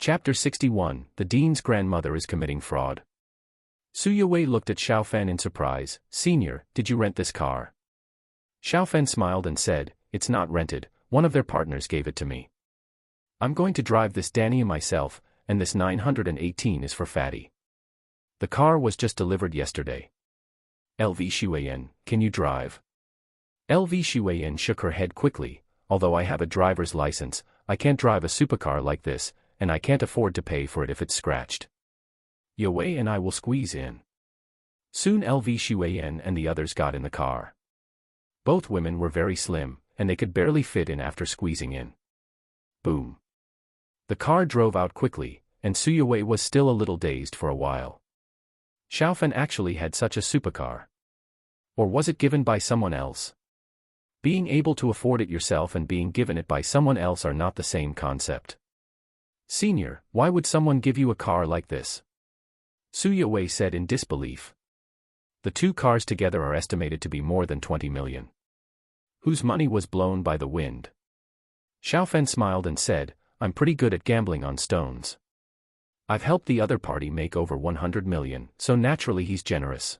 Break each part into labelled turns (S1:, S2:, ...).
S1: Chapter 61, The Dean's grandmother is committing fraud. Su Yue looked at Xiaofan in surprise. Senior, did you rent this car? Xiaofan smiled and said, it's not rented, one of their partners gave it to me. I'm going to drive this Danny myself, and this 918 is for Fatty. The car was just delivered yesterday. LV Xueyan, can you drive? LV Xueyan shook her head quickly. Although I have a driver's license, I can't drive a supercar like this, and I can't afford to pay for it if it's scratched. Yue and I will squeeze in. Soon LV Xueyan and the others got in the car. Both women were very slim, and they could barely fit in after squeezing in. Boom. The car drove out quickly, and Su Yue was still a little dazed for a while. Xiaofan actually had such a supercar. Or was it given by someone else? Being able to afford it yourself and being given it by someone else are not the same concept. Senior, why would someone give you a car like this? Su Yue said in disbelief. The two cars together are estimated to be more than 20 million. Whose money was blown by the wind? Xiaofan smiled and said, I'm pretty good at gambling on stones. I've helped the other party make over 100 million, so naturally he's generous.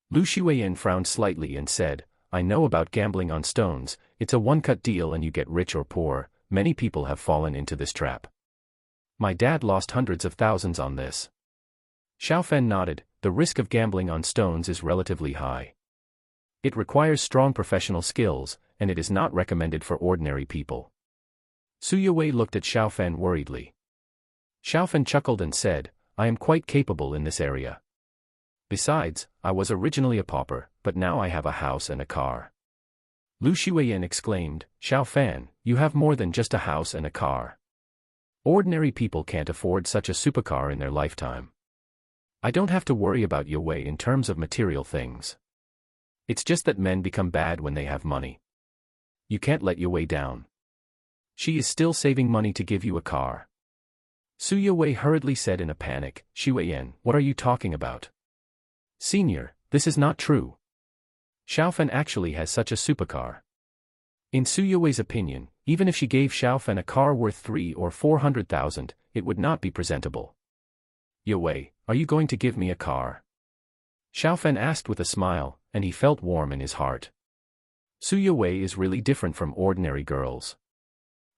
S1: Lu Xueyan frowned slightly and said, I know about gambling on stones, it's a one-cut deal and you get rich or poor, many people have fallen into this trap. My dad lost hundreds of thousands on this. Xiaofan nodded, the risk of gambling on stones is relatively high. It requires strong professional skills, and it is not recommended for ordinary people. Su Yue looked at Xiaofan worriedly. Xiaofan chuckled and said, I am quite capable in this area. Besides, I was originally a pauper, but now I have a house and a car. Lu Xueyan exclaimed, Xiaofan, you have more than just a house and a car. Ordinary people can't afford such a supercar in their lifetime. I don't have to worry about Yue in terms of material things. It's just that men become bad when they have money. You can't let Yue down. She is still saving money to give you a car. Su Yue hurriedly said in a panic, Xueyan, what are you talking about? Senior, this is not true. Xiaofan actually has such a supercar. In Su Yue's opinion, even if she gave Xiaofan a car worth 300,000 or 400,000, it would not be presentable. Yue, are you going to give me a car? Xiaofan asked with a smile, and he felt warm in his heart. Su Yue is really different from ordinary girls.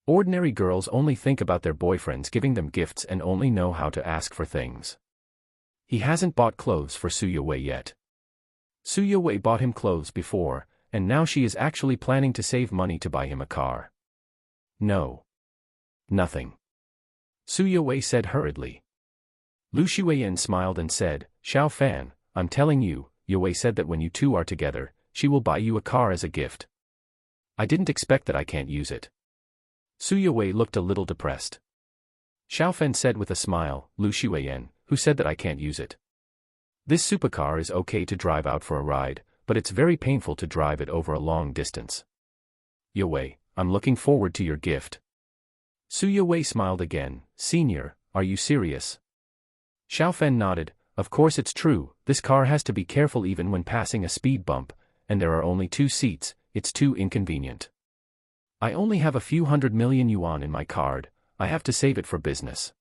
S1: Ordinary girls only think about their boyfriends giving them gifts and only know how to ask for things. He hasn't bought clothes for Su Yue yet. Su Yue bought him clothes before, and now she is actually planning to save money to buy him a car. No. Nothing. Su Yue said hurriedly. Lu Xueyan smiled and said, Xiaofan, I'm telling you, Yue said that when you two are together, she will buy you a car as a gift. I didn't expect that I can't use it. Su Yue looked a little depressed. Xiaofan said with a smile, Lu Xueyan, who said that I can't use it? This supercar is okay to drive out for a ride, but it's very painful to drive it over a long distance. Yue, I'm looking forward to your gift. Su Yue smiled again, Senior, are you serious? Xiaofan nodded, of course it's true, this car has to be careful even when passing a speed bump, and there are only 2 seats, it's too inconvenient. I only have a few 100 million yuan in my card, I have to save it for business.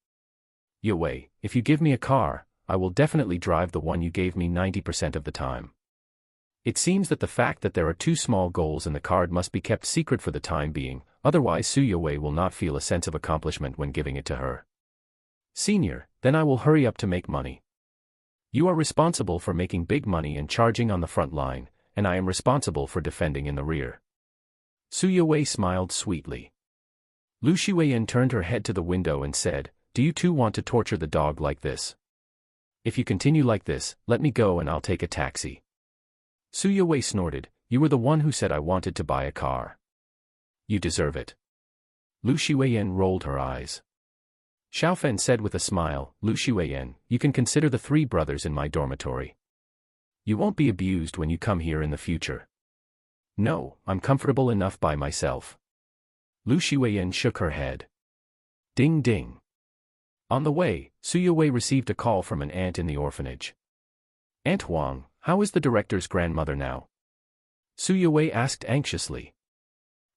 S1: Yue, if you give me a car, I will definitely drive the one you gave me 90% of the time. It seems that the fact that there are 2 small goals in the card must be kept secret for the time being, otherwise Su Yue will not feel a sense of accomplishment when giving it to her. Senior, then I will hurry up to make money. You are responsible for making big money and charging on the front line, and I am responsible for defending in the rear. Su Yue smiled sweetly. Lu Xueyan turned her head to the window and said, do you two want to torture the dog like this? If you continue like this, let me go and I'll take a taxi. Su Yue snorted, you were the one who said I wanted to buy a car. You deserve it. Lu Xueyan rolled her eyes. Xiaofan said with a smile, Lu Xueyan, you can consider the 3 brothers in my dormitory. You won't be abused when you come here in the future. No, I'm comfortable enough by myself. Lu Xueyan shook her head. Ding ding. On the way, Su Yue received a call from an aunt in the orphanage. Aunt Huang, how is the director's grandmother now? Su Yue asked anxiously.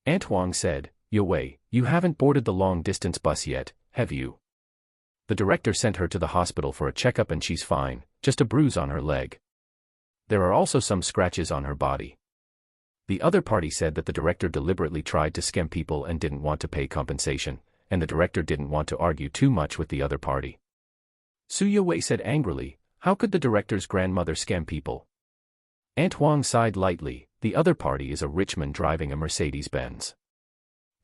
S1: Aunt Huang said, Yue, you haven't boarded the long-distance bus yet, have you? The director sent her to the hospital for a checkup and she's fine, just a bruise on her leg. There are also some scratches on her body. The other party said that the director deliberately tried to scam people and didn't want to pay compensation, and the director didn't want to argue too much with the other party. Su Yue said angrily, how could the director's grandmother scam people? Aunt Huang sighed lightly, the other party is a rich man driving a Mercedes-Benz.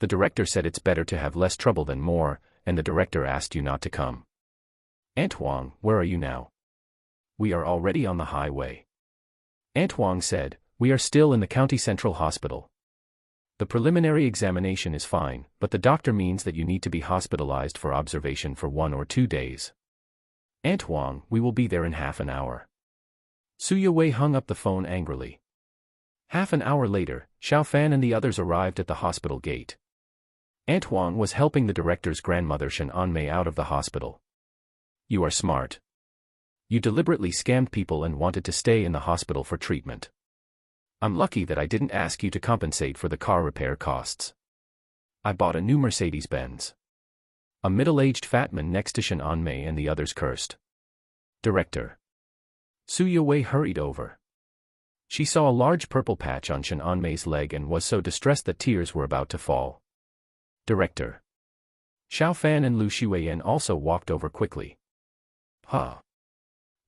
S1: The director said it's better to have less trouble than more, and the director asked you not to come. Aunt Huang, where are you now? We are already on the highway. Aunt Huang said, we are still in the County Central Hospital. The preliminary examination is fine, but the doctor means that you need to be hospitalized for observation for 1 or 2 days. Aunt Huang, we will be there in half an hour. Su Yue hung up the phone angrily. Half an hour later, Xiaofan and the others arrived at the hospital gate. Aunt Huang was helping the director's grandmother Shen Anmei out of the hospital. You are smart. You deliberately scammed people and wanted to stay in the hospital for treatment. I'm lucky that I didn't ask you to compensate for the car repair costs. I bought a new Mercedes-Benz. A middle-aged fat man next to Shen Anmei and the others cursed. Director. Su Yue hurried over. She saw a large purple patch on Shen Anmei's leg and was so distressed that tears were about to fall. Director. Xiaofan and Lu Shuiyan also walked over quickly. Huh.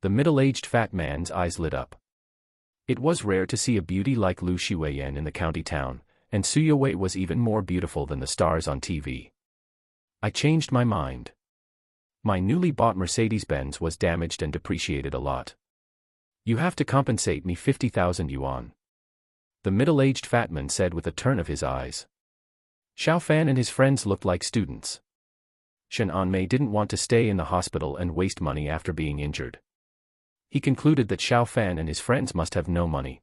S1: The middle-aged fat man's eyes lit up. It was rare to see a beauty like Lu Shuiyan in the county town, and Su Yue was even more beautiful than the stars on TV. I changed my mind. My newly bought Mercedes-Benz was damaged and depreciated a lot. You have to compensate me 50,000 yuan. The middle-aged fat man said with a turn of his eyes. Xiaofan and his friends looked like students. Shen Anmei didn't want to stay in the hospital and waste money after being injured. He concluded that Xiaofan and his friends must have no money.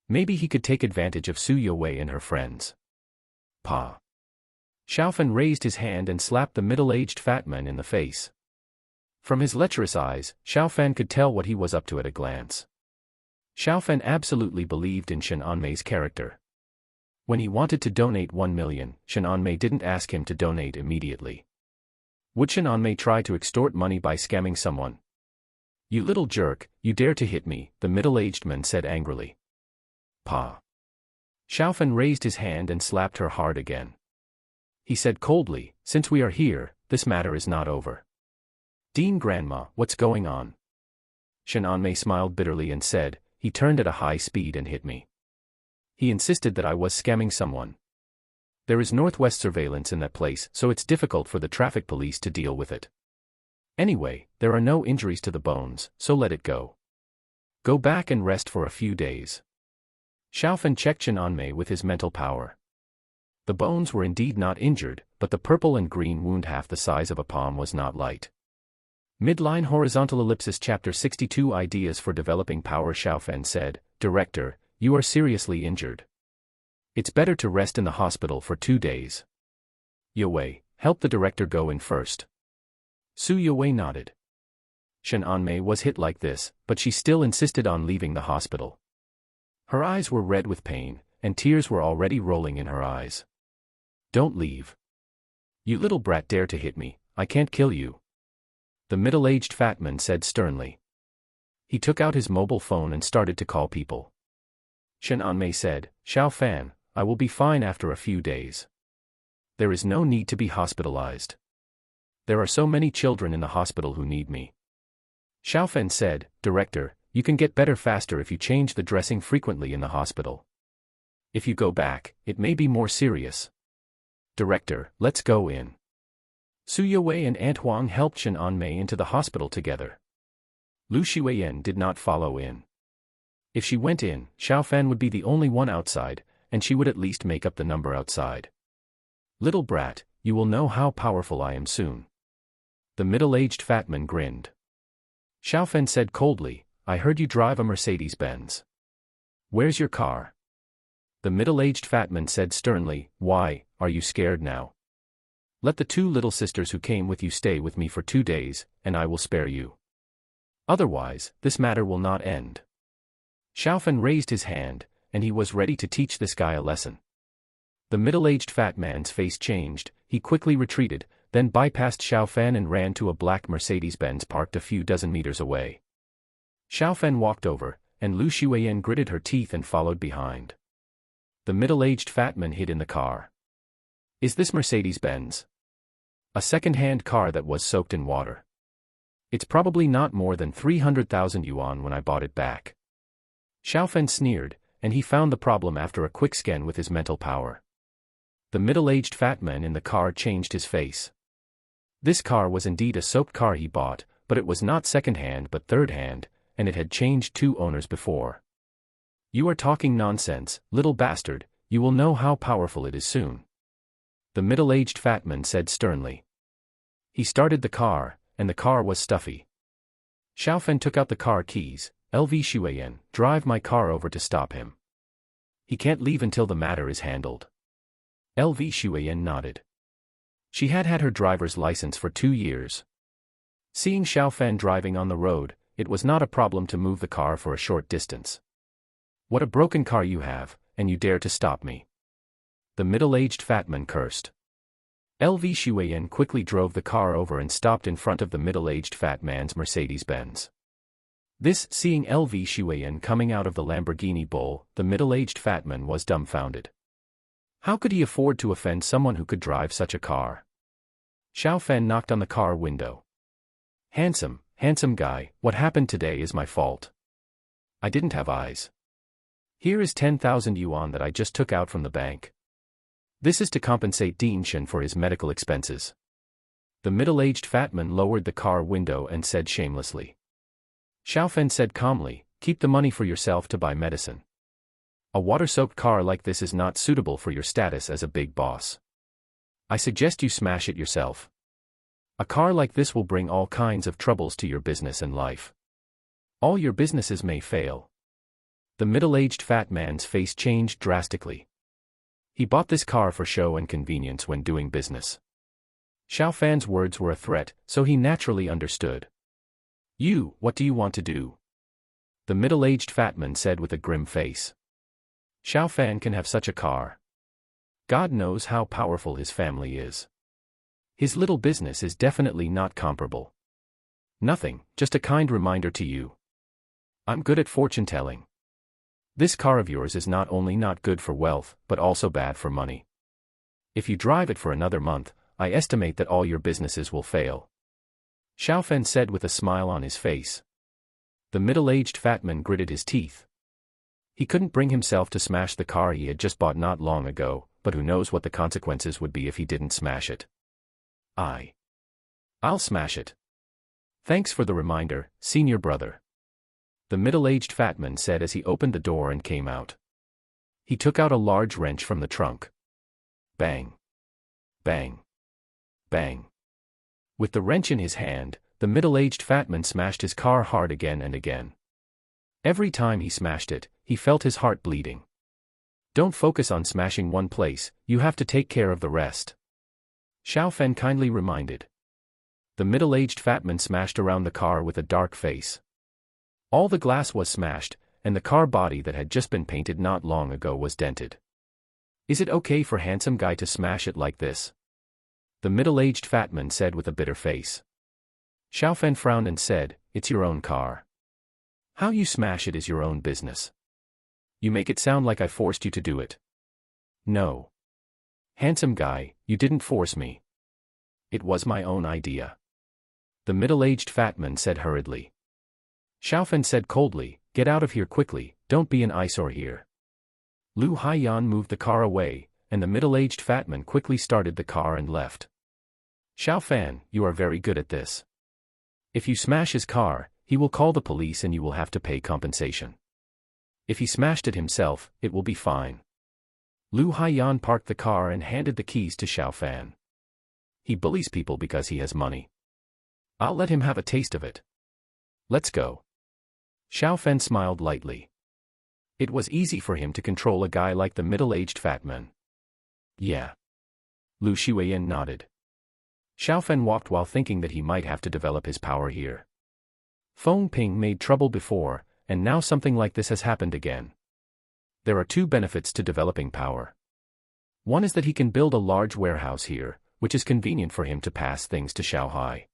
S1: Maybe he could take advantage of Su Yue and her friends. Pa. Xiaofan raised his hand and slapped the middle-aged fat man in the face. From his lecherous eyes, Xiaofan could tell what he was up to at a glance. Xiaofan absolutely believed in Shen Anmei's character. When he wanted to donate 1 million, Shen Anmei didn't ask him to donate immediately. Would Shen Anmei try to extort money by scamming someone? You little jerk, you dare to hit me, the middle-aged man said angrily. Pa. Xiaofan raised his hand and slapped her hard again. He said coldly, since we are here, this matter is not over. Dean Grandma, what's going on? Shen Anmei smiled bitterly and said, he turned at a high speed and hit me. He insisted that I was scamming someone. There is northwest surveillance in that place, so it's difficult for the traffic police to deal with it. Anyway, there are no injuries to the bones, so let it go. Go back and rest for a few days. Xiaofan checked Shen Anmei with his mental power. The bones were indeed not injured, but the purple and green wound half the size of a palm was not light. Midline horizontal ellipsis chapter 62 Ideas for developing power. Xiaofan said, Director, you are seriously injured. It's better to rest in the hospital for 2 days. Yue, help the director go in first. Su Yue nodded. Shen Anmei was hit like this, but she still insisted on leaving the hospital. Her eyes were red with pain, and tears were already rolling in her eyes. Don't leave. You little brat dare to hit me, I can't kill you. The middle-aged fat man said sternly. He took out his mobile phone and started to call people. Shen Anmei said, Xiaofan, I will be fine after a few days. There is no need to be hospitalized. There are so many children in the hospital who need me. Xiaofan said, Director, you can get better faster if you change the dressing frequently in the hospital. If you go back, it may be more serious. Director, let's go in. Su Yue and Aunt Huang helped Shen Anmei into the hospital together. Lu Shuiyan did not follow in. If she went in, Xiaofan would be the only one outside, and she would at least make up the number outside. Little brat, you will know how powerful I am soon. The middle-aged fat man grinned. Xiaofan said coldly, I heard you drive a Mercedes-Benz. Where's your car? The middle-aged fat man said sternly, Why, are you scared now? Let the 2 little sisters who came with you stay with me for 2 days, and I will spare you. Otherwise, this matter will not end. Xiaofan raised his hand, and he was ready to teach this guy a lesson. The middle-aged fat man's face changed, he quickly retreated, then bypassed Xiao Fan and ran to a black Mercedes-Benz parked a few dozen meters away. Xiao Fan walked over, and Lu Xueyan gritted her teeth and followed behind. The middle-aged fat man hid in the car. Is this Mercedes-Benz? A second-hand car that was soaked in water. It's probably not more than 300,000 yuan when I bought it back. Xiao Fan sneered, and he found the problem after a quick scan with his mental power. The middle-aged fat man in the car changed his face. This car was indeed a soaked car he bought, but it was not second-hand but third-hand, and it had changed 2 owners before. You are talking nonsense, little bastard, you will know how powerful it is soon. The middle-aged fat man said sternly. He started the car, and the car was stuffy. Xiao Fan took out the car keys. LV Xueyan, drive my car over to stop him. He can't leave until the matter is handled. LV Xueyan nodded. She had had her driver's license for 2 years. Seeing Xiao Fan driving on the road, it was not a problem to move the car for a short distance. What a broken car you have, and you dare to stop me. The middle-aged fat man cursed. LV Xueyan quickly drove the car over and stopped in front of the middle-aged fat man's Mercedes-Benz. Seeing LV Xueyan coming out of the Lamborghini Bull, the middle-aged fat man was dumbfounded. How could he afford to offend someone who could drive such a car? Xiao Fan knocked on the car window. Handsome guy, what happened today is my fault. I didn't have eyes. Here is 10,000 yuan that I just took out from the bank. This is to compensate Dean Shen for his medical expenses. The middle-aged fat man lowered the car window and said shamelessly. Xiao Fan said calmly, keep the money for yourself to buy medicine. A water-soaked car like this is not suitable for your status as a big boss. I suggest you smash it yourself. A car like this will bring all kinds of troubles to your business and life. All your businesses may fail. The middle-aged fat man's face changed drastically. He bought this car for show and convenience when doing business. Xiao Fan's words were a threat, so he naturally understood. What do you want to do? The middle-aged fat man said with a grim face. Xiao Fan can have such a car. God knows how powerful his family is. His little business is definitely not comparable. Nothing, just a kind reminder to you. I'm good at fortune-telling. This car of yours is not only not good for wealth, but also bad for money. If you drive it for another month, I estimate that all your businesses will fail. Xiao Fan said with a smile on his face. The middle-aged fat man gritted his teeth. He couldn't bring himself to smash the car he had just bought not long ago, but who knows what the consequences would be if he didn't smash it. I'll smash it. Thanks for the reminder, senior brother. The middle-aged fat man said as he opened the door and came out. He took out a large wrench from the trunk. Bang. Bang. Bang. With the wrench in his hand, the middle-aged fat man smashed his car hard again and again. Every time he smashed it, he felt his heart bleeding. Don't focus on smashing one place, you have to take care of the rest. Xiao Fan kindly reminded. The middle-aged fat man smashed around the car with a dark face. All the glass was smashed, and the car body that had just been painted not long ago was dented. Is it okay for handsome guy to smash it like this? The middle-aged fat man said with a bitter face. Xiao Fan frowned and said, it's your own car. How you smash it is your own business. You make it sound like I forced you to do it. No. Handsome guy, you didn't force me. It was my own idea. The middle-aged fat man said hurriedly. Xiao Fan said coldly, get out of here quickly, don't be an eyesore here. Lu Haiyan moved the car away, and the middle-aged fat man quickly started the car and left. Xiao Fan, you are very good at this. If you smash his car, he will call the police and you will have to pay compensation. If he smashed it himself, it will be fine. Lu Haiyan parked the car and handed the keys to Xiao Fan. He bullies people because he has money. I'll let him have a taste of it. Let's go. Xiao Fan smiled lightly. It was easy for him to control a guy like the middle-aged fat man. Yeah. Lu Xueyan nodded. Xiao Fan walked while thinking that he might have to develop his power here. Feng Ping made trouble before, and now something like this has happened again. There are 2 benefits to developing power. One is that he can build a large warehouse here, which is convenient for him to pass things to Xiaohai.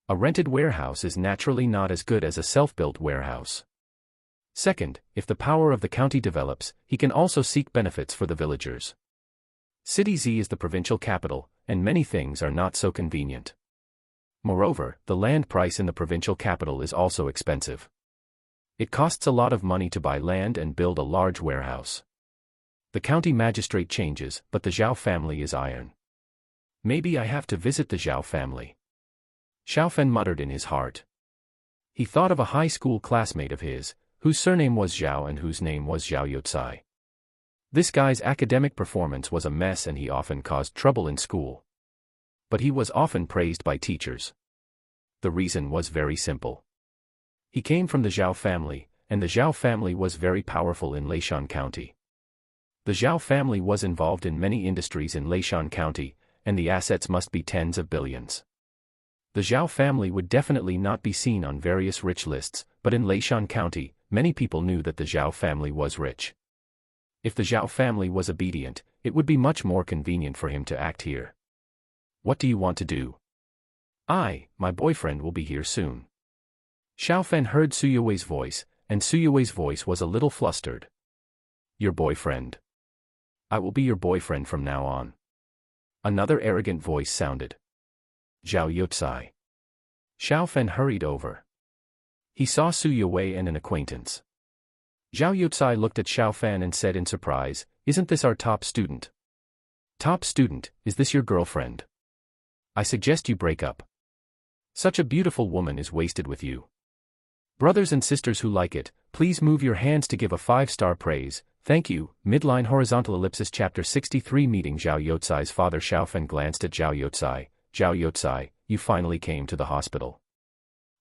S1: A rented warehouse is naturally not as good as a self-built warehouse. Second, if the power of the county develops, he can also seek benefits for the villagers. City Z is the provincial capital, and many things are not so convenient. Moreover, the land price in the provincial capital is also expensive. It costs a lot of money to buy land and build a large warehouse. The county magistrate changes, but the Zhao family is iron. Maybe I have to visit the Zhao family. Xiaofen muttered in his heart. He thought of a high school classmate of his, whose surname was Zhao and whose name was Zhao Youcai. This guy's academic performance was a mess and he often caused trouble in school. But he was often praised by teachers. The reason was very simple. He came from the Zhao family, and the Zhao family was very powerful in Leishan County. The Zhao family was involved in many industries in Leishan County, and the assets must be tens of billions. The Zhao family would definitely not be seen on various rich lists, but in Leishan County, many people knew that the Zhao family was rich. If the Zhao family was obedient, it would be much more convenient for him to act here. What do you want to do? My boyfriend will be here soon. Xiaofen heard Suyuwei's voice, and Suyuwei's voice was a little flustered. Your boyfriend. I will be your boyfriend from now on. Another arrogant voice sounded. Zhao Youcai. Xiaofen hurried over. He saw Suyuwei and an acquaintance. Zhao Youcai looked at Xiaofen and said in surprise, "Isn't this our top student?" "Top student, is this your girlfriend?" "I suggest you break up. Such a beautiful woman is wasted with you." Brothers and sisters who like it, please move your hands to give a 5-star praise, thank you. Midline horizontal ellipsis chapter 63 meeting Zhao Youcai's father. Xiaofen glanced at Zhao Youcai. Zhao Youcai, you finally came to the hospital.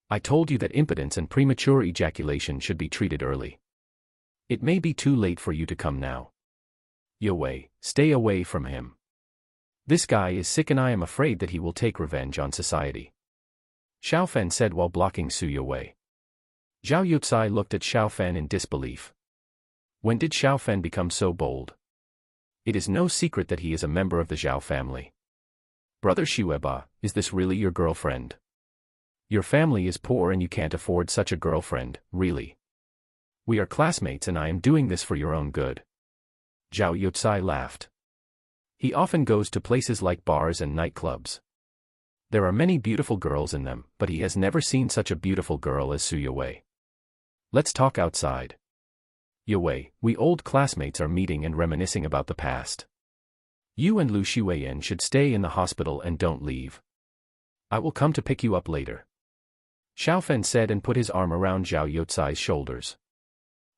S1: I told you that impotence and premature ejaculation should be treated early. It may be too late for you to come now. Youwei, stay away from him. This guy is sick and I am afraid that he will take revenge on society. Xiaofen said while blocking Su Youwei. Zhao Youcai looked at Xiaofen in disbelief. When did Xiaofen become so bold? It is no secret that he is a member of the Zhao family. Brother Xueba, is this really your girlfriend? Your family is poor and you can't afford such a girlfriend, really. We are classmates and I am doing this for your own good. Zhao Youcai laughed. He often goes to places like bars and nightclubs. There are many beautiful girls in them, but he has never seen such a beautiful girl as Su Youwei. Let's talk outside. Youwei, we old classmates are meeting and reminiscing about the past. You and Lu Xueyan should stay in the hospital and don't leave. I will come to pick you up later. Xiaofen said and put his arm around Zhao Youcai's shoulders.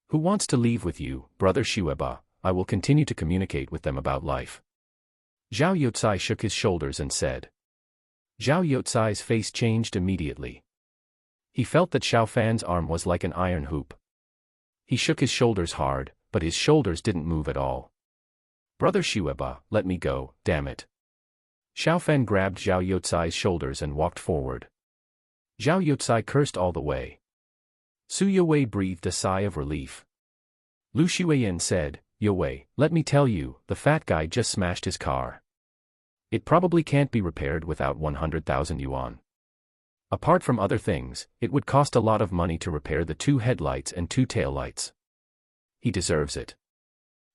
S1: Who wants to leave with you, brother Xueba? I will continue to communicate with them about life. Zhao Youcai shook his shoulders and said. Zhao Youcai's face changed immediately. He felt that Xiaofen's arm was like an iron hoop. He shook his shoulders hard, but his shoulders didn't move at all. Brother Xueba, let me go, damn it. Xiaofen grabbed Zhao Youcai's shoulders and walked forward. Zhao Youcai cursed all the way. Su Youwei breathed a sigh of relief. Lu Xueyan said, Youwei, let me tell you, the fat guy just smashed his car. It probably can't be repaired without 100,000 yuan. Apart from other things, it would cost a lot of money to repair the 2 headlights and 2 taillights. He deserves it.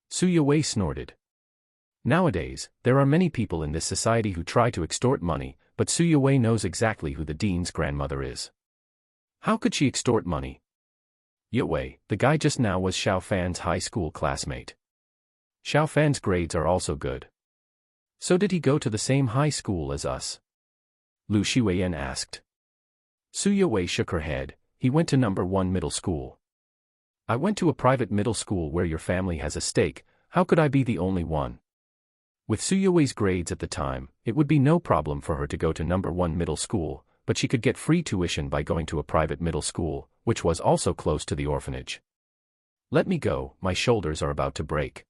S1: Su Youwei snorted. Nowadays, there are many people in this society who try to extort money, but Su Youwei knows exactly who the dean's grandmother is. How could she extort money? Youwei, the guy just now was Xiaofan's high school classmate. Xiaofan's grades are also good. So did he go to the same high school as us? Lu Xueyan asked. Su Youwei shook her head. He went to number 1 middle school. I went to a private middle school where your family has a stake. How could I be the only one? With Su Youwei's grades at the time, it would be no problem for her to go to number 1 middle school, but she could get free tuition by going to a private middle school, which was also close to the orphanage. Let me go, my shoulders are about to break.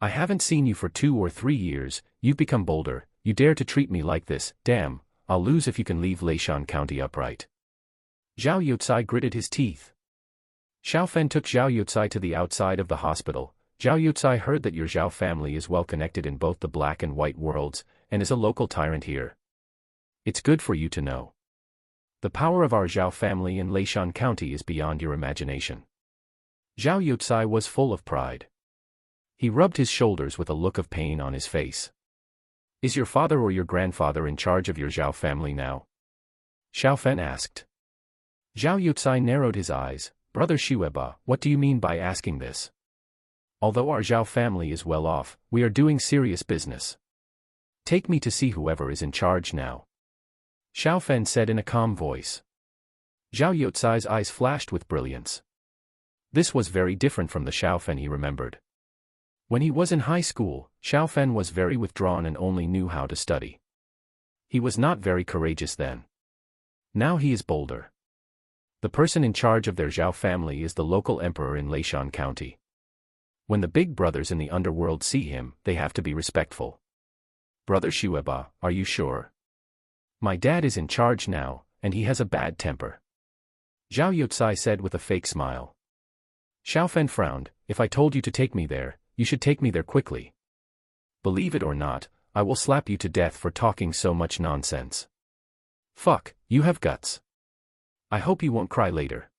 S1: I haven't seen you for 2 or 3 years, you've become bolder, you dare to treat me like this, damn, I'll lose if you can leave Leishan County upright. Zhao Youcai gritted his teeth. Xiaofen took Zhao Youcai to the outside of the hospital. Zhao Youcai heard that your Zhao family is well connected in both the black and white worlds, and is a local tyrant here. It's good for you to know. The power of our Zhao family in Leishan County is beyond your imagination. Zhao Yucai was full of pride. He rubbed his shoulders with a look of pain on his face. Is your father or your grandfather in charge of your Zhao family now? Xiao Fan asked. Zhao Yucai narrowed his eyes. Brother Xueba, what do you mean by asking this? Although our Zhao family is well off, we are doing serious business. Take me to see whoever is in charge now. Xiao Fan said in a calm voice. Zhao Yucai's eyes flashed with brilliance. This was very different from the Xiao Fan he remembered. When he was in high school, Xiao Fan was very withdrawn and only knew how to study. He was not very courageous then. Now he is bolder. The person in charge of their Zhao family is the local emperor in Leishan County. When the big brothers in the underworld see him, they have to be respectful. Brother Xueba, are you sure? My dad is in charge now, and he has a bad temper. Zhao Yucai said with a fake smile. Xiao Fan frowned. If I told you to take me there, you should take me there quickly. Believe it or not, I will slap you to death for talking so much nonsense. Fuck, you have guts. I hope you won't cry later.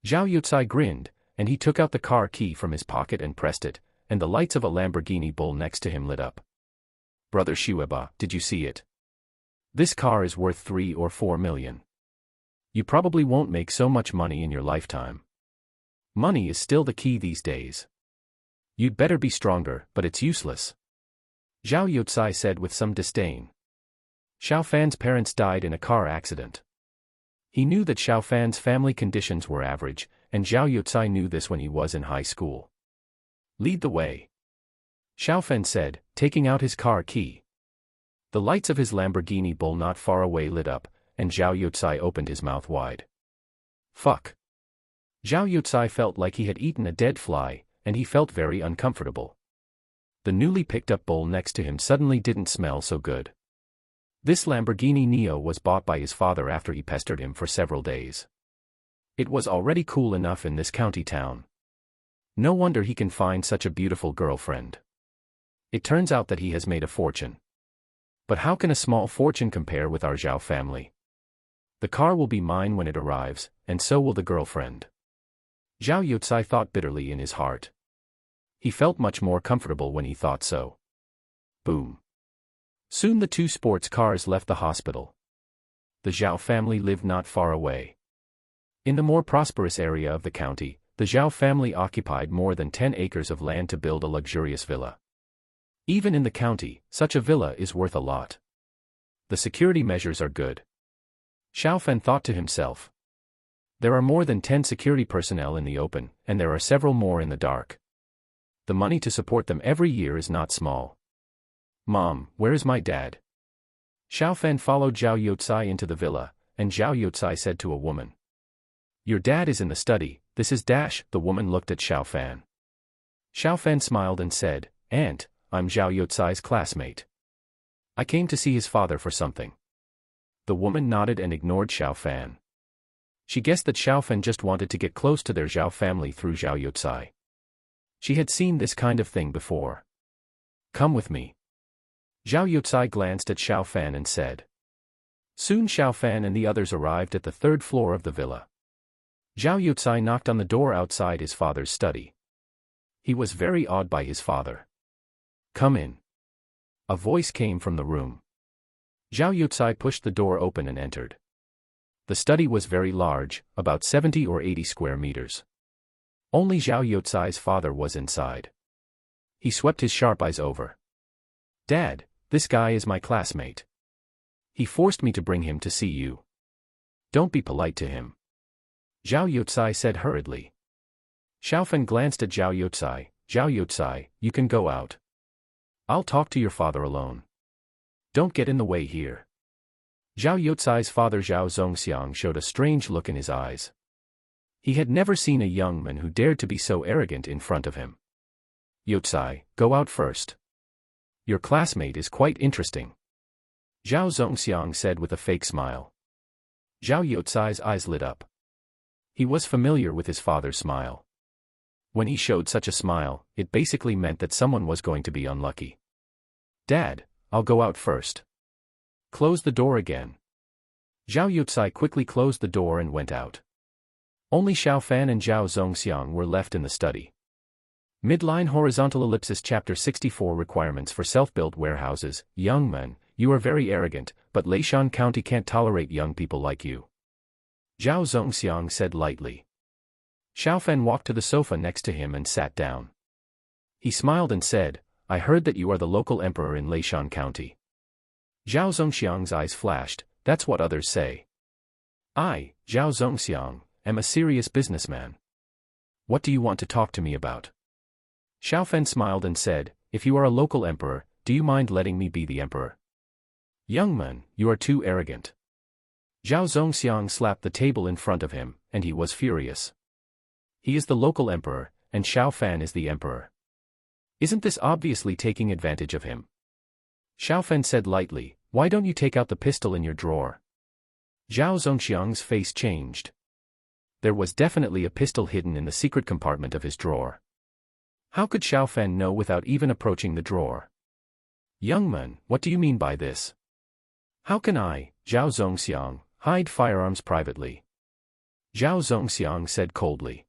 S1: Zhao Yucai grinned, and he took out the car key from his pocket and pressed it, and the lights of a Lamborghini Bull next to him lit up. Brother Xueba, did you see it? This car is worth 3 or 4 million. You probably won't make so much money in your lifetime. Money is still the key these days. You'd better be stronger, but it's useless. Zhao Yucai said with some disdain. Xiao Fan's parents died in a car accident. He knew that Xiao Fan's family conditions were average, and Zhao Yucai knew this when he was in high school. Lead the way. Xiao Fan said, taking out his car key. The lights of his Lamborghini Bull not far away lit up, and Zhao Yucai opened his mouth wide. Fuck. Zhao Yucai felt like he had eaten a dead fly, and he felt very uncomfortable. The newly picked up Bull next to him suddenly didn't smell so good. This Lamborghini Neo was bought by his father after he pestered him for several days. It was already cool enough in this county town. No wonder he can find such a beautiful girlfriend. It turns out that he has made a fortune. But how can a small fortune compare with our Zhao family? The car will be mine when it arrives, and so will the girlfriend. Zhao Yucai thought bitterly in his heart. He felt much more comfortable when he thought so. Boom. Soon the 2 sports cars left the hospital. The Zhao family lived not far away. In the more prosperous area of the county, the Zhao family occupied more than 10 acres of land to build a luxurious villa. Even in the county, such a villa is worth a lot. The security measures are good. Xiao Fan thought to himself. There are more than 10 security personnel in the open, and there are several more in the dark. The money to support them every year is not small. Mom, where is my dad? Xiao Fan followed Zhao Yucai into the villa, and Zhao Yucai said to a woman. Your dad is in the study, this is Dash. The woman looked at Xiao Fan. Xiao Fan smiled and said, Aunt, I'm Zhao Yucai's classmate. I came to see his father for something. The woman nodded and ignored Xiao Fan. She guessed that Xiao Fan just wanted to get close to their Zhao family through Zhao Yucai. She had seen this kind of thing before. Come with me. Zhao Yucai glanced at Xiao Fan and said. Soon Xiao Fan and the others arrived at the 3rd floor of the villa. Zhao Yucai knocked on the door outside his father's study. He was very awed by his father. Come in. A voice came from the room. Zhao Yucai pushed the door open and entered. The study was very large, about 70 or 80 square meters. Only Zhao Yucai's father was inside. He swept his sharp eyes over. Dad, this guy is my classmate. He forced me to bring him to see you. Don't be polite to him. Zhao Yucai said hurriedly. Xiao Fan glanced at Zhao Yucai. Zhao Yucai, you can go out. I'll talk to your father alone. Don't get in the way here. Zhao Yucai's father Zhao Zongxiang showed a strange look in his eyes. He had never seen a young man who dared to be so arrogant in front of him. Yucai, go out first. Your classmate is quite interesting. Zhao Zongxiang said with a fake smile. Zhao Yucai's eyes lit up. He was familiar with his father's smile. When he showed such a smile, it basically meant that someone was going to be unlucky. Dad, I'll go out first. Close the door again. Zhao Yucai quickly closed the door and went out. Only Xiao Fan and Zhao Zongxiang were left in the study. Midline horizontal ellipsis Chapter 64 Requirements for Self-Built Warehouses. Young man, you are very arrogant, but Leishan County can't tolerate young people like you. Zhao Zongxiang said lightly. Xiao Fan walked to the sofa next to him and sat down. He smiled and said, I heard that you are the local emperor in Leishan County. Zhao Zongxiang's eyes flashed, that's what others say. I, Zhao Zongxiang, am a serious businessman. What do you want to talk to me about? Xiao Fan smiled and said, if you are a local emperor, do you mind letting me be the emperor? Young man, you are too arrogant. Zhao Zongxiang slapped the table in front of him, and he was furious. He is the local emperor, and Xiao Fan is the emperor. Isn't this obviously taking advantage of him? Xiao Fan said lightly, why don't you take out the pistol in your drawer? Zhao Zongxiang's face changed. There was definitely a pistol hidden in the secret compartment of his drawer. How could Xiao Fan know without even approaching the drawer? Young man, what do you mean by this? How can I, Zhao Zongxiang, hide firearms privately? Zhao Zongxiang said coldly.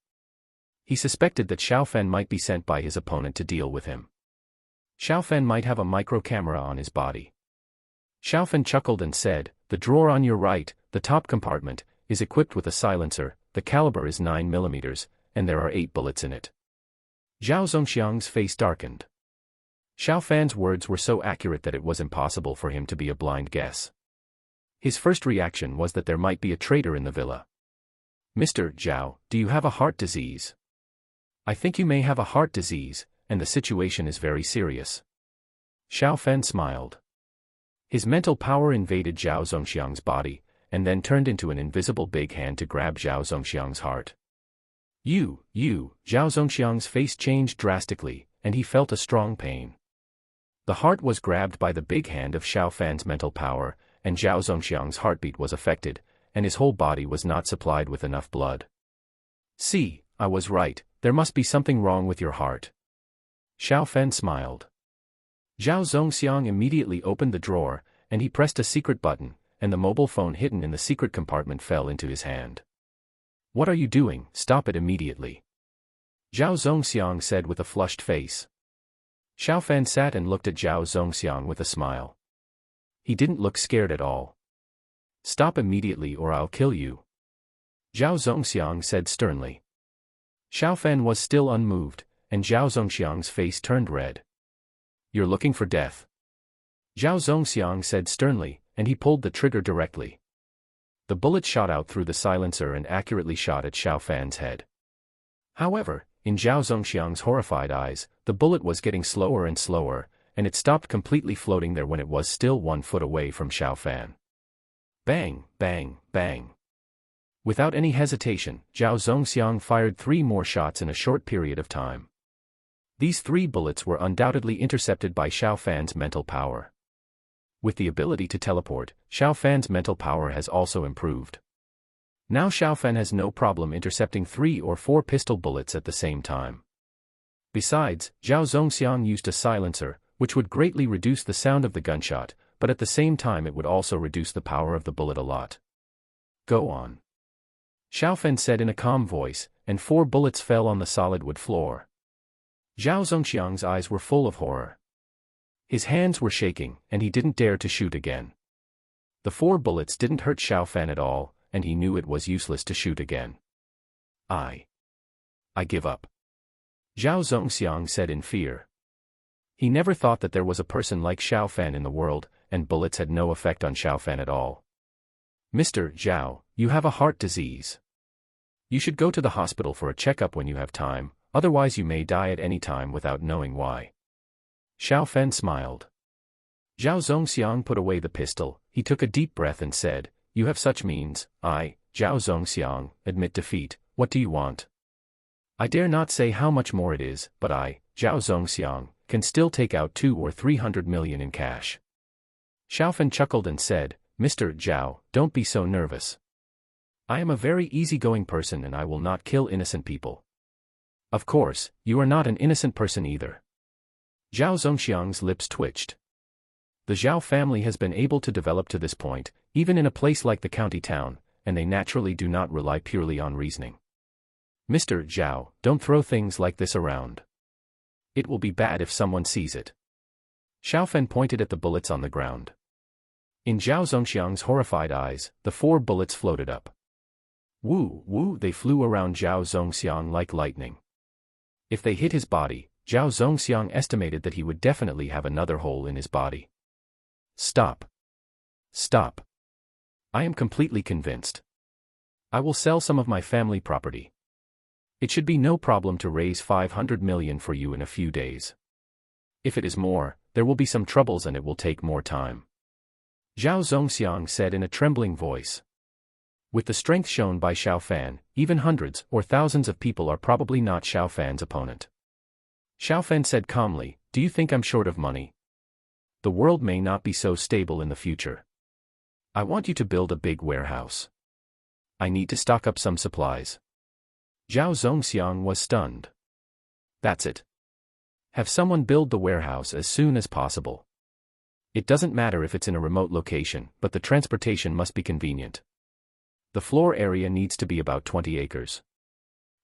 S1: He suspected that Xiao Fan might be sent by his opponent to deal with him. Xiao Fan might have a micro-camera on his body. Xiao Fan chuckled and said, the drawer on your right, the top compartment, is equipped with a silencer, the caliber is 9 mm, and there are 8 bullets in it. Zhao Zongxiang's face darkened. Xiao Fan's words were so accurate that it was impossible for him to be a blind guess. His first reaction was that there might be a traitor in the villa. Mr. Zhao, do you have a heart disease? I think you may have a heart disease, and the situation is very serious. Xiao Fan smiled. His mental power invaded Zhao Zongxiang's body, and then turned into an invisible big hand to grab Zhao Zongxiang's heart. You, Zhao Zongxiang's face changed drastically, and he felt a strong pain. The heart was grabbed by the big hand of Xiao Fan's mental power, and Zhao Zongxiang's heartbeat was affected, and his whole body was not supplied with enough blood. See, I was right, there must be something wrong with your heart. Xiao Fan smiled. Zhao Zongxiang immediately opened the drawer, and he pressed a secret button, and the mobile phone hidden in the secret compartment fell into his hand. What are you doing? Stop it immediately. Zhao Zongxiang said with a flushed face. Xiao Fan sat and looked at Zhao Zongxiang with a smile. He didn't look scared at all. Stop immediately or I'll kill you. Zhao Zongxiang said sternly. Xiao Fan was still unmoved, and Zhao Zongxiang's face turned red. You're looking for death. Zhao Zongxiang said sternly, and he pulled the trigger directly. The bullet shot out through the silencer and accurately shot at Xiao Fan's head. However, in Zhao Zongxiang's horrified eyes, the bullet was getting slower and slower, and it stopped completely floating there when it was still 1 foot away from Xiao Fan. Bang, bang, bang. Without any hesitation, Zhao Zongxiang fired 3 more shots in a short period of time. These 3 bullets were undoubtedly intercepted by Xiao Fan's mental power. With the ability to teleport, Xiao Fan's mental power has also improved. Now Xiao Fan has no problem intercepting 3 or 4 pistol bullets at the same time. Besides, Zhao Zongxiang used a silencer, which would greatly reduce the sound of the gunshot, but at the same time it would also reduce the power of the bullet a lot. Go on. Xiao Fan said in a calm voice, and 4 bullets fell on the solid wood floor. Zhao Zongxiang's eyes were full of horror. His hands were shaking, and he didn't dare to shoot again. The 4 bullets didn't hurt Xiao Fan at all, and he knew it was useless to shoot again. I give up. Zhao Zongxiang said in fear. He never thought that there was a person like Xiao Fan in the world, and bullets had no effect on Xiao Fan at all. Mr. Zhao, you have a heart disease. You should go to the hospital for a checkup when you have time, otherwise you may die at any time without knowing why. Xiao Fan smiled. Zhao Zongxiang put away the pistol, he took a deep breath and said, you have such means, I, Zhao Zongxiang, admit defeat, what do you want? I dare not say how much more it is, but I, Zhao Zongxiang, can still take out 200 or 300 million in cash. Xiao Fan chuckled and said, Mr. Zhao, don't be so nervous. I am a very easygoing person and I will not kill innocent people. Of course, you are not an innocent person either. Zhao Zongxiang's lips twitched. The Zhao family has been able to develop to this point, even in a place like the county town, and they naturally do not rely purely on reasoning. Mr. Zhao, don't throw things like this around. It will be bad if someone sees it. Xiaofan pointed at the bullets on the ground. In Zhao Zongxiang's horrified eyes, the 4 bullets floated up. Woo, woo, they flew around Zhao Zongxiang like lightning. If they hit his body, Zhao Zongxiang estimated that he would definitely have another hole in his body. Stop. Stop. I am completely convinced. I will sell some of my family property. It should be no problem to raise 500 million for you in a few days. If it is more, there will be some troubles and it will take more time. Zhao Zongxiang said in a trembling voice. With the strength shown by Xiaofan, even hundreds or thousands of people are probably not Xiaofan's opponent. Xiaofan said calmly, do you think I'm short of money? The world may not be so stable in the future. I want you to build a big warehouse. I need to stock up some supplies. Zhao Zongxiang was stunned. That's it. Have someone build the warehouse as soon as possible. It doesn't matter if it's in a remote location, but the transportation must be convenient. The floor area needs to be about 20 acres.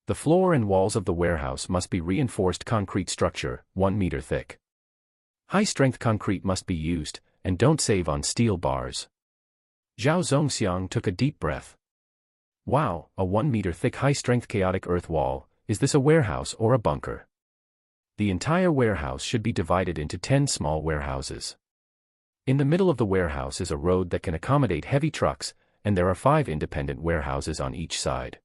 S1: The floor and walls of the warehouse must be reinforced concrete structure, 1 meter thick. High-strength concrete must be used, and don't save on steel bars. Zhao Zongxiang took a deep breath. Wow, a 1 meter thick high-strength chaotic earth wall, is this a warehouse or a bunker? The entire warehouse should be divided into 10 small warehouses. In the middle of the warehouse is a road that can accommodate heavy trucks, and there are 5 independent warehouses on each side.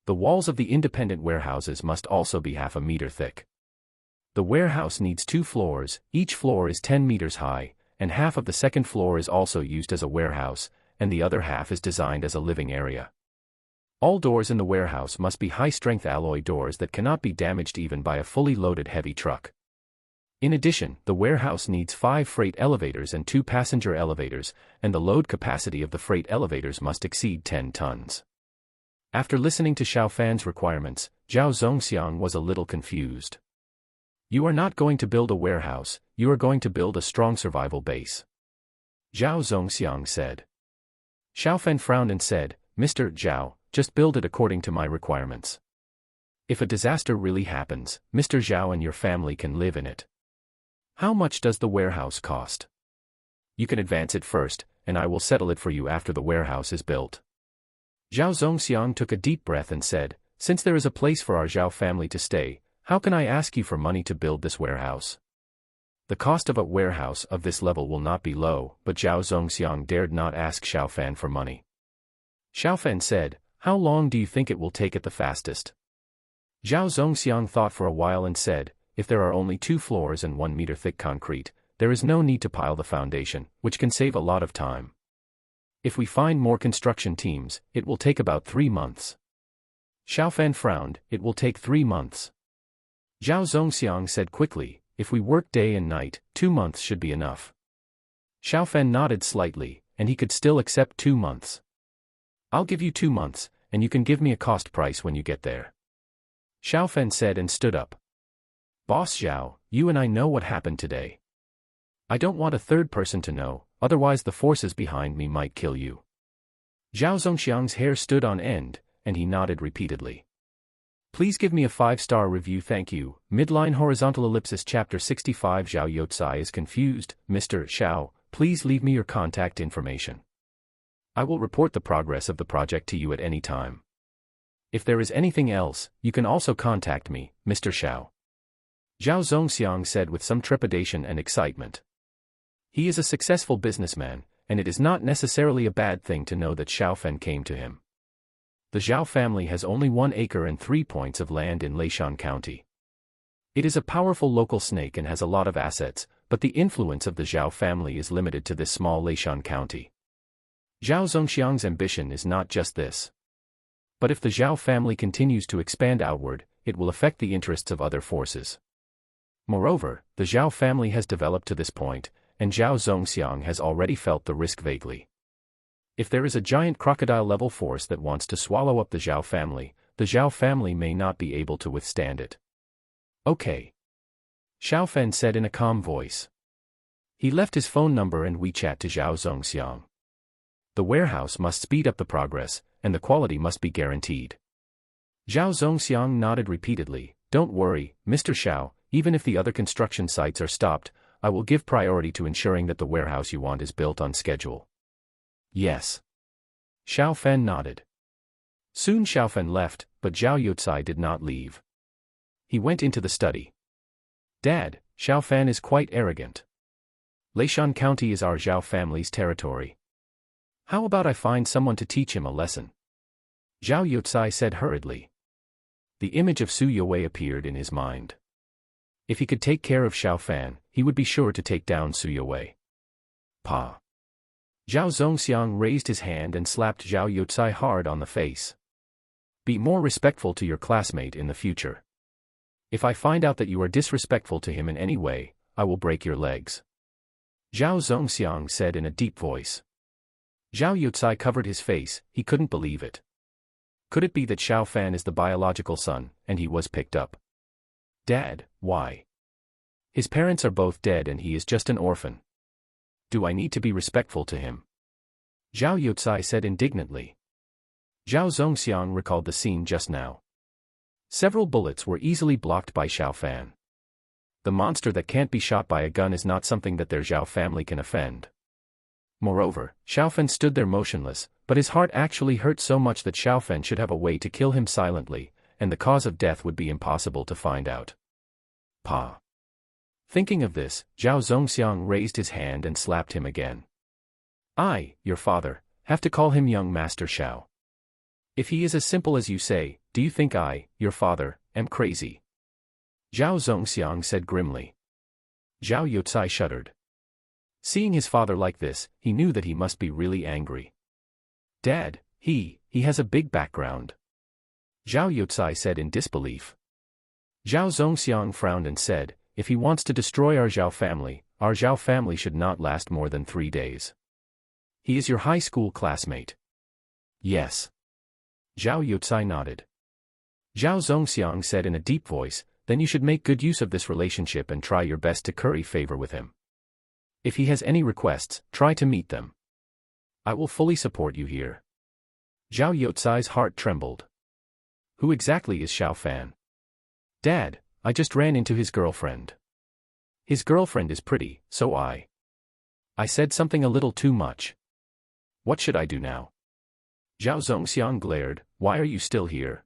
S1: The walls of the independent warehouses must also be half a meter thick. The warehouse needs 2 floors, each floor is 10 meters high, and half of the second floor is also used as a warehouse, and the other half is designed as a living area. All doors in the warehouse must be high-strength alloy doors that cannot be damaged even by a fully loaded heavy truck. In addition, the warehouse needs 5 freight elevators and 2 passenger elevators, and the load capacity of the freight elevators must exceed 10 tons. After listening to Xiaofan's requirements, Zhao Zongxiang was a little confused. You are not going to build a warehouse, you are going to build a strong survival base. Zhao Zongxiang said. Xiaofan frowned and said, Mr. Zhao, just build it according to my requirements. If a disaster really happens, Mr. Zhao and your family can live in it. How much does the warehouse cost? You can advance it first, and I will settle it for you after the warehouse is built. Zhao Zongxiang took a deep breath and said, since there is a place for our Zhao family to stay, how can I ask you for money to build this warehouse? The cost of a warehouse of this level will not be low, but Zhao Zongxiang dared not ask Xiaofan for money. Xiaofan said, how long do you think it will take at the fastest? Zhao Zongxiang thought for a while and said, if there are only 2 floors and 1 meter thick concrete, there is no need to pile the foundation, which can save a lot of time. If we find more construction teams, it will take about 3 months. Xiaofan frowned, it will take 3 months. Zhao Zongxiang said quickly, if we work day and night, 2 months should be enough. Xiaofan nodded slightly, and he could still accept 2 months. I'll give you 2 months, and you can give me a cost price when you get there. Xiaofan said and stood up. Boss Zhao, you and I know what happened today. I don't want a third person to know, otherwise the forces behind me might kill you. Zhao Zongxiang's hair stood on end, and he nodded repeatedly. Please give me a 5-star review, thank you. Midline horizontal ellipsis chapter 65. Zhao Youcai is confused. Mr. Xiao, please leave me your contact information. I will report the progress of the project to you at any time. If there is anything else, you can also contact me, Mr. Xiao. Zhao Zongxiang said with some trepidation and excitement. He is a successful businessman, and it is not necessarily a bad thing to know that Xiaofan came to him. The Zhao family has only 1 acre and 3 points of land in Leishan County. It is a powerful local snake and has a lot of assets, but the influence of the Zhao family is limited to this small Leishan County. Zhao Zongxiang's ambition is not just this. But if the Zhao family continues to expand outward, it will affect the interests of other forces. Moreover, the Zhao family has developed to this point, and Zhao Zongxiang has already felt the risk vaguely. If there is a giant crocodile-level force that wants to swallow up the Zhao family may not be able to withstand it. Okay. Xiaofan said in a calm voice. He left his phone number and WeChat to Zhao Zongxiang. The warehouse must speed up the progress, and the quality must be guaranteed. Zhao Zongxiang nodded repeatedly. Don't worry, Mr. Xiao, even if the other construction sites are stopped, I will give priority to ensuring that the warehouse you want is built on schedule. Yes. Xiao Fan nodded. Soon Xiao Fan left, but Zhao Youcai did not leave. He went into the study. Dad, Xiao Fan is quite arrogant. Leishan County is our Zhao family's territory. How about I find someone to teach him a lesson? Zhao Youcai said hurriedly. The image of Su Yue appeared in his mind. If he could take care of Xiao Fan, he would be sure to take down Su Yue. Pa. Zhao Zongxiang raised his hand and slapped Zhao Youcai hard on the face. Be more respectful to your classmate in the future. If I find out that you are disrespectful to him in any way, I will break your legs. Zhao Zongxiang said in a deep voice. Zhao Youcai covered his face, he couldn't believe it. Could it be that Xiao Fan is the biological son, and he was picked up? Dad, why? His parents are both dead and he is just an orphan. Do I need to be respectful to him? Zhao Youcai said indignantly. Zhao Zongxiang recalled the scene just now. Several bullets were easily blocked by Xiao Fan. The monster that can't be shot by a gun is not something that their Zhao family can offend. Moreover, Xiao Fan stood there motionless, but his heart actually hurt so much that Xiao Fan should have a way to kill him silently, and the cause of death would be impossible to find out. Pa. Thinking of this, Zhao Zongxiang raised his hand and slapped him again. I, your father, have to call him young Master Xiao. If he is as simple as you say, do you think I, your father, am crazy? Zhao Zongxiang said grimly. Zhao Youcai shuddered. Seeing his father like this, he knew that he must be really angry. Dad, he has a big background. Zhao Youcai said in disbelief. Zhao Zongxiang frowned and said, if he wants to destroy our Zhao family should not last more than 3 days. He is your high school classmate. Yes. Zhao Youcai nodded. Zhao Zongxiang said in a deep voice, then you should make good use of this relationship and try your best to curry favor with him. If he has any requests, try to meet them. I will fully support you here. Zhao Youcai's heart trembled. Who exactly is Xiao Fan? Dad, I just ran into his girlfriend. His girlfriend is pretty, so I said something a little too much. What should I do now? Zhao Zongxiang glared, why are you still here?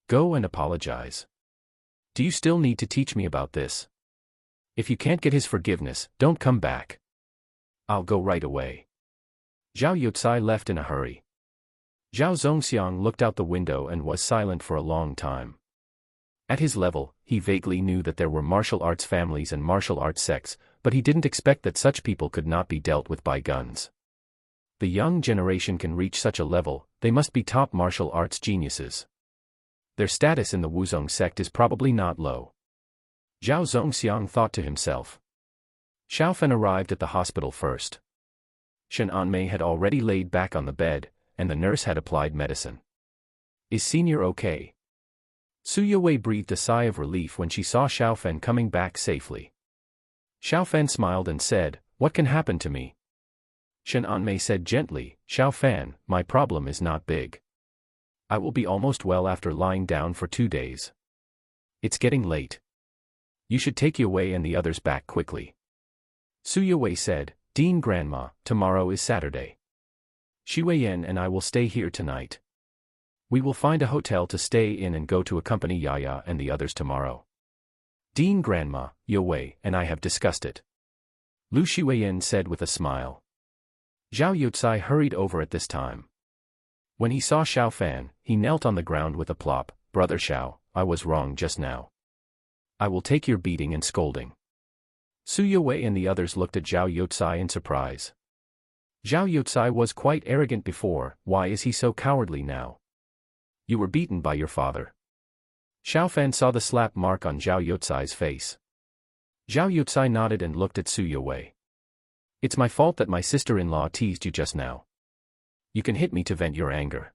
S1: Go and apologize. Do you still need to teach me about this? If you can't get his forgiveness, don't come back. I'll go right away. Zhao Youcai left in a hurry. Zhao Zongxiang looked out the window and was silent for a long time. At his level, he vaguely knew that there were martial arts families and martial arts sects, but he didn't expect that such people could not be dealt with by guns. The young generation can reach such a level, they must be top martial arts geniuses. Their status in the Wuzong sect is probably not low. Zhao Zongxiang thought to himself. Xiao Fan arrived at the hospital first. Shen Anmei had already laid back on the bed, and the nurse had applied medicine. Is Senior okay? Su Yue breathed a sigh of relief when she saw Xiao Fan coming back safely. Xiao Fan smiled and said, what can happen to me? Shen Anmei said gently, Xiao Fan, my problem is not big. I will be almost well after lying down for 2 days. It's getting late. You should take Yue and the others back quickly. Su Yue said, Dean Grandma, tomorrow is Saturday. Shi Weiyan and I will stay here tonight. We will find a hotel to stay in and go to accompany Yaya and the others tomorrow. Dean Grandma, Yue and I have discussed it. Lu Shiweiyan said with a smile. Zhao Youcai hurried over at this time. When he saw Xiao Fan, he knelt on the ground with a plop, Brother Xiao, I was wrong just now. I will take your beating and scolding. Su Yue and the others looked at Zhao Youcai in surprise. Zhao Youcai was quite arrogant before, why is he so cowardly now? You were beaten by your father. Xiao Fan saw the slap mark on Zhao Youcai's face. Zhao Youcai nodded and looked at Su Yue. It's my fault that my sister-in-law teased you just now. You can hit me to vent your anger.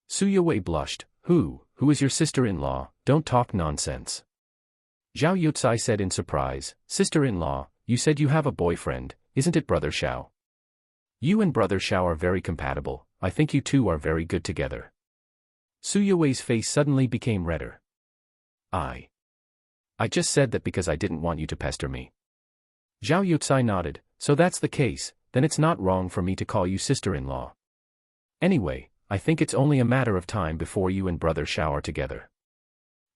S1: Su Yue blushed, Who is your sister-in-law? Don't talk nonsense. Zhao Youcai said in surprise, Sister-in-law, you said you have a boyfriend, isn't it Brother Xiao? You and Brother Xiao are very compatible, I think you two are very good together. Su Yuwei's face suddenly became redder. I just said that because I didn't want you to pester me. Zhao Yucai nodded, so that's the case, then it's not wrong for me to call you sister-in-law. Anyway, I think it's only a matter of time before you and Brother Xiao are together.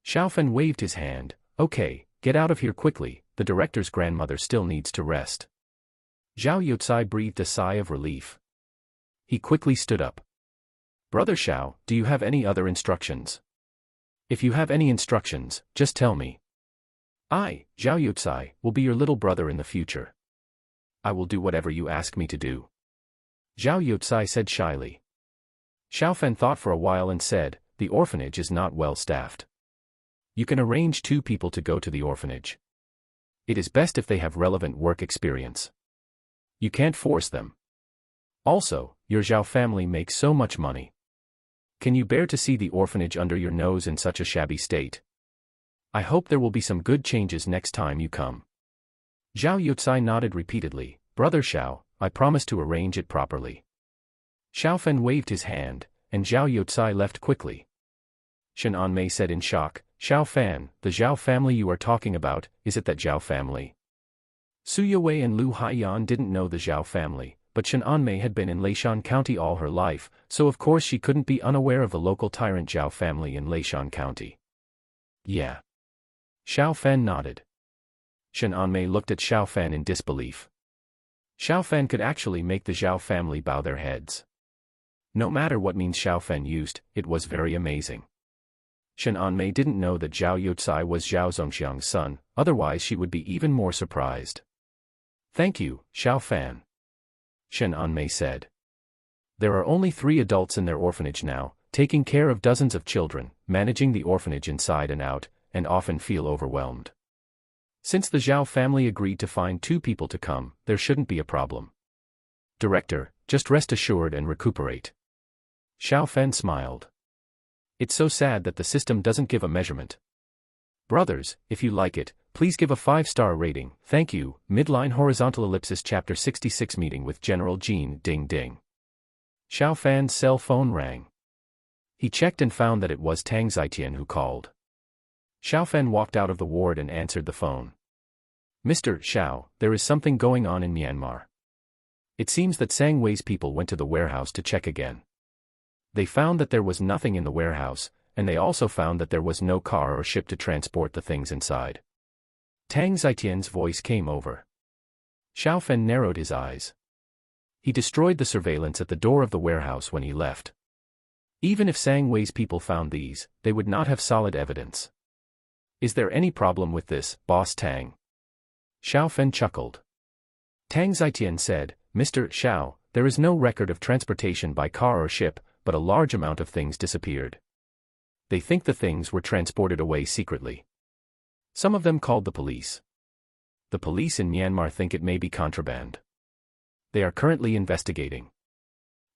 S1: Xiaofan waved his hand, okay, get out of here quickly, the director's grandmother still needs to rest. Zhao Yucai breathed a sigh of relief. He quickly stood up. Brother Xiao, do you have any other instructions? If you have any instructions, just tell me. I, Zhao Yucai, will be your little brother in the future. I will do whatever you ask me to do. Zhao Yucai said shyly. Xiaofan thought for a while and said, the orphanage is not well staffed. You can arrange 2 people to go to the orphanage. It is best if they have relevant work experience. You can't force them. Also, your Zhao family makes so much money. Can you bear to see the orphanage under your nose in such a shabby state? I hope there will be some good changes next time you come. Zhao Yucai nodded repeatedly, Brother Xiao, I promise to arrange it properly. Xiaofan waved his hand, and Zhao Yucai left quickly. Shen Anmei said in shock, Xiaofan, the Zhao family you are talking about, is it that Zhao family? Su Yuwei and Lu Haiyan didn't know the Zhao family, but Shen Anmei had been in Leishan County all her life, so of course she couldn't be unaware of the local tyrant Zhao family in Leishan County. Yeah. Xiaofan nodded. Shen Anmei looked at Xiaofan in disbelief. Xiaofan could actually make the Zhao family bow their heads. No matter what means Xiaofan used, it was very amazing. Shen Anmei didn't know that Zhao Yucai was Zhao Zongxiang's son, otherwise she would be even more surprised. Thank you, Xiaofan. Shen Anmei said. There are only 3 adults in their orphanage now, taking care of dozens of children, managing the orphanage inside and out, and often feel overwhelmed. Since the Zhao family agreed to find 2 people to come, there shouldn't be a problem. Director, just rest assured and recuperate. Xiaofan smiled. It's so sad that the system doesn't give a measurement. Brothers, if you like it, please give a 5-star rating, thank you. Midline horizontal ellipsis chapter 66 meeting with General Jean ding ding. Xiaofan's cell phone rang. He checked and found that it was Tang Zitian who called. Xiaofan walked out of the ward and answered the phone. Mr. Xiao, there is something going on in Myanmar. It seems that Sang Wei's people went to the warehouse to check again. They found that there was nothing in the warehouse, and they also found that there was no car or ship to transport the things inside. Tang Zitian's voice came over. Xiaofan narrowed his eyes. He destroyed the surveillance at the door of the warehouse when he left. Even if Sang Wei's people found these, they would not have solid evidence. Is there any problem with this, Boss Tang? Xiaofan chuckled. Tang Zitian said, Mr. Xiao, there is no record of transportation by car or ship, but a large amount of things disappeared. They think the things were transported away secretly. Some of them called the police. The police in Myanmar think it may be contraband. They are currently investigating.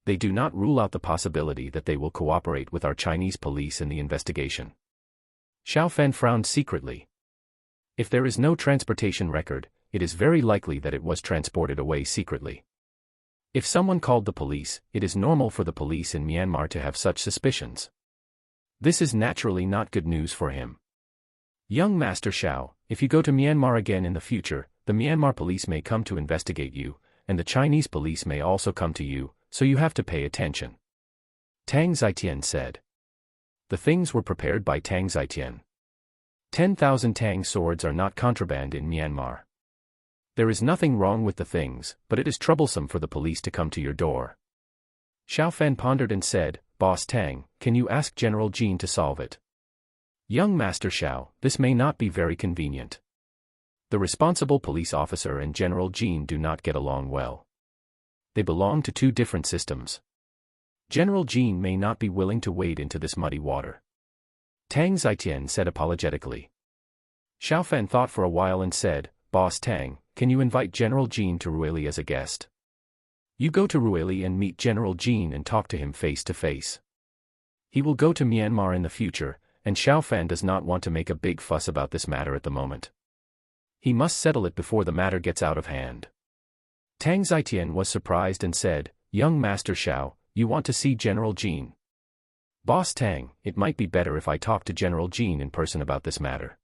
S1: They do not rule out the possibility that they will cooperate with our Chinese police in the investigation. Xiaofan frowned secretly. If there is no transportation record, it is very likely that it was transported away secretly. If someone called the police, it is normal for the police in Myanmar to have such suspicions. This is naturally not good news for him. Young Master Xiao, if you go to Myanmar again in the future, the Myanmar police may come to investigate you, and the Chinese police may also come to you, so you have to pay attention. Tang Zitian said. The things were prepared by Tang Zitian. 10,000 Tang swords are not contraband in Myanmar. There is nothing wrong with the things, but it is troublesome for the police to come to your door. Xiaofan pondered and said, Boss Tang, can you ask General Jean to solve it? Young Master Xiao, this may not be very convenient. The responsible police officer and General Jean do not get along well. They belong to 2 different systems. General Jean may not be willing to wade into this muddy water. Tang Zitian said apologetically. Xiaofan thought for a while and said, Boss Tang, can you invite General Jean to Ruili as a guest? You go to Ruili and meet General Jean and talk to him face to face. He will go to Myanmar in the future, and Xiaofan does not want to make a big fuss about this matter at the moment. He must settle it before the matter gets out of hand. Tang Zitian was surprised and said, "Young Master Xiao, you want to see General Jean?" "Boss Tang, it might be better if I talk to General Jean in person about this matter."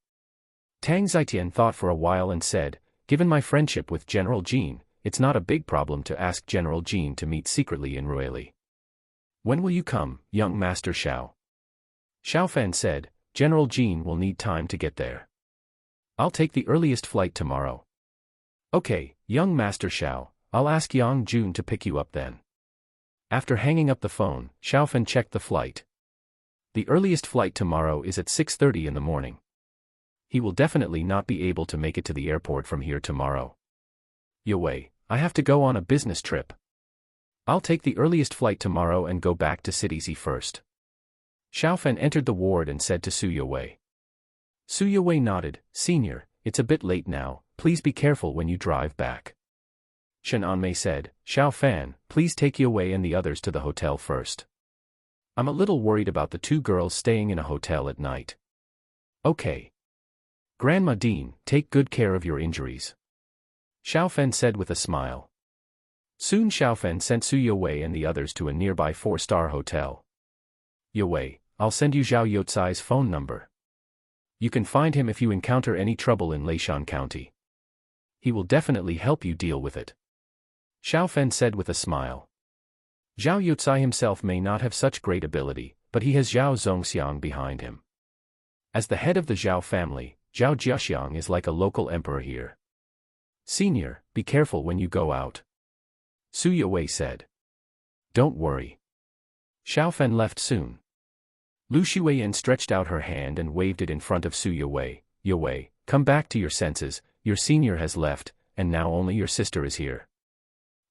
S1: Tang Zitian thought for a while and said, "Given my friendship with General Jean, it's not a big problem to ask General Jean to meet secretly in Ruili. When will you come, young Master Xiao?" Xiao Fan said, "General Jean will need time to get there. I'll take the earliest flight tomorrow." "Okay, young Master Xiao, I'll ask Yang Jun to pick you up then." After hanging up the phone, Xiao Fan checked the flight. The earliest flight tomorrow is at 6:30 in the morning. He will definitely not be able to make it to the airport from here tomorrow. "Yue, I have to go on a business trip. I'll take the earliest flight tomorrow and go back to City Z first." Xiao Fan entered the ward and said to Su Yue. Su Yue nodded, "Senior, it's a bit late now, please be careful when you drive back." Shen Anmei said, "Xiao Fan, please take Yue and the others to the hotel first. I'm a little worried about the two girls staying in a hotel at night." "Okay. Grandma Dean, take good care of your injuries," Xiao Fan said with a smile. Soon Xiao Fan sent Su Yue and the others to a nearby 4-star hotel. "Yue, I'll send you Zhao Youcai's phone number. You can find him if you encounter any trouble in Leishan County. He will definitely help you deal with it," Xiao Fan said with a smile. Zhao Youcai himself may not have such great ability, but he has Zhao Zongxiang behind him. As the head of the Zhao family, Zhao Jiaxiang is like a local emperor here. "Senior, be careful when you go out," Su Yue said. "Don't worry." Xiao Fan left soon. Lu Shuiyan stretched out her hand and waved it in front of Su Yue. "Yue, come back to your senses, your senior has left, and now only your sister is here."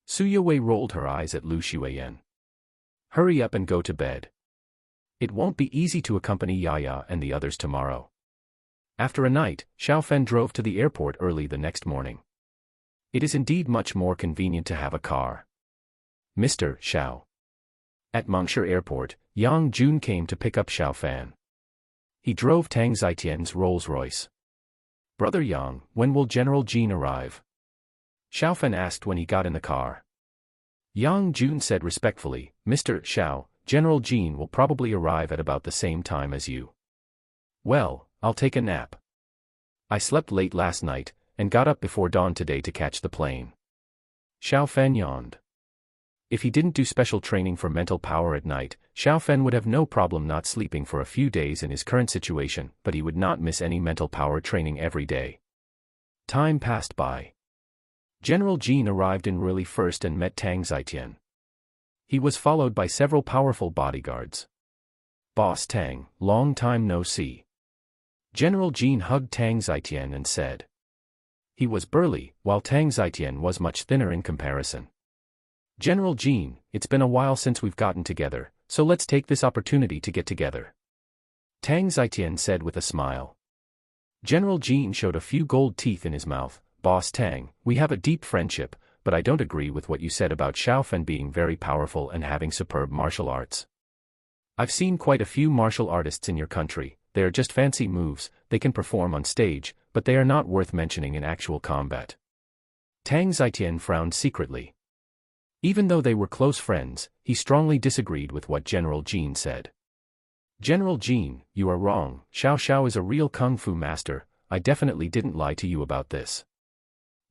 S1: Su Yue rolled her eyes at Lu Shuiyan. "Hurry up and go to bed. It won't be easy to accompany Yaya and the others tomorrow." After a night, Xiao Fan drove to the airport early the next morning. It is indeed much more convenient to have a car. Mr. Xiao. At Mongsher Airport, Yang Jun came to pick up Xiao Fan. He drove Tang Zitian's Rolls-Royce. "Brother Yang, when will General Jean arrive?" Xiao Fan asked when he got in the car. Yang Jun said respectfully, "Mr. Xiao, General Jean will probably arrive at about the same time as you." "Well, I'll take a nap. I slept late last night, and got up before dawn today to catch the plane." Xiao Fan yawned. If he didn't do special training for mental power at night, Xiao Fan would have no problem not sleeping for a few days in his current situation, but he would not miss any mental power training every day. Time passed by. General Jean arrived in Ruili first and met Tang Zitian. He was followed by several powerful bodyguards. "Boss Tang, long time no see." General Jean hugged Tang Zitian and said. He was burly, while Tang Zitian was much thinner in comparison. "General Jean, it's been a while since we've gotten together, so let's take this opportunity to get together," Tang Zitian said with a smile. General Jean showed a few gold teeth in his mouth. "Boss Tang, we have a deep friendship, but I don't agree with what you said about Xiao Fan being very powerful and having superb martial arts. I've seen quite a few martial artists in your country. They are just fancy moves, they can perform on stage, but they are not worth mentioning in actual combat." Tang Zitian frowned secretly. Even though they were close friends, he strongly disagreed with what General Jean said. "General Jean, you are wrong. Xiao Xiao is a real kung fu master. I definitely didn't lie to you about this,"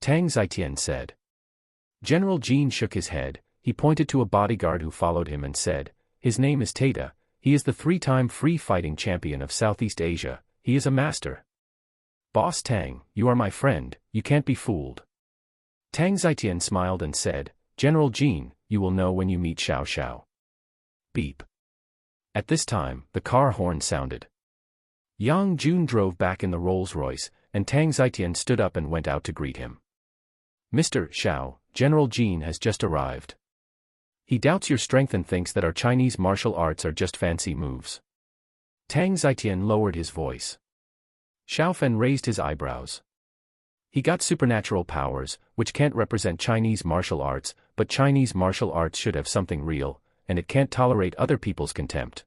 S1: Tang Zitian said. General Jean shook his head. He pointed to a bodyguard who followed him and said, "His name is Taita. He is the 3-time free fighting champion of Southeast Asia. He is a master." "Boss Tang, you are my friend, you can't be fooled." Tang Zitian smiled and said, "General Jean, you will know when you meet Xiao Xiao." Beep. At this time, the car horn sounded. Yang Jun drove back in the Rolls-Royce, and Tang Zitian stood up and went out to greet him. "Mr. Xiao, General Jean has just arrived. He doubts your strength and thinks that our Chinese martial arts are just fancy moves." Tang Zitian lowered his voice. Xiao Fan raised his eyebrows. He got supernatural powers, which can't represent Chinese martial arts, but Chinese martial arts should have something real, and it can't tolerate other people's contempt.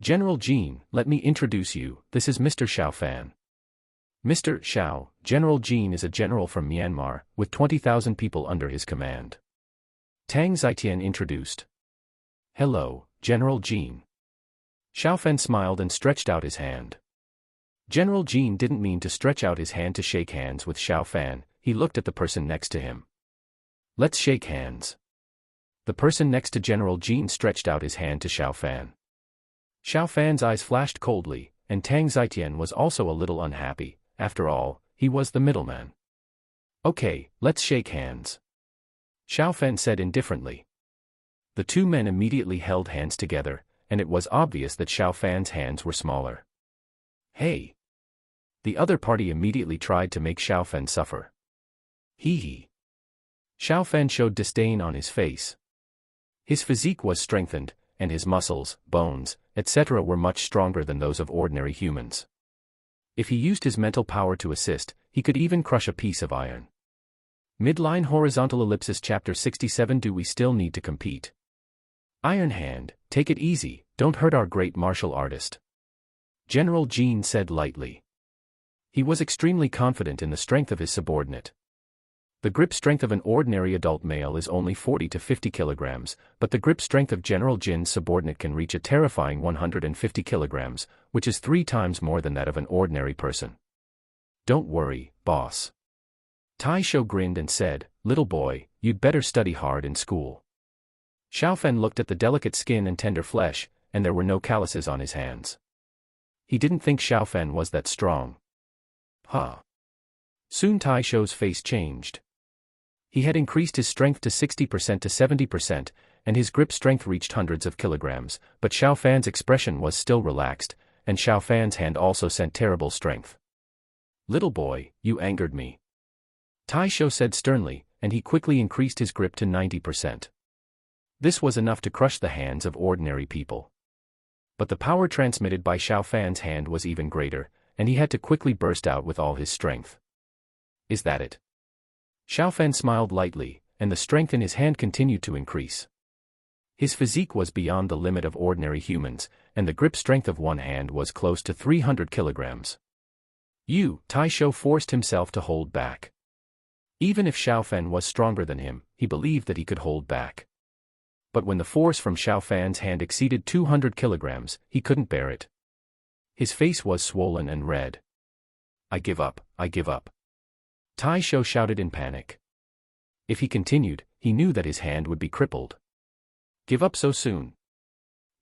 S1: "General Jean, let me introduce you, this is Mr. Xiao Fan." Mr. Xiao, General Jin is a general from Myanmar, with 20,000 people under his command. Tang Zitian introduced. Hello, General Jin. Xiaofan smiled and stretched out his hand. General Jin didn't mean to stretch out his hand to shake hands with Xiaofan, he looked at the person next to him. Let's shake hands. The person next to General Jin stretched out his hand to Xiaofan. Xiaofan's eyes flashed coldly, and Tang Zitian was also a little unhappy. After all, he was the middleman. Okay, let's shake hands. Xiaofan said indifferently. The two men immediately held hands together, and it was obvious that Xiaofan's hands were smaller. Hey! The other party immediately tried to make Xiaofan suffer. Hee hee. Xiaofan showed disdain on his face. His physique was strengthened, and his muscles, bones, etc. were much stronger than those of ordinary humans. If he used his mental power to assist, he could even crush a piece of iron. Midline horizontal ellipsis chapter 67. Do we still need to compete? Iron Hand, take it easy, don't hurt our great martial artist. General Jin said lightly. He was extremely confident in the strength of his subordinate. The grip strength of an ordinary adult male is only 40 to 50 kilograms, but the grip strength of General Jin's subordinate can reach a terrifying 150 kilograms, which is 3 times more than that of an ordinary person. Don't worry, boss. Tai Shou grinned and said, little boy, you'd better study hard in school. Xiaofan looked at the delicate skin and tender flesh, and there were no calluses on his hands. He didn't think Xiaofan was that strong. Huh. Soon Tai Shou's face changed. He had increased his strength to 60% to 70%, and his grip strength reached hundreds of kilograms, but Xiaofan's expression was still relaxed, and Xiaofan's hand also sent terrible strength. Little boy, you angered me. Tai Shou said sternly, and he quickly increased his grip to 90%. This was enough to crush the hands of ordinary people. But the power transmitted by Xiaofan's hand was even greater, and he had to quickly burst out with all his strength. Is that it? Xiaofan smiled lightly, and the strength in his hand continued to increase. His physique was beyond the limit of ordinary humans, and the grip strength of one hand was close to 300 kilograms. Tai Shou forced himself to hold back. Even if Xiaofan was stronger than him, he believed that he could hold back. But when the force from Xiaofan's hand exceeded 200 kilograms, he couldn't bear it. His face was swollen and red. I give up, I give up. Tai Shou shouted in panic. If he continued, he knew that his hand would be crippled. Give up so soon?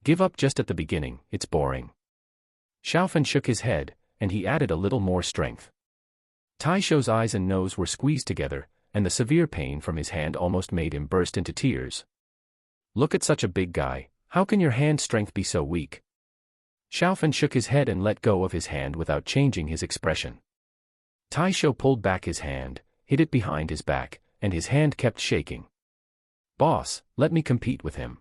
S1: Give up just at the beginning, it's boring. Xiaofan shook his head, and he added a little more strength. Tai Shou's eyes and nose were squeezed together, and the severe pain from his hand almost made him burst into tears. Look at such a big guy, how can your hand strength be so weak? Xiaofan shook his head and let go of his hand without changing his expression. Tai Shou pulled back his hand, hid it behind his back, and his hand kept shaking. Boss, let me compete with him.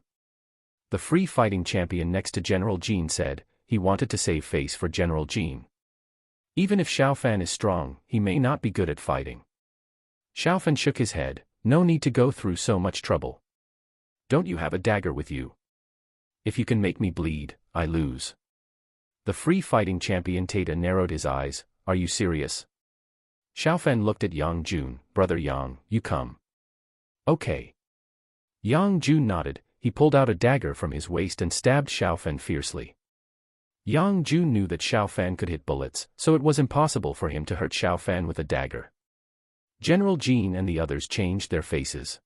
S1: The free fighting champion next to General Jin said. He wanted to save face for General Jin. Even if Xiaofan is strong, he may not be good at fighting. Xiaofan shook his head. No need to go through so much trouble. Don't you have a dagger with you? If you can make me bleed, I lose. The free fighting champion Tata narrowed his eyes. Are you serious? Xiaofan looked at Yang Jun. Brother Yang, you come. Okay. Yang Jun nodded. He pulled out a dagger from his waist and stabbed Xiaofan fiercely. Yang Jun knew that Xiaofan could hit bullets, so it was impossible for him to hurt Xiaofan with a dagger. General Jin and the others changed their faces.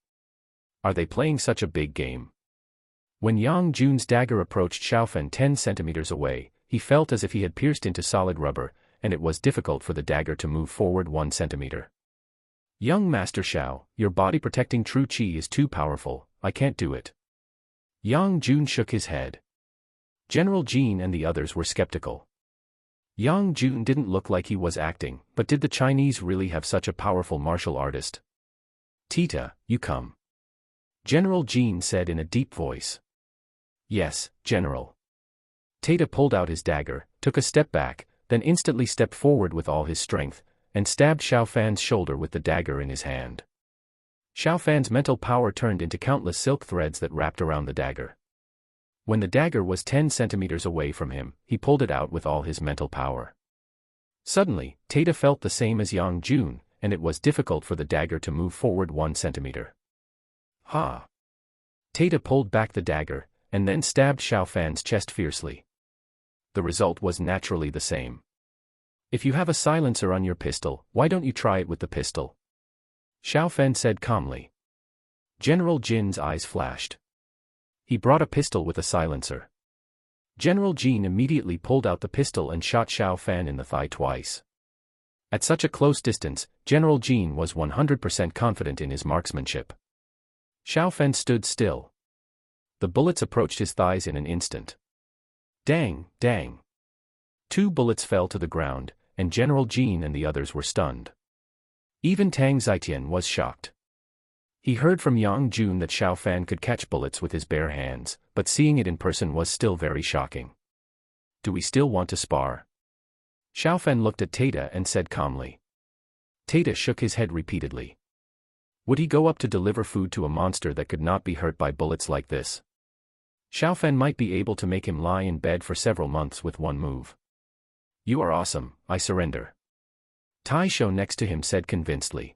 S1: Are they playing such a big game? When Yang Jun's dagger approached Xiaofan 10 centimeters away, he felt as if he had pierced into solid rubber, and it was difficult for the dagger to move forward 1 centimeter. Young Master Xiao, your body-protecting true qi is too powerful, I can't do it. Yang Jun shook his head. General Jin and the others were skeptical. Yang Jun didn't look like he was acting, but did the Chinese really have such a powerful martial artist? Tita, you come. General Jin said in a deep voice. Yes, General. Tata pulled out his dagger, took a step back, then instantly stepped forward with all his strength, and stabbed Xiaofan's shoulder with the dagger in his hand. Xiaofan's mental power turned into countless silk threads that wrapped around the dagger. When the dagger was 10 centimeters away from him, he pulled it out with all his mental power. Suddenly, Tata felt the same as Yang Jun, and it was difficult for the dagger to move forward 1 centimeter. Ha! Tata pulled back the dagger, and then stabbed Xiao Fan's chest fiercely. The result was naturally the same. If you have a silencer on your pistol, why don't you try it with the pistol? Xiao Fan said calmly. General Jin's eyes flashed. He brought a pistol with a silencer. General Jin immediately pulled out the pistol and shot Xiao Fan in the thigh twice. At such a close distance, General Jin was 100% confident in his marksmanship. Xiao Fan stood still. The bullets approached his thighs in an instant. Dang, dang. 2 bullets fell to the ground, and General Jin and the others were stunned. Even Tang Zitian was shocked. He heard from Yang Jun that Xiao Fan could catch bullets with his bare hands, but seeing it in person was still very shocking. Do we still want to spar? Xiao Fan looked at Tata and said calmly. Tata shook his head repeatedly. Would he go up to deliver food to a monster that could not be hurt by bullets like this? Xiao Fan might be able to make him lie in bed for several months with one move. You are awesome, I surrender. Tai Shou next to him said convincedly.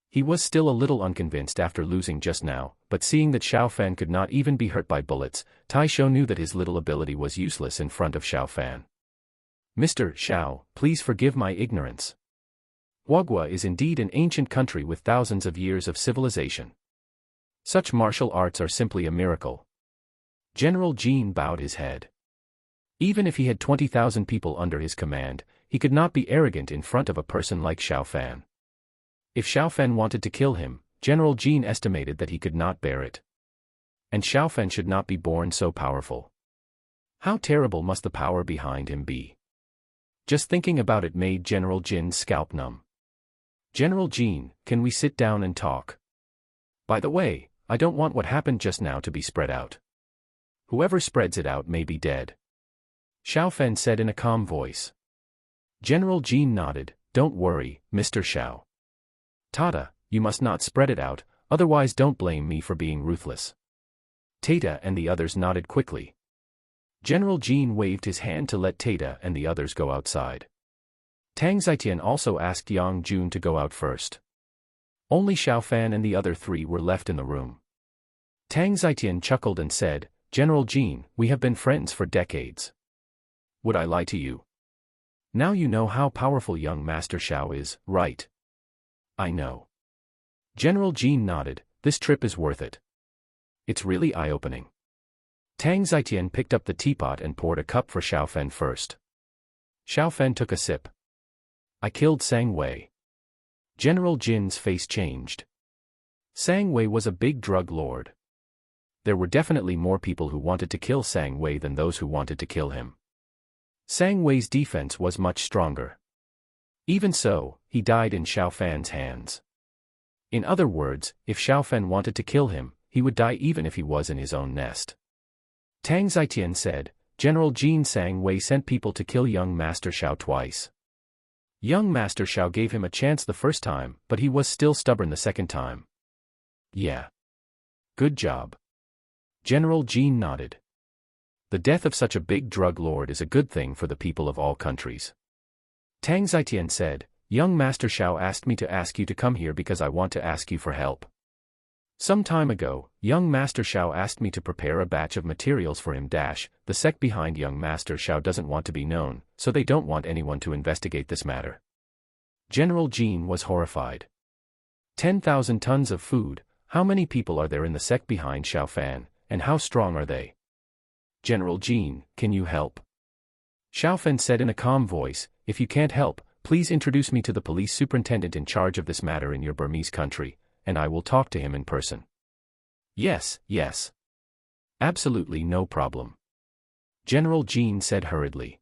S1: He was still a little unconvinced after losing just now, but seeing that Xiao Fan could not even be hurt by bullets, Tai Shou knew that his little ability was useless in front of Xiao Fan. Mr. Xiao, please forgive my ignorance. Huagua is indeed an ancient country with thousands of years of civilization. Such martial arts are simply a miracle. General Jin bowed his head. Even if he had 20,000 people under his command, he could not be arrogant in front of a person like Xiao Fan. If Xiao Fan wanted to kill him, General Jin estimated that he could not bear it. And Xiao Fan should not be born so powerful. How terrible must the power behind him be? Just thinking about it made General Jin's scalp numb. General Jin, can we sit down and talk? By the way, I don't want what happened just now to be spread out. Whoever spreads it out may be dead. Xiao Fan said in a calm voice. General Jin nodded, don't worry, Mr. Xiao. Tata, you must not spread it out, otherwise don't blame me for being ruthless. Tata and the others nodded quickly. General Jin waved his hand to let Tata and the others go outside. Tang Zitian also asked Yang Jun to go out first. Only Xiao Fan and the other 3 were left in the room. Tang Zitian chuckled and said, General Jin, we have been friends for decades. Would I lie to you? Now you know how powerful young Master Xiao is, right? I know. General Jin nodded, this trip is worth it. It's really eye-opening. Tang Zitian picked up the teapot and poured a cup for Xiao Fan first. Xiao Fan took a sip. I killed Sang Wei. General Jin's face changed. Sang Wei was a big drug lord. There were definitely more people who wanted to kill Sang Wei than those who wanted to kill him. Sang Wei's defense was much stronger. Even so, he died in Xiao Fan's hands. In other words, if Xiao Fan wanted to kill him, he would die even if he was in his own nest. Tang Zitian said, General Jin Sang Wei sent people to kill young Master Xiao twice. Young Master Xiao gave him a chance the first time, but he was still stubborn the second time. Yeah. Good job. General Jin nodded. The death of such a big drug lord is a good thing for the people of all countries. Tang Zitian said, young Master Xiao asked me to ask you to come here because I want to ask you for help. Some time ago, young Master Xiao asked me to prepare a batch of materials for him. The sect behind young Master Xiao doesn't want to be known, so they don't want anyone to investigate this matter. General Jin was horrified. 10,000 tons of food, how many people are there in the sect behind Xiao Fan, and how strong are they? General Jin, can you help? Xiao Fan said in a calm voice, if you can't help, please introduce me to the police superintendent in charge of this matter in your Burmese country, and I will talk to him in person. Yes, yes. Absolutely no problem. General Jin said hurriedly.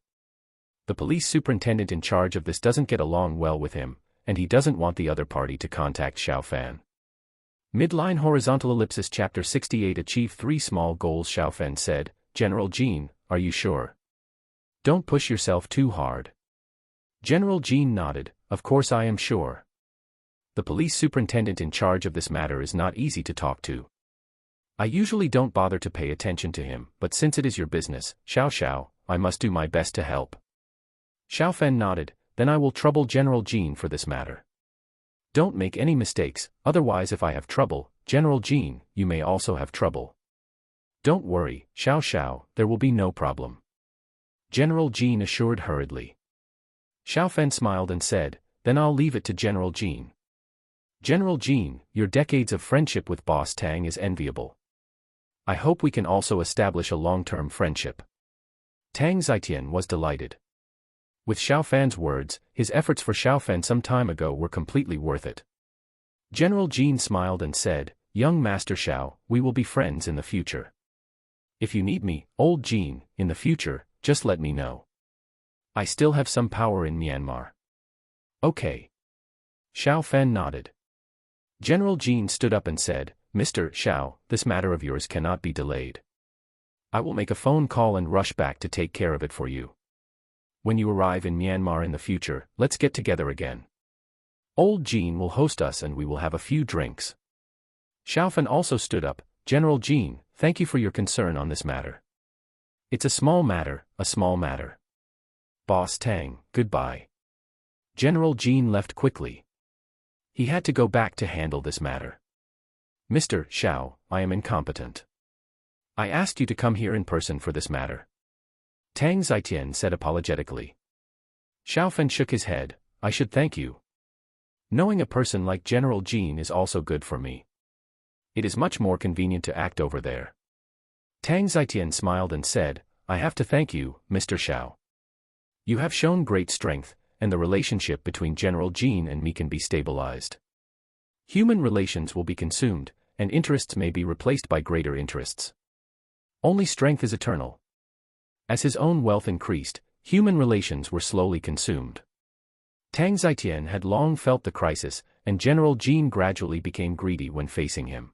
S1: The police superintendent in charge of this doesn't get along well with him, and he doesn't want the other party to contact Xiao Fan. Midline horizontal ellipsis chapter 68 achieve 3 small goals. Xiao Fan said, General Jin, are you sure? Don't push yourself too hard. General Jin nodded, of course I am sure. The police superintendent in charge of this matter is not easy to talk to. I usually don't bother to pay attention to him, but since it is your business, Xiao, I must do my best to help. Xiao Fan nodded, then I will trouble General Jean for this matter. Don't make any mistakes, otherwise if I have trouble, General Jean, you may also have trouble. Don't worry, Xiao Xiao, there will be no problem. General Jean assured hurriedly. Xiao Fan smiled and said, then I'll leave it to General Jean. General Jean, your decades of friendship with Boss Tang is enviable. I hope we can also establish a long-term friendship. Tang Zitian was delighted. With Xiao Fan's words, his efforts for Xiao Fan some time ago were completely worth it. General Jean smiled and said, young Master Xiao, we will be friends in the future. If you need me, old Jean, in the future, just let me know. I still have some power in Myanmar. Okay. Xiao Fan nodded. General Jean stood up and said, Mr. Xiao, this matter of yours cannot be delayed. I will make a phone call and rush back to take care of it for you. When you arrive in Myanmar in the future, let's get together again. Old Jean will host us and we will have a few drinks. Xiao Fan also stood up, General Jean, thank you for your concern on this matter. It's a small matter, a small matter. Boss Tang, goodbye. General Jean left quickly. He had to go back to handle this matter. Mr. Xiao, I am incompetent. I asked you to come here in person for this matter. Tang Zitian said apologetically. Xiao Fan shook his head, I should thank you. Knowing a person like General Jean is also good for me. It is much more convenient to act over there. Tang Zitian smiled and said, I have to thank you, Mr. Xiao. You have shown great strength, and the relationship between General Jean and me can be stabilized. Human relations will be consumed, and interests may be replaced by greater interests. Only strength is eternal. As his own wealth increased, human relations were slowly consumed. Tang Zitian had long felt the crisis, and General Jean gradually became greedy when facing him.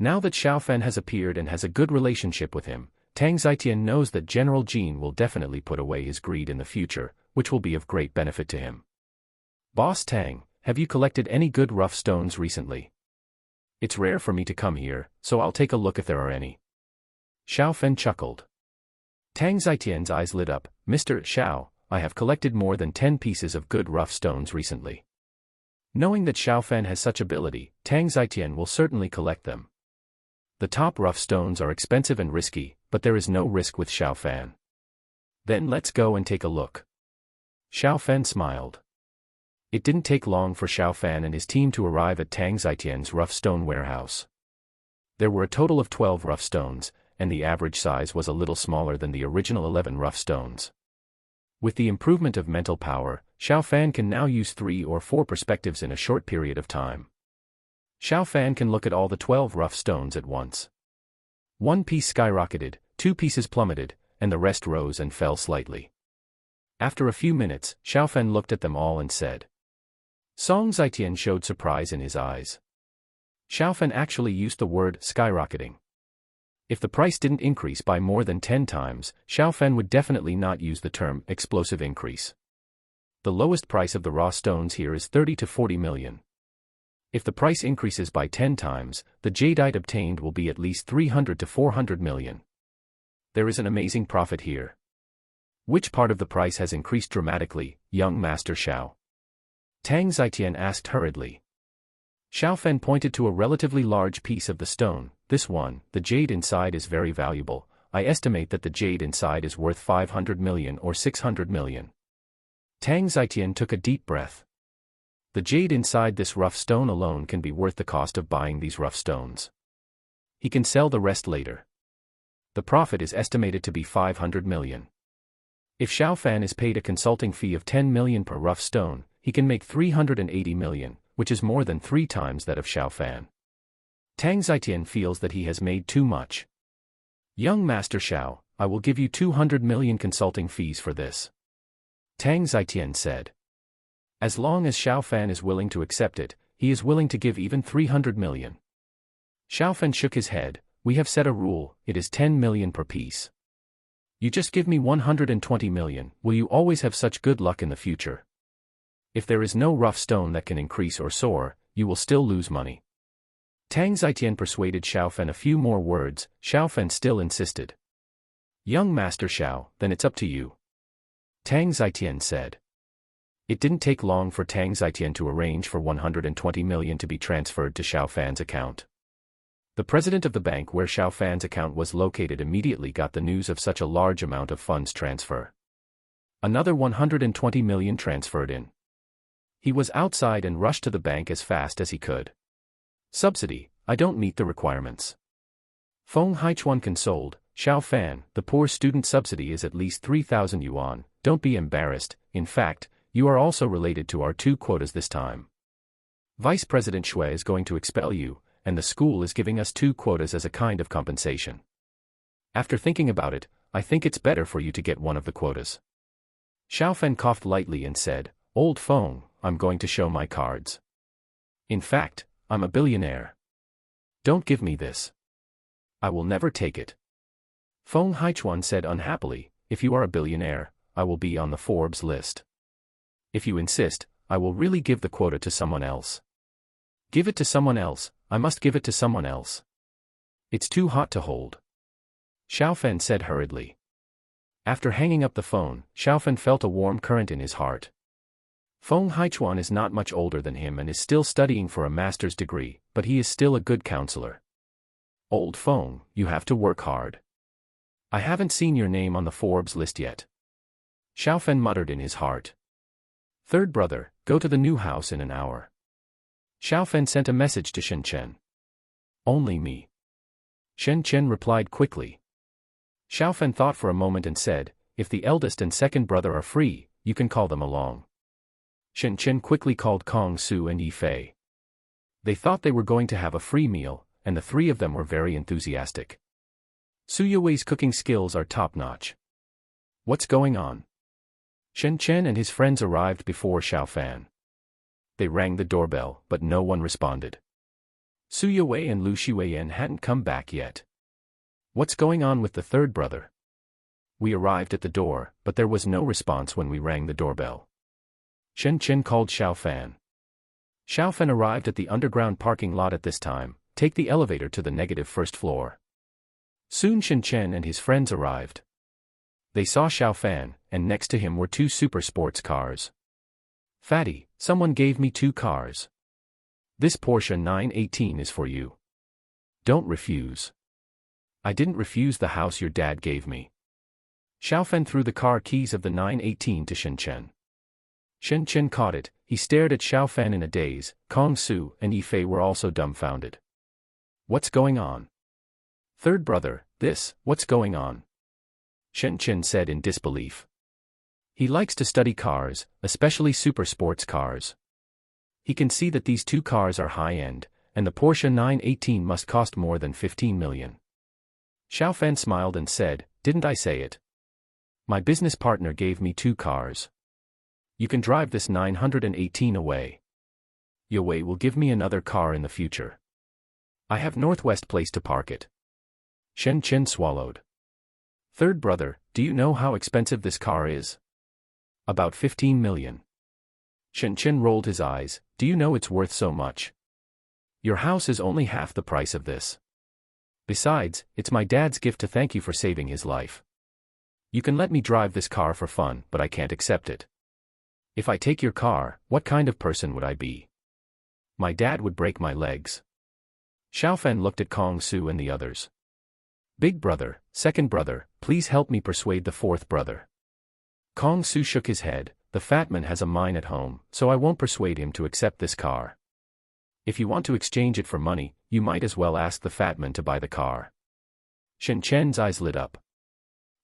S1: Now that Xiao Fan has appeared and has a good relationship with him, Tang Zitian knows that General Jean will definitely put away his greed in the future, which will be of great benefit to him. Boss Tang, have you collected any good rough stones recently? It's rare for me to come here, so I'll take a look if there are any. Xiao Fan chuckled. Tang Zitian's eyes lit up, Mr. Xiao, I have collected more than 10 pieces of good rough stones recently. Knowing that Xiao Fan has such ability, Tang Zitian will certainly collect them. The top rough stones are expensive and risky, but there is no risk with Xiao Fan. Then let's go and take a look. Xiao Fan smiled. It didn't take long for Xiao Fan and his team to arrive at Tang Zitian's rough stone warehouse. There were a total of 12 rough stones, and the average size was a little smaller than the original 11 rough stones. With the improvement of mental power, Xiao Fan can now use 3 or 4 perspectives in a short period of time. Xiao Fan can look at all the 12 rough stones at once. One piece skyrocketed, 2 pieces plummeted, and the rest rose and fell slightly. After a few minutes, Xiao Fan looked at them all and said. Song Zitian showed surprise in his eyes. Xiao Fan actually used the word skyrocketing. If the price didn't increase by more than 10 times, Xiao Fan would definitely not use the term explosive increase. The lowest price of the raw stones here is 30 to 40 million. If the price increases by 10 times, the jadeite obtained will be at least 300 to 400 million. There is an amazing profit here. Which part of the price has increased dramatically, young Master Xiao? Tang Zitian asked hurriedly. Xiao Fan pointed to a relatively large piece of the stone. This one, the jade inside is very valuable. I estimate that the jade inside is worth 500 million or 600 million. Tang Zitian took a deep breath. The jade inside this rough stone alone can be worth the cost of buying these rough stones. He can sell the rest later. The profit is estimated to be 500 million. If Xiao Fan is paid a consulting fee of 10 million per rough stone, he can make 380 million, which is more than 3 times that of Xiao Fan. Tang Zitian feels that he has made too much. Young Master Xiao, I will give you 200 million consulting fees for this. Tang Zitian said. As long as Xiao Fan is willing to accept it, he is willing to give even 300 million. Xiao Fan shook his head. We have set a rule, it is 10 million per piece. You just give me 120 million, will you always have such good luck in the future? If there is no rough stone that can increase or soar, you will still lose money. Tang Zitian persuaded Xiao Fan a few more words. Xiao Fan still insisted. Young Master Xiao, then it's up to you. Tang Zitian said. It didn't take long for Tang Zitian to arrange for 120 million to be transferred to Xiao Fan's account. The president of the bank where Xiao Fan's account was located immediately got the news of such a large amount of funds transfer. Another 120 million transferred in. He was outside and rushed to the bank as fast as he could. Subsidy, I don't meet the requirements. Feng Haichuan consoled, Xiao Fan, the poor student subsidy is at least 3,000 yuan, don't be embarrassed, in fact, you are also related to our 2 quotas this time. Vice President Shui is going to expel you, and the school is giving us 2 quotas as a kind of compensation. After thinking about it, I think it's better for you to get one of the quotas. Xiao Fan coughed lightly and said, Old Feng, I'm going to show my cards. In fact, I'm a billionaire. Don't give me this. I will never take it. Feng Haichuan said unhappily, if you are a billionaire, I will be on the Forbes list. If you insist, I will really give the quota to someone else. Give it to someone else, I must give it to someone else. It's too hot to hold. Xiao Fan said hurriedly. After hanging up the phone, Xiao Fan felt a warm current in his heart. Feng Haichuan is not much older than him and is still studying for a master's degree, but he is still a good counselor. Old Feng, you have to work hard. I haven't seen your name on the Forbes list yet. Xiao Fan muttered in his heart. Third brother, go to the new house in an hour. Xiao Fan sent a message to Shen Chen. Only me. Shen Chen replied quickly. Xiao Fan thought for a moment and said, if the eldest and second brother are free, you can call them along. Shen Chen quickly called Kong Su and Yi Fei. They thought they were going to have a free meal, and the 3 of them were very enthusiastic. Su Yuwei's cooking skills are top-notch. What's going on? Shen Chen and his friends arrived before Xiao Fan. They rang the doorbell, but no one responded. Su Yuwei and Lu Shiweiyan hadn't come back yet. What's going on with the third brother? We arrived at the door, but there was no response when we rang the doorbell. Shen Chen called Xiao Fan. Xiao Fan arrived at the underground parking lot at this time. Take the elevator to the negative 1st floor. Soon Shen Chen and his friends arrived. They saw Xiao Fan, and next to him were 2 super sports cars. Fatty, someone gave me 2 cars. This Porsche 918 is for you. Don't refuse. I didn't refuse the house your dad gave me. Xiao Fan threw the car keys of the 918 to Shen Chen. Shen Chen caught it, he stared at Xiao Fan in a daze. Kong Su and Yi Fei were also dumbfounded. What's going on? Third brother, what's going on? Shen Chen said in disbelief. He likes to study cars, especially super sports cars. He can see that these 2 cars are high-end, and the Porsche 918 must cost more than 15 million. Xiao Fan smiled and said, didn't I say it? My business partner gave me 2 cars. You can drive this 918 away. Yue will give me another car in the future. I have Northwest Place to park it. Shen Chen swallowed. Third brother, do you know how expensive this car is? About 15 million. Shen Chen rolled his eyes, do you know it's worth so much? Your house is only half the price of this. Besides, it's my dad's gift to thank you for saving his life. You can let me drive this car for fun, but I can't accept it. If I take your car, what kind of person would I be? My dad would break my legs. Xiao Fan looked at Kong Su and the others. Big brother, second brother, please help me persuade the 4th brother. Kong Su shook his head, the fat man has a mine at home, so I won't persuade him to accept this car. If you want to exchange it for money, you might as well ask the fat man to buy the car. Shen Chen's eyes lit up.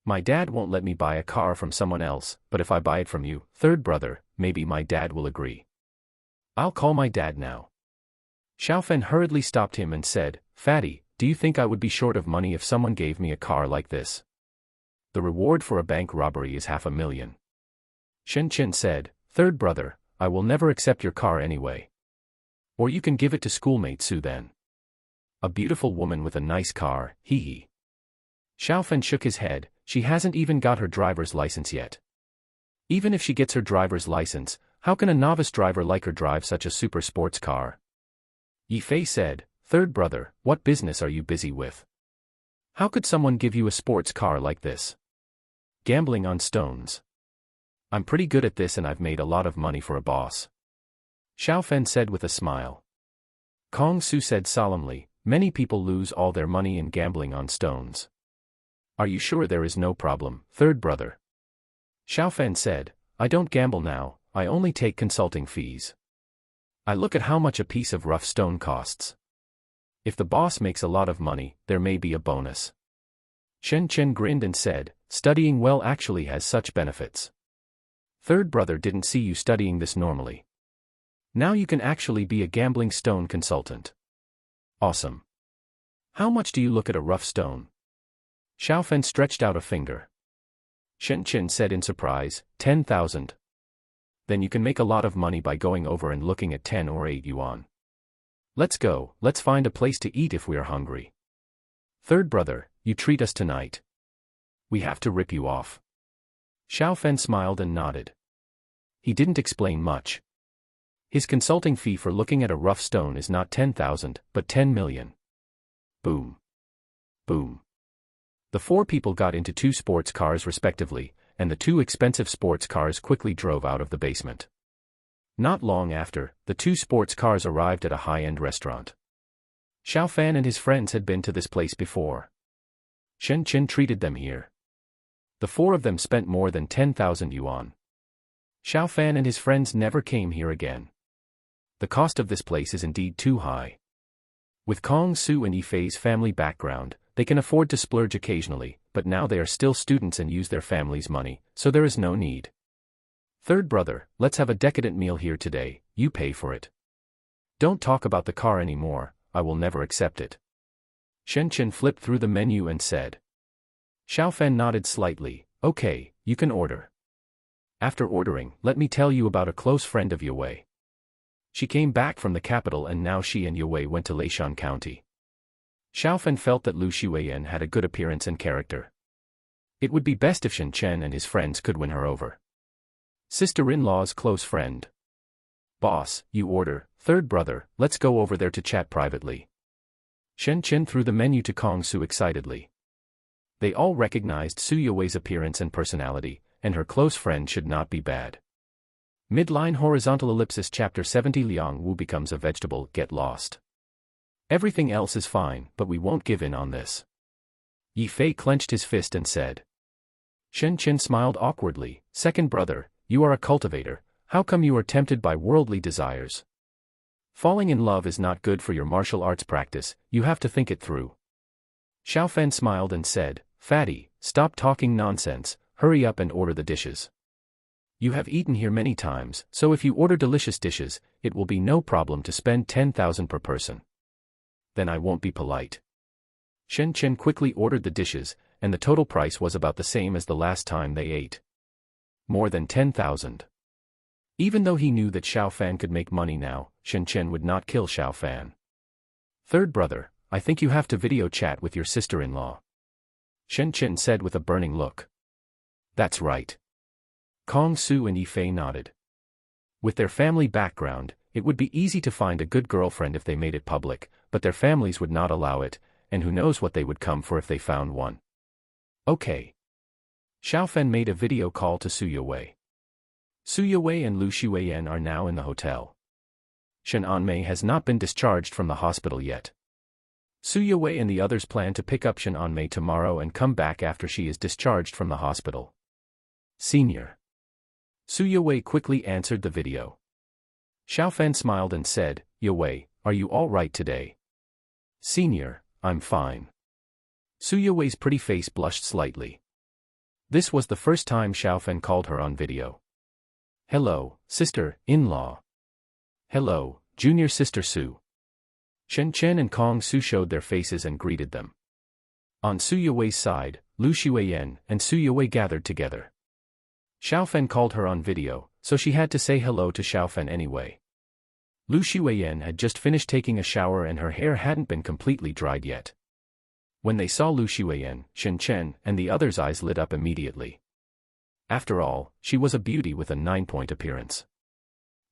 S1: My dad won't let me buy a car from someone else, but if I buy it from you, third brother, maybe my dad will agree. I'll call my dad now. Xiao Fan hurriedly stopped him and said, Fatty, do you think I would be short of money if someone gave me a car like this? The reward for a bank robbery is 500,000. Shen Chen said, third brother, I will never accept your car anyway. Or you can give it to schoolmate Su then. A beautiful woman with a nice car, hee hee. Xiao Fan shook his head, she hasn't even got her driver's license yet. Even if she gets her driver's license, how can a novice driver like her drive such a super sports car? Yi Fei said, third brother, what business are you busy with? How could someone give you a sports car like this? Gambling on stones. I'm pretty good at this and I've made a lot of money for a boss. Xiaofan said with a smile. Kong Su said solemnly, many people lose all their money in gambling on stones. Are you sure there is no problem, third brother? Xiaofan said, I don't gamble now, I only take consulting fees. I look at how much a piece of rough stone costs. If the boss makes a lot of money, there may be a bonus. Shen Chen grinned and said, studying well actually has such benefits. Third brother didn't see you studying this normally. Now you can actually be a gambling stone consultant. Awesome. How much do you look at a rough stone? Xiaofan stretched out a finger. Shen Chen said in surprise, 10,000. Then you can make a lot of money by going over and looking at 10 or 8 yuan. Let's go, let's find a place to eat if we are hungry. Third brother, you treat us tonight. We have to rip you off. Xiaofan smiled and nodded. He didn't explain much. His consulting fee for looking at a rough stone is not 10,000, but 10 million. Boom. Boom. The four people got into 2 sports cars respectively, and the 2 expensive sports cars quickly drove out of the basement. Not long after, the 2 sports cars arrived at a high-end restaurant. Xiaofan and his friends had been to this place before. Shen Chen treated them here. The 4 of them spent more than 10,000 yuan. Xiaofan and his friends never came here again. The cost of this place is indeed too high. With Kong Su and Yifei's family background, they can afford to splurge occasionally, but now they are still students and use their family's money, so there is no need. Third brother, let's have a decadent meal here today, you pay for it. Don't talk about the car anymore, I will never accept it. Shen Chen flipped through the menu and said. Xiaofan nodded slightly, okay, you can order. After ordering, let me tell you about a close friend of Yue. She came back from the capital and now she and Yue went to Leishan County. Xiaofan felt that Lu Xueyan had a good appearance and character. It would be best if Shen Chen and his friends could win her over. Sister-in-law's close friend. Boss, you order, third brother, let's go over there to chat privately. Shen Chen threw the menu to Kong Su excitedly. They all recognized Su Yue's appearance and personality, and her close friend should not be bad. Midline horizontal ellipsis chapter 70 Liang Wu becomes a vegetable, get lost. Everything else is fine, but we won't give in on this. Yifei clenched his fist and said. Shen Chen smiled awkwardly, second brother, you are a cultivator, how come you are tempted by worldly desires? Falling in love is not good for your martial arts practice, you have to think it through. Xiaofan smiled and said, Fatty, stop talking nonsense, hurry up and order the dishes. You have eaten here many times, so if you order delicious dishes, it will be no problem to spend 10,000 per person. Then I won't be polite. Shen Chen quickly ordered the dishes, and the total price was about the same as the last time they ate. More than 10,000. Even though he knew that Xiaofan could make money now, Shen Chen would not kill Xiaofan. Third brother, I think you have to video chat with your sister-in-law. Shen Chen said with a burning look. That's right. Kong Su and Yifei nodded. With their family background, it would be easy to find a good girlfriend if they made it public, but their families would not allow it, and who knows what they would come for if they found one. Okay. Xiaofan made a video call to Su Yue. Su Yue and Lu Xueyan are now in the hotel. Shen Anmei has not been discharged from the hospital yet. Su Yue and the others plan to pick up Shen Anmei tomorrow and come back after she is discharged from the hospital. Senior. Su Yue quickly answered the video. Xiaofan smiled and said, Yue, are you all right today? Senior, I'm fine. Su Yue's pretty face blushed slightly. This was the first time Xiaofan called her on video. Hello, sister-in-law. Hello, junior sister Su. Shen Chen and Kong Su showed their faces and greeted them. On Su Yue's side, Lu Xueyan and Su Yue gathered together. Xiaofan called her on video, so she had to say hello to Xiaofan anyway. Lu Xueyan had just finished taking a shower and her hair hadn't been completely dried yet. When they saw Lu Xueyan, Shen Chen and the others' eyes lit up immediately. After all, she was a beauty with a 9-point appearance.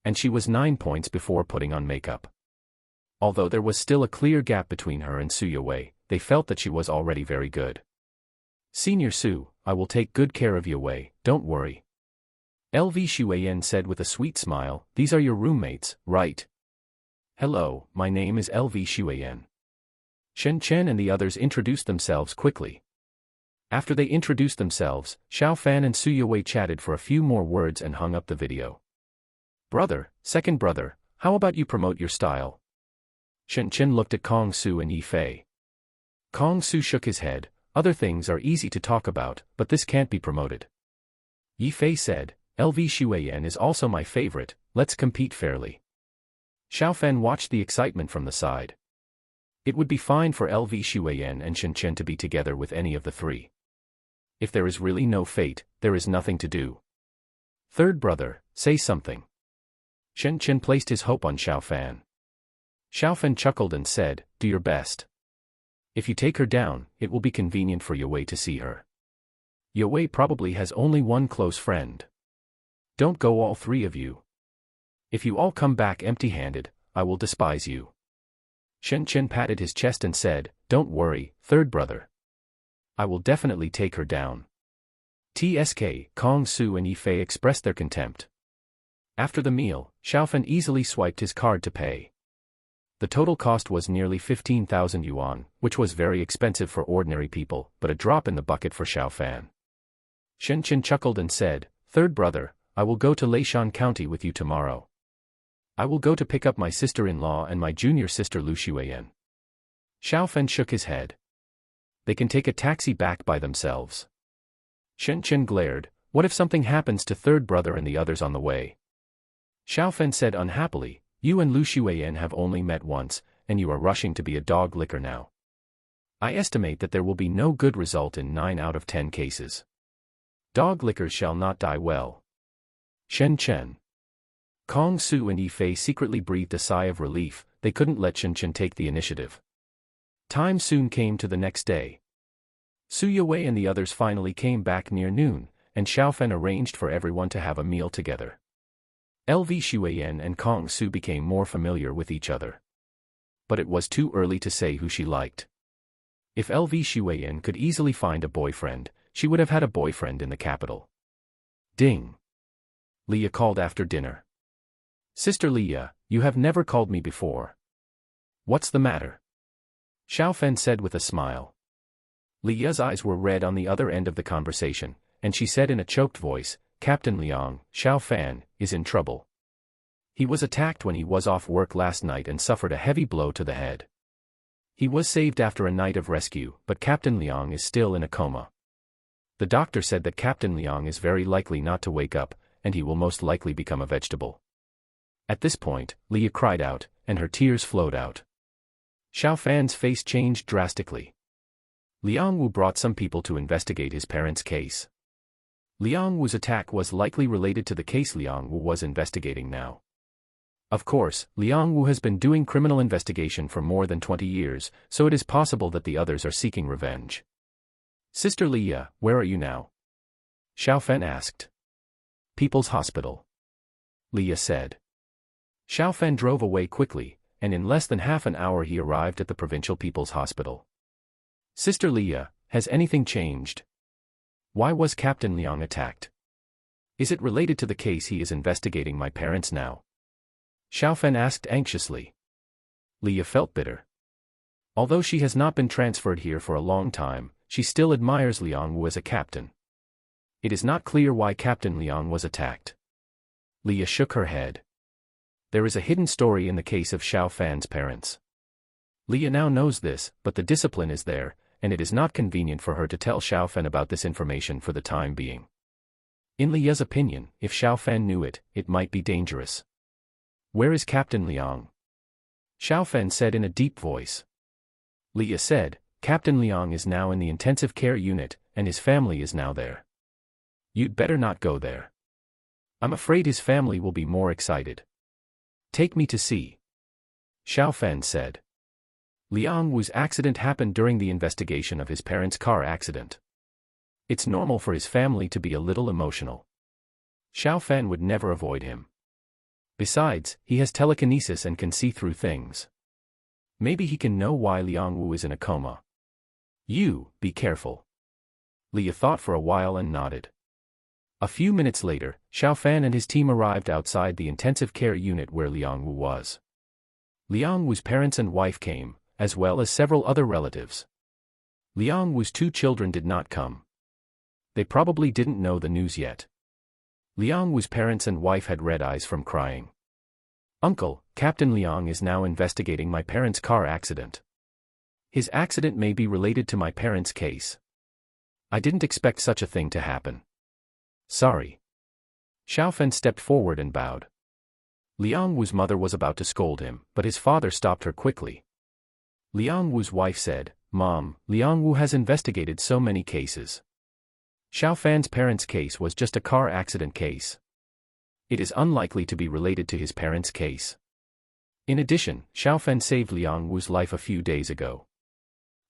S1: And she was 9 points before putting on makeup. Although there was still a clear gap between her and Su Yue, they felt that she was already very good. Senior Su, I will take good care of Yue, don't worry. LV Shuiyan said with a sweet smile, "These are your roommates, right?" "Hello, my name is LV Shuiyan." Shen Chen and the others introduced themselves quickly. After they introduced themselves, Xiao Fan and Su Yue chatted for a few more words and hung up the video. "Brother, second brother, how about you promote your style?" Shen Chen looked at Kong Su and Yi Fei. Kong Su shook his head. "Other things are easy to talk about, but this can't be promoted." Yi Fei said, "LV Shuiyan is also my favorite, let's compete fairly." Xiao Fan watched the excitement from the side. It would be fine for LV Shuiyan and Shen Chen to be together with any of the three. If there is really no fate, there is nothing to do. "Third brother, say something." Shen Chen placed his hope on Xiao Fan. Xiao Fan chuckled and said, "Do your best. If you take her down, it will be convenient for Yue to see her. Yue probably has only one close friend. Don't go all three of you. If you all come back empty-handed, I will despise you." Shen Chen patted his chest and said, "Don't worry, third brother. I will definitely take her down." TSK, Kong Su and Yi Fei expressed their contempt. After the meal, Xiao Fan easily swiped his card to pay. The total cost was nearly 15,000 yuan, which was very expensive for ordinary people, but a drop in the bucket for Xiao Fan. Shen Chen chuckled and said, "Third brother, I will go to Leishan County with you tomorrow. I will go to pick up my sister-in-law and my junior sister Lu Shuiyan." Xiao Fan shook his head. "They can take a taxi back by themselves." Shen Chen glared, "What if something happens to third brother and the others on the way?" Xiao Fan said unhappily, "You and Lu Shuiyan have only met once, and you are rushing to be a dog licker now. I estimate that there will be no good result in 9 out of 10 cases. Dog lickers shall not die well." Shen Chen. Kong Su and Yi Fei secretly breathed a sigh of relief. They couldn't let Shen Chen take the initiative. Time soon came to the next day. Su Yue and the others finally came back near noon, and Xiao Fan arranged for everyone to have a meal together. LV Shuiyan and Kong Su became more familiar with each other. But it was too early to say who she liked. If LV Shuiyan could easily find a boyfriend, she would have had a boyfriend in the capital. Ding! Leah called after dinner. "Sister Leah, you have never called me before. What's the matter?" Xiao Fan said with a smile. Leah's eyes were red on the other end of the conversation, and she said in a choked voice, "Captain Liang, Xiao Fan, is in trouble. He was attacked when he was off work last night and suffered a heavy blow to the head. He was saved after a night of rescue, but Captain Liang is still in a coma. The doctor said that Captain Liang is very likely not to wake up, and he will most likely become a vegetable." At this point, Leah cried out, and her tears flowed out. Xiao Fan's face changed drastically. Liang Wu brought some people to investigate his parents' case. Liang Wu's attack was likely related to the case Liang Wu was investigating now. Of course, Liang Wu has been doing criminal investigation for more than 20 years, so it is possible that the others are seeking revenge. "Sister Leah, where are you now?" Xiao Fan asked. "People's Hospital," Leah said. Xiao Fan drove away quickly, and in less than half an hour he arrived at the Provincial People's Hospital. "Sister Leah, has anything changed? Why was Captain Liang attacked? Is it related to the case he is investigating my parents now?" Xiao Fan asked anxiously. Leah felt bitter. Although she has not been transferred here for a long time, she still admires Liang Wu as a captain. It is not clear why Captain Liang was attacked. Leah shook her head. There is a hidden story in the case of Xiao Fan's parents. Leah now knows this, but the discipline is there, and it is not convenient for her to tell Xiao Fan about this information for the time being. In Leah's opinion, if Xiao Fan knew it, it might be dangerous. "Where is Captain Liang?" Xiao Fan said in a deep voice. Leah said, "Captain Liang is now in the intensive care unit, and his family is now there. You'd better not go there. I'm afraid his family will be more excited. Take me to see." Xiao Fan said. Liang Wu's accident happened during the investigation of his parents' car accident. It's normal for his family to be a little emotional. Xiao Fan would never avoid him. Besides, he has telekinesis and can see through things. Maybe he can know why Liang Wu is in a coma. You, be careful. Leah thought for a while and nodded. A few minutes later, Xiao Fan and his team arrived outside the intensive care unit where Liang Wu was. Liang Wu's parents and wife came, as well as several other relatives. Liang Wu's 2 children did not come. They probably didn't know the news yet. Liang Wu's parents and wife had red eyes from crying. "Uncle, Captain Liang is now investigating my parents' car accident. His accident may be related to my parents' case. I didn't expect such a thing to happen. Sorry." Xiao Fan stepped forward and bowed. Liang Wu's mother was about to scold him, but his father stopped her quickly. Liang Wu's wife said, "Mom, Liang Wu has investigated so many cases. Xiao Fan's parents' case was just a car accident case. It is unlikely to be related to his parents' case. In addition, Xiao Fan saved Liang Wu's life a few days ago.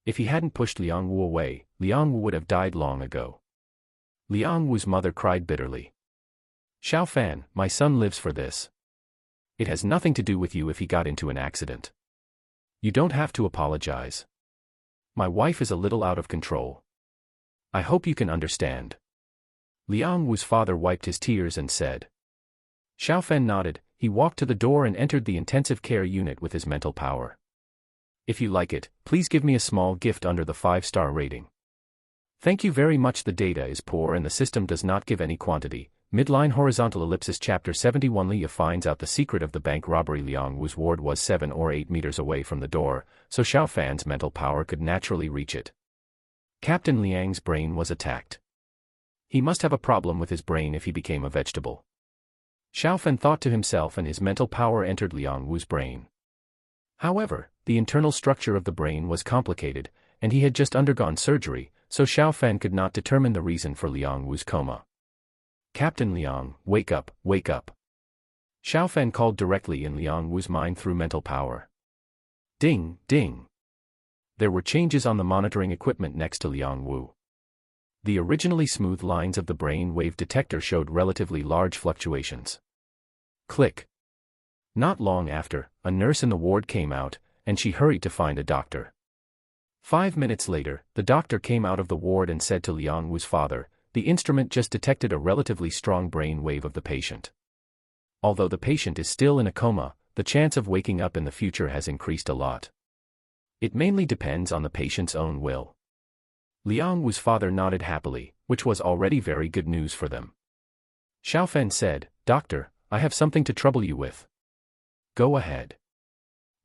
S1: If he hadn't pushed Liang Wu away, Liang Wu would have died long ago." Liang Wu's mother cried bitterly. "Xiao Fan, my son lives for this. It has nothing to do with you if he got into an accident. You don't have to apologize. My wife is a little out of control. I hope you can understand." Liang Wu's father wiped his tears and said. Xiao Fan nodded. He walked to the door and entered the intensive care unit with his mental power. "If you like it, please give me a small gift under the 5-star rating. Thank you very much. The data is poor and the system does not give any quantity." Midline horizontal ellipsis Chapter 71 Leah finds out the secret of the bank robbery. Liang Wu's ward was 7 or 8 meters away from the door, so Xiao Fan's mental power could naturally reach it. Captain Liang's brain was attacked. He must have a problem with his brain if he became a vegetable. Xiao Fan thought to himself and his mental power entered Liang Wu's brain. However, the internal structure of the brain was complicated, and he had just undergone surgery, so Xiao Fan could not determine the reason for Liang Wu's coma. "Captain Liang, wake up, wake up." Xiao Fan called directly in Liang Wu's mind through mental power. Ding, ding. There were changes on the monitoring equipment next to Liang Wu. The originally smooth lines of the brain wave detector showed relatively large fluctuations. Click. Not long after, a nurse in the ward came out, and she hurried to find a doctor. 5 minutes later, the doctor came out of the ward and said to Liang Wu's father, "The instrument just detected a relatively strong brain wave of the patient. Although the patient is still in a coma, the chance of waking up in the future has increased a lot. It mainly depends on the patient's own will." Liang Wu's father nodded happily, which was already very good news for them. Xiao Fan said, "Doctor, I have something to trouble you with." "Go ahead."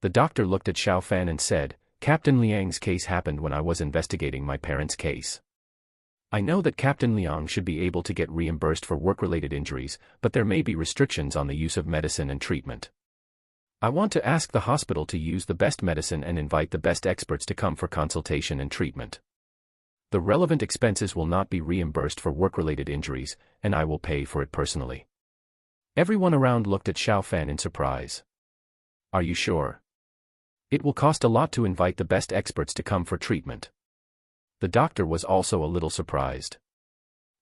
S1: The doctor looked at Xiao Fan and said, "Captain Liang's case happened when I was investigating my parents' case. I know that Captain Liang should be able to get reimbursed for work-related injuries, but there may be restrictions on the use of medicine and treatment. I want to ask the hospital to use the best medicine and invite the best experts to come for consultation and treatment. The relevant expenses will not be reimbursed for work-related injuries, and I will pay for it personally." Everyone around looked at Xiao Fan in surprise. "Are you sure? It will cost a lot to invite the best experts to come for treatment." The doctor was also a little surprised.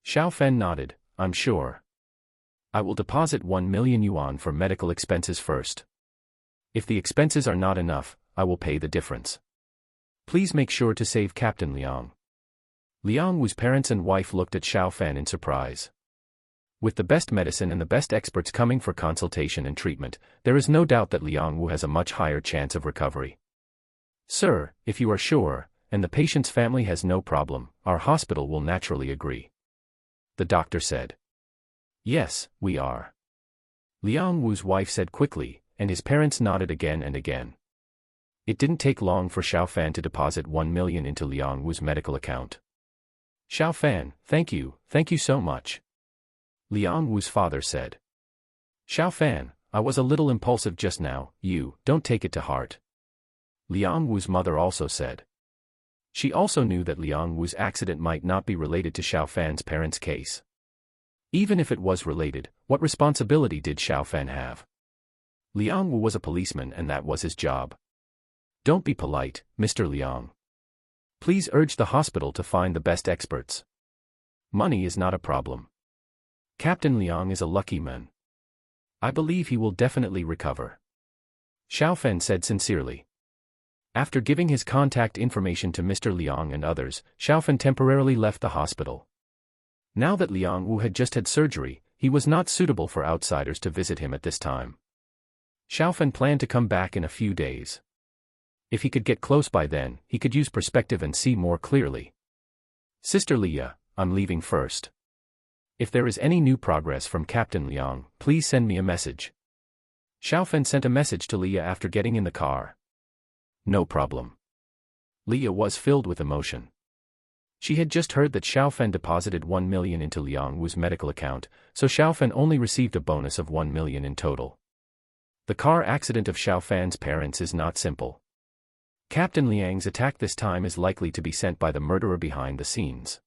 S1: Xiao Fan nodded, "I'm sure. I will deposit 1 million yuan for medical expenses first. If the expenses are not enough, I will pay the difference. Please make sure to save Captain Liang." Liang Wu's parents and wife looked at Xiao Fan in surprise. With the best medicine and the best experts coming for consultation and treatment, there is no doubt that Liang Wu has a much higher chance of recovery. "Sir, if you are sure, and the patient's family has no problem, our hospital will naturally agree," the doctor said. "Yes, we are," Liang Wu's wife said quickly, and his parents nodded again and again. It didn't take long for Xiao Fan to deposit 1 million into Liang Wu's medical account. "Xiao Fan, thank you so much," Liang Wu's father said. "Xiao Fan, I was a little impulsive just now, you don't take it to heart," Liang Wu's mother also said. She also knew that Liang Wu's accident might not be related to Xiao Fan's parents' case. Even if it was related, what responsibility did Xiao Fan have? Liang Wu was a policeman and that was his job. "Don't be polite, Mr. Liang. Please urge the hospital to find the best experts. Money is not a problem. Captain Liang is a lucky man. I believe he will definitely recover," Xiao Fan said sincerely. After giving his contact information to Mr. Liang and others, Xiao Fan temporarily left the hospital. Now that Liang Wu had just had surgery, he was not suitable for outsiders to visit him at this time. Xiaofan planned to come back in a few days. If he could get close by then, he could use perspective and see more clearly. Sister Leah, I'm leaving first. If there is any new progress from Captain Liang, please send me a message. Xiaofan sent a message to Leah after getting in the car. No problem. Leah was filled with emotion. She had just heard that Xiaofan deposited 1 million into Liang Wu's medical account, so Xiaofan only received a bonus of 1 million in total. The car accident of Xiaofan's parents is not simple. Captain Liang's attack this time is likely to be sent by the murderer behind the scenes.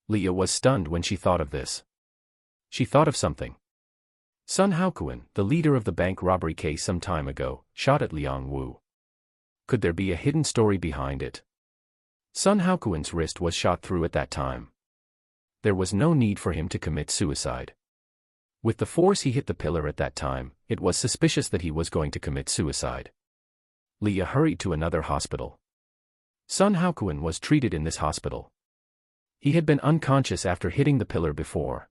S1: Leah was stunned when she thought of this. She thought of something. Sun Haokuan, the leader of the bank robbery case some time ago, shot at Liang Wu. Could there be a hidden story behind it? Sun Haokuan's wrist was shot through at that time. There was no need for him to commit suicide. With the force he hit the pillar at that time, it was suspicious that he was going to commit suicide. Leah hurried to another hospital. Sun Haokuan was treated in this hospital. He had been unconscious after hitting the pillar before.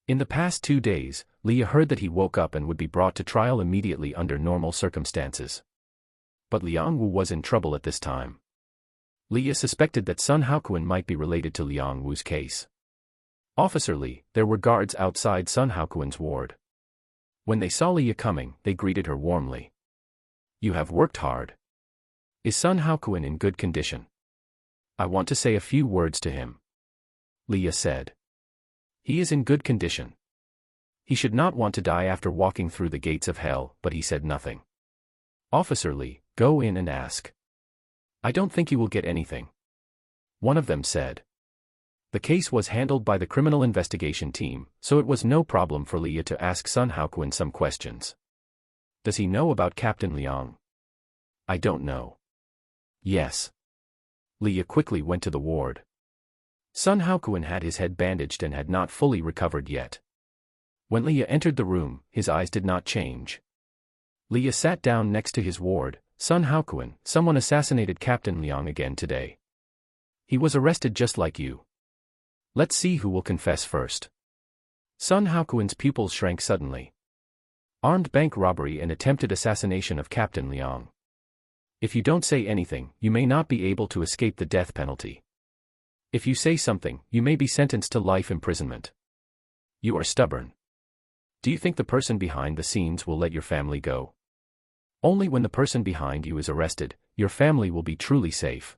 S1: In the past 2 days, Leah heard that he woke up and would be brought to trial immediately under normal circumstances. But Liang Wu was in trouble at this time. Leah suspected that Sun Haokuan might be related to Liang Wu's case. Officer Li, there were guards outside Sun Haokuan's ward. When they saw Leah coming, they greeted her warmly. You have worked hard. Is Sun Haokuan in good condition? I want to say a few words to him. Leah said. He is in good condition. He should not want to die after walking through the gates of hell, but he said nothing. Officer Li, go in and ask. I don't think you will get anything. One of them said. The case was handled by the criminal investigation team, so it was no problem for Leah to ask Sun Haokuan some questions. Does he know about Captain Liang? I don't know. Yes. Leah quickly went to the ward. Sun Haokuan had his head bandaged and had not fully recovered yet. When Leah entered the room, his eyes did not change. Leah sat down next to his ward. Sun Haokuan, someone assassinated Captain Liang again today. He was arrested just like you. Let's see who will confess first. Sun Haokuan's pupils shrank suddenly. Armed bank robbery and attempted assassination of Captain Liang. If you don't say anything, you may not be able to escape the death penalty. If you say something, you may be sentenced to life imprisonment. You are stubborn. Do you think the person behind the scenes will let your family go? Only when the person behind you is arrested, your family will be truly safe.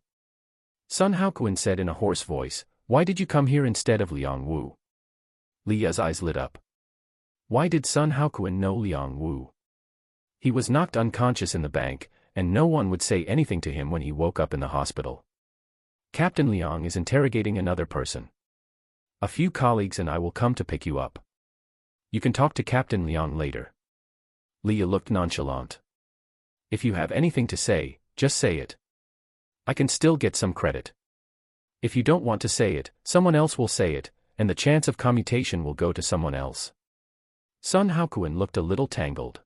S1: Sun Haokuan said in a hoarse voice, why did you come here instead of Liang Wu? Leah's eyes lit up. Why did Sun Haokuan know Liang Wu? He was knocked unconscious in the bank, and no one would say anything to him when he woke up in the hospital. Captain Liang is interrogating another person. A few colleagues and I will come to pick you up. You can talk to Captain Liang later. Leah looked nonchalant. If you have anything to say, just say it. I can still get some credit. If you don't want to say it, someone else will say it, and the chance of commutation will go to someone else. Sun Haokuan looked a little tangled.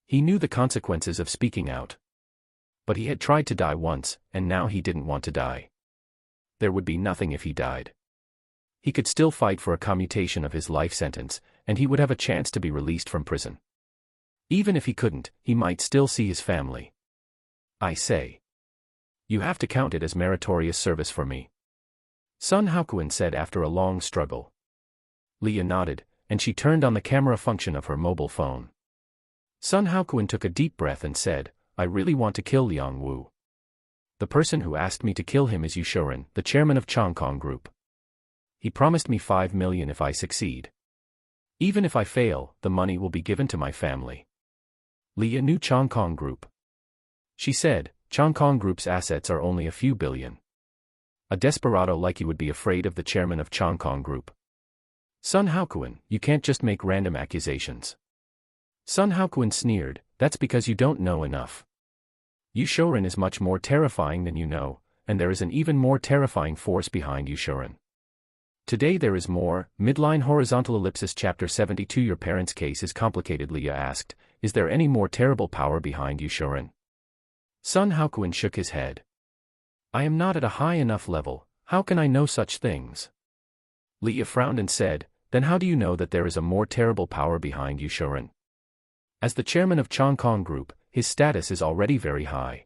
S1: He knew the consequences of speaking out. But he had tried to die once, and now he didn't want to die. There would be nothing if he died. He could still fight for a commutation of his life sentence, and he would have a chance to be released from prison. Even if he couldn't, he might still see his family. I say. You have to count it as meritorious service for me. Sun Haokuan said after a long struggle. Leah nodded, and she turned on the camera function of her mobile phone. Sun Haokuan took a deep breath and said, I really want to kill Liang Wu. The person who asked me to kill him is Yushuren, the chairman of Chongkong Group. He promised me 5 million if I succeed. Even if I fail, the money will be given to my family. Leah knew Chongkong Group. She said, Chongkong Group's assets are only a few billion. A desperado like you would be afraid of the chairman of Chongkong Group. Sun Haokuan, you can't just make random accusations. Sun Haokuan sneered, that's because you don't know enough. Yushuren is much more terrifying than you know, and there is an even more terrifying force behind Yushuren. Today there is more. Midline horizontal ellipsis chapter 72. Your parents' case is complicated. Leah asked, is there any more terrible power behind Yushuren? Sun Haokuan shook his head. I am not at a high enough level, how can I know such things? Leah frowned and said, then how do you know that there is a more terrible power behind you, Shuren? As the chairman of Chongkong Group, his status is already very high.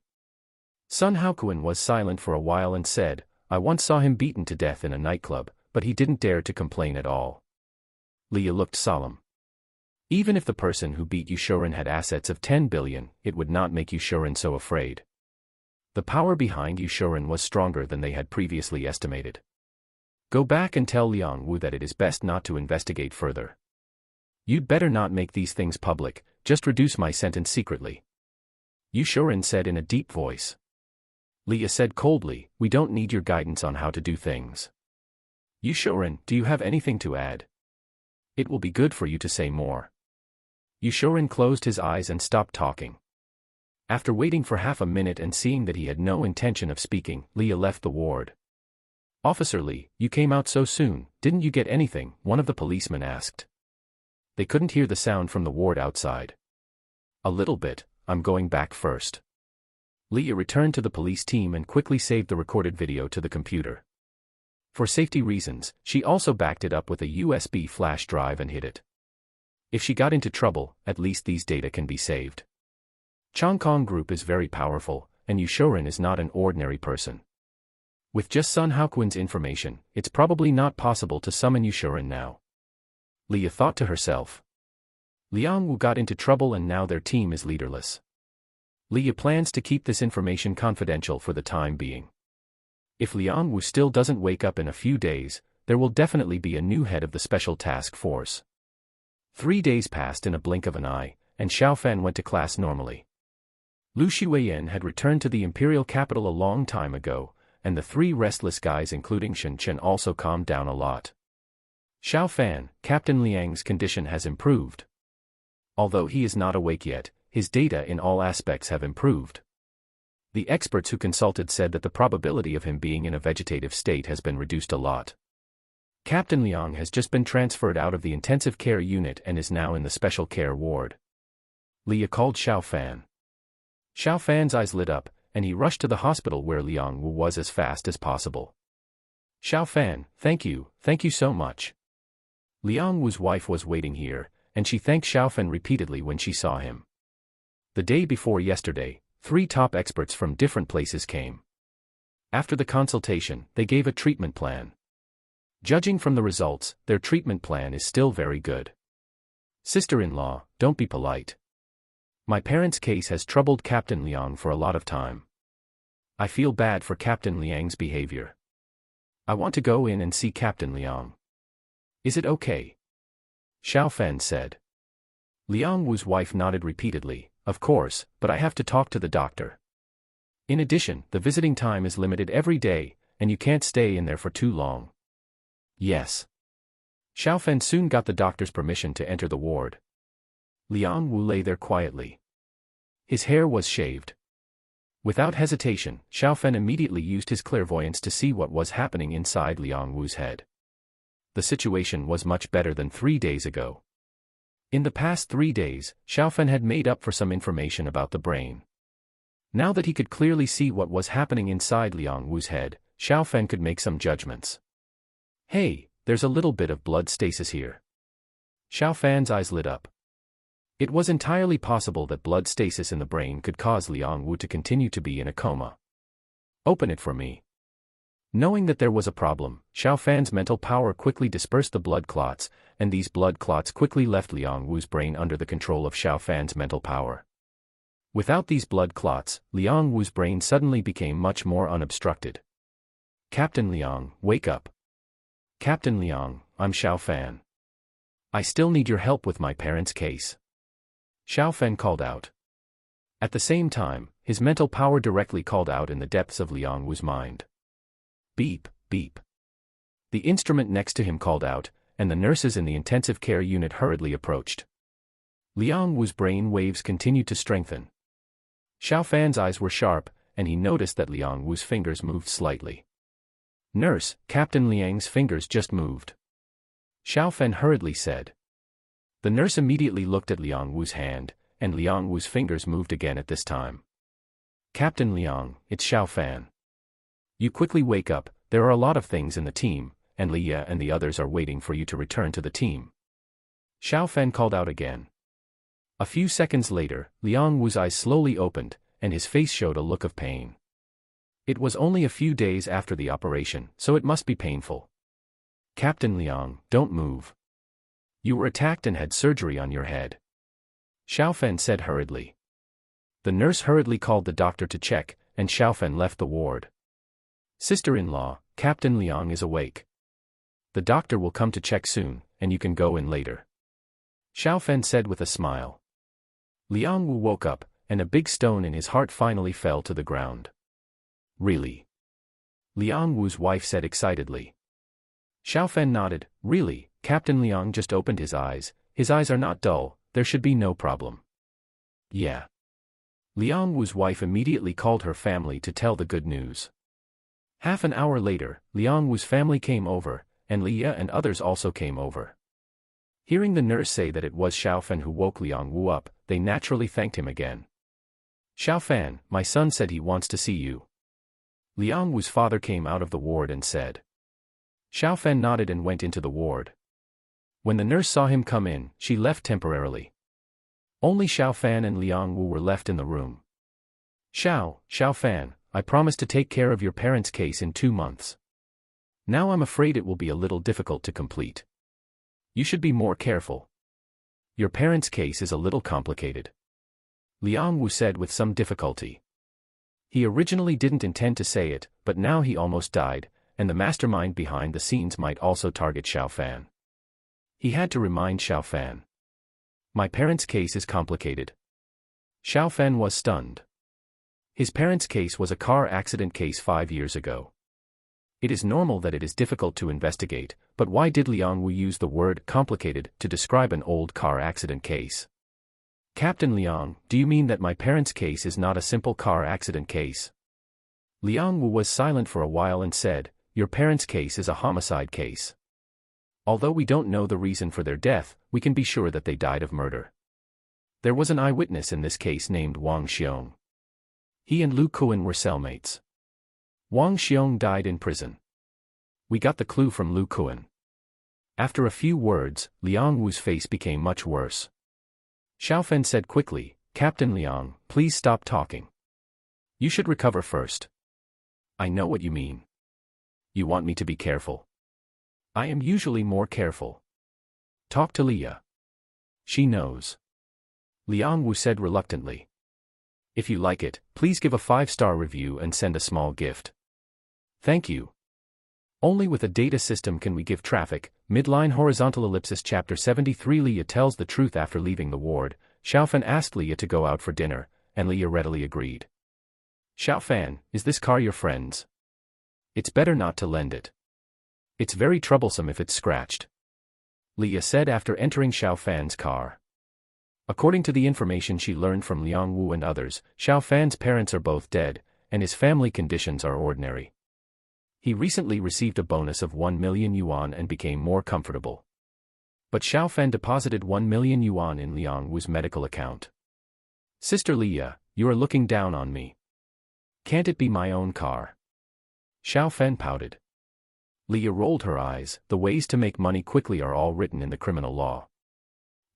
S1: Sun Haokuan was silent for a while and said, I once saw him beaten to death in a nightclub, but he didn't dare to complain at all. Leah looked solemn. Even if the person who beat you Shuren had assets of 10 billion, it would not make you Shuren so afraid. The power behind you Shuren was stronger than they had previously estimated. Go back and tell Liang Wu that it is best not to investigate further. You'd better not make these things public, just reduce my sentence secretly. Yu Shuren said in a deep voice. Leah said coldly, we don't need your guidance on how to do things. Yu Shuren, do you have anything to add? It will be good for you to say more. Yu Shuren closed his eyes and stopped talking. After waiting for half a minute and seeing that he had no intention of speaking, Leah left the ward. Officer Lee, you came out so soon, didn't you get anything? One of the policemen asked. They couldn't hear the sound from the ward outside. A little bit, I'm going back first. Leah returned to the police team and quickly saved the recorded video to the computer. For safety reasons, she also backed it up with a USB flash drive and hid it. If she got into trouble, at least these data can be saved. Chongkong Group is very powerful, and Yu Shuren is not an ordinary person. With just Sun Haokuan's information, it's probably not possible to summon Yu Shuren now. Leah thought to herself. Liang Wu got into trouble and now their team is leaderless. Leah plans to keep this information confidential for the time being. If Liang Wu still doesn't wake up in a few days, there will definitely be a new head of the special task force. 3 days passed in a blink of an eye, and Xiaofan went to class normally. Lu Shuiyan had returned to the imperial capital a long time ago, and the 3 restless guys including Shen Chen also calmed down a lot. Xiaofan, Captain Liang's condition has improved. Although he is not awake yet, his data in all aspects have improved. The experts who consulted said that the probability of him being in a vegetative state has been reduced a lot. Captain Liang has just been transferred out of the intensive care unit and is now in the special care ward. Leah called Xiaofan. Xiaofan's eyes lit up, and he rushed to the hospital where Liang Wu was as fast as possible. Xiaofan, thank you so much. Liang Wu's wife was waiting here, and she thanked Xiaofan repeatedly when she saw him. The day before yesterday, 3 top experts from different places came. After the consultation, they gave a treatment plan. Judging from the results, their treatment plan is still very good. Sister-in-law, don't be polite. My parents' case has troubled Captain Liang for a lot of time. I feel bad for Captain Liang's behavior. I want to go in and see Captain Liang. Is it okay? Xiaofan said. Liang Wu's wife nodded repeatedly, of course, but I have to talk to the doctor. In addition, the visiting time is limited every day, and you can't stay in there for too long. Yes. Xiaofan soon got the doctor's permission to enter the ward. Liang Wu lay there quietly. His hair was shaved. Without hesitation, Xiaofan immediately used his clairvoyance to see what was happening inside Liang Wu's head. The situation was much better than 3 days ago. In the past 3 days, Xiaofan had made up for some information about the brain. Now that he could clearly see what was happening inside Liang Wu's head, Xiaofan could make some judgments. Hey, there's a little bit of blood stasis here. Xiaofan's eyes lit up. It was entirely possible that blood stasis in the brain could cause Liang Wu to continue to be in a coma. Open it for me. Knowing that there was a problem, Xiaofan's mental power quickly dispersed the blood clots, and these blood clots quickly left Liang Wu's brain under the control of Xiaofan's mental power. Without these blood clots, Liang Wu's brain suddenly became much more unobstructed. Captain Liang, wake up. Captain Liang, I'm Xiaofan. I still need your help with my parents' case. Xiaofan called out. At the same time, his mental power directly called out in the depths of Liang Wu's mind. Beep, beep. The instrument next to him called out, and the nurses in the intensive care unit hurriedly approached. Liang Wu's brain waves continued to strengthen. Xiaofan's eyes were sharp, and he noticed that Liang Wu's fingers moved slightly. Nurse, Captain Liang's fingers just moved. Xiaofan hurriedly said. The nurse immediately looked at Liang Wu's hand, and Liang Wu's fingers moved again at this time. Captain Liang, it's Xiaofan. You quickly wake up, there are a lot of things in the team, and Leah and the others are waiting for you to return to the team. Xiao Fan called out again. A few seconds later, Liang Wu's eyes slowly opened, and his face showed a look of pain. It was only a few days after the operation, so it must be painful. Captain Liang, don't move. You were attacked and had surgery on your head. Xiao Fan said hurriedly. The nurse hurriedly called the doctor to check, and Xiao Fan left the ward. Sister-in-law, Captain Liang is awake. The doctor will come to check soon, and you can go in later. Xiao Fan said with a smile. Liang Wu woke up, and a big stone in his heart finally fell to the ground. Really? Liang Wu's wife said excitedly. Xiao Fan nodded. Really, Captain Liang just opened his eyes. His eyes are not dull, there should be no problem. Yeah. Liang Wu's wife immediately called her family to tell the good news. Half an hour later, Liang Wu's family came over, and Leah and others also came over. Hearing the nurse say that it was Xiao Fan who woke Liang Wu up, they naturally thanked him again. Xiao Fan, my son said he wants to see you. Liang Wu's father came out of the ward and said. Xiao Fan nodded and went into the ward. When the nurse saw him come in, she left temporarily. Only Xiao Fan and Liang Wu were left in the room. Xiao Fan, I promised to take care of your parents' case in 2 months. Now I'm afraid it will be a little difficult to complete. You should be more careful. Your parents' case is a little complicated. Liang Wu said with some difficulty. He originally didn't intend to say it, but now he almost died, and the mastermind behind the scenes might also target Xiao Fan. He had to remind Xiao Fan. My parents' case is complicated. Xiao Fan was stunned. His parents' case was a car accident case 5 years ago. It is normal that it is difficult to investigate, but why did Liang Wu use the word complicated to describe an old car accident case? Captain Liang, do you mean that my parents' case is not a simple car accident case? Liang Wu was silent for a while and said, your parents' case is a homicide case. Although we don't know the reason for their death, we can be sure that they died of murder. There was an eyewitness in this case named Wang Xiong. He and Lu Kuan were cellmates. Wang Xiong died in prison. We got the clue from Lu Kuan. After a few words, Liang Wu's face became much worse. Xiao Fan said quickly, Captain Liang, please stop talking. You should recover first. I know what you mean. You want me to be careful. I am usually more careful. Talk to Leah. She knows. Liang Wu said reluctantly. If you like it, please give a 5-star review and send a small gift. Thank you. Only with a data system can we give traffic. Midline horizontal ellipsis chapter 73. Leah tells the truth after leaving the ward. Xiao Fan asked Leah to go out for dinner, and Leah readily agreed. Xiao Fan, is this car your friend's? It's better not to lend it. It's very troublesome if it's scratched. Leah said after entering Xiao Fan's car. According to the information she learned from Liang Wu and others, Xiao Fan's parents are both dead, and his family conditions are ordinary. He recently received a bonus of 1 million yuan and became more comfortable. But Xiao Fan deposited 1 million yuan in Liang Wu's medical account. Sister Leah, you are looking down on me. Can't it be my own car? Xiao Fan pouted. Leah rolled her eyes. The ways to make money quickly are all written in the criminal law.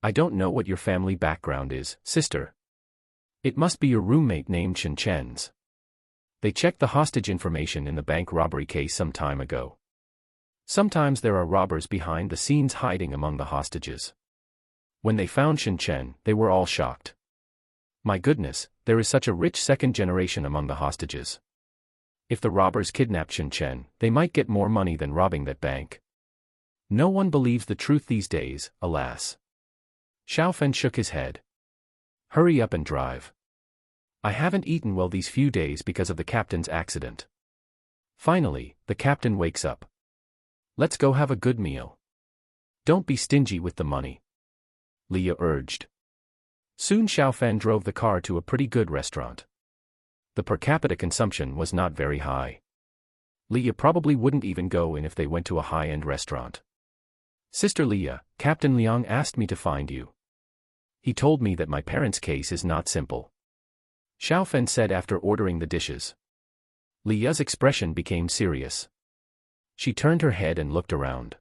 S1: I don't know what your family background is, sister. It must be your roommate named Shen Chen's. They checked the hostage information in the bank robbery case some time ago. Sometimes there are robbers behind the scenes hiding among the hostages. When they found Shen Chen, they were all shocked. My goodness, there is such a rich second generation among the hostages. If the robbers kidnapped Shen Chen, they might get more money than robbing that bank. No one believes the truth these days, alas. Xiao Fan shook his head. Hurry up and drive. I haven't eaten well these few days because of the captain's accident. Finally, the captain wakes up. Let's go have a good meal. Don't be stingy with the money. Leah urged. Soon Xiao Fan drove the car to a pretty good restaurant. The per capita consumption was not very high. Leah probably wouldn't even go in if they went to a high-end restaurant. Sister Leah, Captain Liang asked me to find you. He told me that my parents' case is not simple. Xiao Fan said after ordering the dishes. Leah's expression became serious. She turned her head and looked around.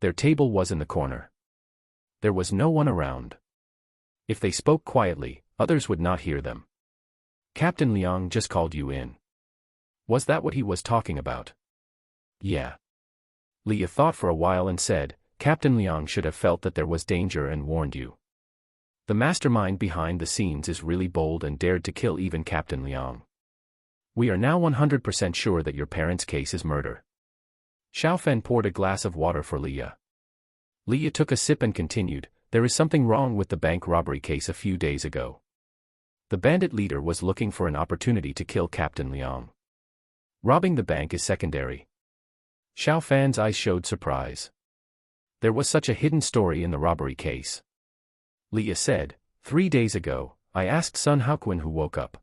S1: Their table was in the corner. There was no one around. If they spoke quietly, others would not hear them. Captain Liang just called you in. Was that what he was talking about? Yeah. Leah thought for a while and said, Captain Liang should have felt that there was danger and warned you. The mastermind behind the scenes is really bold and dared to kill even Captain Liang. We are now 100% sure that your parents' case is murder. Xiaofan poured a glass of water for Leah. Leah took a sip and continued, there is something wrong with the bank robbery case a few days ago. The bandit leader was looking for an opportunity to kill Captain Liang. Robbing the bank is secondary. Xiaofan's eyes showed surprise. There was such a hidden story in the robbery case. Leah said, 3 days ago, I asked Sun Haoquan who woke up.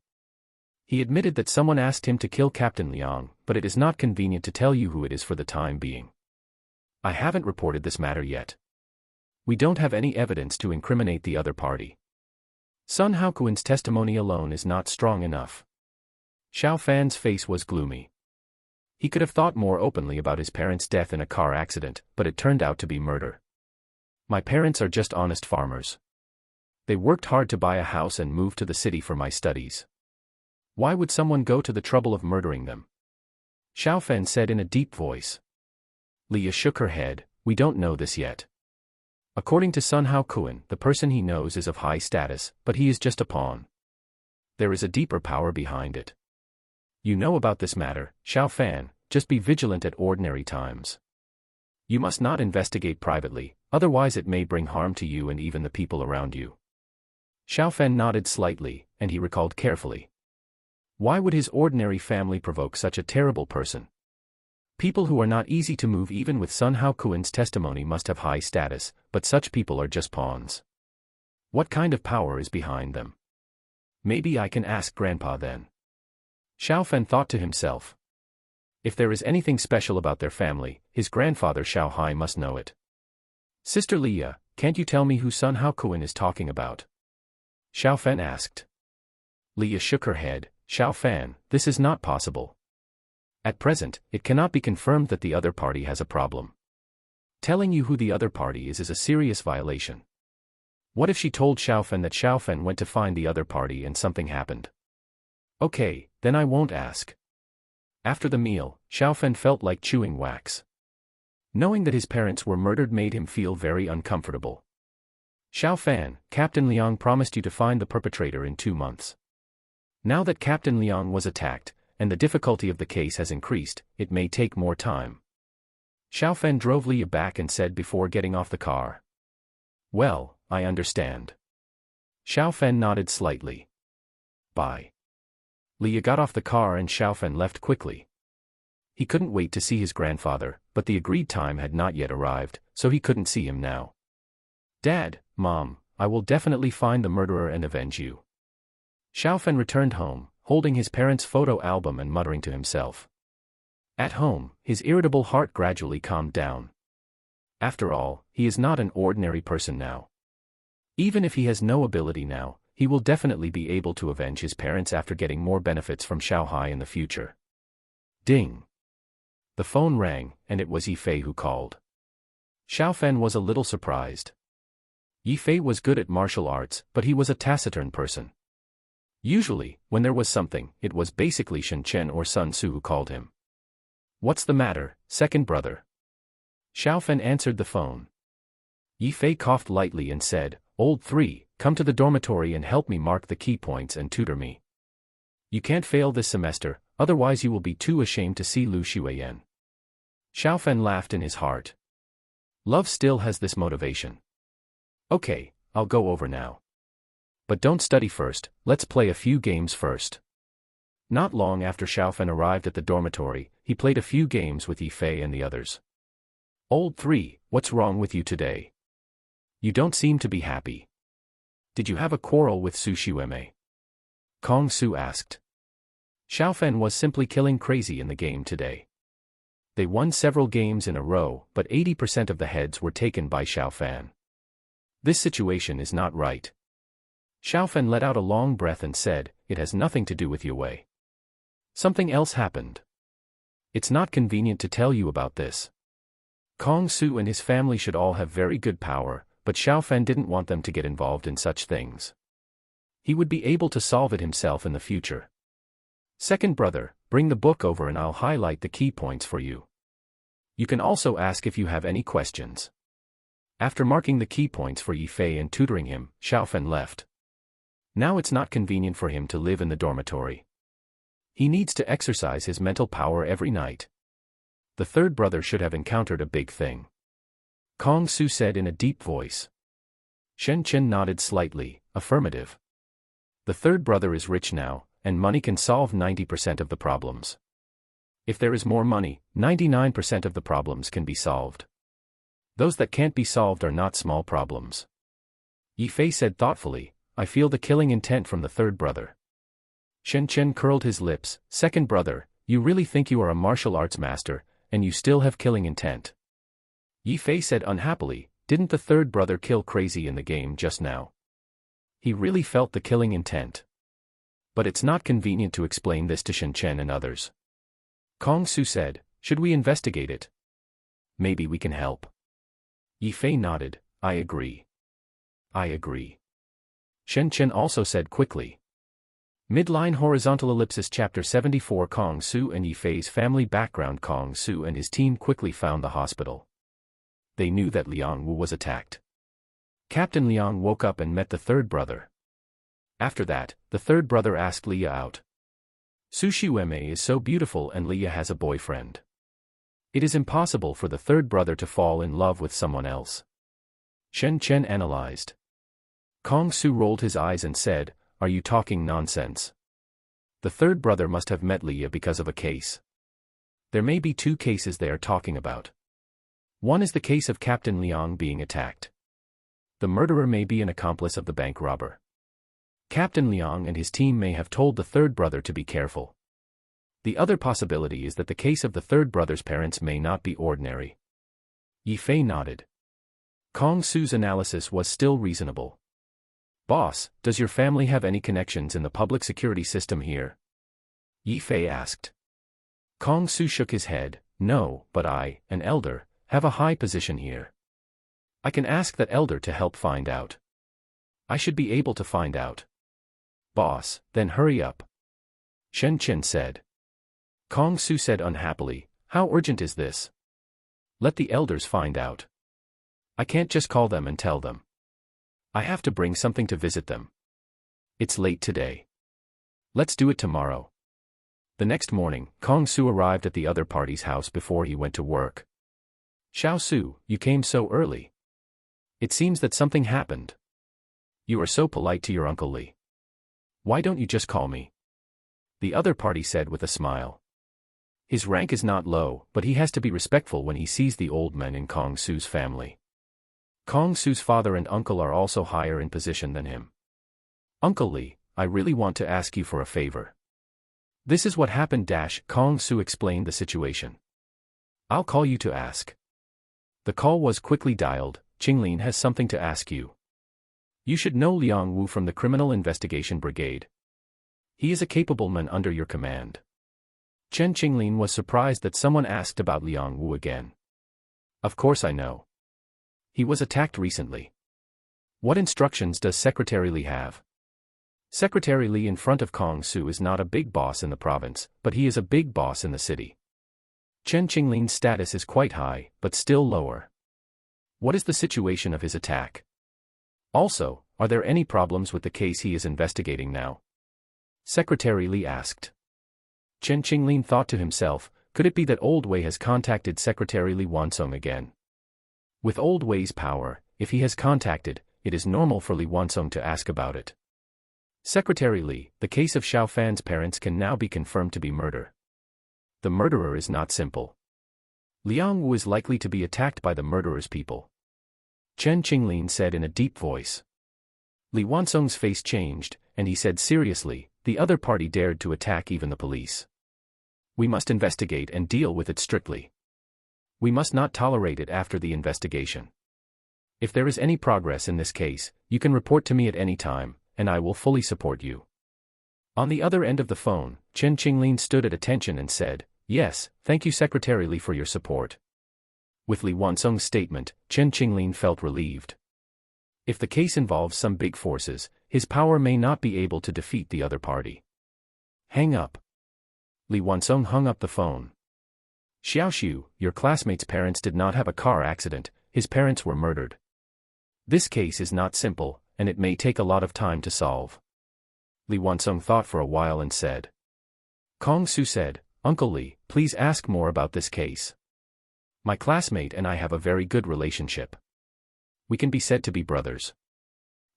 S1: He admitted that someone asked him to kill Captain Liang, but it is not convenient to tell you who it is for the time being. I haven't reported this matter yet. We don't have any evidence to incriminate the other party. Sun Haoquan's testimony alone is not strong enough. Xiaofan's face was gloomy. He could have thought more openly about his parents' death in a car accident, but it turned out to be murder. My parents are just honest farmers. They worked hard to buy a house and move to the city for my studies. Why would someone go to the trouble of murdering them? Xiaofan said in a deep voice. Leah shook her head, we don't know this yet. According to Sun Haoquan, the person he knows is of high status, but he is just a pawn. There is a deeper power behind it. You know about this matter, Xiaofan, just be vigilant at ordinary times. You must not investigate privately, otherwise it may bring harm to you and even the people around you. Xiaofan nodded slightly, and he recalled carefully. Why would his ordinary family provoke such a terrible person? People who are not easy to move even with Sun Haoquan's testimony must have high status, but such people are just pawns. What kind of power is behind them? Maybe I can ask Grandpa then. Xiaofan thought to himself. If there is anything special about their family, his grandfather Xiaohai must know it. Sister Leah, can't you tell me who Sun Haoquan is talking about? Xiaofan asked. Leah shook her head, Xiaofan, this is not possible. At present, it cannot be confirmed that the other party has a problem. Telling you who the other party is a serious violation. What if she told Xiaofan that Xiaofan went to find the other party and something happened? Okay, then I won't ask. After the meal, Xiaofan felt like chewing wax. Knowing that his parents were murdered made him feel very uncomfortable. Xiaofan, Captain Liang promised you to find the perpetrator in 2 months. Now that Captain Liang was attacked, and the difficulty of the case has increased, it may take more time. Xiaofan drove Leah back and said before getting off the car. Well, I understand. Xiaofan nodded slightly. Bye. Leah got off the car and Xiaofan left quickly. He couldn't wait to see his grandfather, but the agreed time had not yet arrived, so he couldn't see him now. Dad, Mom, I will definitely find the murderer and avenge you. Xiaofan returned home, holding his parents' photo album and muttering to himself. At home, his irritable heart gradually calmed down. After all, he is not an ordinary person now. Even if he has no ability now, he will definitely be able to avenge his parents after getting more benefits from Xiaohai in the future. Ding! The phone rang, and it was Yifei who called. Xiaofan was a little surprised. Yifei was good at martial arts, but he was a taciturn person. Usually, when there was something, it was basically Shen Chen or Sun Su who called him. What's the matter, second brother? Xiaofan answered the phone. Yifei coughed lightly and said, Old 3, come to the dormitory and help me mark the key points and tutor me. You can't fail this semester, otherwise you will be too ashamed to see Lu Xueyan. Xiaofan laughed in his heart. Love still has this motivation. Okay, I'll go over now. But don't study first, let's play a few games first. Not long after Xiaofan arrived at the dormitory, he played a few games with Yifei and the others. Old 3, what's wrong with you today? You don't seem to be happy. Did you have a quarrel with Su Xueme? Kong Su asked. Xiaofan was simply killing crazy in the game today. They won several games in a row, but 80% of the heads were taken by Xiaofan. This situation is not right. Xiaofan let out a long breath and said, it has nothing to do with Yue. Something else happened. It's not convenient to tell you about this. Kong Su and his family should all have very good power, but Xiaofan didn't want them to get involved in such things. He would be able to solve it himself in the future. Second brother, bring the book over and I'll highlight the key points for you. You can also ask if you have any questions. After marking the key points for Yi Fei and tutoring him, Xiaofan left. Now it's not convenient for him to live in the dormitory. He needs to exercise his mental power every night. The third brother should have encountered a big thing. Kong Su said in a deep voice. Shen Chen nodded slightly, affirmative. The third brother is rich now, and money can solve 90% of the problems. If there is more money, 99% of the problems can be solved. Those that can't be solved are not small problems. Yi Fei said thoughtfully, I feel the killing intent from the third brother. Shen Chen curled his lips, second brother, you really think you are a martial arts master, and you still have killing intent? Yi Fei said unhappily, didn't the third brother kill crazy in the game just now? He really felt the killing intent. But it's not convenient to explain this to Shen Chen and others. Kong Su said, should we investigate it? Maybe we can help. Yi Fei nodded, I agree. I agree. Shen Chen also said quickly. Midline horizontal ellipsis chapter 74 Kong Su and Yi Fei's family background. Kong Su and his team quickly found the hospital. They knew that Liang Wu was attacked. Captain Liang woke up and met the third brother. After that, the third brother asked Leah out. Su Xiueme is so beautiful and Leah has a boyfriend. It is impossible for the third brother to fall in love with someone else. Shen Chen analyzed. Kong Su rolled his eyes and said, are you talking nonsense? The third brother must have met Leah because of a case. There may be two cases they are talking about. One is the case of Captain Liang being attacked. The murderer may be an accomplice of the bank robber. Captain Liang and his team may have told the third brother to be careful. The other possibility is that the case of the third brother's parents may not be ordinary. Yi Fei nodded. Kong Su's analysis was still reasonable. Boss, does your family have any connections in the public security system here? Yi Fei asked. Kong Su shook his head, no, but I, an elder, have a high position here. I can ask that elder to help find out. I should be able to find out. Boss, then hurry up. Shen Chen said. Kong Su said unhappily, how urgent is this? Let the elders find out. I can't just call them and tell them. I have to bring something to visit them. It's late today. Let's do it tomorrow. The next morning, Kong Su arrived at the other party's house before he went to work. Xiao Su, you came so early. It seems that something happened. You are so polite to your Uncle Li. Why don't you just call me? The other party said with a smile. His rank is not low, but he has to be respectful when he sees the old men in Kong Su's family. Kong Su's father and uncle are also higher in position than him. Uncle Li, I really want to ask you for a favor. This is what happened. Kong Su explained the situation. I'll call you to ask. The call was quickly dialed. Qinglin has something to ask you. You should know Liang Wu from the Criminal Investigation Brigade. He is a capable man under your command. Chen Qinglin was surprised that someone asked about Liang Wu again. Of course I know. He was attacked recently. What instructions does Secretary Li have? Secretary Li in front of Kong Su is not a big boss in the province, but he is a big boss in the city. Chen Qinglin's status is quite high, but still lower. What is the situation of his attack? Also, are there any problems with the case he is investigating now? Secretary Li asked. Chen Qinglin thought to himself, could it be that Old Wei has contacted Secretary Li Wansong again? With Old Wei's power, if he has contacted, it is normal for Li Wansong to ask about it. Secretary Li, the case of Xiaofan's parents can now be confirmed to be murder. The murderer is not simple. Liang Wu is likely to be attacked by the murderer's people. Chen Qinglin said in a deep voice. Li Wansong's face changed, and he said seriously, the other party dared to attack even the police. We must investigate and deal with it strictly. We must not tolerate it after the investigation. If there is any progress in this case, you can report to me at any time, and I will fully support you. On the other end of the phone, Chen Qinglin stood at attention and said, Yes, thank you secretarially for your support. With Li Wansong's statement, Chen Qinglin felt relieved. If the case involves some big forces, his power may not be able to defeat the other party. Hang up. Li Wansong hung up the phone. Xiaoxiu, your classmate's parents did not have a car accident, his parents were murdered. This case is not simple, and it may take a lot of time to solve. Li Wansong thought for a while and said. Kong Su said, Uncle Li, please ask more about this case. My classmate and I have a very good relationship. We can be said to be brothers.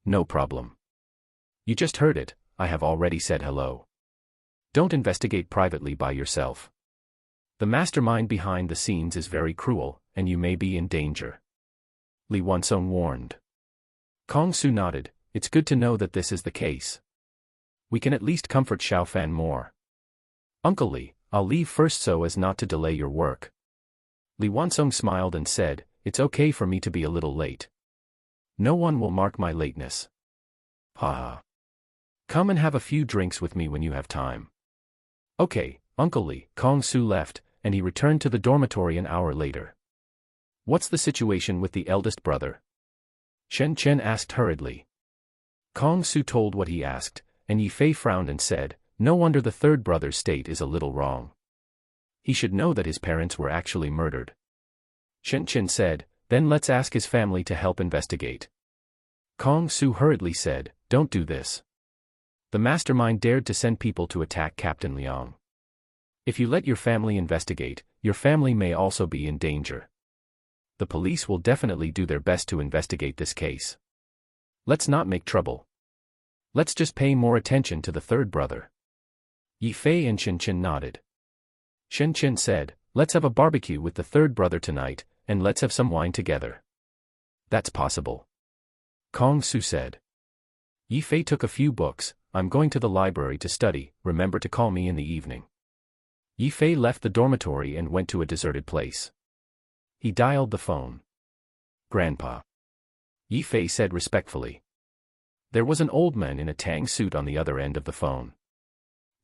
S1: No problem. You just heard it, I have already said hello. Don't investigate privately by yourself. The mastermind behind the scenes is very cruel, and you may be in danger. Li Wansong warned. Kong Su nodded, it's good to know that this is the case. We can at least comfort Xiaofan more. Uncle Li, I'll leave first so as not to delay your work. Li Wansong smiled and said, it's okay for me to be a little late. No one will mark my lateness. Ha. Come and have a few drinks with me when you have time. Okay, Uncle Li. Kong Su left, and he returned to the dormitory an hour later. What's the situation with the eldest brother? Shen Chen asked hurriedly. Kong Su told what he asked, and Yi Fei frowned and said, no wonder the third brother's state is a little wrong. He should know that his parents were actually murdered. Shen Chen said, then let's ask his family to help investigate. Kong Su hurriedly said, don't do this. The mastermind dared to send people to attack Captain Liang. If you let your family investigate, your family may also be in danger. The police will definitely do their best to investigate this case. Let's not make trouble. Let's just pay more attention to the third brother. Yi Fei and Shen Chen nodded. Shen Chen said, let's have a barbecue with the third brother tonight, and let's have some wine together. That's possible. Kong Su said. Yi Fei took a few books, I'm going to the library to study, remember to call me in the evening. Yi Fei left the dormitory and went to a deserted place. He dialed the phone. Grandpa. Yi Fei said respectfully. There was an old man in a tang suit on the other end of the phone.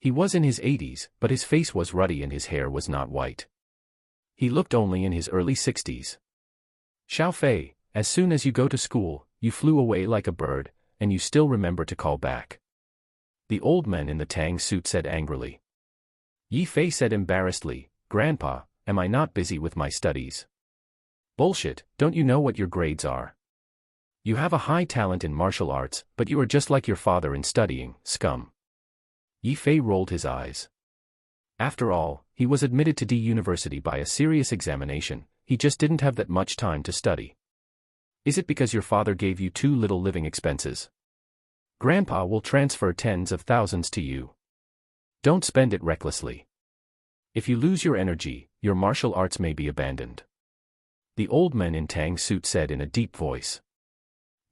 S1: He was in his 80s, but his face was ruddy and his hair was not white. He looked only in his early 60s. Xiao Fei, as soon as you go to school, you flew away like a bird, and you still remember to call back. The old man in the tang suit said angrily. Yi Fei said embarrassedly, Grandpa, am I not busy with my studies? Bullshit, don't you know what your grades are? You have a high talent in martial arts, but you are just like your father in studying, scum. Yi Fei rolled his eyes. After all, he was admitted to D University by a serious examination, he just didn't have that much time to study. Is it because your father gave you too little living expenses? Grandpa will transfer tens of thousands to you. Don't spend it recklessly. If you lose your energy, your martial arts may be abandoned. The old man in tang suit said in a deep voice.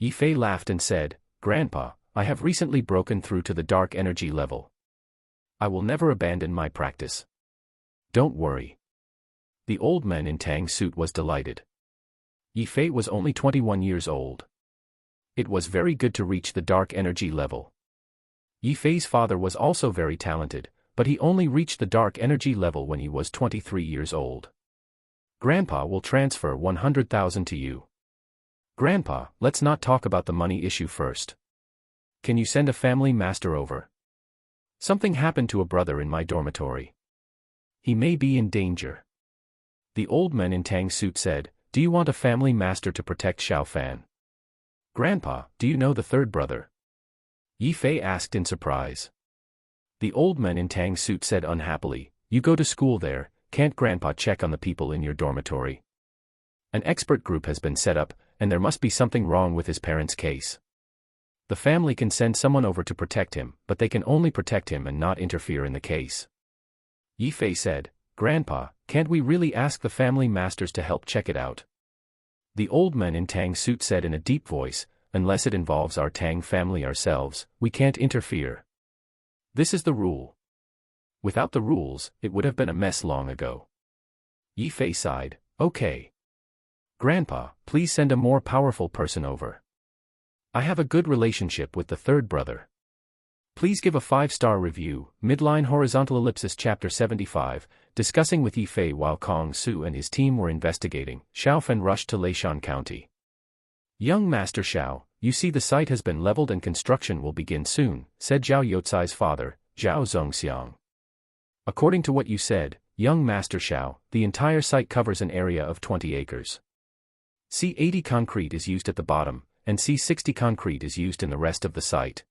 S1: Yi Fei laughed and said, Grandpa, I have recently broken through to the dark energy level. I will never abandon my practice. Don't worry. The old man in tang suit was delighted. Yi Fei was only 21 years old. It was very good to reach the dark energy level. Yi Fei's father was also very talented, but he only reached the dark energy level when he was 23 years old. Grandpa will transfer 100,000 to you. Grandpa, let's not talk about the money issue first. Can you send a family master over? Something happened to a brother in my dormitory. He may be in danger. The old man in tang suit said, do you want a family master to protect Xiaofan? Grandpa, do you know the third brother? Yi Fei asked in surprise. The old man in tang suit said unhappily, you go to school there, can't Grandpa check on the people in your dormitory? An expert group has been set up, and there must be something wrong with his parents' case. The family can send someone over to protect him, but they can only protect him and not interfere in the case. Yi Fei said, Grandpa, can't we really ask the family masters to help check it out? The old man in tang suit said in a deep voice, unless it involves our Tang family ourselves, we can't interfere. This is the rule. Without the rules, it would have been a mess long ago. Yi Fei sighed, okay. Grandpa, please send a more powerful person over. I have a good relationship with the third brother. Please give a 5-star review. Midline horizontal ellipsis chapter 75, discussing with Yi Fei while Kong Su and his team were investigating. Xiao Fan rushed to Leishan County. Young Master Xiao, you see the site has been leveled and construction will begin soon, said Zhao Youcai's father, Zhao Zongxiang. According to what you said, young Master Xiao, the entire site covers an area of 20 acres. C80 concrete is used at the bottom, and C60 concrete is used in the rest of the site.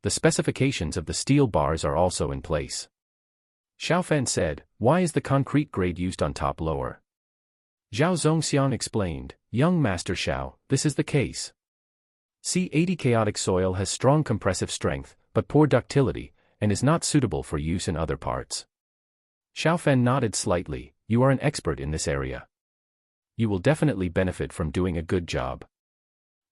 S1: The specifications of the steel bars are also in place. Xiao Fan said, why is the concrete grade used on top lower? Zhao Zongxiang explained, young Master Xiao, this is the case. C80 chaotic soil has strong compressive strength, but poor ductility, and is not suitable for use in other parts. Xiao Fan nodded slightly, you are an expert in this area. You will definitely benefit from doing a good job.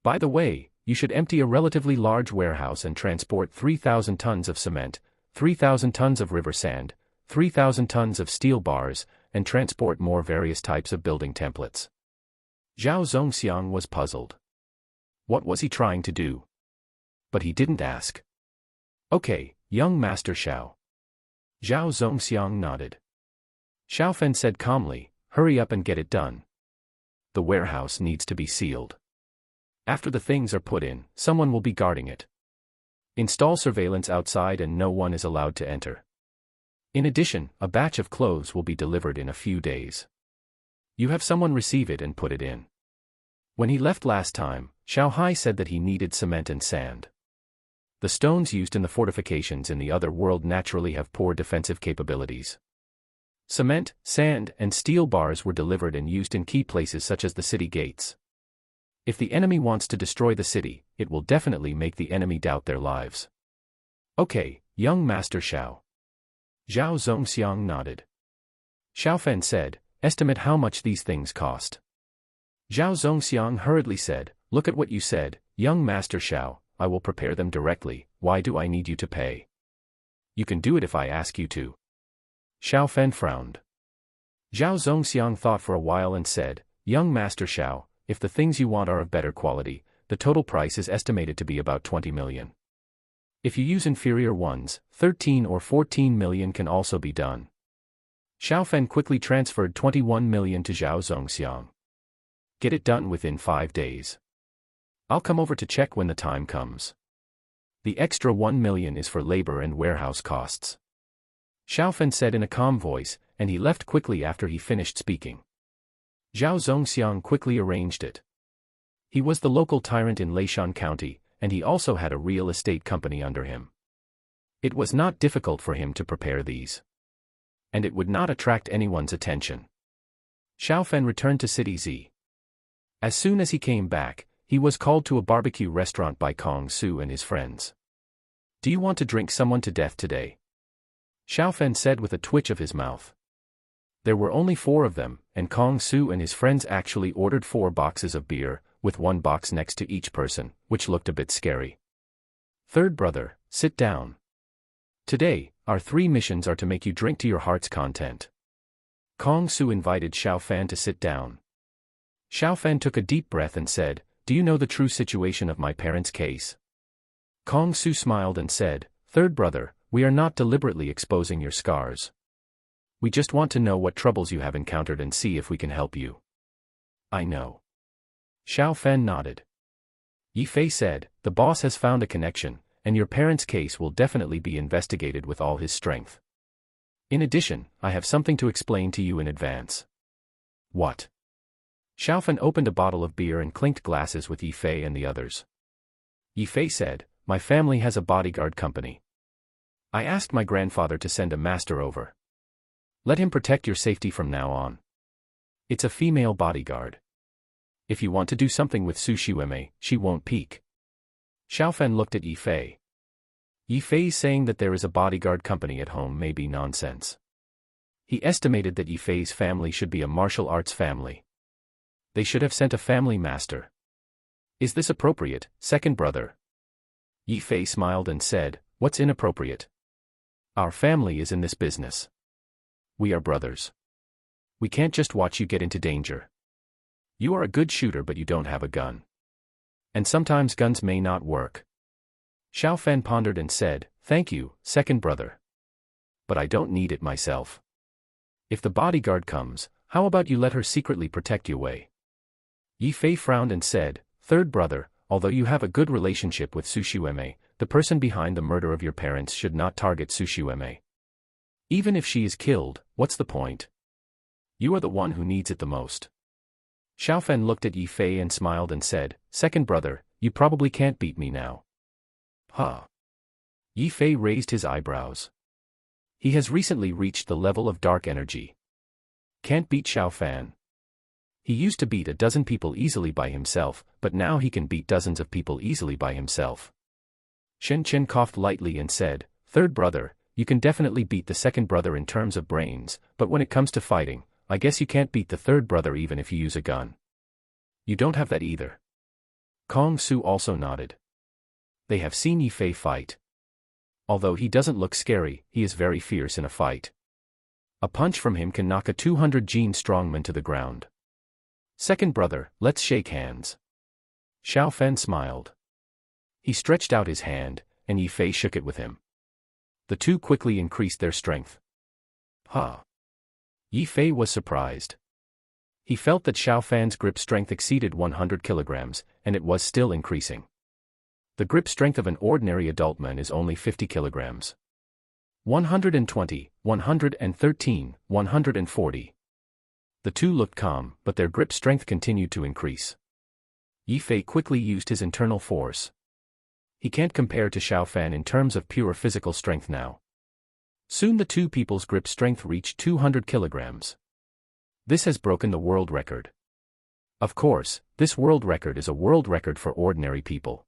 S1: By the way, you should empty a relatively large warehouse and transport 3,000 tons of cement, 3,000 tons of river sand, 3,000 tons of steel bars, and transport more various types of building templates. Zhao Zongxiang was puzzled. What was he trying to do? But he didn't ask. Okay, young Master Xiao. Zhao Zongxiang nodded. Xiao Fan said calmly, hurry up and get it done. The warehouse needs to be sealed. After the things are put in, someone will be guarding it. Install surveillance outside and no one is allowed to enter. In addition, a batch of clothes will be delivered in a few days. You have someone receive it and put it in. When he left last time, Xiao Hai said that he needed cement and sand. The stones used in the fortifications in the other world naturally have poor defensive capabilities. Cement, sand, and steel bars were delivered and used in key places such as the city gates. If the enemy wants to destroy the city, it will definitely make the enemy doubt their lives. Okay, young Master Xiao. Zhao Zongxiang nodded. Xiao Fan said, estimate how much these things cost. Zhao Zongxiang hurriedly said, look at what you said, young Master Xiao, I will prepare them directly, why do I need you to pay? You can do it if I ask you to. Xiao Fan frowned. Zhao Zongxiang thought for a while and said, young Master Xiao, if the things you want are of better quality, the total price is estimated to be about 20 million. If you use inferior ones, 13 or 14 million can also be done. Xiao Fan quickly transferred 21 million to Zhao Zongxiang. Get it done within 5 days. I'll come over to check when the time comes. The extra 1 million is for labor and warehouse costs. Xiao Fan said in a calm voice, and he left quickly after he finished speaking. Zhao Zongxiang quickly arranged it. He was the local tyrant in Leishan County, and he also had a real estate company under him. It was not difficult for him to prepare these. And it would not attract anyone's attention. Xiao Fan returned to City Z. As soon as he came back, he was called to a barbecue restaurant by Kong Su and his friends. Do you want to drink someone to death today? Xiao Fan said with a twitch of his mouth. There were only 4 of them, and Kong Su and his friends actually ordered 4 boxes of beer, with 1 box next to each person, which looked a bit scary. Third brother, sit down. Today, our 3 missions are to make you drink to your heart's content. Kong Su invited Xiao Fan to sit down. Xiao Fan took a deep breath and said, do you know the true situation of my parents' case? Kong Su smiled and said, third brother, we are not deliberately exposing your scars. We just want to know what troubles you have encountered and see if we can help you. I know. Xiao Fan nodded. Yi Fei said, the boss has found a connection, and your parents' case will definitely be investigated with all his strength. In addition, I have something to explain to you in advance. What? Xiao Fan opened a bottle of beer and clinked glasses with Yi Fei and the others. Yi Fei said, my family has a bodyguard company. I asked my grandfather to send a master over. Let him protect your safety from now on. It's a female bodyguard. If you want to do something with Su Shiweme, she won't peek. Xiao Fan looked at Yi Fei. Yi Fei's saying that there is a bodyguard company at home may be nonsense. He estimated that Yi Fei's family should be a martial arts family. They should have sent a family master. Is this appropriate, second brother? Yi Fei smiled and said, what's inappropriate? Our family is in this business. We are brothers. We can't just watch you get into danger. You are a good shooter but you don't have a gun. And sometimes guns may not work. Xiao Fan pondered and said, "Thank you, second brother. But I don't need it myself. If the bodyguard comes, how about you let her secretly protect Yue Wei?" Yi Fei frowned and said, "Third brother, although you have a good relationship with Su Xiuemei, the person behind the murder of your parents should not target Su Xiuemei. Even if she is killed, what's the point? You are the one who needs it the most." Xiao Fan looked at Yi Fei and smiled and said, "Second brother, you probably can't beat me now." Huh? Yi Fei raised his eyebrows. He has recently reached the level of dark energy. Can't beat Xiao Fan. He used to beat a dozen people easily by himself, but now he can beat dozens of people easily by himself. Shen Chen coughed lightly and said, "Third brother, you can definitely beat the second brother in terms of brains, but when it comes to fighting, I guess you can't beat the third brother even if you use a gun. You don't have that either." Kong Su also nodded. They have seen Yi Fei fight. Although he doesn't look scary, he is very fierce in a fight. A punch from him can knock a 200-gene strongman to the ground. "Second brother, let's shake hands." Xiao Fan smiled. He stretched out his hand, and Yi Fei shook it with him. The two quickly increased their strength. Huh? Yi Fei was surprised. He felt that Xiao Fan's grip strength exceeded 100 kilograms, and it was still increasing. The grip strength of an ordinary adult man is only 50 kilograms. 120, 113, 140. The two looked calm, but their grip strength continued to increase. Yi Fei quickly used his internal force. He can't compare to Xiao Fan in terms of pure physical strength now. Soon the two people's grip strength reached 200 kilograms. This has broken the world record. Of course, this world record is a world record for ordinary people.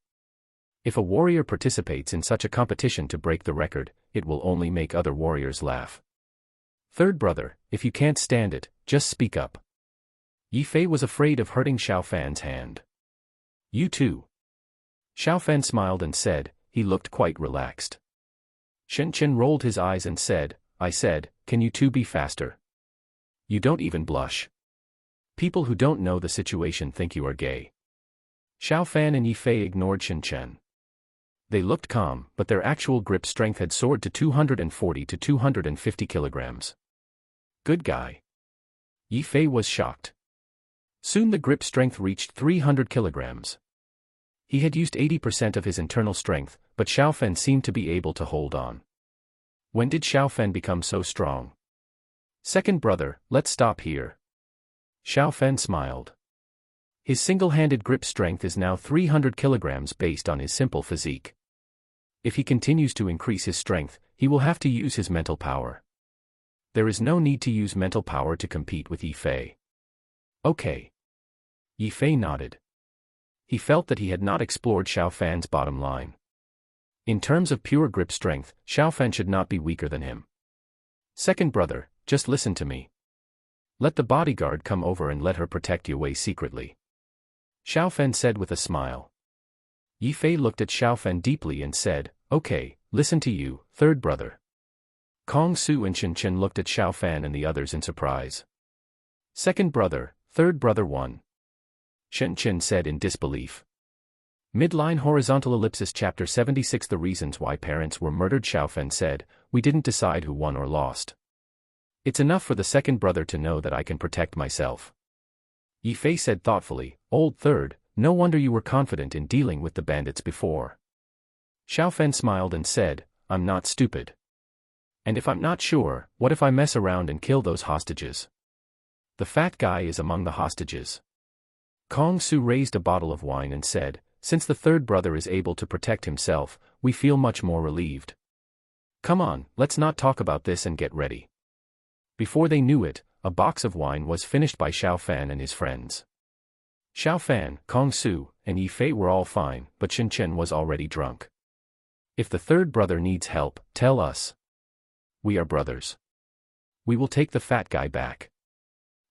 S1: If a warrior participates in such a competition to break the record, it will only make other warriors laugh. "Third brother, if you can't stand it, just speak up." Yi Fei was afraid of hurting Xiao Fan's hand. "You too." Xiao Fan smiled and said, he looked quite relaxed. Shen Chen rolled his eyes and said, "I said, can you two be faster? You don't even blush. People who don't know the situation think you are gay." Xiao Fan and Yi Fei ignored Shen Chen. They looked calm, but their actual grip strength had soared to 240 to 250 kilograms. Good guy. Yi Fei was shocked. Soon the grip strength reached 300 kilograms. He had used 80% of his internal strength, but Xiao Fan seemed to be able to hold on. When did Xiao Fan become so strong? "Second brother, let's stop here." Xiao Fan smiled. His single-handed grip strength is now 300 kilograms based on his simple physique. If he continues to increase his strength, he will have to use his mental power. There is no need to use mental power to compete with Yi Fei. Okay. Yi Fei nodded. He felt that he had not explored Xiao Fan's bottom line. In terms of pure grip strength, Xiao Fan should not be weaker than him. "Second brother, just listen to me. Let the bodyguard come over and let her protect Yue Wei secretly." Xiao Fan said with a smile. Yi Fei looked at Xiao Fan deeply and said, "Okay, listen to you, third brother." Kong Su and Shen Chen looked at Xiao Fan and the others in surprise. "Second brother, third brother one." Shen Chen said in disbelief. Midline horizontal ellipsis chapter 76 The reasons why parents were murdered. Xiao Fan said, "We didn't decide who won or lost. It's enough for the second brother to know that I can protect myself." Yi Fei said thoughtfully, "Old third, no wonder you were confident in dealing with the bandits before." Xiao Fan smiled and said, "I'm not stupid. And if I'm not sure, what if I mess around and kill those hostages? The fat guy is among the hostages." Kong Su raised a bottle of wine and said, "Since the third brother is able to protect himself, we feel much more relieved. Come on, let's not talk about this and get ready." Before they knew it, a box of wine was finished by Xiao Fan and his friends. Xiao Fan, Kong Su, and Yi Fei were all fine, but Shen Chen was already drunk. "If the third brother needs help, tell us. We are brothers. We will take the fat guy back.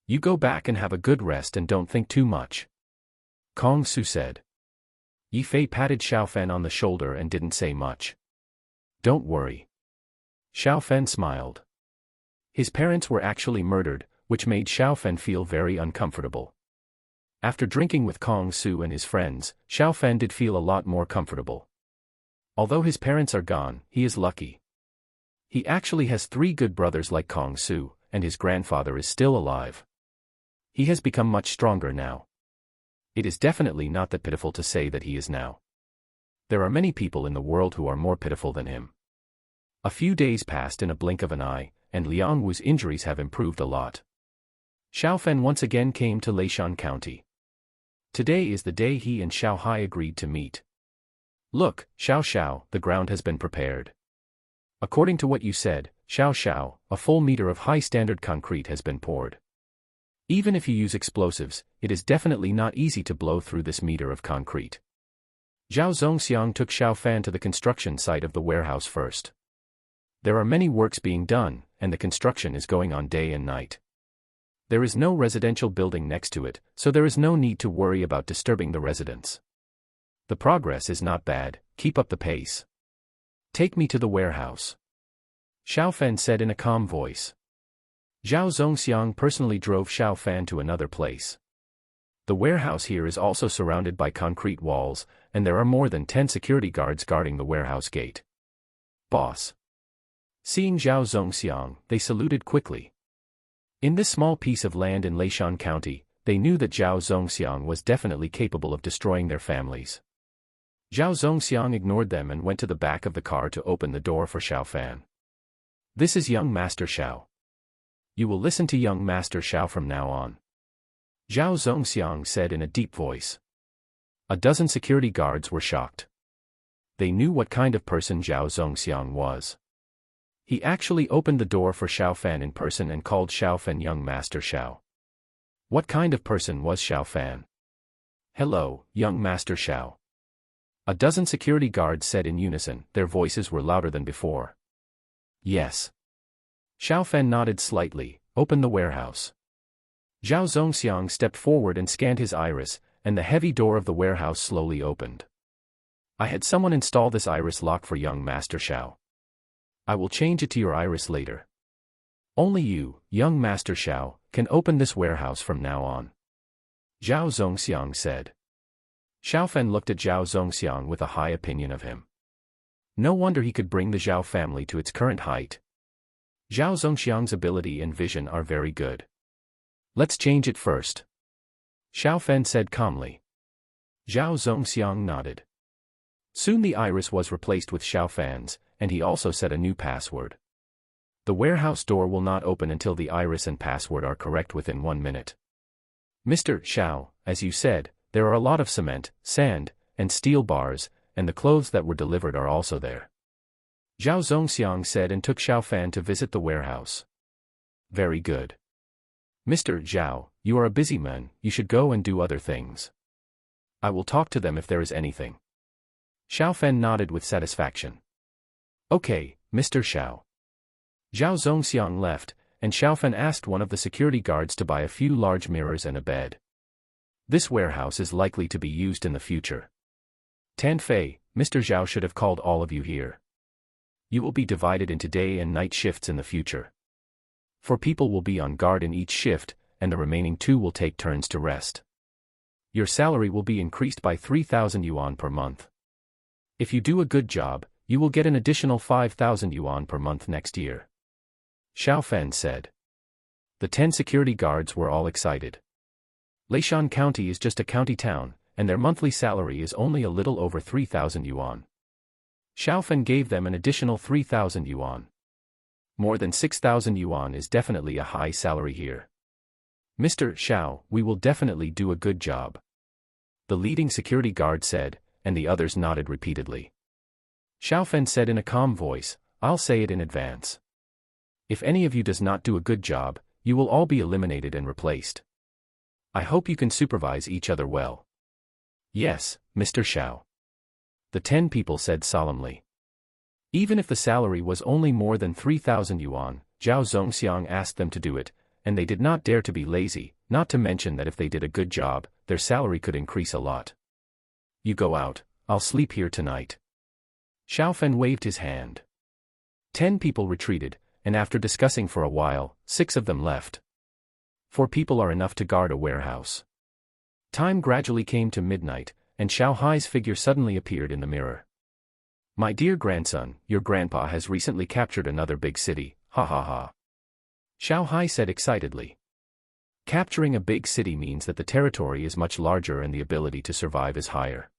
S1: You go back and have a good rest and don't think too much," Kong Su said. Yi Fei patted Xiao Fan on the shoulder and didn't say much. "Don't worry." Xiao Fan smiled. His parents were actually murdered, which made Xiao Fan feel very uncomfortable. After drinking with Kong Su and his friends, Xiao Fan did feel a lot more comfortable. Although his parents are gone, he is lucky. He actually has 3 good brothers like Kong Su, and his grandfather is still alive. He has become much stronger now. It is definitely not that pitiful to say that he is now. There are many people in the world who are more pitiful than him. A few days passed in a blink of an eye, and Liang Wu's injuries have improved a lot. Xiao Fan once again came to Leishan County. Today is the day he and Xiao Hai agreed to meet. Look, Xiao Xiao, the ground has been prepared. According to what you said, Xiao Xiao, a full meter of high-standard concrete has been poured. Even if you use explosives, it is definitely not easy to blow through this meter of concrete. Zhao Zongxiang took Xiao Fan to the construction site of the warehouse first. There are many works being done, and the construction is going on day and night. There is no residential building next to it, so there is no need to worry about disturbing the residents. The progress is not bad, keep up the pace. Take me to the warehouse. Xiao Fan said in a calm voice. Zhao Zongxiang personally drove Xiao Fan to another place. The warehouse here is also surrounded by concrete walls, and there are more than 10 security guards guarding the warehouse gate. Boss. Seeing Zhao Zongxiang, they saluted quickly. In this small piece of land in Leishan County, they knew that Zhao Zongxiang was definitely capable of destroying their families. Zhao Zongxiang ignored them and went to the back of the car to open the door for Xiao Fan. This is young Master Xiao. You will listen to young Master Xiao from now on. Zhao Zongxiang said in a deep voice. A dozen security guards were shocked. They knew what kind of person Zhao Zongxiang was. He actually opened the door for Xiao Fan in person and called Xiao Fan young Master Xiao. What kind of person was Xiao Fan? Hello, young Master Xiao. A dozen security guards said in unison, their voices were louder than before. Yes. Xiao Fan nodded slightly, opened the warehouse. Zhao Zongxiang stepped forward and scanned his iris, and the heavy door of the warehouse slowly opened. I had someone install this iris lock for young Master Xiao. I will change it to your iris later. Only you, young Master Xiao, can open this warehouse from now on. Zhao Zongxiang said. Xiao Fan looked at Zhao Zongxiang with a high opinion of him. No wonder he could bring the Zhao family to its current height. Zhao Zongxiang's ability and vision are very good. Let's change it first. Xiao Fan said calmly. Zhao Zongxiang nodded. Soon the iris was replaced with Xiao Fan's, and he also set a new password. The warehouse door will not open until the iris and password are correct within 1 minute. Mr. Xiao, as you said, there are a lot of cement, sand, and steel bars, and the clothes that were delivered are also there. Zhao Zongxiang said and took Xiao Fan to visit the warehouse. Very good. Mr. Zhao, you are a busy man, you should go and do other things. I will talk to them if there is anything. Xiao Fan nodded with satisfaction. Okay, Mr. Xiao. Zhao Zongxiang left, and Xiao Fan asked one of the security guards to buy a few large mirrors and a bed. This warehouse is likely to be used in the future. Tan Fei, Mr. Zhao should have called all of you here. You will be divided into day and night shifts in the future. 4 people will be on guard in each shift, and the remaining 2 will take turns to rest. Your salary will be increased by 3,000 yuan per month. If you do a good job, you will get an additional 5,000 yuan per month next year. Xiao Fan said. The 10 security guards were all excited. Leishan County is just a county town, and their monthly salary is only a little over 3,000 yuan. Xiao Fan gave them an additional 3,000 yuan. More than 6,000 yuan is definitely a high salary here. Mr. Xiao, we will definitely do a good job. The leading security guard said, and the others nodded repeatedly. Xiao Fan said in a calm voice, I'll say it in advance. If any of you does not do a good job, you will all be eliminated and replaced. I hope you can supervise each other well. Yes, Mr. Xiao. The 10 people said solemnly. Even if the salary was only more than 3,000 yuan, Zhao Zongxiang asked them to do it, and they did not dare to be lazy, not to mention that if they did a good job, their salary could increase a lot. You go out, I'll sleep here tonight. Xiao Fan waved his hand. 10 people retreated, and after discussing for a while, 6 of them left. 4 people are enough to guard a warehouse. Time gradually came to midnight, and Xiao Hai's figure suddenly appeared in the mirror. My dear grandson, your grandpa has recently captured another big city, ha ha ha. Xiao Hai said excitedly. Capturing a big city means that the territory is much larger and the ability to survive is higher.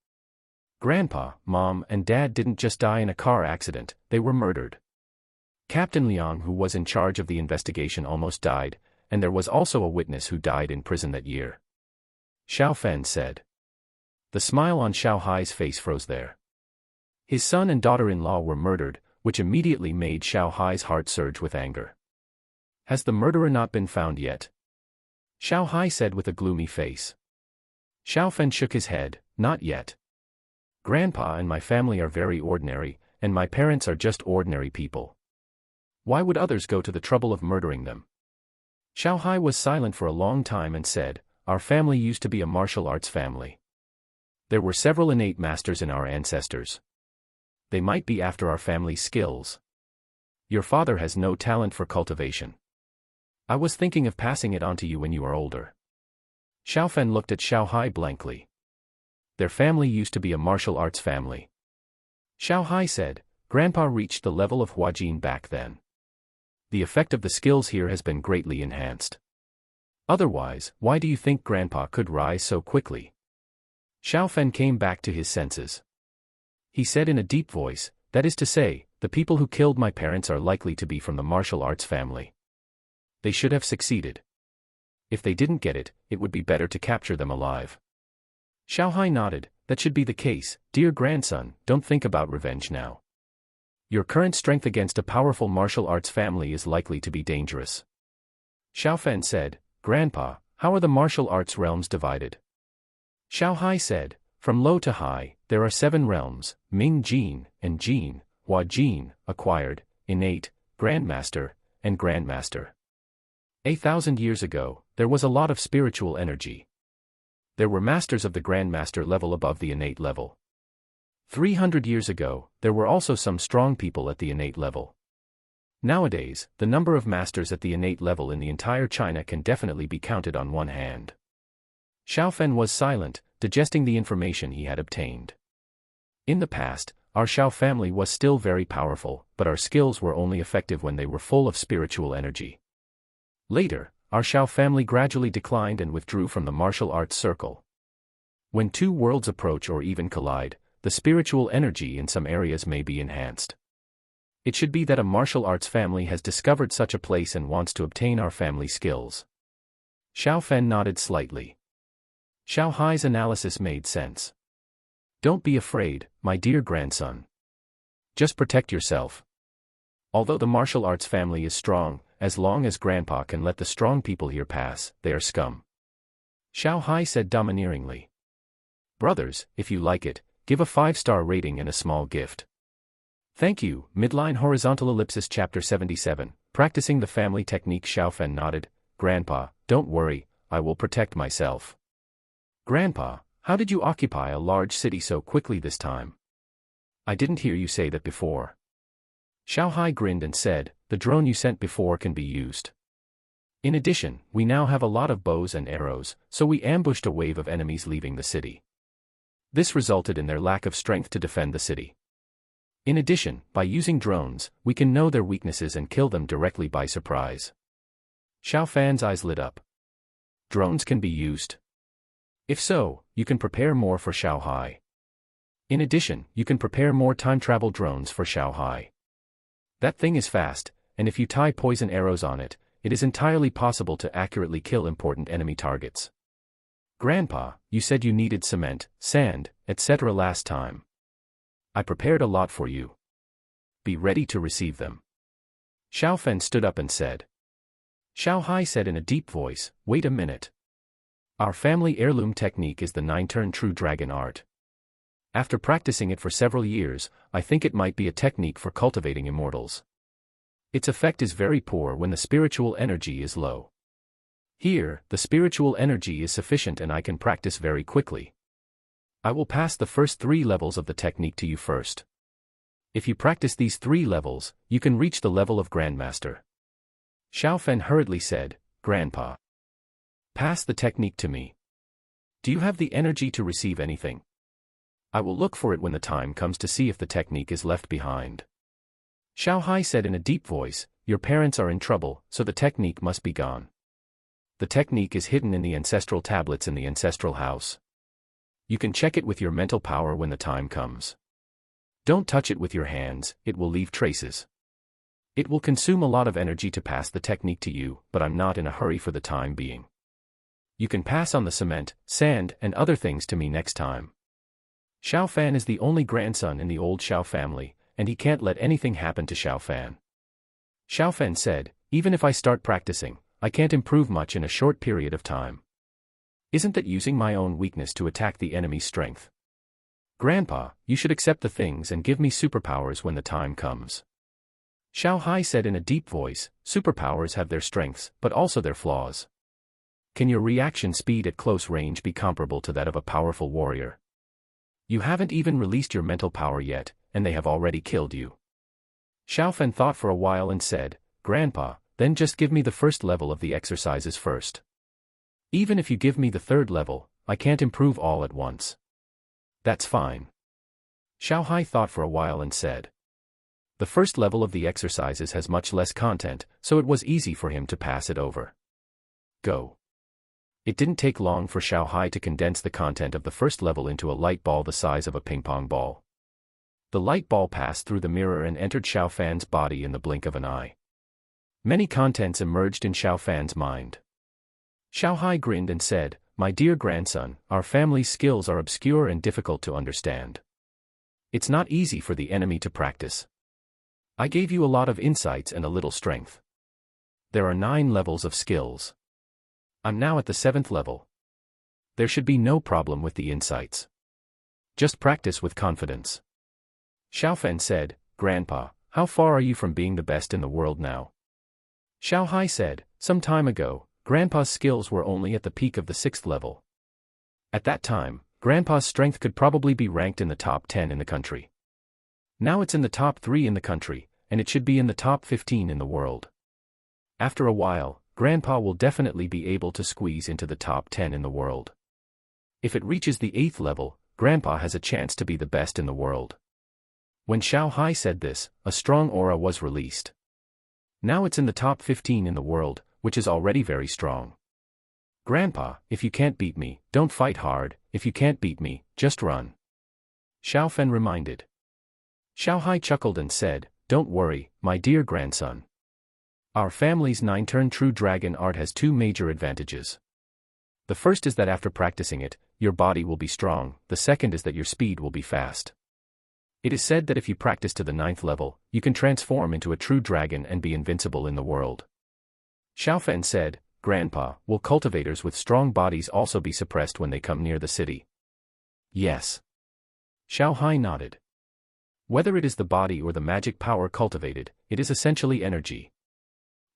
S1: Grandpa, Mom, and Dad didn't just die in a car accident, they were murdered. Captain Liang, who was in charge of the investigation, almost died, and there was also a witness who died in prison that year. Xiao Fan said. The smile on Xiao Hai's face froze there. His son and daughter-in-law were murdered, which immediately made Xiao Hai's heart surge with anger. Has the murderer not been found yet? Xiao Hai said with a gloomy face. Xiao Fan shook his head, not yet. Grandpa and my family are very ordinary, and my parents are just ordinary people. Why would others go to the trouble of murdering them? Xiao Hai was silent for a long time and said, our family used to be a martial arts family. There were several innate masters in our ancestors. They might be after our family's skills. Your father has no talent for cultivation. I was thinking of passing it on to you when you are older. Xiao Fan looked at Xiao Hai blankly. Their family used to be a martial arts family. Xiao Hai said, Grandpa reached the level of Huajin back then. The effect of the skills here has been greatly enhanced. Otherwise, why do you think Grandpa could rise so quickly? Xiao Fan came back to his senses. He said in a deep voice, that is to say, the people who killed my parents are likely to be from the martial arts family. They should have succeeded. If they didn't get it, it would be better to capture them alive. Xiao Hai nodded, that should be the case, dear grandson, don't think about revenge now. Your current strength against a powerful martial arts family is likely to be dangerous. Xiao Fan said, Grandpa, how are the martial arts realms divided? Xiao Hai said, from low to high, there are 7 realms, Ming Jin, and Jin, Hua Jin, acquired, innate, grandmaster, and grandmaster. 8,000 years ago, there was a lot of spiritual energy. There were masters of the grandmaster level above the innate level. 300 years ago, there were also some strong people at the innate level. Nowadays, the number of masters at the innate level in the entire China can definitely be counted on one hand. Xiao Fan was silent, digesting the information he had obtained. In the past, our Xiao family was still very powerful, but our skills were only effective when they were full of spiritual energy. Later, our Xiao family gradually declined and withdrew from the martial arts circle. When two worlds approach or even collide, the spiritual energy in some areas may be enhanced. It should be that a martial arts family has discovered such a place and wants to obtain our family skills. Xiao Fan nodded slightly. Xiao Hai's analysis made sense. Don't be afraid, my dear grandson. Just protect yourself. Although the martial arts family is strong, as long as Grandpa can let the strong people here pass, they are scum. Xiao Hai said domineeringly. Brothers, if you like it, give a 5-star rating and a small gift. Thank you. Midline horizontal ellipsis chapter 77, practicing the family technique. Xiao Fan nodded. Grandpa, don't worry, I will protect myself. Grandpa, how did you occupy a large city so quickly this time? I didn't hear you say that before. Xiao Hai grinned and said, the drone you sent before can be used. In addition, we now have a lot of bows and arrows, so we ambushed a wave of enemies leaving the city. This resulted in their lack of strength to defend the city. In addition, by using drones, we can know their weaknesses and kill them directly by surprise. Xiao Fan's eyes lit up. Drones can be used. If so, you can prepare more for Xiao Hai. In addition, you can prepare more time travel drones for Xiao Hai. That thing is fast, and if you tie poison arrows on it, it is entirely possible to accurately kill important enemy targets. Grandpa, you said you needed cement, sand, etc. last time. I prepared a lot for you. Be ready to receive them. Xiao Fan stood up and said. Xiao Hai said in a deep voice, wait a minute. Our family heirloom technique is the 9-turn true dragon art. After practicing it for several years, I think it might be a technique for cultivating immortals. Its effect is very poor when the spiritual energy is low. Here, the spiritual energy is sufficient and I can practice very quickly. I will pass the first 3 levels of the technique to you first. If you practice these 3 levels, you can reach the level of Grandmaster. Xiao Fan hurriedly said, Grandpa. Pass the technique to me. Do you have the energy to receive anything? I will look for it when the time comes to see if the technique is left behind. Xiao Hai said in a deep voice, your parents are in trouble, so the technique must be gone. The technique is hidden in the ancestral tablets in the ancestral house. You can check it with your mental power when the time comes. Don't touch it with your hands, it will leave traces. It will consume a lot of energy to pass the technique to you, but I'm not in a hurry for the time being. You can pass on the cement, sand, and other things to me next time. Xiao Fan is the only grandson in the old Xiao family, and he can't let anything happen to Xiao Fan. Xiao Fan said, even if I start practicing, I can't improve much in a short period of time. Isn't that using my own weakness to attack the enemy's strength? Grandpa, you should accept the things and give me superpowers when the time comes. Xiao Hai said in a deep voice, superpowers have their strengths, but also their flaws. Can your reaction speed at close range be comparable to that of a powerful warrior? You haven't even released your mental power yet, and they have already killed you. Xiao Fan thought for a while and said, Grandpa, then just give me the first level of the exercises first. Even if you give me the third level, I can't improve all at once. That's fine. Xiao Hai thought for a while and said. The first level of the exercises has much less content, so it was easy for him to pass it over. Go. It didn't take long for Xiao Hai to condense the content of the first level into a light ball the size of a ping-pong ball. The light ball passed through the mirror and entered Xiao Fan's body in the blink of an eye. Many contents emerged in Xiao Fan's mind. Xiao Hai grinned and said, my dear grandson, our family's skills are obscure and difficult to understand. It's not easy for the enemy to practice. I gave you a lot of insights and a little strength. There are 9 levels of skills. I'm now at the 7th level. There should be no problem with the insights. Just practice with confidence. Xiao Fan said, Grandpa, how far are you from being the best in the world now? Xiao Hai said, some time ago, Grandpa's skills were only at the peak of the 6th level. At that time, Grandpa's strength could probably be ranked in the top 10 in the country. Now it's in the top 3 in the country, and it should be in the top 15 in the world. After a while, Grandpa will definitely be able to squeeze into the top 10 in the world. If it reaches the 8th level, Grandpa has a chance to be the best in the world. When Xiao Hai said this, a strong aura was released. Now it's in the top 15 in the world, which is already very strong. Grandpa, if you can't beat me, don't fight hard, if you can't beat me, just run. Xiao Fan reminded. Xiao Hai chuckled and said, don't worry, my dear grandson. Our family's 9-turn true dragon art has 2 major advantages. The first is that after practicing it, your body will be strong, the second is that your speed will be fast. It is said that if you practice to the 9th level, you can transform into a true dragon and be invincible in the world. Xiao Fan said, Grandpa, will cultivators with strong bodies also be suppressed when they come near the city? Yes. Xiao Hai nodded. Whether it is the body or the magic power cultivated, it is essentially energy.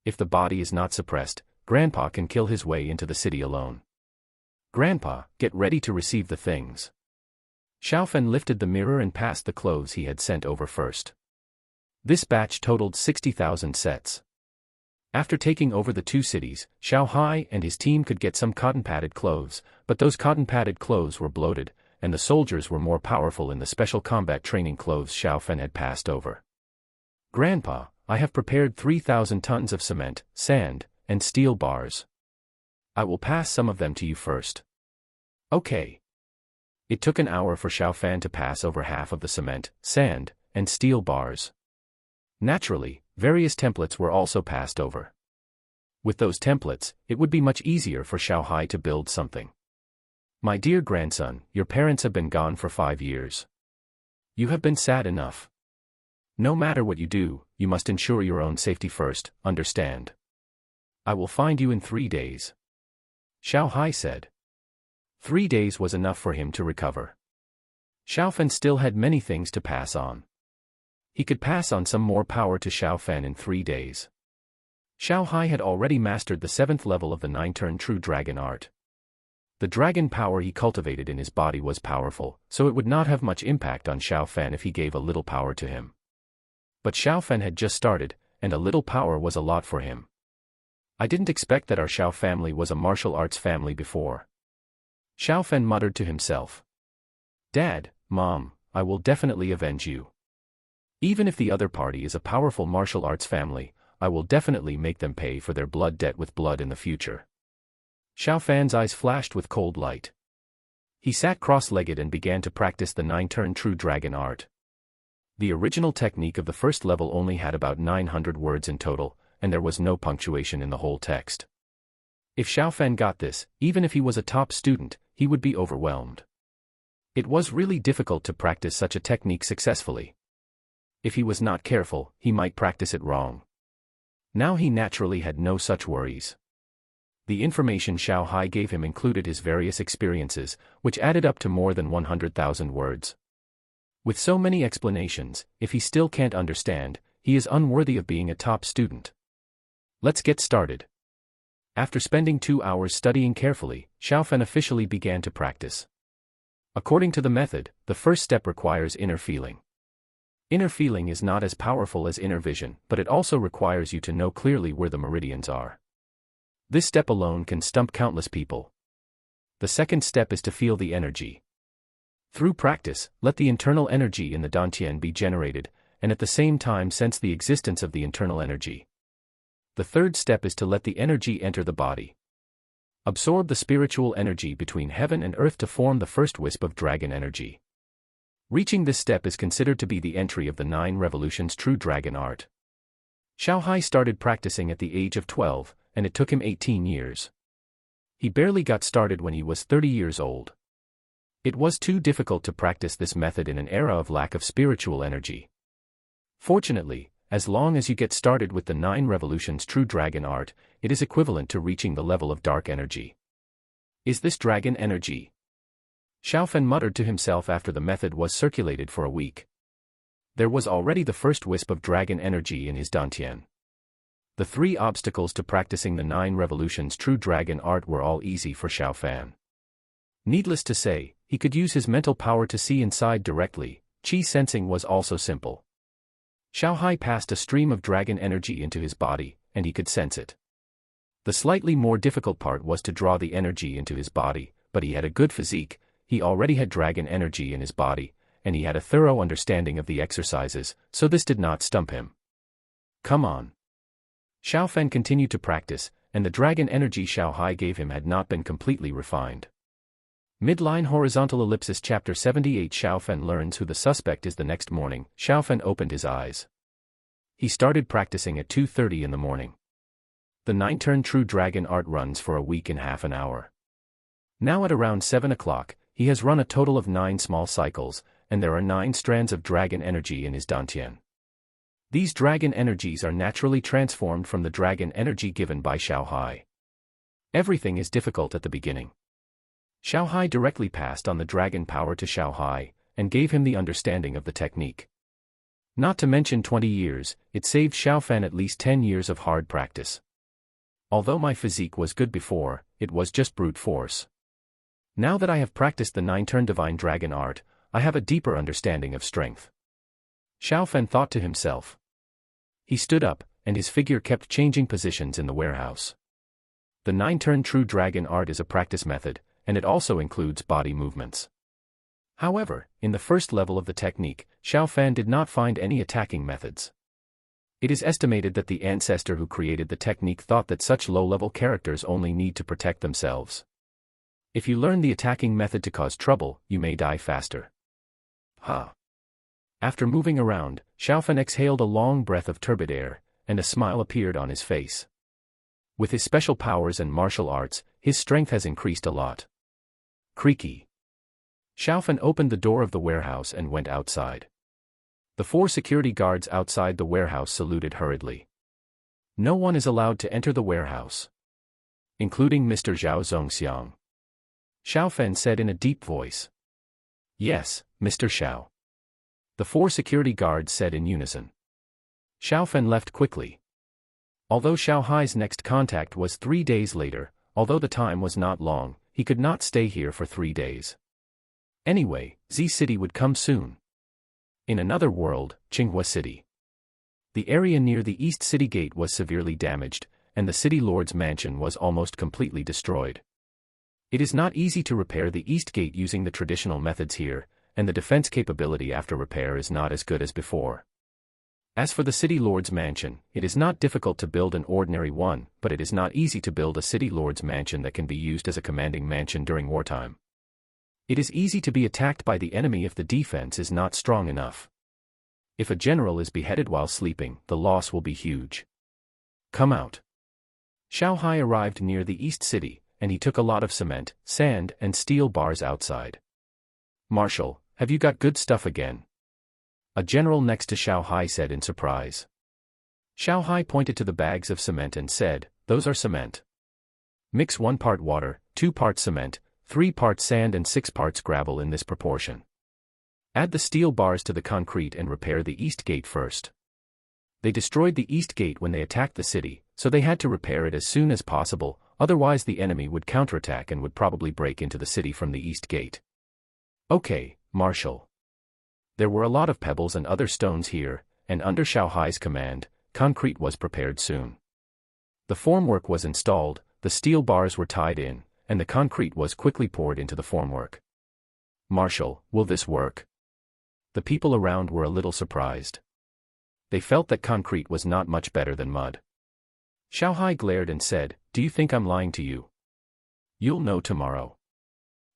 S1: If the body is not suppressed, Grandpa can kill his way into the city alone. Grandpa, get ready to receive the things. Xiao Fan lifted the mirror and passed the clothes he had sent over first. This batch totaled 60,000 sets. After taking over the 2 cities, Xiao Hai and his team could get some cotton-padded clothes, but those cotton-padded clothes were bloated, and the soldiers were more powerful in the special combat training clothes Xiao Fan had passed over. Grandpa, I have prepared 3,000 tons of cement, sand, and steel bars. I will pass some of them to you first. Okay. It took an hour for Xiao Fan to pass over half of the cement, sand, and steel bars. Naturally, various templates were also passed over. With those templates, it would be much easier for Xiao Hai to build something. My dear grandson, your parents have been gone for 5 years. You have been sad enough. No matter what you do, you must ensure your own safety first, understand? I will find you in 3 days. Xiao Hai said. 3 days was enough for him to recover. Xiao Fan still had many things to pass on. He could pass on some more power to Xiao Fan in 3 days. Xiao Hai had already mastered the 7th level of the 9-turn true dragon art. The dragon power he cultivated in his body was powerful, so it would not have much impact on Xiao Fan if he gave a little power to him. But Xiao Fan had just started, and a little power was a lot for him. I didn't expect that our Xiao family was a martial arts family before. Xiao Fan muttered to himself. Dad, Mom, I will definitely avenge you. Even if the other party is a powerful martial arts family, I will definitely make them pay for their blood debt with blood in the future. Xiao Fan's eyes flashed with cold light. He sat cross-legged and began to practice the 9-turn true dragon art. The original technique of the first level only had about 900 words in total, and there was no punctuation in the whole text. If Xiao Fan got this, even if he was a top student, he would be overwhelmed. It was really difficult to practice such a technique successfully. If he was not careful, he might practice it wrong. Now he naturally had no such worries. The information Xiao Hai gave him included his various experiences, which added up to more than 100,000 words. With so many explanations, if he still can't understand, he is unworthy of being a top student. Let's get started. After spending 2 hours studying carefully, Xiao Fan officially began to practice. According to the method, the first step requires inner feeling. Inner feeling is not as powerful as inner vision, but it also requires you to know clearly where the meridians are. This step alone can stump countless people. The second step is to feel the energy. Through practice, let the internal energy in the dantian be generated, and at the same time sense the existence of the internal energy. The third step is to let the energy enter the body. Absorb the spiritual energy between heaven and earth to form the first wisp of dragon energy. Reaching this step is considered to be the entry of the 9 revolutions true dragon art. Xiao Hai started practicing at the age of 12, and it took him 18 years. He barely got started when he was 30 years old. It was too difficult to practice this method in an era of lack of spiritual energy. Fortunately, as long as you get started with the 9 revolutions true dragon art, it is equivalent to reaching the level of dark energy. Is this dragon energy? Xiao Fan muttered to himself after the method was circulated for a week. There was already the first wisp of dragon energy in his dantian. The 3 obstacles to practicing the 9 revolutions true dragon art were all easy for Xiao Fan. Needless to say, he could use his mental power to see inside directly. Qi sensing was also simple. Xiao Hai passed a stream of dragon energy into his body, and he could sense it. The slightly more difficult part was to draw the energy into his body, but he had a good physique. He already had dragon energy in his body, and he had a thorough understanding of the exercises, so this did not stump him. Come on. Xiao Fan continued to practice, and the dragon energy Xiao Hai gave him had not been completely refined. Midline horizontal ellipsis chapter 78 Xiao Fan learns who the suspect is. The next morning, Xiao Fan opened his eyes. He started practicing at 2:30 in the morning. The 9-turn true dragon art runs for a week in half an hour. Now at around 7 o'clock, he has run a total of 9 small cycles, and there are 9 strands of dragon energy in his dantian. These dragon energies are naturally transformed from the dragon energy given by Xiao Hai. Everything is difficult at the beginning. Xiao Hai directly passed on the dragon power to Xiao Hai, and gave him the understanding of the technique. Not to mention 20 years, it saved Xiao Fan at least 10 years of hard practice. Although my physique was good before, it was just brute force. Now that I have practiced the 9-turn divine dragon art, I have a deeper understanding of strength. Xiao Fan thought to himself. He stood up, and his figure kept changing positions in the warehouse. The 9-turn true dragon art is a practice method, and it also includes body movements. However, in the first level of the technique, Xiao Fan did not find any attacking methods. It is estimated that the ancestor who created the technique thought that such low-level characters only need to protect themselves. If you learn the attacking method to cause trouble, you may die faster. After moving around, Xiao Fan exhaled a long breath of turbid air, and a smile appeared on his face. With his special powers and martial arts, his strength has increased a lot. Creaky. Xiao Fan opened the door of the warehouse and went outside. The 4 security guards outside the warehouse saluted hurriedly. No one is allowed to enter the warehouse, including Mr. Zhao Zongxiang. Xiao Fan said in a deep voice. Yes, Mr. Xiao. The 4 security guards said in unison. Xiao Fan left quickly. Although Xiao Hai's next contact was 3 days later, although the time was not long, he could not stay here for 3 days. Anyway, Z City would come soon. In another world, Qinghua City. The area near the East City Gate was severely damaged, and the city lord's mansion was almost completely destroyed. It is not easy to repair the East Gate using the traditional methods here, and the defense capability after repair is not as good as before. As for the city lord's mansion, it is not difficult to build an ordinary one, but it is not easy to build a city lord's mansion that can be used as a commanding mansion during wartime. It is easy to be attacked by the enemy if the defense is not strong enough. If a general is beheaded while sleeping, the loss will be huge. Come out. Xiao Hai arrived near the East City, and he took a lot of cement, sand, and steel bars outside. Marshal, have you got good stuff again? A general next to Xiao Hai said in surprise. Xiao Hai pointed to the bags of cement and said, "Those are cement. Mix 1 part water, 2 parts cement, 3 parts sand and 6 parts gravel in this proportion. Add the steel bars to the concrete and repair the east gate first." They destroyed the east gate when they attacked the city, so they had to repair it as soon as possible, otherwise the enemy would counterattack and would probably break into the city from the east gate. Okay, Marshal. There were a lot of pebbles and other stones here, and under Xiao Hai's command, concrete was prepared soon. The formwork was installed, the steel bars were tied in, and the concrete was quickly poured into the formwork. Marshal, will this work? The people around were a little surprised. They felt that concrete was not much better than mud. Xiao Hai glared and said, "Do you think I'm lying to you? You'll know tomorrow.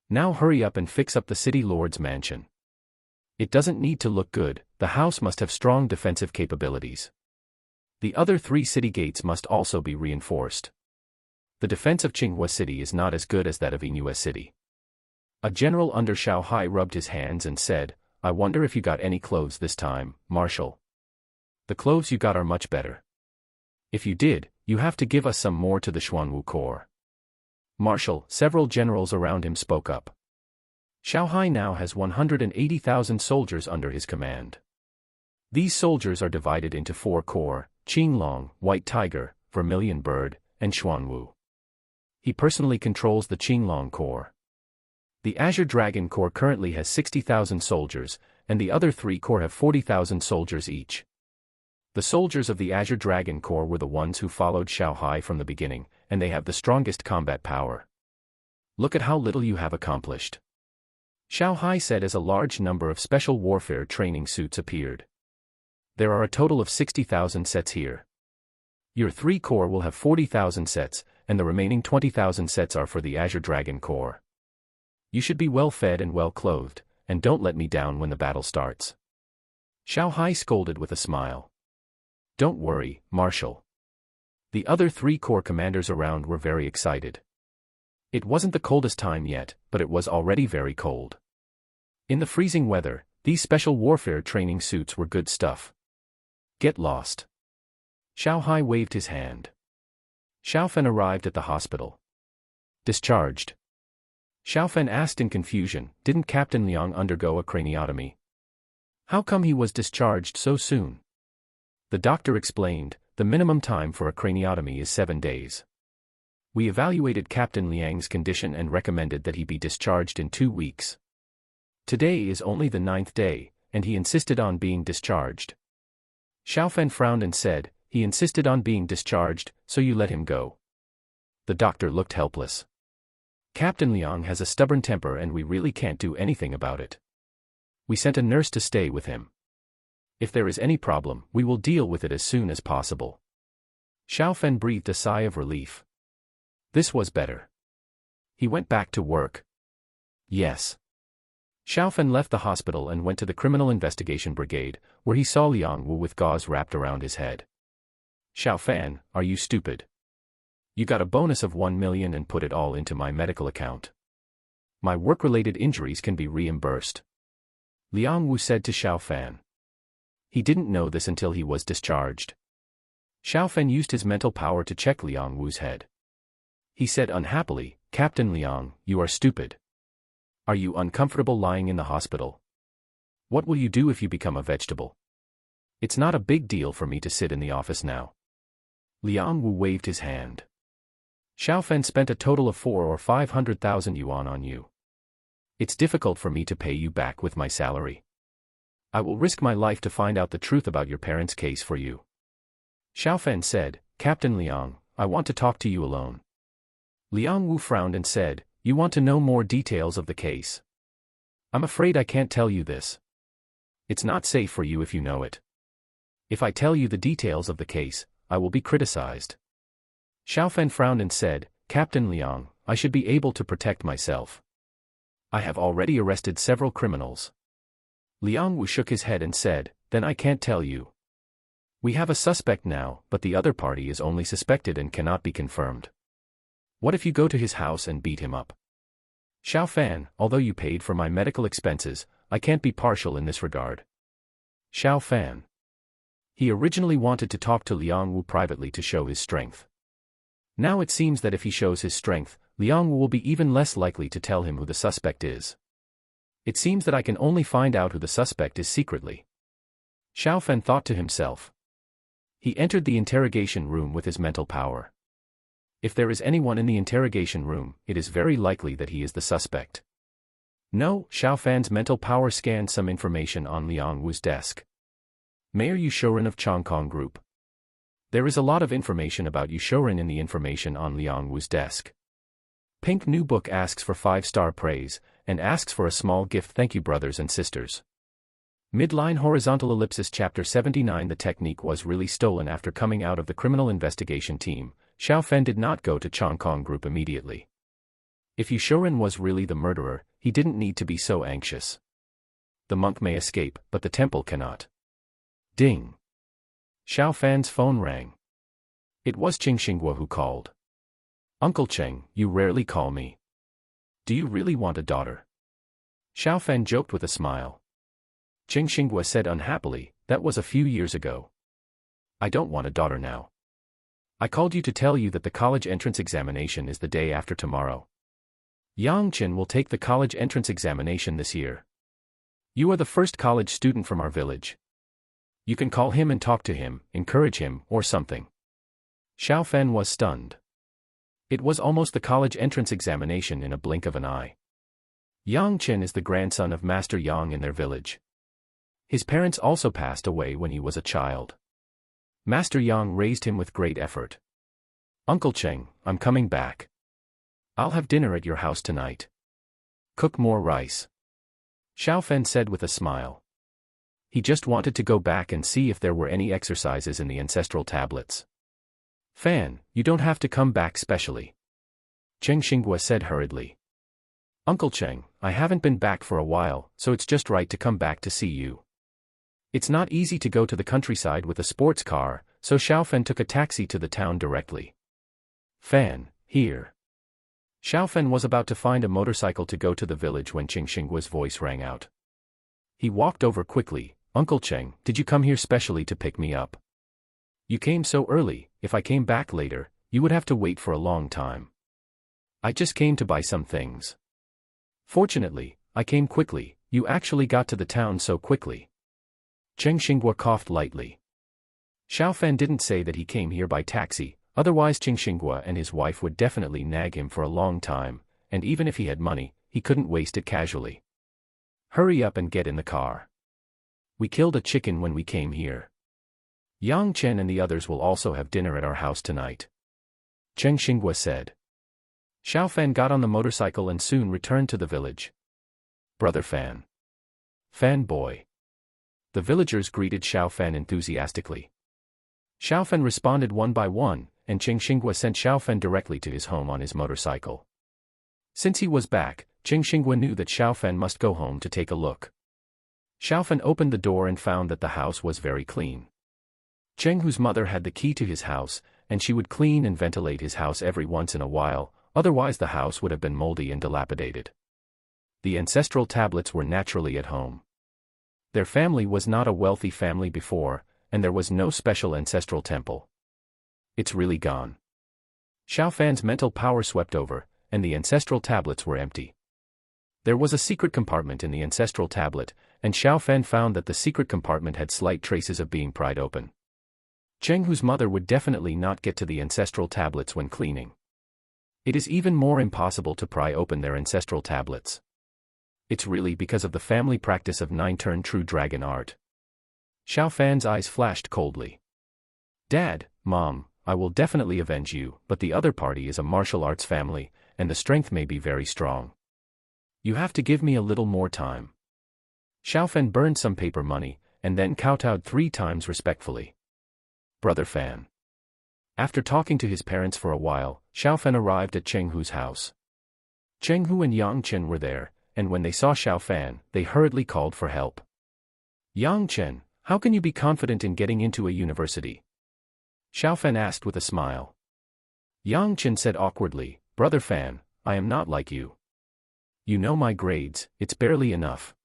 S1: Now hurry up and fix up the city lord's mansion. It doesn't need to look good, the house must have strong defensive capabilities. The other 3 city gates must also be reinforced. The defense of Qinghua City is not as good as that of Inui City." A general under Xiao Hai rubbed his hands and said, "I wonder if you got any clothes this time, Marshal. The clothes you got are much better. If you did, you have to give us some more to the Xuanwu Corps." Marshal, several generals around him spoke up. Xiao Hai now has 180,000 soldiers under his command. These soldiers are divided into 4 corps, Qinglong, White Tiger, Vermilion Bird, and Xuanwu. He personally controls the Qinglong Corps. The Azure Dragon Corps currently has 60,000 soldiers, and the other 3 corps have 40,000 soldiers each. The soldiers of the Azure Dragon Corps were the ones who followed Xiao Hai from the beginning, and they have the strongest combat power. Look at how little you have accomplished. Xiao Hai said as a large number of special warfare training suits appeared. There are a total of 60,000 sets here. Your 3 corps will have 40,000 sets, and the remaining 20,000 sets are for the Azure Dragon Corps. You should be well fed and well clothed, and don't let me down when the battle starts. Xiao Hai scolded with a smile. Don't worry, Marshal. The other 3 corps commanders around were very excited. It wasn't the coldest time yet, but it was already very cold. In the freezing weather, these special warfare training suits were good stuff. Get lost. Xiao Hai waved his hand. Xiaofen arrived at the hospital. Discharged. Xiaofen asked in confusion, didn't Captain Liang undergo a craniotomy? How come he was discharged so soon? The doctor explained, the minimum time for a craniotomy is 7 days. We evaluated Captain Liang's condition and recommended that he be discharged in 2 weeks. Today is only the 9th day, and he insisted on being discharged. Xiaofen frowned and said, he insisted on being discharged, so you let him go. The doctor looked helpless. Captain Liang has a stubborn temper and we really can't do anything about it. We sent a nurse to stay with him. If there is any problem, we will deal with it as soon as possible. Xiaofen breathed a sigh of relief. This was better. He went back to work. Yes. Xiaofen left the hospital and went to the Criminal Investigation Brigade, where he saw Liang Wu with gauze wrapped around his head. Xiaofen, are you stupid? You got a bonus of 1 million and put it all into my medical account. My work-related injuries can be reimbursed. Liang Wu said to Xiaofen. He didn't know this until he was discharged. Xiaofen used his mental power to check Liang Wu's head. He said unhappily, Captain Liang, you are stupid. Are you uncomfortable lying in the hospital? What will you do if you become a vegetable? It's not a big deal for me to sit in the office now. Liang Wu waved his hand. Xiaofen spent a total of 400,000 or 500,000 yuan on you. It's difficult for me to pay you back with my salary. I will risk my life to find out the truth about your parents' case for you. Xiaofen said, Captain Liang, I want to talk to you alone. Liang Wu frowned and said, you want to know more details of the case? I'm afraid I can't tell you this. It's not safe for you if you know it. If I tell you the details of the case, I will be criticized. Xiaofan frowned and said, Captain Liang, I should be able to protect myself. I have already arrested several criminals. Liang Wu shook his head and said, then I can't tell you. We have a suspect now, but the other party is only suspected and cannot be confirmed. What if you go to his house and beat him up? Xiaofan, although you paid for my medical expenses, I can't be partial in this regard. Xiaofan. He originally wanted to talk to Liang Wu privately to show his strength. Now it seems that if he shows his strength, Liang Wu will be even less likely to tell him who the suspect is. It seems that I can only find out who the suspect is secretly. Xiaofan thought to himself. He entered the interrogation room with his mental power. If there is anyone in the interrogation room, it is very likely that he is the suspect. No, Xiaofan's mental power scanned some information on Liang Wu's desk. Mayor Yu Shouren of Chongkong Group. There is a lot of information about Yu Shouren in the information on Liang Wu's desk. Pink New Book asks for 5-star praise, and asks for a small gift. Thank you brothers and sisters. Midline horizontal ellipsis chapter 79. The technique was really stolen. After coming out of the criminal investigation team, Xiaofan did not go to Chongkong Group immediately. If Yu Shouren was really the murderer, he didn't need to be so anxious. The monk may escape, but the temple cannot. Ding. Xiaofan's phone rang. It was Qing Xinghua who called. Uncle Cheng, you rarely call me. Do you really want a daughter? Xiaofan joked with a smile. Qing Xinghua said unhappily, that was a few years ago. I don't want a daughter now. I called you to tell you that the college entrance examination is the day after tomorrow. Yang Chen will take the college entrance examination this year. You are the first college student from our village. You can call him and talk to him, encourage him, or something. Xiaofan was stunned. It was almost the college entrance examination in a blink of an eye. Yang Chen is the grandson of Master Yang in their village. His parents also passed away when he was a child. Master Yang raised him with great effort. Uncle Cheng, I'm coming back. I'll have dinner at your house tonight. Cook more rice. Xiaofan said with a smile. He just wanted to go back and see if there were any exercises in the ancestral tablets. Fan, you don't have to come back specially. Qing Xinghua said hurriedly. Uncle Cheng, I haven't been back for a while, so it's just right to come back to see you. It's not easy to go to the countryside with a sports car, so Xiaofan took a taxi to the town directly. Fan, here. Xiaofan was about to find a motorcycle to go to the village when Qing Xinghua's voice rang out. He walked over quickly. Uncle Cheng, did you come here specially to pick me up? You came so early. If I came back later, you would have to wait for a long time. I just came to buy some things. Fortunately, I came quickly. You actually got to the town so quickly. Qing Xinghua coughed lightly. Xiaofan didn't say that he came here by taxi, otherwise Qing Xinghua and his wife would definitely nag him for a long time, and even if he had money, he couldn't waste it casually. Hurry up and get in the car. We killed a chicken when we came here. Yang Chen and the others will also have dinner at our house tonight. Qing Xinghua said. Xiaofan got on the motorcycle and soon returned to the village. Brother Fan. Fan boy. The villagers greeted Xiaofan enthusiastically. Xiaofan responded one by one, and Qing Xinghua sent Xiaofan directly to his home on his motorcycle. Since he was back, Qing Xinghua knew that Xiaofan must go home to take a look. Xiaofan opened the door and found that the house was very clean. Cheng, whose mother had the key to his house, and she would clean and ventilate his house every once in a while, otherwise the house would have been moldy and dilapidated. The ancestral tablets were naturally at home. Their family was not a wealthy family before, and there was no special ancestral temple. It's really gone. Xiaofan's mental power swept over, and the ancestral tablets were empty. There was a secret compartment in the ancestral tablet, and Xiaofan found that the secret compartment had slight traces of being pried open. Cheng, whose mother would definitely not get to the ancestral tablets when cleaning. It is even more impossible to pry open their ancestral tablets. It's really because of the family practice of 9-turn true dragon art. Xiaofan's eyes flashed coldly. Dad, Mom, I will definitely avenge you, but the other party is a martial arts family, and the strength may be very strong. You have to give me a little more time. Xiaofan burned some paper money, and then kowtowed 3 times respectfully. Brother Fan. After talking to his parents for a while, Xiaofan arrived at Cheng Hu's house. Cheng Hu and Yang Chen were there, and when they saw Xiaofan, they hurriedly called for help. Yang Chen, how can you be confident in getting into a university? Xiaofan asked with a smile. Yang Chen said awkwardly, Brother Fan, I am not like you. You know my grades, it's barely enough.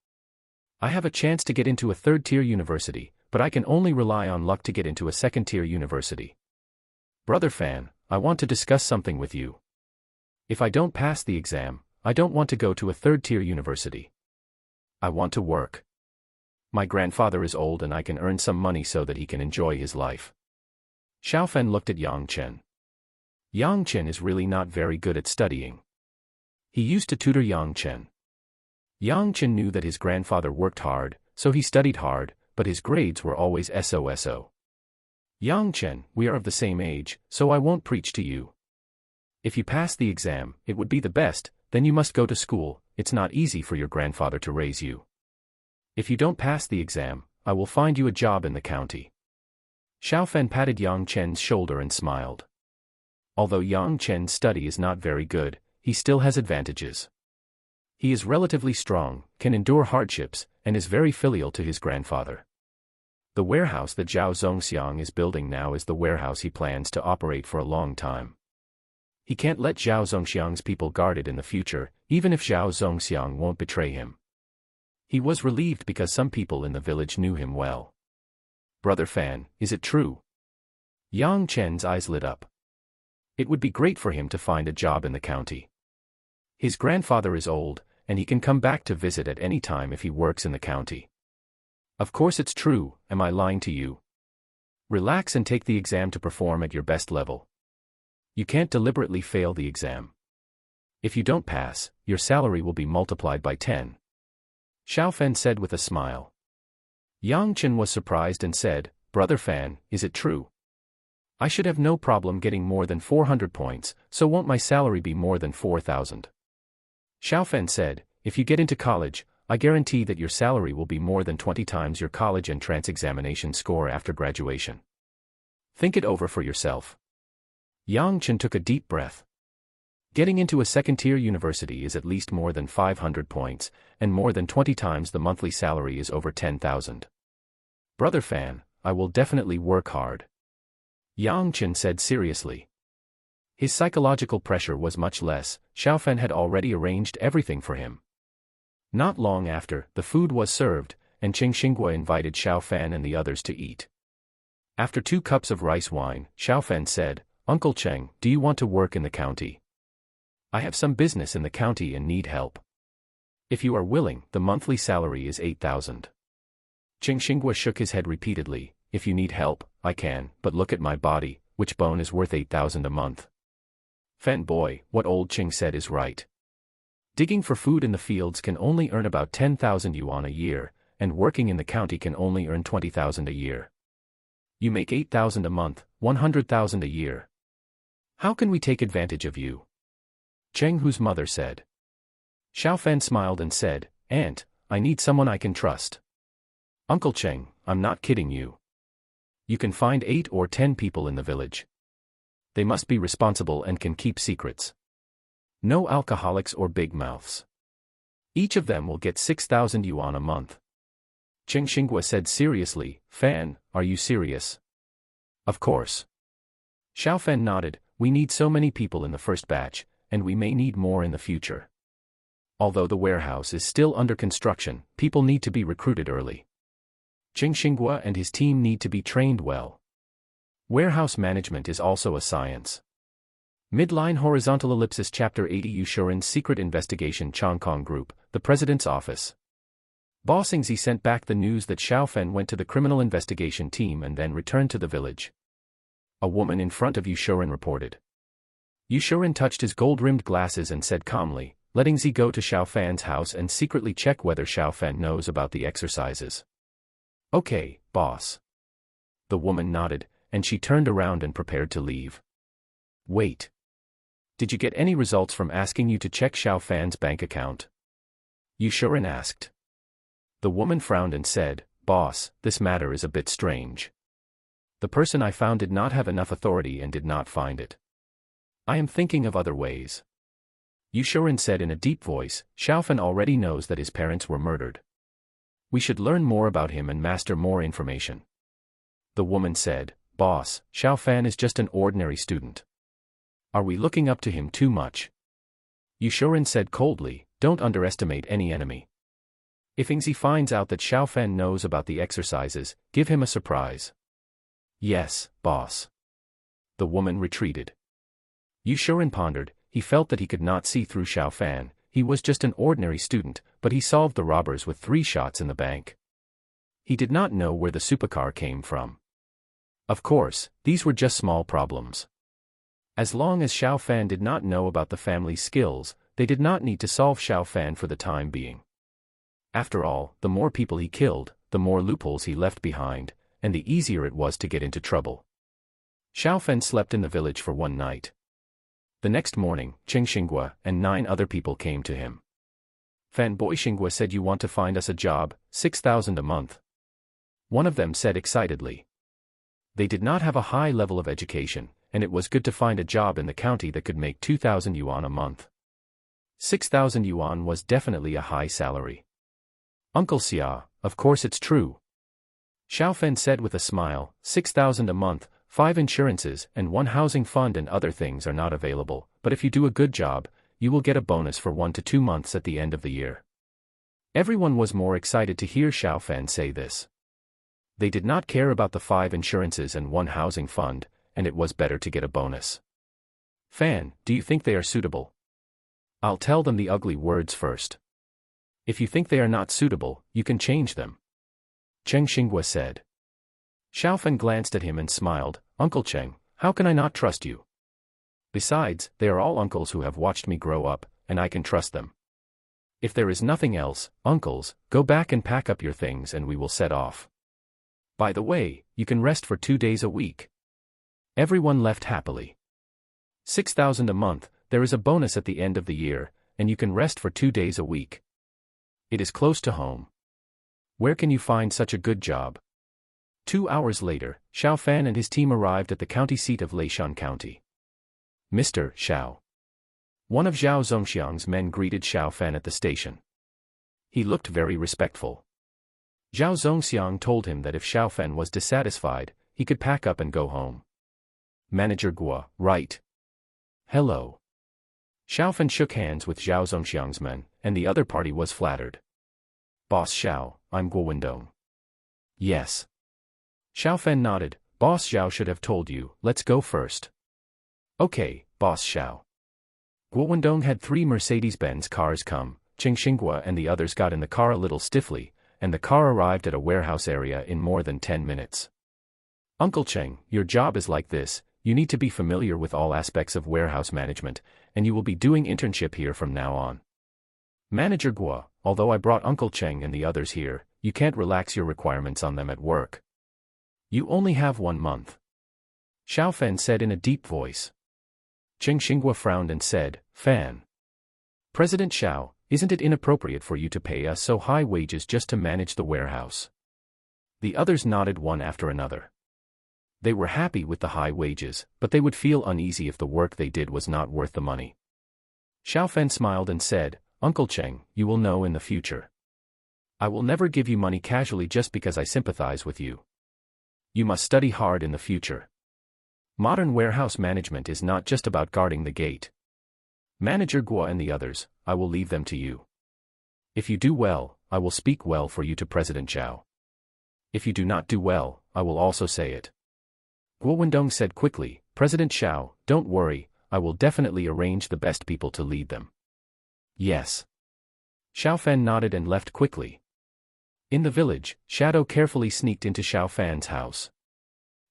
S1: I have a chance to get into a 3rd-tier university, but I can only rely on luck to get into a 2nd-tier university. Brother Fan, I want to discuss something with you. If I don't pass the exam, I don't want to go to a 3rd-tier university. I want to work. My grandfather is old and I can earn some money so that he can enjoy his life. Xiaofan looked at Yang Chen. Yang Chen is really not very good at studying. He used to tutor Yang Chen. Yang Chen knew that his grandfather worked hard, so he studied hard, but his grades were always so-so. Yang Chen, we are of the same age, so I won't preach to you. If you pass the exam, it would be the best, then you must go to school, it's not easy for your grandfather to raise you. If you don't pass the exam, I will find you a job in the county. Xiaofan patted Yang Chen's shoulder and smiled. Although Yang Chen's study is not very good, he still has advantages. He is relatively strong, can endure hardships, and is very filial to his grandfather. The warehouse that Zhao Zongxiang is building now is the warehouse he plans to operate for a long time. He can't let Zhao Zongxiang's people guard it in the future, even if Zhao Zongxiang won't betray him. He was relieved because some people in the village knew him well. Brother Fan, is it true? Yang Chen's eyes lit up. It would be great for him to find a job in the county. His grandfather is old, and he can come back to visit at any time if he works in the county. Of course it's true, am I lying to you? Relax and take the exam to perform at your best level. You can't deliberately fail the exam. If you don't pass, your salary will be multiplied by 10. Xiaofan said with a smile. Yang Chen was surprised and said, Brother Fan, is it true? I should have no problem getting more than 400 points, so won't my salary be more than 4,000? Xiaofan said, if you get into college, I guarantee that your salary will be more than 20 times your college entrance examination score after graduation. Think it over for yourself. Yang Chen took a deep breath. Getting into a 2nd-tier university is at least more than 500 points, and more than 20 times the monthly salary is over 10,000. Brother Fan, I will definitely work hard. Yang Chen said seriously. His psychological pressure was much less, Xiaofan had already arranged everything for him. Not long after, the food was served, and Cheng Xinghua invited Xiaofan and the others to eat. After 2 cups of rice wine, Xiaofan said, Uncle Cheng, do you want to work in the county? I have some business in the county and need help. If you are willing, the monthly salary is 8,000. Cheng Xinghua shook his head repeatedly, if you need help, I can, but look at my body, which bone is worth 8,000 a month? Fan boy, what old Cheng said is right. Digging for food in the fields can only earn about 10,000 yuan a year, and working in the county can only earn 20,000 a year. You make 8,000 a month, 100,000 a year. How can we take advantage of you? Cheng Hu's mother said. Xiaofan smiled and said, Aunt, I need someone I can trust. Uncle Cheng, I'm not kidding you. You can find 8 or 10 people in the village. They must be responsible and can keep secrets. No alcoholics or big mouths. Each of them will get 6,000 yuan a month. Cheng Xinghua said seriously, Fan, are you serious? Of course. Xiaofan nodded, we need so many people in the first batch, and we may need more in the future. Although the warehouse is still under construction, people need to be recruited early. Cheng Xinghua and his team need to be trained well. Warehouse management is also a science. Midline horizontal ellipsis Chapter 80 Yushuren's Secret Investigation Chongkong Group, the President's Office. Bossingzi sent back the news that Xiaofan went to the criminal investigation team and then returned to the village. A woman in front of Yushuren reported. Yushuren touched his gold-rimmed glasses and said calmly, letting Zi go to Xiaofan's house and secretly check whether Xiaofan knows about the exercises. Okay, boss. The woman nodded, and she turned around and prepared to leave. Wait. Did you get any results from asking you to check Xiaofan's bank account? Yushurin asked. The woman frowned and said, "Boss, this matter is a bit strange. The person I found did not have enough authority and did not find it. I am thinking of other ways." Yushurin said in a deep voice, "Xiaofan already knows that his parents were murdered. We should learn more about him and master more information." The woman said, "Boss, Xiaofan is just an ordinary student. Are we looking up to him too much?" Yushurin said coldly, "Don't underestimate any enemy. If Ingzi finds out that Xiaofan knows about the exercises, give him a surprise." "Yes, boss." The woman retreated. Yushurin pondered. He felt that he could not see through Xiaofan. He was just an ordinary student, but he solved the robbers with 3 shots in the bank. He did not know where the supercar came from. Of course, these were just small problems. As long as Xiaofan did not know about the family's skills, they did not need to solve Xiaofan for the time being. After all, the more people he killed, the more loopholes he left behind, and the easier it was to get into trouble. Xiaofan slept in the village for one night. The next morning, Cheng Xinghua and 9 other people came to him. "Fanboy Xinghua said you want to find us a job, 6,000 a month." One of them said excitedly. They did not have a high level of education, and it was good to find a job in the county that could make 2,000 yuan a month. 6,000 yuan was definitely a high salary. "Uncle Xia, of course it's true." Xiaofan said with a smile, 6,000 a month, 5 insurances and 1 housing fund and other things are not available, but if you do a good job, you will get a bonus for 1 to 2 months at the end of the year. Everyone was more excited to hear Xiaofan say this. They did not care about the 5 insurances and 1 housing fund, and it was better to get a bonus. "Fan, do you think they are suitable?" "I'll tell them the ugly words first. If you think they are not suitable, you can change them," Cheng Xinghua said. Xiaofan glanced at him and smiled. "Uncle Cheng, how can I not trust you? Besides, they are all uncles who have watched me grow up, and I can trust them. If there is nothing else, uncles, go back and pack up your things and we will set off. By the way, you can rest for 2 days a week." Everyone left happily. 6,000 a month, there is a bonus at the end of the year, and you can rest for 2 days a week. It is close to home. Where can you find such a good job? 2 hours later, Xiaofan and his team arrived at the county seat of Leishan County. "Mr. Xiao." One of Zhao Zongxiang's men greeted Xiaofan at the station. He looked very respectful. Zhao Zongxiang told him that if Xiaofan was dissatisfied, he could pack up and go home. "Manager Guo, right?" "Hello." Xiaofan shook hands with Zhao Zongxiang's men, and the other party was flattered. "Boss Xiao, I'm Guo Wendong." "Yes." Xiaofan nodded. "Boss Xiao should have told you, let's go first." "Okay, Boss Xiao." Guo Wendong had 3 Mercedes-Benz cars come. Cheng Xinghua and the others got in the car a little stiffly, and the car arrived at a warehouse area in more than 10 minutes. "Uncle Cheng, your job is like this, you need to be familiar with all aspects of warehouse management, and you will be doing internship here from now on. Manager Guo, although I brought Uncle Cheng and the others here, you can't relax your requirements on them at work. You only have 1 month." Xiaofan said in a deep voice. Cheng Xinghua frowned and said, "Fan. President Xiao, isn't it inappropriate for you to pay us so high wages just to manage the warehouse?" The others nodded one after another. They were happy with the high wages, but they would feel uneasy if the work they did was not worth the money. Xiaofan smiled and said, "Uncle Cheng, you will know in the future. I will never give you money casually just because I sympathize with you. You must study hard in the future. Modern warehouse management is not just about guarding the gate. Manager Guo and the others, I will leave them to you. If you do well, I will speak well for you to President Zhao. If you do not do well, I will also say it." Guo Wendong said quickly, "President Xiao, don't worry, I will definitely arrange the best people to lead them." "Yes." Xiaofan nodded and left quickly. In the village, Shadow carefully sneaked into Xiaofan's house.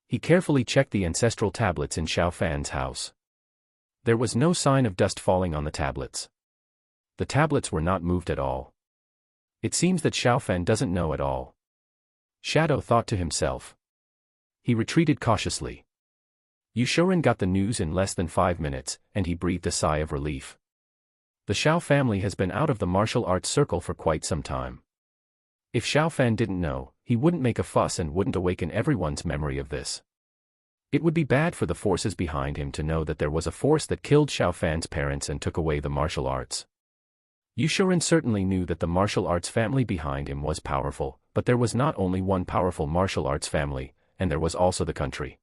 S1: He carefully checked the ancestral tablets in Xiaofan's house. There was no sign of dust falling on the tablets. The tablets were not moved at all. It seems that Xiaofan doesn't know at all. Shadow thought to himself. He retreated cautiously. Yushurin got the news in less than 5 minutes, and he breathed a sigh of relief. The Xiao family has been out of the martial arts circle for quite some time. If Xiao Fan didn't know, he wouldn't make a fuss and wouldn't awaken everyone's memory of this. It would be bad for the forces behind him to know that there was a force that killed Xiao Fan's parents and took away the martial arts. Yushuren certainly knew that the martial arts family behind him was powerful, but there was not only one powerful martial arts family, and there was also the country.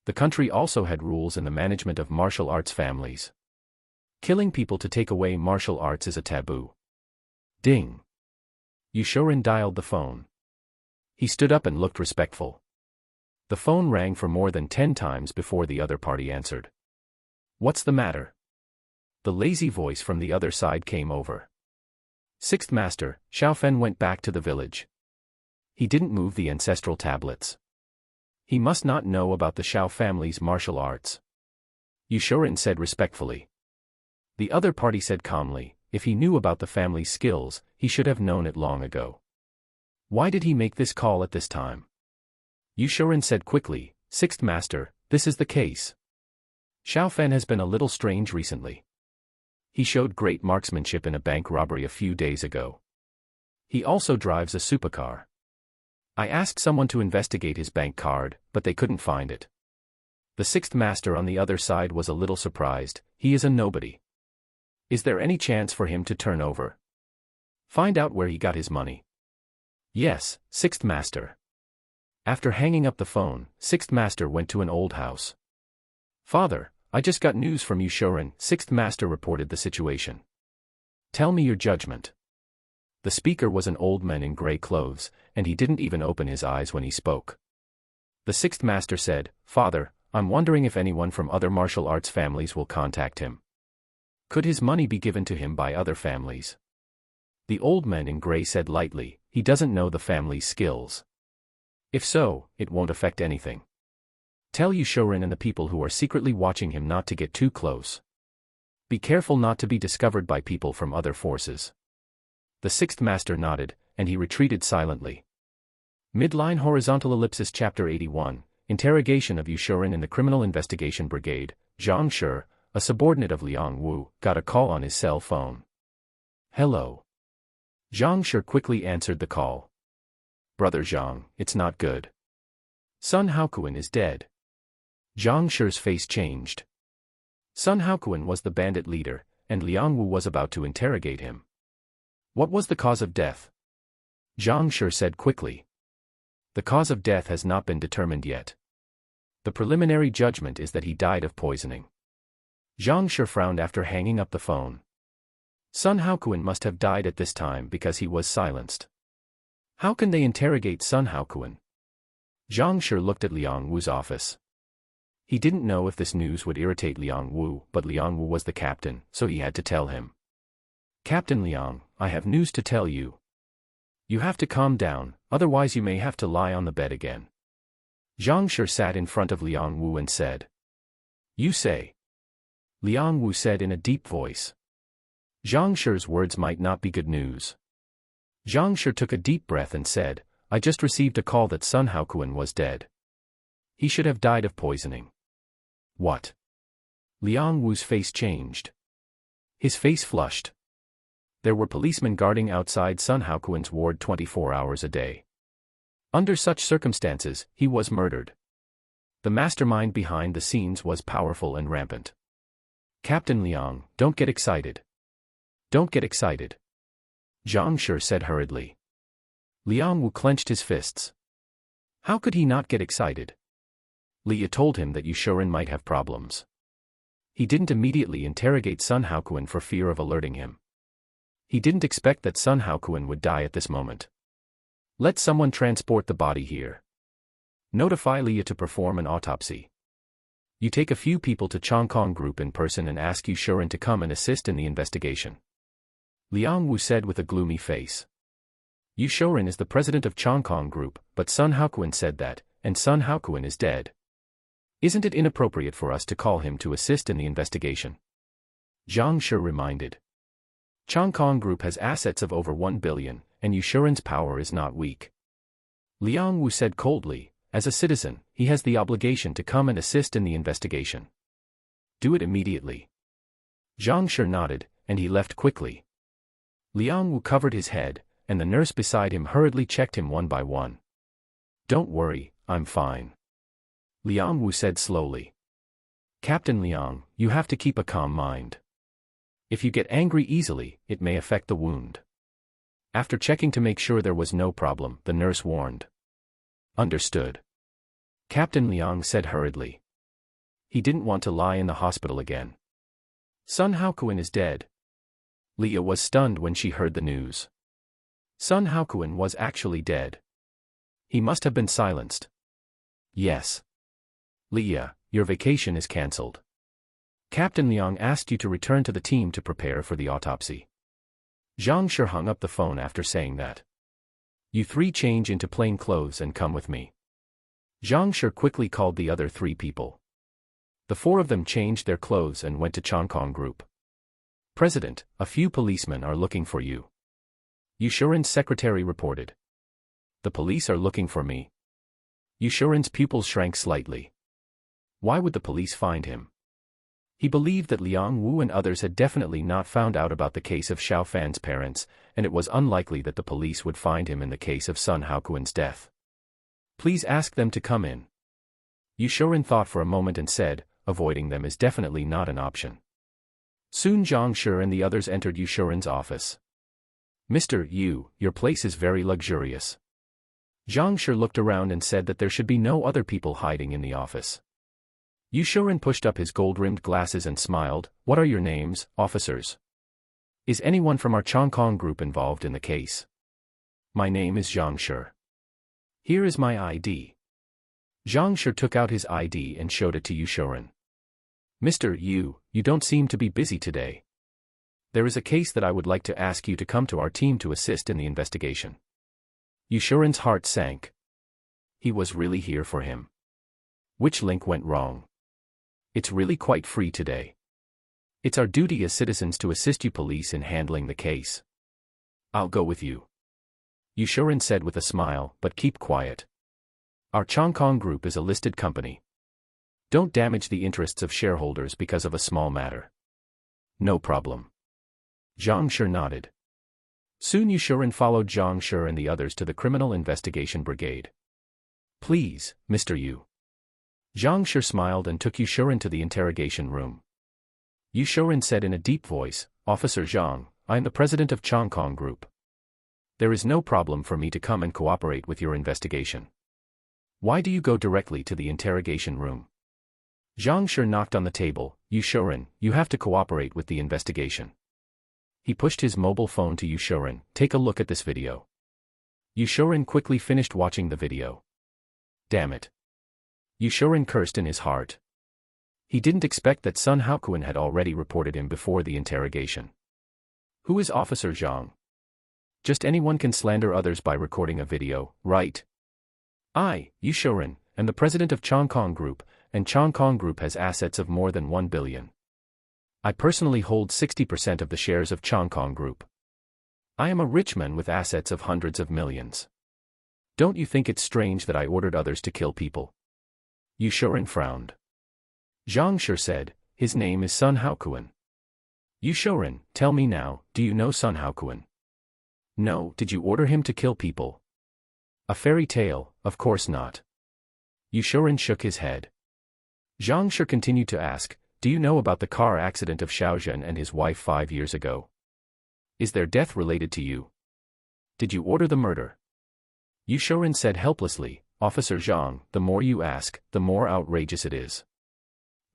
S1: The country also had rules in the management of martial arts families. Killing people to take away martial arts is a taboo. Ding. Yushuren dialed the phone. He stood up and looked respectful. The phone rang for more than 10 times before the other party answered. What's the matter? The lazy voice from the other side came over. Sixth Master, Xiao Fan went back to the village. He didn't move the ancestral tablets. He must not know about the Xiao family's martial arts. Yushuren said respectfully. The other party said calmly, if he knew about the family's skills, he should have known it long ago. Why did he make this call at this time? Yushuren said quickly, Sixth Master, this is the case. Xiao Fan has been a little strange recently. He showed great marksmanship in a bank robbery a few days ago. He also drives a supercar. I asked someone to investigate his bank card, but they couldn't find it. The Sixth Master on the other side was a little surprised. He is a nobody. Is there any chance for him to turn over? Find out where he got his money. Yes, Sixth Master. After hanging up the phone, Sixth Master went to an old house. Father, I just got news from Yushuren. Sixth Master reported the situation. Tell me your judgment. The speaker was an old man in gray clothes, and he didn't even open his eyes when he spoke. The Sixth Master said, Father, I'm wondering if anyone from other martial arts families will contact him. Could his money be given to him by other families? The old man in gray said lightly, he doesn't know the family's skills. If so, it won't affect anything. Tell Yushuren and the people who are secretly watching him not to get too close. Be careful not to be discovered by people from other forces. The Sixth Master nodded, and he retreated silently. Midline horizontal ellipsis Chapter 81, Interrogation of Yushuren in the Criminal Investigation Brigade. Zhang Shi, a subordinate of Liang Wu, got a call on his cell phone. Hello. Zhang Shi quickly answered the call. Brother Zhang, it's not good. Sun Haokuan is dead. Zhang Shi's face changed. Sun Haokuan was the bandit leader, and Liang Wu was about to interrogate him. What was the cause of death? Zhang Shi said quickly. The cause of death has not been determined yet. The preliminary judgment is that he died of poisoning. Zhang Shi frowned after hanging up the phone. Sun Haokuan must have died at this time because he was silenced. How can they interrogate Sun Haokuan? Zhang Shi looked at Liang Wu's office. He didn't know if this news would irritate Liang Wu, but Liang Wu was the captain, so he had to tell him. Captain Liang, I have news to tell you. You have to calm down, otherwise you may have to lie on the bed again. Zhang Shi sat in front of Liang Wu and said. You say. Liang Wu said in a deep voice. Zhang Shi's words might not be good news. Zhang Shi took a deep breath and said, I just received a call that Sun Haokuan was dead. He should have died of poisoning. What? Liang Wu's face changed. His face flushed. There were policemen guarding outside Sun Haokuan's ward 24 hours a day. Under such circumstances, he was murdered. The mastermind behind the scenes was powerful and rampant. Captain Liang, don't get excited. Don't get excited. Zhang Shi said hurriedly. Liang Wu clenched his fists. How could he not get excited? Li told him that Yushuren might have problems. He didn't immediately interrogate Sun Haokuan for fear of alerting him. He didn't expect that Sun Haokuan would die at this moment. Let someone transport the body here. Notify Li to perform an autopsy. You take a few people to Chongkong Group in person and ask Yushuren to come and assist in the investigation. Liang Wu said with a gloomy face. Yushuren is the president of Chongkong Group, but Sun Haokuan said that, and Sun Haokuan is dead. Isn't it inappropriate for us to call him to assist in the investigation? Zhang Shi reminded. Chongkong Group has assets of over 1 billion, and Yushuren's power is not weak. Liang Wu said coldly, as a citizen, he has the obligation to come and assist in the investigation. Do it immediately. Zhang Shi nodded, and he left quickly. Liang Wu covered his head, and the nurse beside him hurriedly checked him one by one. "Don't worry, I'm fine," Liang Wu said slowly. "Captain Liang, you have to keep a calm mind. If you get angry easily, it may affect the wound." After checking to make sure there was no problem, the nurse warned. "Understood," Captain Liang said hurriedly. He didn't want to lie in the hospital again. Sun Haokuan is dead. Leah was stunned when she heard the news. Sun Haokuan was actually dead. He must have been silenced. "Yes. Leah, your vacation is cancelled. Captain Liang asked you to return to the team to prepare for the autopsy." Zhang Shi hung up the phone after saying that. "You three change into plain clothes and come with me." Zhang Shi quickly called the other three people. The four of them changed their clothes and went to Changkong Group. "President, a few policemen are looking for you," Yushuren's secretary reported. "The police are looking for me." Yushuren's pupils shrank slightly. Why would the police find him? He believed that Liang Wu and others had definitely not found out about the case of Xiao Fan's parents, and it was unlikely that the police would find him in the case of Sun Haokuan's death. "Please ask them to come in." Yushuren thought for a moment and said, "Avoiding them is definitely not an option." Soon Zhang Shi and the others entered Yushuren's office. "Mr. Yu, your place is very luxurious." Zhang Shi looked around and said that there should be no other people hiding in the office. Yushuren pushed up his gold-rimmed glasses and smiled. "What are your names, officers? Is anyone from our Changkong Group involved in the case?" "My name is Zhang Shi. Here is my ID." Zhang Shi took out his ID and showed it to Yushuren. "Mr. Yu, you don't seem to be busy today. There is a case that I would like to ask you to come to our team to assist in the investigation." Yushuren's heart sank. He was really here for him. Which link went wrong? It's really quite free today. It's our duty as citizens to assist you police in handling the case. "I'll go with you," Yushuren said with a smile, "but keep quiet. Our Changkong Group is a listed company. Don't damage the interests of shareholders because of a small matter." "No problem." Zhang Shi nodded. Soon Yushuren followed Zhang Shi and the others to the Criminal Investigation Brigade. "Please, Mr. Yu." Zhang Shi smiled and took Yushuren to the interrogation room. Yushuren said in a deep voice, "Officer Zhang, I am the president of Changkong Group. There is no problem for me to come and cooperate with your investigation. Why do you go directly to the interrogation room?" Zhang Shi knocked on the table. "Yushuren, you have to cooperate with the investigation." He pushed his mobile phone to Yushuren. "Take a look at this video." Yushuren quickly finished watching the video. Damn it. Yushuren cursed in his heart. He didn't expect that Sun Haokuan had already reported him before the interrogation. Who is Officer Zhang? Just anyone can slander others by recording a video, right? I, Yushuren, am the president of Changkong Group, and Changkong Group has assets of more than 1 billion. I personally hold 60% of the shares of Changkong Group. I am a rich man with assets of hundreds of millions. Don't you think it's strange that I ordered others to kill people? Yushuren frowned. Zhang Shi said, "His name is Sun Haokuan." Yushuren, tell me now, do you know Sun Haokuan? No, did you order him to kill people? A fairy tale, of course not. Yushuren shook his head. Zhang Shi continued to ask, do you know about the car accident of Xiaozhen and his wife 5 years ago? Is their death related to you? Did you order the murder? Yushuren said helplessly, Officer Zhang, the more you ask, the more outrageous it is.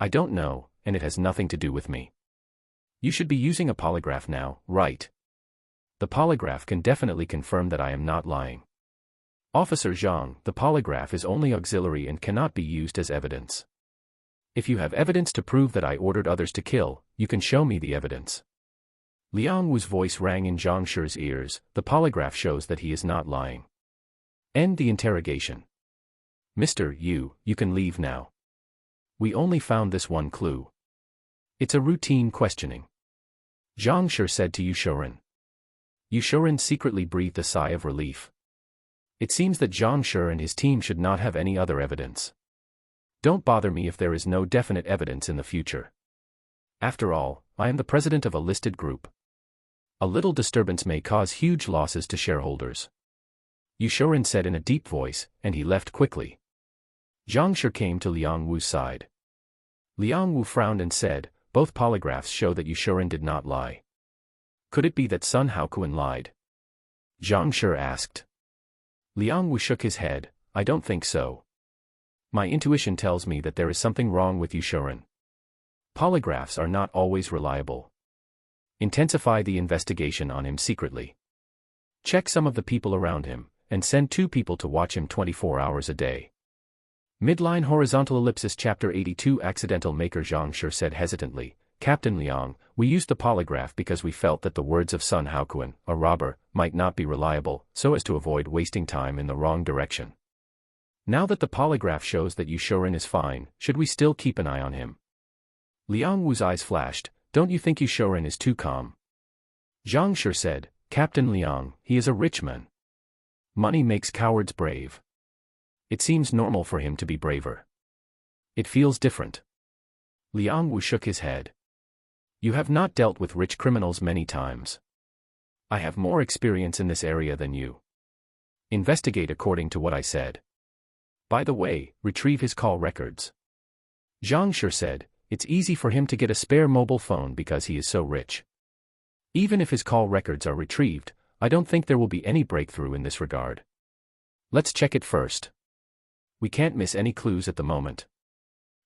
S1: I don't know, and it has nothing to do with me. You should be using a polygraph now, right? The polygraph can definitely confirm that I am not lying. Officer Zhang, the polygraph is only auxiliary and cannot be used as evidence. If you have evidence to prove that I ordered others to kill, you can show me the evidence. Liang Wu's voice rang in Zhang Shi's ears. The polygraph shows that he is not lying. End the interrogation. Mr. Yu, you can leave now. We only found this one clue. It's a routine questioning. Zhang Shi said to Yushuren. Yushuren secretly breathed a sigh of relief. It seems that Zhang Shi and his team should not have any other evidence. Don't bother me if there is no definite evidence in the future. After all, I am the president of a listed group. A little disturbance may cause huge losses to shareholders. Yushuren said in a deep voice, and he left quickly. Zhang Shi came to Liang Wu's side. Liang Wu frowned and said, both polygraphs show that Yushuren did not lie. Could it be that Sun Haokuan lied? Zhang Shi asked. Liang Wu shook his head, I don't think so. My intuition tells me that there is something wrong with Yushuren. Polygraphs are not always reliable. Intensify the investigation on him secretly. Check some of the people around him, and send 2 people to watch him 24 hours a day. Midline horizontal ellipsis chapter 82 accidental maker Zhang Shi said hesitantly, Captain Liang, we used the polygraph because we felt that the words of Sun Haokuan, a robber, might not be reliable, so as to avoid wasting time in the wrong direction. Now that the polygraph shows that Yushuren is fine, should we still keep an eye on him? Liang Wu's eyes flashed, don't you think Yushuren is too calm? Zhang Shi said, Captain Liang, he is a rich man. Money makes cowards brave. It seems normal for him to be braver. It feels different. Liang Wu shook his head. You have not dealt with rich criminals many times. I have more experience in this area than you. Investigate according to what I said. By the way, retrieve his call records. Zhang Shi said, it's easy for him to get a spare mobile phone because he is so rich. Even if his call records are retrieved, I don't think there will be any breakthrough in this regard. Let's check it first. We can't miss any clues at the moment.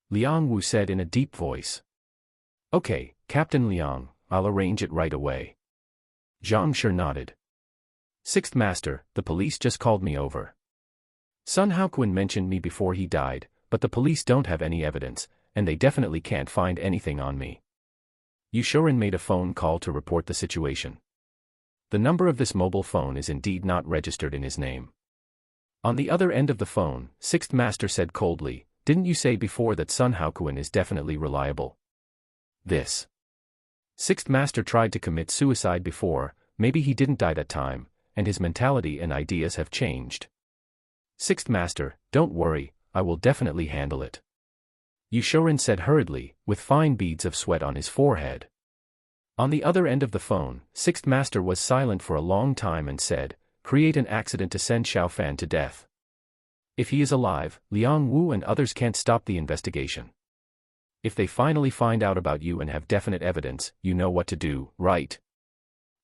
S1: Liang Wu said in a deep voice. Okay, Captain Liang, I'll arrange it right away. Zhang Shi nodded. Sixth Master, the police just called me over. Sun Haokuan mentioned me before he died, but the police don't have any evidence, and they definitely can't find anything on me. Yushuren made a phone call to report the situation. The number of this mobile phone is indeed not registered in his name. On the other end of the phone, Sixth Master said coldly, didn't you say before that Sun Haokuan is definitely reliable? This. Sixth Master tried to commit suicide before, maybe he didn't die that time, and his mentality and ideas have changed. Sixth Master, don't worry, I will definitely handle it. Yushuren said hurriedly, with fine beads of sweat on his forehead. On the other end of the phone, Sixth Master was silent for a long time and said, create an accident to send Xiaofan to death. If he is alive, Liang Wu and others can't stop the investigation. If they finally find out about you and have definite evidence, you know what to do, right?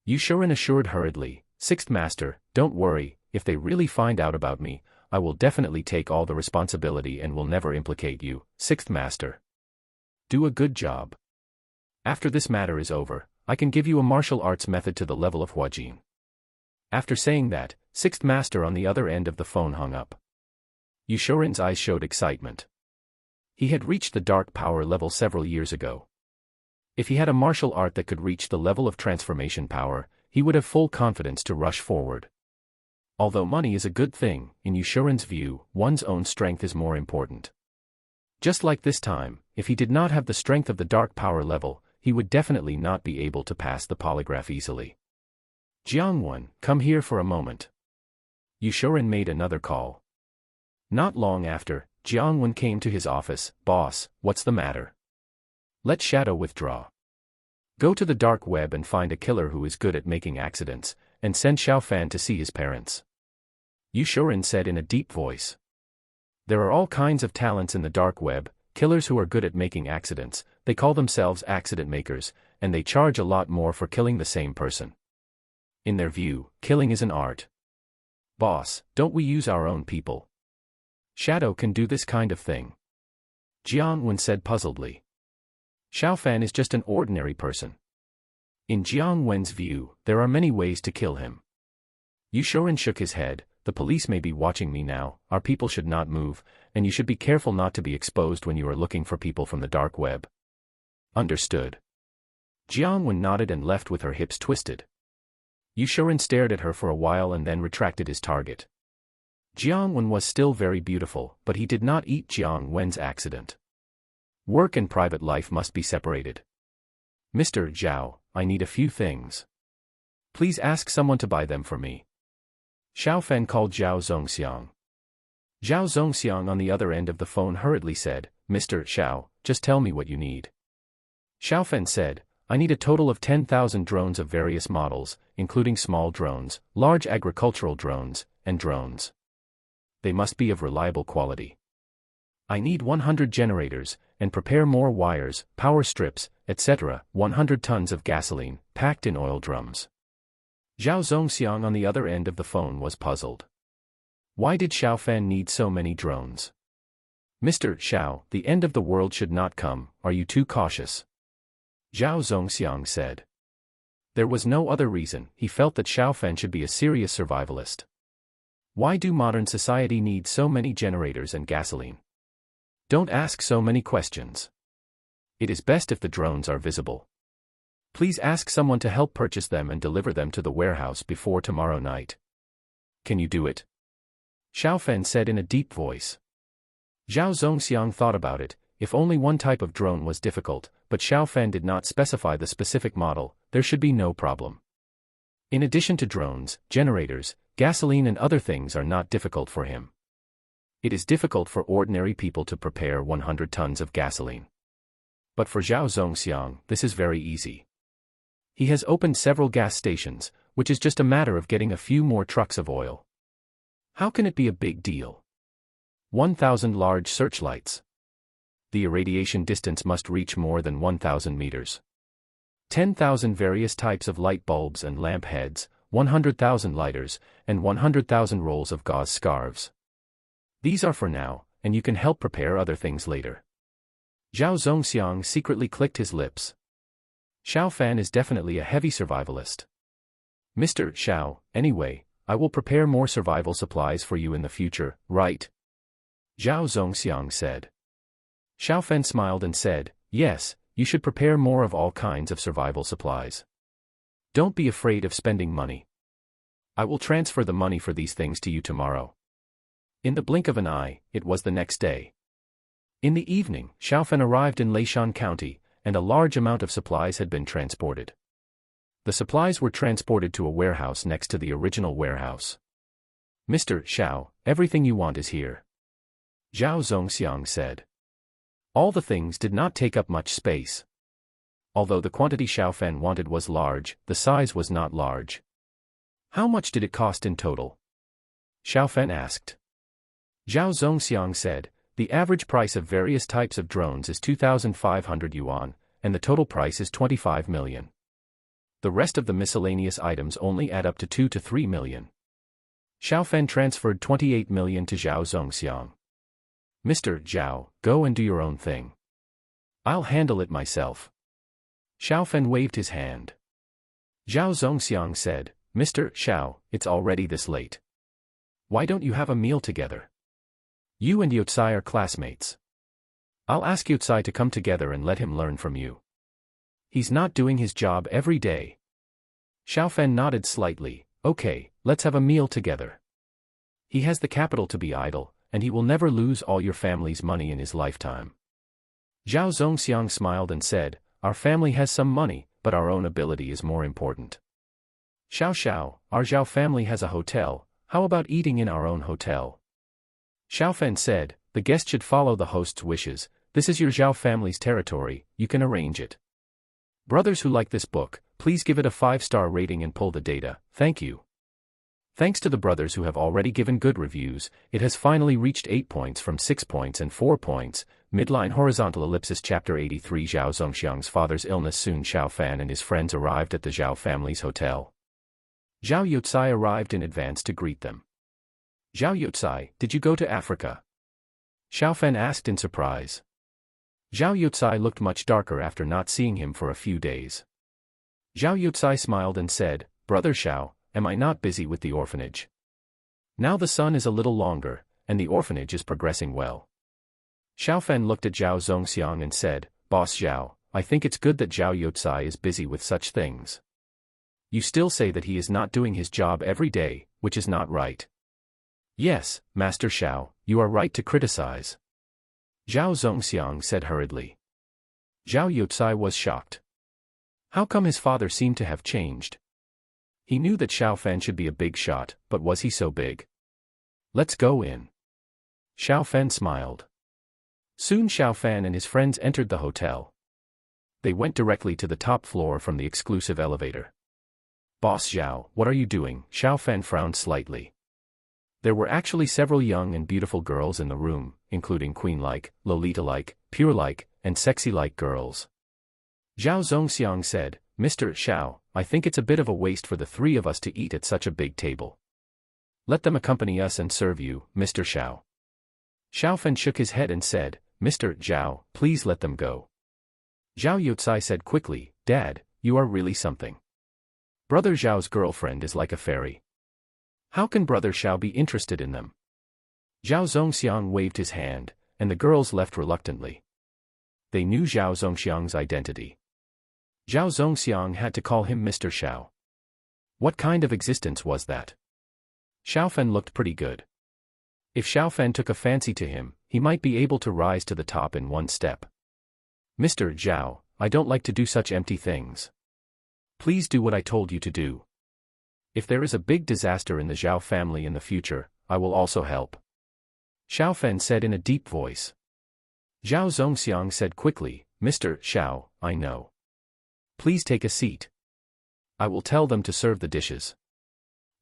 S1: Yushuren assured hurriedly, Sixth Master, don't worry, if they really find out about me, I will definitely take all the responsibility and will never implicate you, Sixth Master. Do a good job. After this matter is over, I can give you a martial arts method to the level of Huajin. After saying that, Sixth Master on the other end of the phone hung up. Yushuren's eyes showed excitement. He had reached the dark power level several years ago. If he had a martial art that could reach the level of transformation power, he would have full confidence to rush forward. Although money is a good thing, in Yushuren's view, one's own strength is more important. Just like this time, if he did not have the strength of the dark power level, he would definitely not be able to pass the polygraph easily. Jiangwen, come here for a moment. Yushuren made another call. Not long after, Jiangwen came to his office. Boss, what's the matter? Let Shadow withdraw. Go to the dark web and find a killer who is good at making accidents, and send Xiaofan to see his parents. Yushuren said in a deep voice. There are all kinds of talents in the dark web, killers who are good at making accidents, they call themselves accident makers, and they charge a lot more for killing the same person. In their view, killing is an art. Boss, don't we use our own people? Shadow can do this kind of thing. Jiangwen said puzzledly. Xiaofan is just an ordinary person. In Jiangwen's view, there are many ways to kill him. Yushuren shook his head, the police may be watching me now, our people should not move, and you should be careful not to be exposed when you are looking for people from the dark web. Understood. Jiangwen nodded and left with her hips twisted. Yushuren stared at her for a while and then retracted his target. Jiangwen was still very beautiful, but he did not eat Jiangwen's accident. Work and private life must be separated. Mr. Zhao, I need a few things. Please ask someone to buy them for me. Xiaofan called Zhao Zongxiang. Zhao Zongxiang on the other end of the phone hurriedly said, Mr. Xiao, just tell me what you need. Xiaofan said, I need a total of 10,000 drones of various models, including small drones, large agricultural drones, and drones. They must be of reliable quality. I need 100 generators, and prepare more wires, power strips, etc., 100 tons of gasoline, packed in oil drums. Zhao Zongxiang on the other end of the phone was puzzled. Why did Xiao Fan need so many drones? Mr. Xiao, the end of the world should not come, are you too cautious? Zhao Zongxiang said. There was no other reason, he felt that Xiao Fan should be a serious survivalist. Why do modern society need so many generators and gasoline? Don't ask so many questions. It is best if the drones are visible. Please ask someone to help purchase them and deliver them to the warehouse before tomorrow night. Can you do it? Xiao Fan said in a deep voice. Zhao Zongxiang thought about it. If only one type of drone was difficult, but Xiao Fan did not specify the specific model, there should be no problem. In addition to drones, generators, gasoline and other things are not difficult for him. It is difficult for ordinary people to prepare 100 tons of gasoline. But for Zhao Zongxiang, this is very easy. He has opened several gas stations, which is just a matter of getting a few more trucks of oil. How can it be a big deal? 1,000 large searchlights. The irradiation distance must reach more than 1,000 meters. 10,000 various types of light bulbs and lamp heads, 100,000 lighters, and 100,000 rolls of gauze scarves. These are for now, and you can help prepare other things later. Zhao Zongxiang secretly clicked his lips. Xiao Fan is definitely a heavy survivalist. Mr. Xiao, anyway, I will prepare more survival supplies for you in the future, right? Zhao Zongxiang said. Xiao Fan smiled and said, yes, you should prepare more of all kinds of survival supplies. Don't be afraid of spending money. I will transfer the money for these things to you tomorrow. In the blink of an eye, it was the next day. In the evening, Xiao Fan arrived in Leishan County, and a large amount of supplies had been transported. The supplies were transported to a warehouse next to the original warehouse. Mr. Xiao, everything you want is here. Zhao Zongxiang said. All the things did not take up much space. Although the quantity Xiao Fan wanted was large, the size was not large. How much did it cost in total? Xiao Fan asked. Zhao Zongxiang said, the average price of various types of drones is 2,500 yuan, and the total price is 25 million. The rest of the miscellaneous items only add up to 2 to 3 million. Xiao Fan transferred 28 million to Zhao Zongxiang. Mr. Zhao, go and do your own thing. I'll handle it myself. Xiao Fan waved his hand. Zhao Zongxiang said, Mr. Xiao, it's already this late. Why don't you have a meal together? You and Yotsai are classmates. I'll ask Yotsai to come together and let him learn from you. He's not doing his job every day. Xiao Fan nodded slightly. Okay, let's have a meal together. He has the capital to be idle, and he will never lose all your family's money in his lifetime. Zhao Zongxiang smiled and said, our family has some money, but our own ability is more important. Xiao, our Zhao family has a hotel, how about eating in our own hotel? Xiao Fan said, the guest should follow the host's wishes, this is your Zhao family's territory, you can arrange it. Brothers who like this book, please give it a 5-star rating and pull the data, thank you. Thanks to the brothers who have already given good reviews, it has finally reached 8 points from 6 points and 4 points. Midline horizontal ellipsis chapter 83 Zhao Zongxiang's father's illness. Soon Xiao Fan and his friends arrived at the Zhao family's hotel. Zhao Yotsai arrived in advance to greet them. Zhao Yotsai, did you go to Africa? Xiao Fan asked in surprise. Zhao Yotsai looked much darker after not seeing him for a few days. Zhao Yotsai smiled and said, Brother Xiao, am I not busy with the orphanage? Now the sun is a little longer, and the orphanage is progressing well. Xiao Fan looked at Zhao Zongxiang and said, Boss Zhao, I think it's good that Zhao Yotsai is busy with such things. You still say that he is not doing his job every day, which is not right. Yes, Master Xiao, you are right to criticize. Zhao Zongxiang said hurriedly. Zhao Yotsai was shocked. How come his father seemed to have changed? He knew that Xiao Fan should be a big shot, but was he so big? Let's go in. Xiao Fan smiled. Soon Xiao Fan and his friends entered the hotel. They went directly to the top floor from the exclusive elevator. Boss Zhao, what are you doing? Xiao Fan frowned slightly. There were actually several young and beautiful girls in the room, including queen-like, Lolita-like, pure-like, and sexy-like girls. Zhao Zongxiang said, Mr. Xiao, I think it's a bit of a waste for the three of us to eat at such a big table. Let them accompany us and serve you, Mr. Xiao. Xiao Fan shook his head and said, Mr. Zhao, please let them go. Zhao Youcai said quickly, Dad, you are really something. Brother Zhao's girlfriend is like a fairy. How can Brother Xiao be interested in them? Zhao Zongxiang waved his hand, and the girls left reluctantly. They knew Zhao Zongxiang's identity. Zhao Zongxiang had to call him Mr. Xiao. What kind of existence was that? Xiao Fan looked pretty good. If Xiao Fan took a fancy to him, he might be able to rise to the top in one step. Mr. Zhao, I don't like to do such empty things. Please do what I told you to do. If there is a big disaster in the Zhao family in the future, I will also help. Xiao Fan said in a deep voice. Zhao Zongxiang said quickly, Mr. Xiao, I know. Please take a seat. I will tell them to serve the dishes.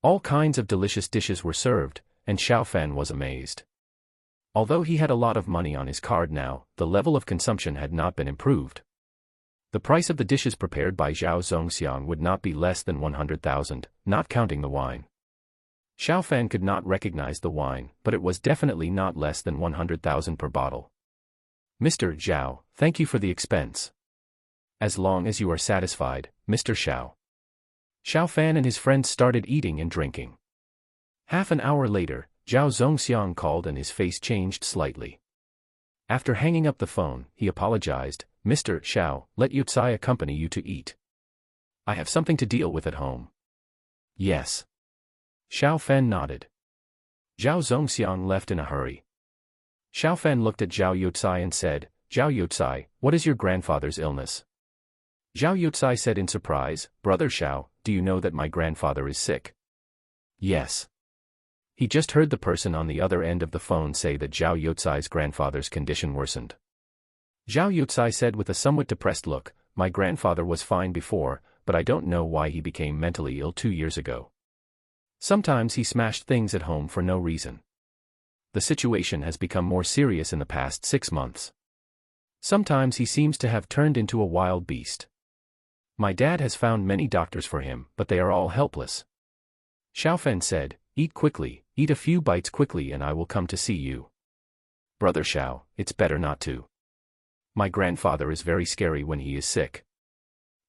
S1: All kinds of delicious dishes were served, and Xiao Fan was amazed. Although he had a lot of money on his card now, the level of consumption had not been improved. The price of the dishes prepared by Zhao Zongxiang would not be less than 100,000, not counting the wine. Xiao Fan could not recognize the wine, but it was definitely not less than 100,000 per bottle. Mr. Zhao, thank you for the expense. As long as you are satisfied, Mr. Xiao. Xiao Fan and his friends started eating and drinking. Half an hour later, Zhao Zongxiang called and his face changed slightly. After hanging up the phone, he apologized, Mr. Xiao, let Youcai accompany you to eat. I have something to deal with at home. Yes. Xiao Fan nodded. Zhao Zongxiang left in a hurry. Xiao Fan looked at Zhao Youcai and said, Zhao Youcai, what is your grandfather's illness? Zhao Youcai said in surprise, Brother Xiao, do you know that my grandfather is sick? Yes. He just heard the person on the other end of the phone say that Zhao Youcai's grandfather's condition worsened. Zhao Youcai said with a somewhat depressed look, my grandfather was fine before, but I don't know why he became mentally ill 2 years ago. Sometimes he smashed things at home for no reason. The situation has become more serious in the past 6 months. Sometimes he seems to have turned into a wild beast. My dad has found many doctors for him, but they are all helpless. Xiao Fan said, eat quickly, eat a few bites quickly and I will come to see you. Brother Xiao, it's better not to. My grandfather is very scary when he is sick.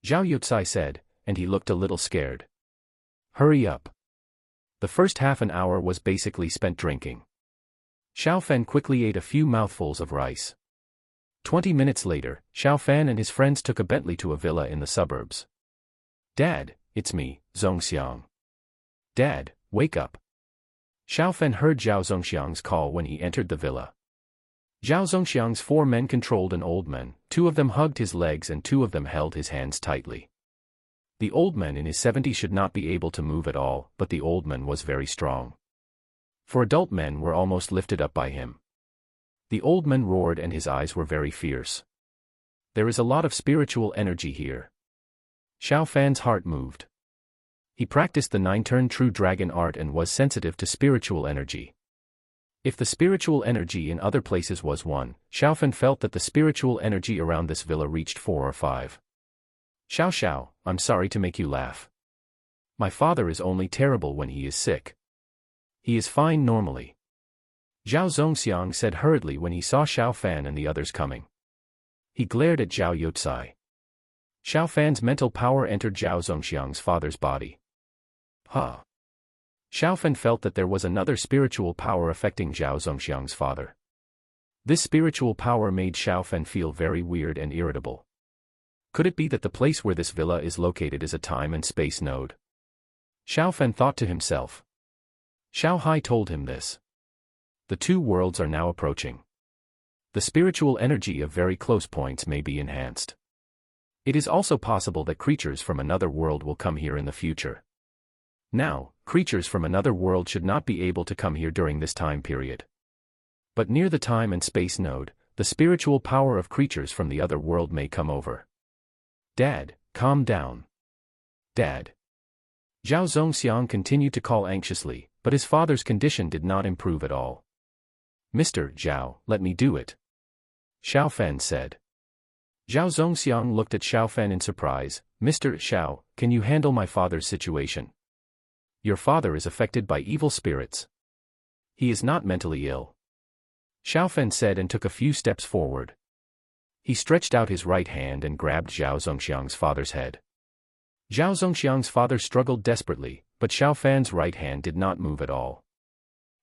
S1: Zhao Youcai said, and he looked a little scared. Hurry up. The first half an hour was basically spent drinking. Xiao Fan quickly ate a few mouthfuls of rice. 20 minutes later, Xiao Fan and his friends took a Bentley to a villa in the suburbs. Dad, it's me, Zongxiang. Dad, wake up. Xiao Fan heard Zhao Zongxiang's call when he entered the villa. Zhao Zongxiang's 4 men controlled an old man, 2 of them hugged his legs and 2 of them held his hands tightly. The old man in his 70s should not be able to move at all, but the old man was very strong. 4 adult men were almost lifted up by him. The old man roared and his eyes were very fierce. There is a lot of spiritual energy here. Xiao Fan's heart moved. He practiced the 9-turn true dragon art and was sensitive to spiritual energy. If the spiritual energy in other places was 1, Xiao Fan felt that the spiritual energy around this villa reached 4 or 5. Xiao Xiao, I'm sorry to make you laugh. My father is only terrible when he is sick. He is fine normally. Zhao Zongxiang said hurriedly when he saw Xiao Fan and the others coming. He glared at Zhao Youcai. Xiao Fan's mental power entered Zhao Zongxiang's father's body. Huh. Xiao Fan felt that there was another spiritual power affecting Zhao Zongxiang's father. This spiritual power made Xiao Fan feel very weird and irritable. Could it be that the place where this villa is located is a time and space node? Xiao Fan thought to himself. Xiao Hai told him this. The 2 worlds are now approaching. The spiritual energy of very close points may be enhanced. It is also possible that creatures from another world will come here in the future. Now, creatures from another world should not be able to come here during this time period. But near the time and space node, the spiritual power of creatures from the other world may come over. Dad, calm down. Dad. Zhao Zongxiang continued to call anxiously, but his father's condition did not improve at all. Mr. Zhao, let me do it. Xiao Fan said. Zhao Zongxiang looked at Xiao Fan in surprise. Mr. Xiao, can you handle my father's situation? Your father is affected by evil spirits. He is not mentally ill. Xiao Fan said and took a few steps forward. He stretched out his right hand and grabbed Zhao Zongxiang's father's head. Zhao Zongxiang's father struggled desperately, but Xiao Fan's right hand did not move at all.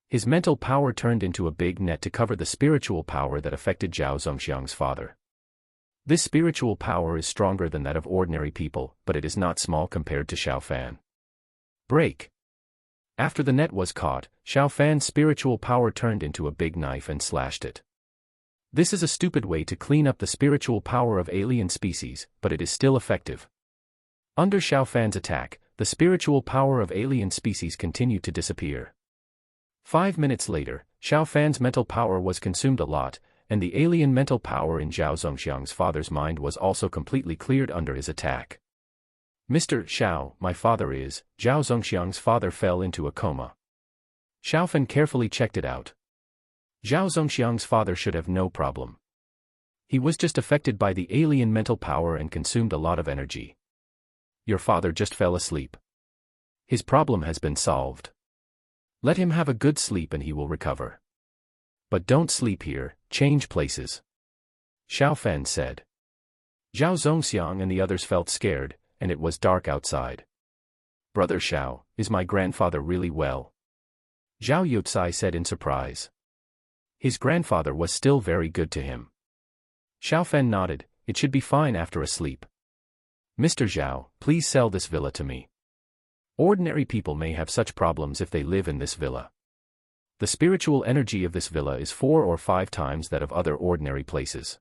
S1: His mental power turned into a big net to cover the spiritual power that affected Zhao Zongxiang's father. This spiritual power is stronger than that of ordinary people, but it is not small compared to Xiao Fan. Break. After the net was caught, Xiao Fan's spiritual power turned into a big knife and slashed it. This is a stupid way to clean up the spiritual power of alien species, but it is still effective. Under Xiao Fan's attack, the spiritual power of alien species continued to disappear. 5 minutes later, Xiao Fan's mental power was consumed a lot, and the alien mental power in Zhao Zongxiang's father's mind was also completely cleared under his attack. Mr. Xiao, my father is. Zhao Zongxiang's father fell into a coma. Xiao Fan carefully checked it out. Zhao Zongxiang's father should have no problem. He was just affected by the alien mental power and consumed a lot of energy. Your father just fell asleep. His problem has been solved. Let him have a good sleep and he will recover. But don't sleep here, change places. Xiao Fan said. Zhao Zongxiang and the others felt scared, and it was dark outside. Brother Xiao, is my grandfather really well? Zhao Youcai said in surprise. His grandfather was still very good to him. Xiao Fan nodded, it should be fine after a sleep. Mr. Zhao, please sell this villa to me. Ordinary people may have such problems if they live in this villa. The spiritual energy of this villa is 4 or 5 times that of other ordinary places.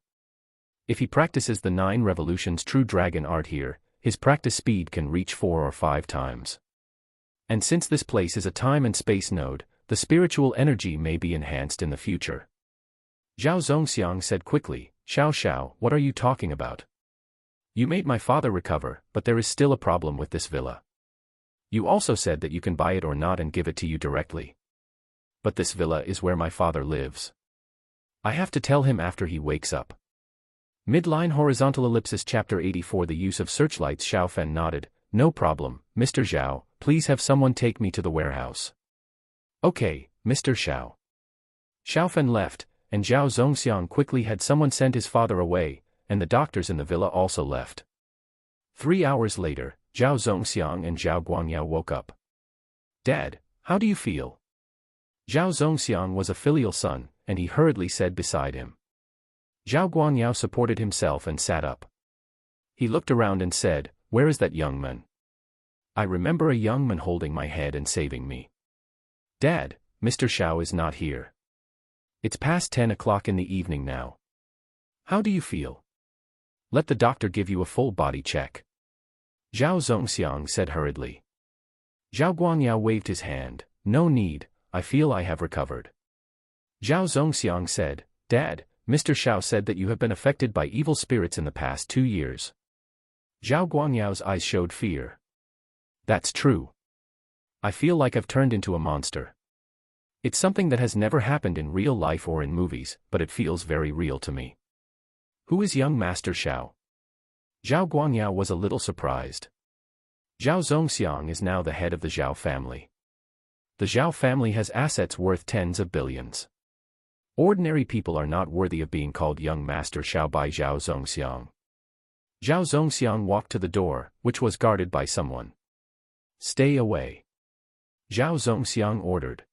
S1: If he practices the 9 revolutions true dragon art here, his practice speed can reach 4 or 5 times. And since this place is a time and space node, the spiritual energy may be enhanced in the future. Zhao Zongxiang said quickly, Xiao Xiao, what are you talking about? You made my father recover, but there is still a problem with this villa. You also said that you can buy it or not and give it to you directly. But this villa is where my father lives. I have to tell him after he wakes up. Midline horizontal ellipsis chapter 84 The use of searchlights. Xiao Fan nodded, no problem, Mr. Zhao, please have someone take me to the warehouse. Okay, Mr. Xiao. Xiao Fan left, and Zhao Zongxiang quickly had someone send his father away, and the doctors in the villa also left. 3 hours later, Zhao Zongxiang and Zhao Guangyao woke up. Dad, how do you feel? Zhao Zongxiang was a filial son, and he hurriedly said beside him. Zhao Guangyao supported himself and sat up. He looked around and said, where is that young man? I remember a young man holding my head and saving me. Dad, Mr. Xiao is not here. It's past 10 o'clock in the evening now. How do you feel? Let the doctor give you a full body check. Zhao Zongxiang said hurriedly. Zhao Guangyao waved his hand, no need, I feel I have recovered. Zhao Zongxiang said, Dad, Mr. Xiao said that you have been affected by evil spirits in the past 2 years. Zhao Guangyao's eyes showed fear. That's true. I feel like I've turned into a monster. It's something that has never happened in real life or in movies, but it feels very real to me. Who is young Master Xiao? Zhao Guangyao was a little surprised. Zhao Zongxiang is now the head of the Zhao family. The Zhao family has assets worth tens of billions. Ordinary people are not worthy of being called young Master Xiao by Zhao Zongxiang. Zhao Zongxiang walked to the door, which was guarded by someone. Stay away. Zhao Zongxiang ordered.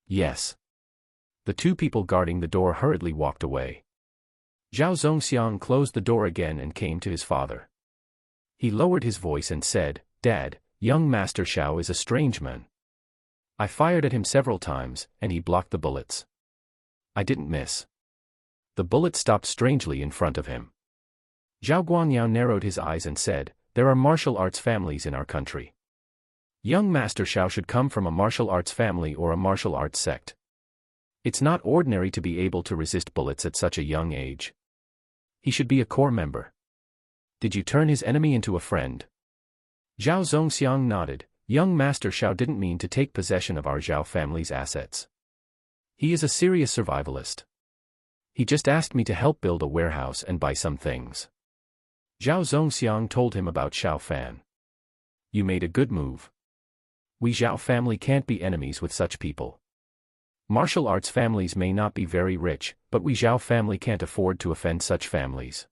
S1: Yes. The 2 people guarding the door hurriedly walked away. Zhao Zongxiang closed the door again and came to his father. He lowered his voice and said, Dad, young Master Xiao is a strange man. I fired at him several times, and he blocked the bullets. I didn't miss. The bullet stopped strangely in front of him. Zhao Guangyao narrowed his eyes and said, there are martial arts families in our country. Young Master Xiao should come from a martial arts family or a martial arts sect. It's not ordinary to be able to resist bullets at such a young age. He should be a core member. Did you turn his enemy into a friend? Zhao Zongxiang nodded. Young Master Xiao didn't mean to take possession of our Zhao family's assets. He is a serious survivalist. He just asked me to help build a warehouse and buy some things. Zhao Zongxiang told him about Xiao Fan. You made a good move. We Zhao family can't be enemies with such people. Martial arts families may not be very rich, but we Zhao family can't afford to offend such families.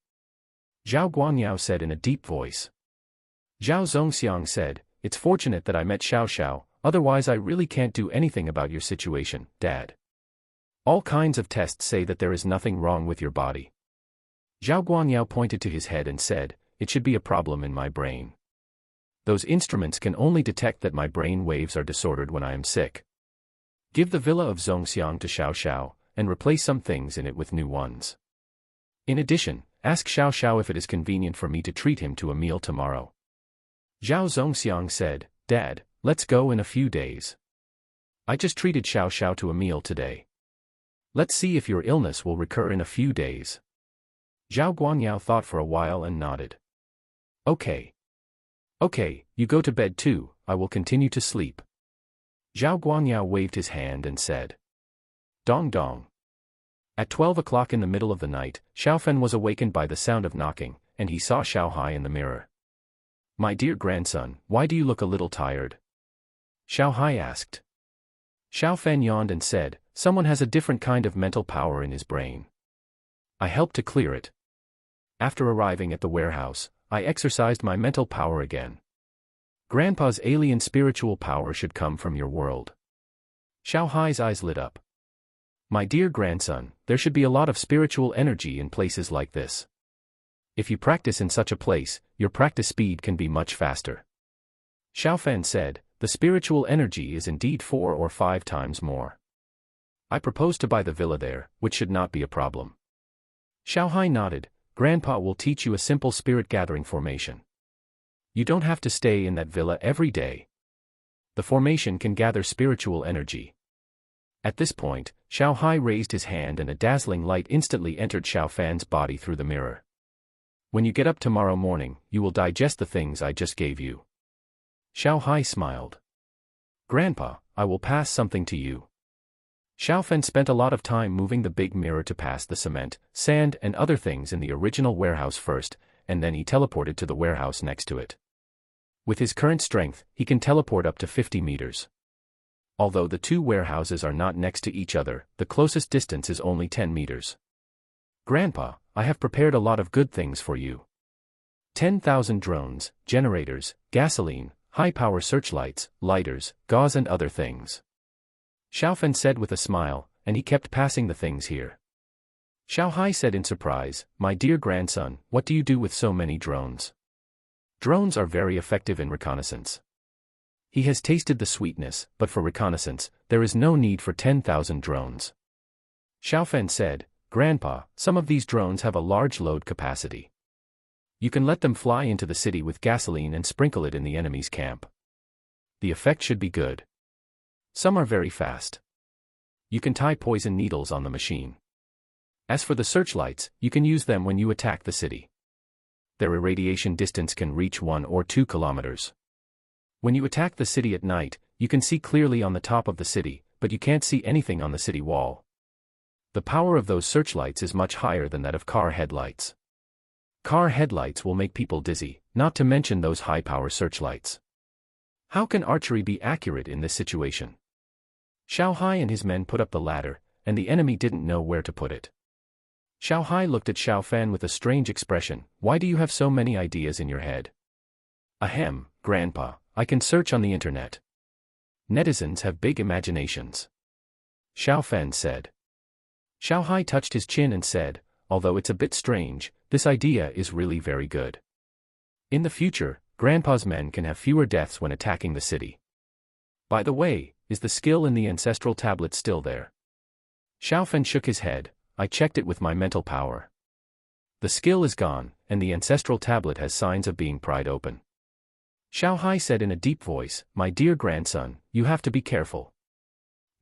S1: Zhao Guanyao said in a deep voice. Zhao Zongxiang said, It's fortunate that I met Xiao Xiao, otherwise I really can't do anything about your situation, Dad. All kinds of tests say that there is nothing wrong with your body. Zhao Guanyao pointed to his head and said, It should be a problem in my brain. Those instruments can only detect that my brain waves are disordered when I am sick. Give the villa of Zongxiang to Xiao Xiao, and replace some things in it with new ones. In addition, ask Xiao Xiao if it is convenient for me to treat him to a meal tomorrow. Zhao Zongxiang said, Dad, let's go in a few days. I just treated Xiao Xiao to a meal today. Let's see if your illness will recur in a few days. Zhao Guanyao thought for a while and nodded. Okay. Okay, you go to bed too, I will continue to sleep. Zhao Guanyao waved his hand and said. Dong dong. At 12 o'clock in the middle of the night, Xiaofen was awakened by the sound of knocking, and he saw Xiao Hai in the mirror. My dear grandson, why do you look a little tired? Xiao Hai asked. Xiaofen yawned and said, Someone has a different kind of mental power in his brain. I helped to clear it. After arriving at the warehouse, I exercised my mental power again. Grandpa's alien spiritual power should come from your world. Xiao Hai's eyes lit up. My dear grandson, there should be a lot of spiritual energy in places like this. If you practice in such a place, your practice speed can be much faster. Xiaofen said, the spiritual energy is indeed 4 or 5 times more. I propose to buy the villa there, which should not be a problem. Xiao Hai nodded. Grandpa will teach you a simple spirit gathering formation. You don't have to stay in that villa every day. The formation can gather spiritual energy. At this point, Xiao Hai raised his hand and a dazzling light instantly entered Xiao Fan's body through the mirror. When you get up tomorrow morning, you will digest the things I just gave you. Xiao Hai smiled. Grandpa, I will pass something to you. Xiao Fan spent a lot of time moving the big mirror to pass the cement, sand and other things in the original warehouse first, and then he teleported to the warehouse next to it. With his current strength, he can teleport up to 50 meters. Although the two warehouses are not next to each other, the closest distance is only 10 meters. Grandpa, I have prepared a lot of good things for you. 10,000 drones, generators, gasoline, high-power searchlights, lighters, gauze and other things. Xiaofen said with a smile, and he kept passing the things here. Xiao Hai said in surprise, My dear grandson, what do you do with so many drones? Drones are very effective in reconnaissance. He has tasted the sweetness, but for reconnaissance, there is no need for 10,000 drones. Xiaofen said, Grandpa, some of these drones have a large load capacity. You can let them fly into the city with gasoline and sprinkle it in the enemy's camp. The effect should be good. Some are very fast. You can tie poison needles on the machine. As for the searchlights, you can use them when you attack the city. Their irradiation distance can reach 1 or 2 kilometers. When you attack the city at night, you can see clearly on the top of the city, but you can't see anything on the city wall. The power of those searchlights is much higher than that of car headlights. Car headlights will make people dizzy, not to mention those high-power searchlights. How can archery be accurate in this situation? Xiao Hai and his men put up the ladder, and the enemy didn't know where to put it. Xiao Hai looked at Xiao Fan with a strange expression. Why do you have so many ideas in your head? Ahem, Grandpa, I can search on the internet. Netizens have big imaginations. Xiao Fan said. Xiao Hai touched his chin and said, although it's a bit strange, this idea is really very good. In the future, Grandpa's men can have fewer deaths when attacking the city. By the way, is the skill in the ancestral tablet still there? Xiaofen shook his head. I checked it with my mental power. The skill is gone, and the ancestral tablet has signs of being pried open. Xiao Hai said in a deep voice, My dear grandson, you have to be careful.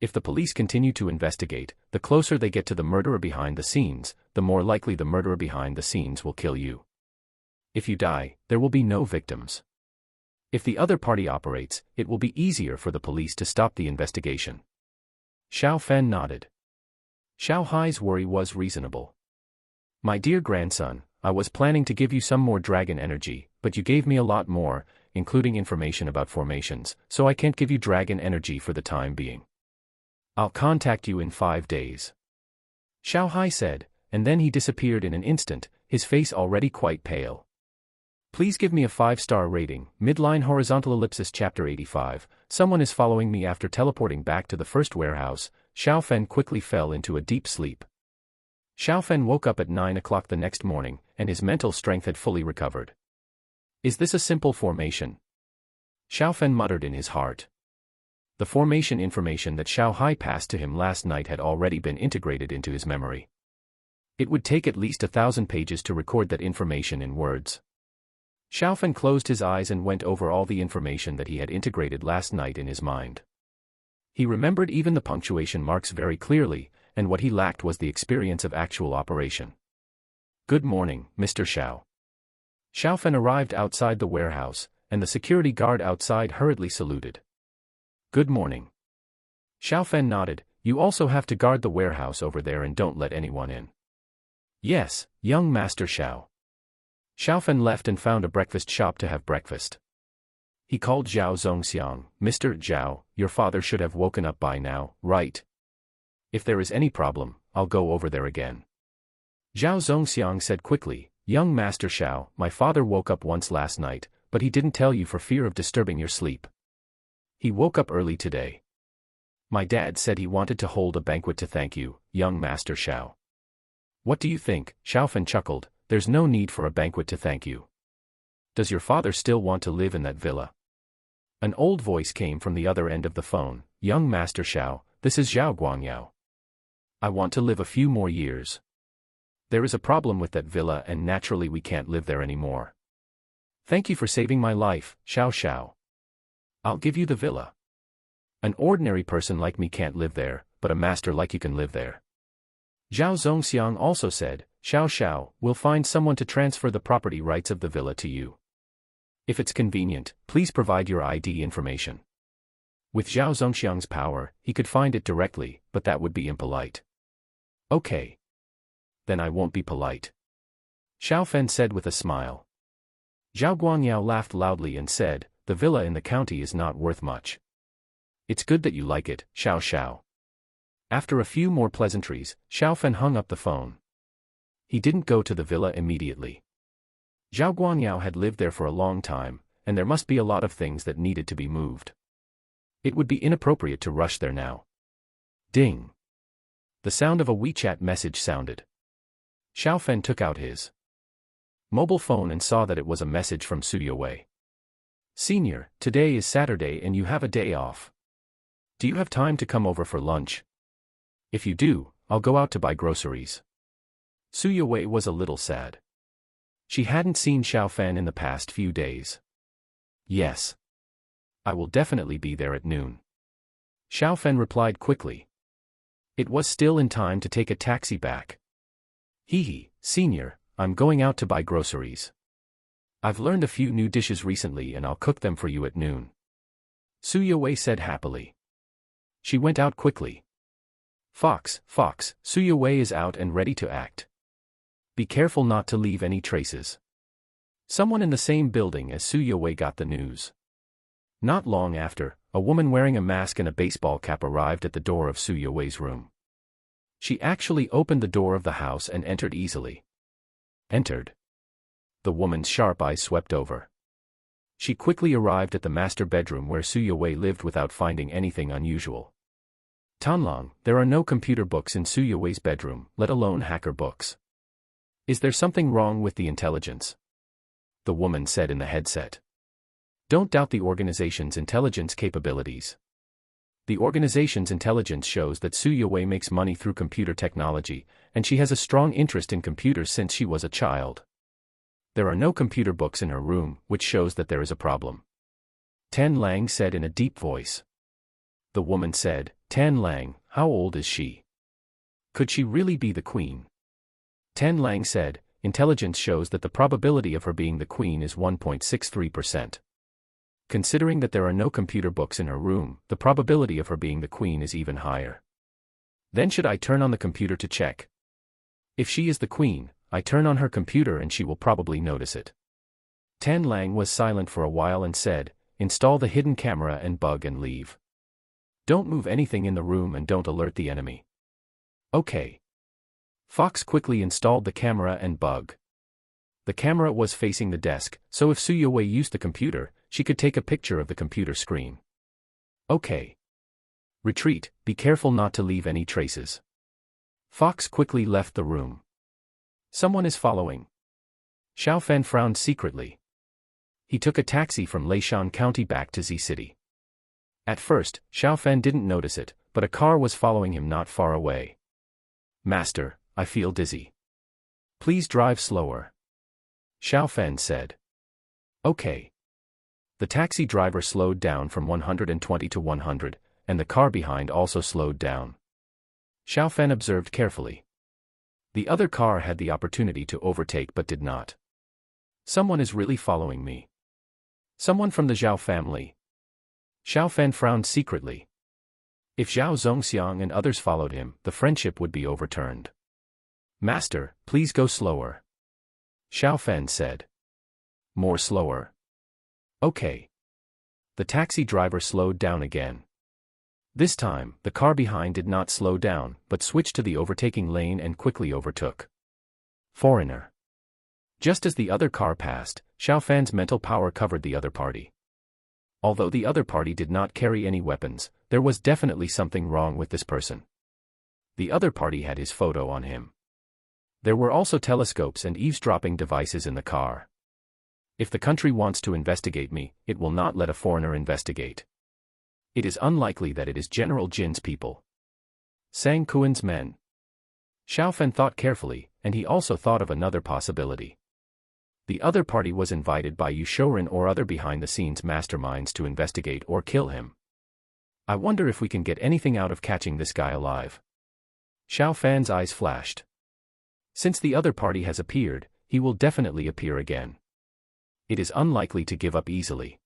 S1: If the police continue to investigate, the closer they get to the murderer behind the scenes, the more likely the murderer behind the scenes will kill you. If you die, there will be no victims. If the other party operates, it will be easier for the police to stop the investigation. Xiao Fan nodded. Xiao Hai's worry was reasonable. My dear grandson, I was planning to give you some more dragon energy, but you gave me a lot more, including information about formations, so I can't give you dragon energy for the time being. I'll contact you in 5 days. Xiao Hai said, and then he disappeared in an instant, his face already quite pale. Please give me a 5-star rating. Midline horizontal ellipsis chapter 85. Someone is following me. After teleporting back to the first warehouse, Xiao Fan quickly fell into a deep sleep. Xiao Fan woke up at 9 o'clock the next morning, and his mental strength had fully recovered. Is this a simple formation? Xiao Fan muttered in his heart. The formation information that Xiao Hai passed to him last night had already been integrated into his memory. It would take at least 1,000 pages to record that information in words. Xiao Fan closed his eyes and went over all the information that he had integrated last night in his mind. He remembered even the punctuation marks very clearly, and what he lacked was the experience of actual operation. Good morning, Mr. Xiao. Xiao Fan arrived outside the warehouse, and the security guard outside hurriedly saluted. Good morning. Xiao Fan nodded. You also have to guard the warehouse over there and don't let anyone in. Yes, young Master Xiao. Xiao Fan left and found a breakfast shop to have breakfast. He called Zhao Zongxiang. Mr. Zhao, your father should have woken up by now, right? If there is any problem, I'll go over there again. Zhao Zongxiang said quickly, Young Master Xiao, my father woke up once last night, but he didn't tell you for fear of disturbing your sleep. He woke up early today. My dad said he wanted to hold a banquet to thank you, young Master Xiao. What do you think? Xiao Fan chuckled. There's no need for a banquet to thank you. Does your father still want to live in that villa? An old voice came from the other end of the phone. Young Master Xiao, this is Zhao Guangyao. I want to live a few more years. There is a problem with that villa and naturally we can't live there anymore. Thank you for saving my life, Xiao Xiao. I'll give you the villa. An ordinary person like me can't live there, but a master like you can live there. Zhao Zongxiang also said, Xiao Xiao, we'll find someone to transfer the property rights of the villa to you. If it's convenient, please provide your ID information. With Zhao Zongxiang's power, he could find it directly, but that would be impolite. Okay. Then I won't be polite. Xiao Fan said with a smile. Zhao Guangyao laughed loudly and said, the villa in the county is not worth much. It's good that you like it, Xiao Xiao. After a few more pleasantries, Xiao Fan hung up the phone. He didn't go to the villa immediately. Zhao Guangyao had lived there for a long time, and there must be a lot of things that needed to be moved. It would be inappropriate to rush there now. Ding. The sound of a WeChat message sounded. Xiao Fan took out his mobile phone and saw that it was a message from Su Yue. Senior, today is Saturday and you have a day off. Do you have time to come over for lunch? If you do, I'll go out to buy groceries. Su Yue was a little sad. She hadn't seen Xiao Fan in the past few days. Yes. I will definitely be there at noon. Xiao Fan replied quickly. It was still in time to take a taxi back. Hee, senior, I'm going out to buy groceries. I've learned a few new dishes recently and I'll cook them for you at noon. Su Yue said happily. She went out quickly. Fox, Su Yue is out and ready to act. Be careful not to leave any traces. Someone in the same building as Su Yue got the news. Not long after, a woman wearing a mask and a baseball cap arrived at the door of Su Yue's room. She actually opened the door of the house and entered easily. Entered. The woman's sharp eyes swept over. She quickly arrived at the master bedroom where Su Yue lived without finding anything unusual. Tanlong, there are no computer books in Su Yue's bedroom, let alone hacker books. Is there something wrong with the intelligence? The woman said in the headset. Don't doubt the organization's intelligence capabilities. The organization's intelligence shows that Su Yue makes money through computer technology, and she has a strong interest in computers since she was a child. There are no computer books in her room, which shows that there is a problem. Tan Lang said in a deep voice. The woman said, Tan Lang, how old is she? Could she really be the queen? Tan Lang said, intelligence shows that the probability of her being the queen is 1.63%. Considering that there are no computer books in her room, the probability of her being the queen is even higher. Then should I turn on the computer to check? If she is the queen, I turn on her computer and she will probably notice it. Tan Lang was silent for a while and said, install the hidden camera and bug and leave. Don't move anything in the room and don't alert the enemy. Okay. Fox quickly installed the camera and bug. The camera was facing the desk, so if Suyaway used the computer, she could take a picture of the computer screen. Okay. Retreat, be careful not to leave any traces. Fox quickly left the room. Someone is following. Xiao Fan frowned secretly. He took a taxi from Leishan County back to Z City. At first, Xiao Fan didn't notice it, but a car was following him not far away. Master, I feel dizzy. Please drive slower. Xiao Fan said. Okay. The taxi driver slowed down from 120 to 100, and the car behind also slowed down. Xiao Fan observed carefully. The other car had the opportunity to overtake but did not. Someone is really following me. Someone from the Zhao family. Xiao Fan frowned secretly. If Zhao Zongxiang and others followed him, the friendship would be overturned. Master, please go slower. Xiao Fan said. More slower. Okay. The taxi driver slowed down again. This time, the car behind did not slow down, but switched to the overtaking lane and quickly overtook. Foreigner. Just as the other car passed, Xiao Fan's mental power covered the other party. Although the other party did not carry any weapons, there was definitely something wrong with this person. The other party had his photo on him. There were also telescopes and eavesdropping devices in the car. If the country wants to investigate me, it will not let a foreigner investigate. It is unlikely that it is General Jin's people. Sang Kuan's men. Xiao Fan thought carefully, and he also thought of another possibility. The other party was invited by Yushorin or other behind-the-scenes masterminds to investigate or kill him. I wonder if we can get anything out of catching this guy alive. Xiao Fan's eyes flashed. Since the other party has appeared, he will definitely appear again. It is unlikely to give up easily.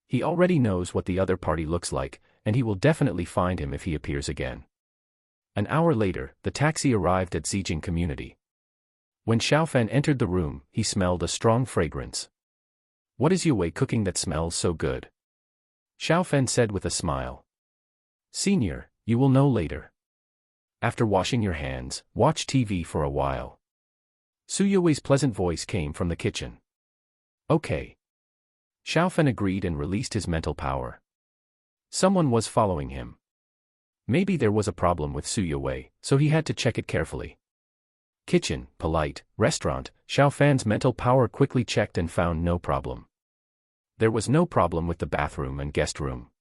S1: He already knows what the other party looks like, and he will definitely find him if he appears again. An hour later, the taxi arrived at Zijing community. When Xiao Fan entered the room, he smelled a strong fragrance. What is Yue cooking that smells so good? Xiao Fan said with a smile. Senior, you will know later. After washing your hands, watch TV for a while. Su Yue's pleasant voice came from the kitchen. Okay. Xiao Fan agreed and released his mental power. Someone was following him. Maybe there was a problem with Su Yue, so he had to check it carefully. Kitchen, polite, restaurant, Xiao Fan's mental power quickly checked and found no problem. There was no problem with the bathroom and guest room.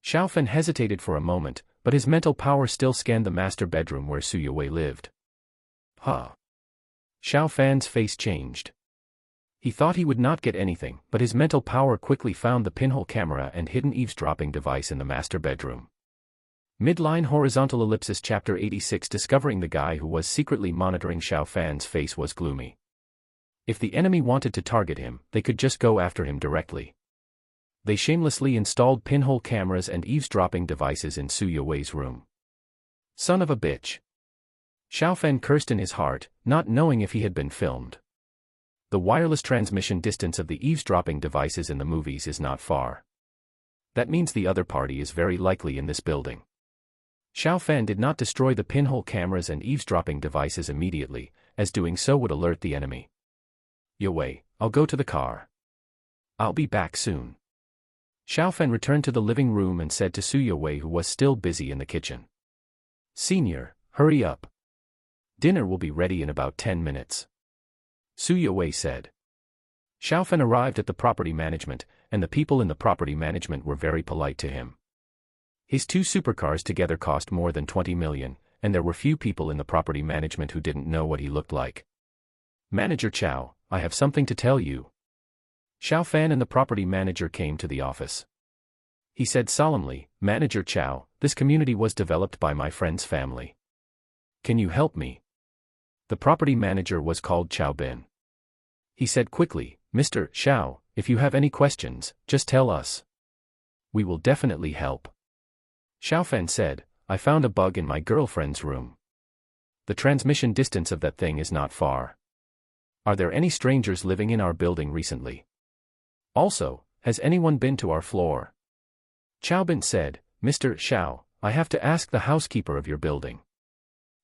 S1: Xiao Fan hesitated for a moment, but his mental power still scanned the master bedroom where Su Yue lived. Huh. Xiao Fan's face changed. He thought he would not get anything, but his mental power quickly found the pinhole camera and hidden eavesdropping device in the master bedroom. Midline horizontal ellipsis chapter 86. Discovering the guy who was secretly monitoring Xiao Fan's face was gloomy. If the enemy wanted to target him, they could just go after him directly. They shamelessly installed pinhole cameras and eavesdropping devices in Su Yue's room. Son of a bitch. Xiao Fan cursed in his heart, not knowing if he had been filmed. The wireless transmission distance of the eavesdropping devices in the movies is not far. That means the other party is very likely in this building. Xiao Fan did not destroy the pinhole cameras and eavesdropping devices immediately, as doing so would alert the enemy. Yue, I'll go to the car. I'll be back soon. Xiao Fan returned to the living room and said to Su Yue, who was still busy in the kitchen. Senior, hurry up. Dinner will be ready in about 10 minutes. Su Yue said. Xiao Fan arrived at the property management, and the people in the property management were very polite to him. His 2 supercars together cost more than 20 million, and there were few people in the property management who didn't know what he looked like. Manager Chow, I have something to tell you. Xiao Fan and the property manager came to the office. He said solemnly, Manager Chow, this community was developed by my friend's family. Can you help me? The property manager was called Xiao Bin. He said quickly, "Mr. Xiao, if you have any questions, just tell us. We will definitely help." Xiaofan said, "I found a bug in my girlfriend's room. The transmission distance of that thing is not far. Are there any strangers living in our building recently? Also, has anyone been to our floor?" Xiaobin said, "Mr. Xiao, I have to ask the housekeeper of your building."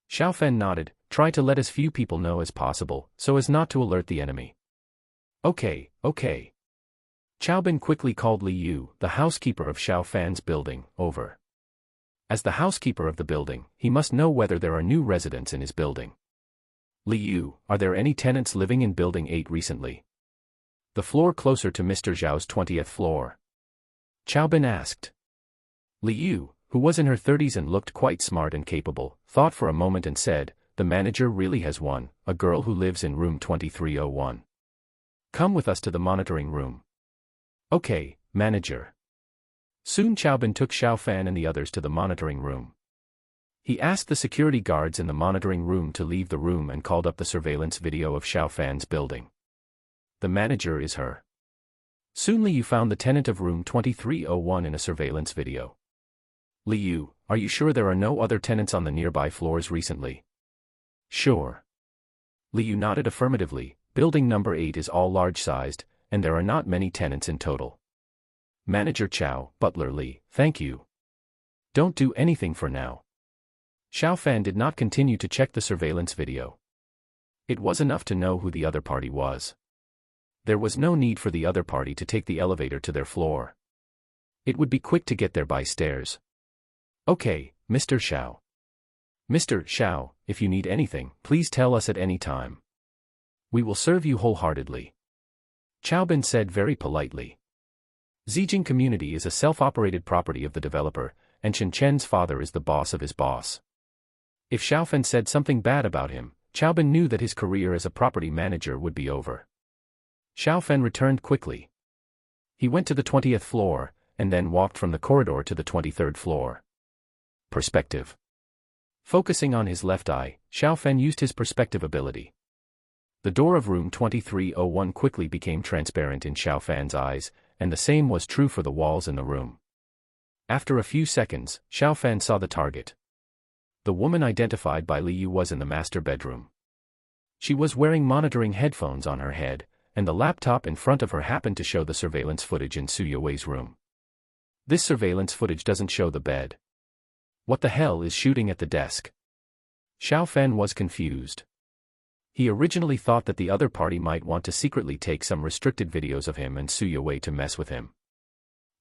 S1: Xiaofan nodded, "Try to let as few people know as possible, so as not to alert the enemy." Okay. Xiaobin quickly called Li Yu, the housekeeper of Xiaofan's building, over. As the housekeeper of the building, he must know whether there are new residents in his building. "Li Yu, are there any tenants living in Building 8 recently? The floor closer to Mr. Zhao's 20th floor?" Xiaobin asked. Li Yu, who was in her 30s and looked quite smart and capable, thought for a moment and said, "The manager really has one, a girl who lives in room 2301. Come with us to the monitoring room." "Okay, manager." Soon Xiaobin took Xiaofan and the others to the monitoring room. He asked the security guards in the monitoring room to leave the room and called up the surveillance video of Xiaofan's building. The manager is her. Soon Li Yu found the tenant of room 2301 in a surveillance video. "Li Yu, are you sure there are no other tenants on the nearby floors recently?" "Sure." Li Yu nodded affirmatively. "Building number 8 is all large-sized, and there are not many tenants in total." "Manager Xiao, Butler Li, thank you. Don't do anything for now." Xiaofan did not continue to check the surveillance video. It was enough to know who the other party was. There was no need for the other party to take the elevator to their floor. It would be quick to get there by stairs. "Okay, Mr. Xiao. Mr. Xiao, if you need anything, please tell us at any time. We will serve you wholeheartedly." Xiaobin said very politely. Zijing Community is a self-operated property of the developer, and Chen Chen's father is the boss of his boss. If Xiaofan said something bad about him, Xiaobin knew that his career as a property manager would be over. Xiaofan returned quickly. He went to the 20th floor, and then walked from the corridor to the 23rd floor. Perspective. Focusing on his left eye, Xiaofan used his perspective ability. The door of room 2301 quickly became transparent in Xiaofan's eyes, and the same was true for the walls in the room. After a few seconds, Xiaofan saw the target. The woman identified by Li Yu was in the master bedroom. She was wearing monitoring headphones on her head, and the laptop in front of her happened to show the surveillance footage in Su Yuwei's room. This surveillance footage doesn't show the bed. What the hell is shooting at the desk? Xiaofan was confused. He originally thought that the other party might want to secretly take some restricted videos of him and Su Yuwei to mess with him.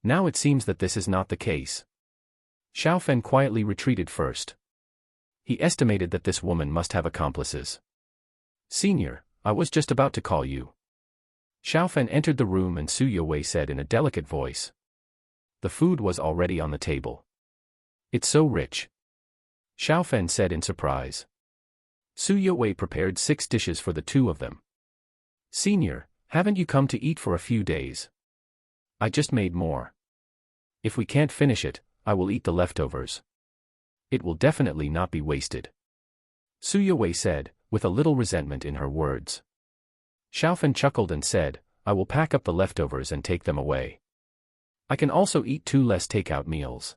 S1: Now it seems that this is not the case. Xiaofan quietly retreated first. He estimated that this woman must have accomplices. "Senior, I was just about to call you." Xiaofan entered the room and Su Yuwei said in a delicate voice. The food was already on the table. "It's so rich," Xiaofan said in surprise. Su Yuwei prepared 6 dishes for the two of them. "Senior, haven't you come to eat for a few days? I just made more. If we can't finish it, I will eat the leftovers. It will definitely not be wasted," Su Yuwei said, with a little resentment in her words. Xiaofan chuckled and said, "I will pack up the leftovers and take them away. I can also eat 2 less takeout meals.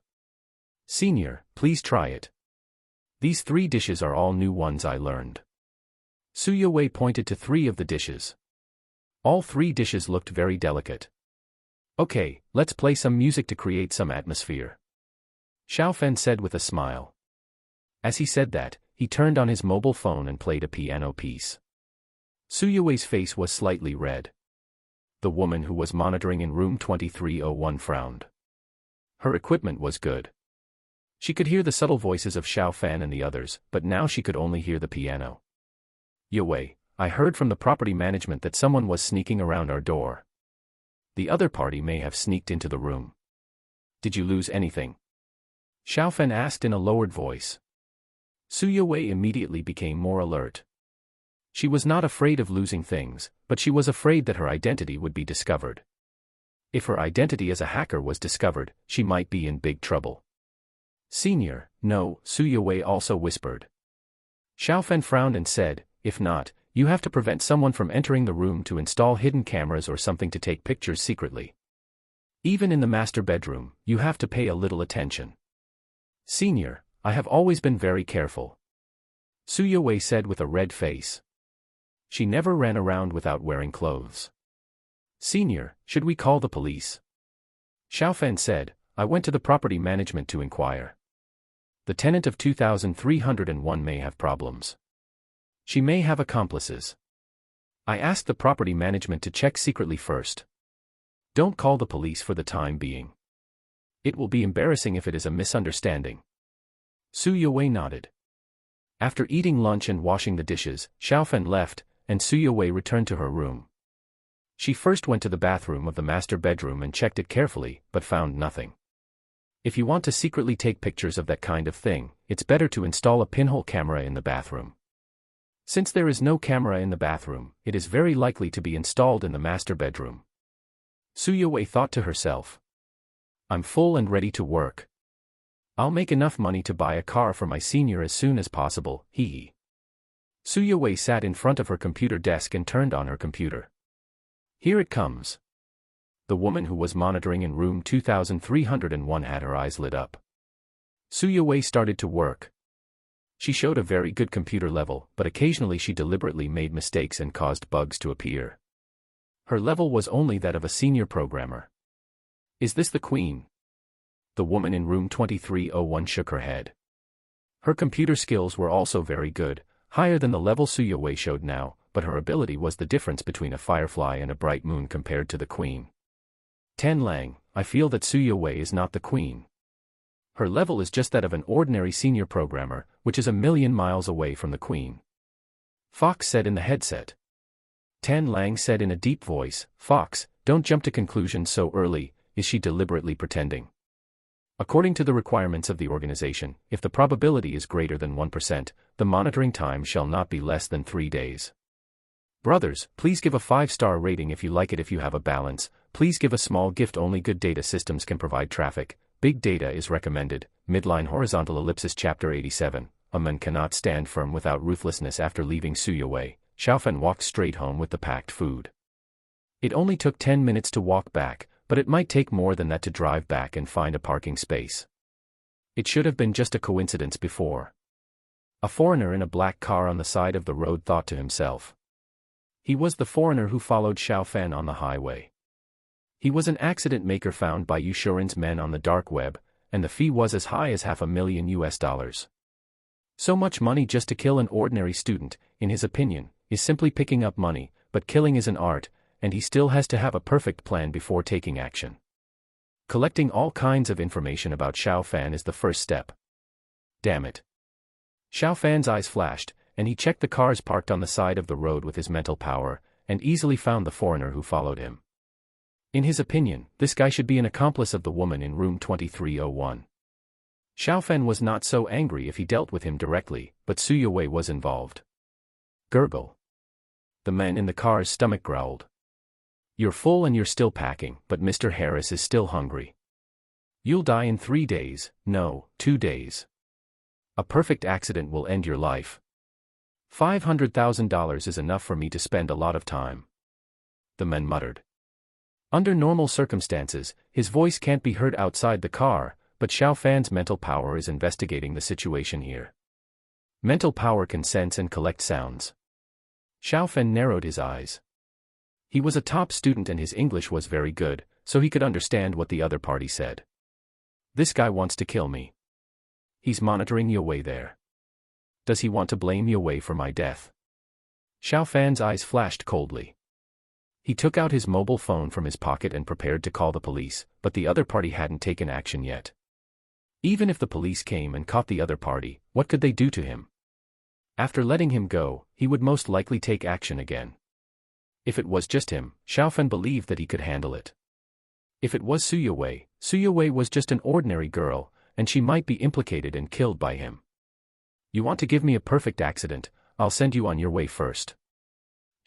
S1: Senior, please try it. These 3 dishes are all new ones I learned." Su Yuwei pointed to 3 of the dishes. All 3 dishes looked very delicate. "Okay, let's play some music to create some atmosphere," Xiaofan said with a smile. As he said that, he turned on his mobile phone and played a piano piece. Su Yuwei's face was slightly red. The woman who was monitoring in room 2301 frowned. Her equipment was good. She could hear the subtle voices of Xiaofan and the others, but now she could only hear the piano. "Yuwei, I heard from the property management that someone was sneaking around our door. The other party may have sneaked into the room. Did you lose anything?" Xiaofan asked in a lowered voice. Su Yuwei immediately became more alert. She was not afraid of losing things, but she was afraid that her identity would be discovered. If her identity as a hacker was discovered, she might be in big trouble. "Senior, no," Su Yuwei also whispered. Xiaofan frowned and said, If not, you have to prevent someone from entering the room to install hidden cameras or something to take pictures secretly. Even in the master bedroom, you have to pay a little attention. Senior, I have always been very careful, Suyaway said with a red face. She never ran around without wearing clothes. Senior, should we call the police? Xiaofan said, I went to the property management to inquire. The tenant of 2301 may have problems. She may have accomplices. I asked the property management to check secretly first. Don't call the police for the time being. It will be embarrassing if it is a misunderstanding. Suyaway nodded. After eating lunch and washing the dishes, Xiaofan left, and Suyaway returned to her room. She first went to the bathroom of the master bedroom and checked it carefully, but found nothing. If you want to secretly take pictures of that kind of thing, it's better to install a pinhole camera in the bathroom. Since there is no camera in the bathroom, it is very likely to be installed in the master bedroom. Suyaway thought to herself. I'm full and ready to work. I'll make enough money to buy a car for my senior as soon as possible, hee. Suyaway sat in front of her computer desk and turned on her computer. Here it comes. The woman who was monitoring in room 2301 had her eyes lit up. Suyaway started to work. She showed a very good computer level, but occasionally she deliberately made mistakes and caused bugs to appear. Her level was only that of a senior programmer. Is this the queen? The woman in room 2301 shook her head. Her computer skills were also very good, higher than the level Suyaway showed now, but her ability was the difference between a firefly and a bright moon compared to the queen. Tan Lang, I feel that Suyaway is not the queen. Her level is just that of an ordinary senior programmer, which is 1,000,000 miles away from the queen. Fox said in the headset. Tan Lang said in a deep voice, Fox, don't jump to conclusions so early, is she deliberately pretending? According to the requirements of the organization, if the probability is greater than 1%, the monitoring time shall not be less than 3 days. Brothers, please give a 5-star rating if you like it. If you have a balance, please give a small gift. Only good data systems can provide traffic. Big data is recommended. Midline horizontal ellipsis. Chapter 87. A man cannot stand firm without ruthlessness. After leaving Suyaway, Xiaofan walked straight home with the packed food. It only took 10 minutes to walk back, but it might take more than that to drive back and find a parking space. It should have been just a coincidence before. A foreigner in a black car on the side of the road thought to himself. He was the foreigner who followed Xiaofan on the highway. He was an accident maker found by Yushurin's men on the dark web, and the fee was as high as $500,000. So much money just to kill an ordinary student, in his opinion, is simply picking up money, but killing is an art, and he still has to have a perfect plan before taking action. Collecting all kinds of information about Xiaofan is the first step. Damn it. Xiaofan's eyes flashed, and he checked the cars parked on the side of the road with his mental power, and easily found the foreigner who followed him. In his opinion, this guy should be an accomplice of the woman in room 2301. Xiaofan was not so angry if he dealt with him directly, but Suyaway was involved. Gurgle. The man in the car's stomach growled. You're full and you're still packing, but Mr. Harris is still hungry. You'll die in 3 days, no, 2 days. A perfect accident will end your life. $500,000 is enough for me to spend a lot of time. The man muttered. Under normal circumstances, his voice can't be heard outside the car, but Xiaofan's mental power is investigating the situation here. Mental power can sense and collect sounds. Xiaofan narrowed his eyes. He was a top student and his English was very good, so he could understand what the other party said. This guy wants to kill me. He's monitoring Yue there. Does he want to blame Yue for my death? Xiaofan's eyes flashed coldly. He took out his mobile phone from his pocket and prepared to call the police, but the other party hadn't taken action yet. Even if the police came and caught the other party, what could they do to him? After letting him go, he would most likely take action again. If it was just him, Xiaofan believed that he could handle it. If it was Suyaway, Suyaway was just an ordinary girl, and she might be implicated and killed by him. You want to give me a perfect accident, I'll send you on your way first.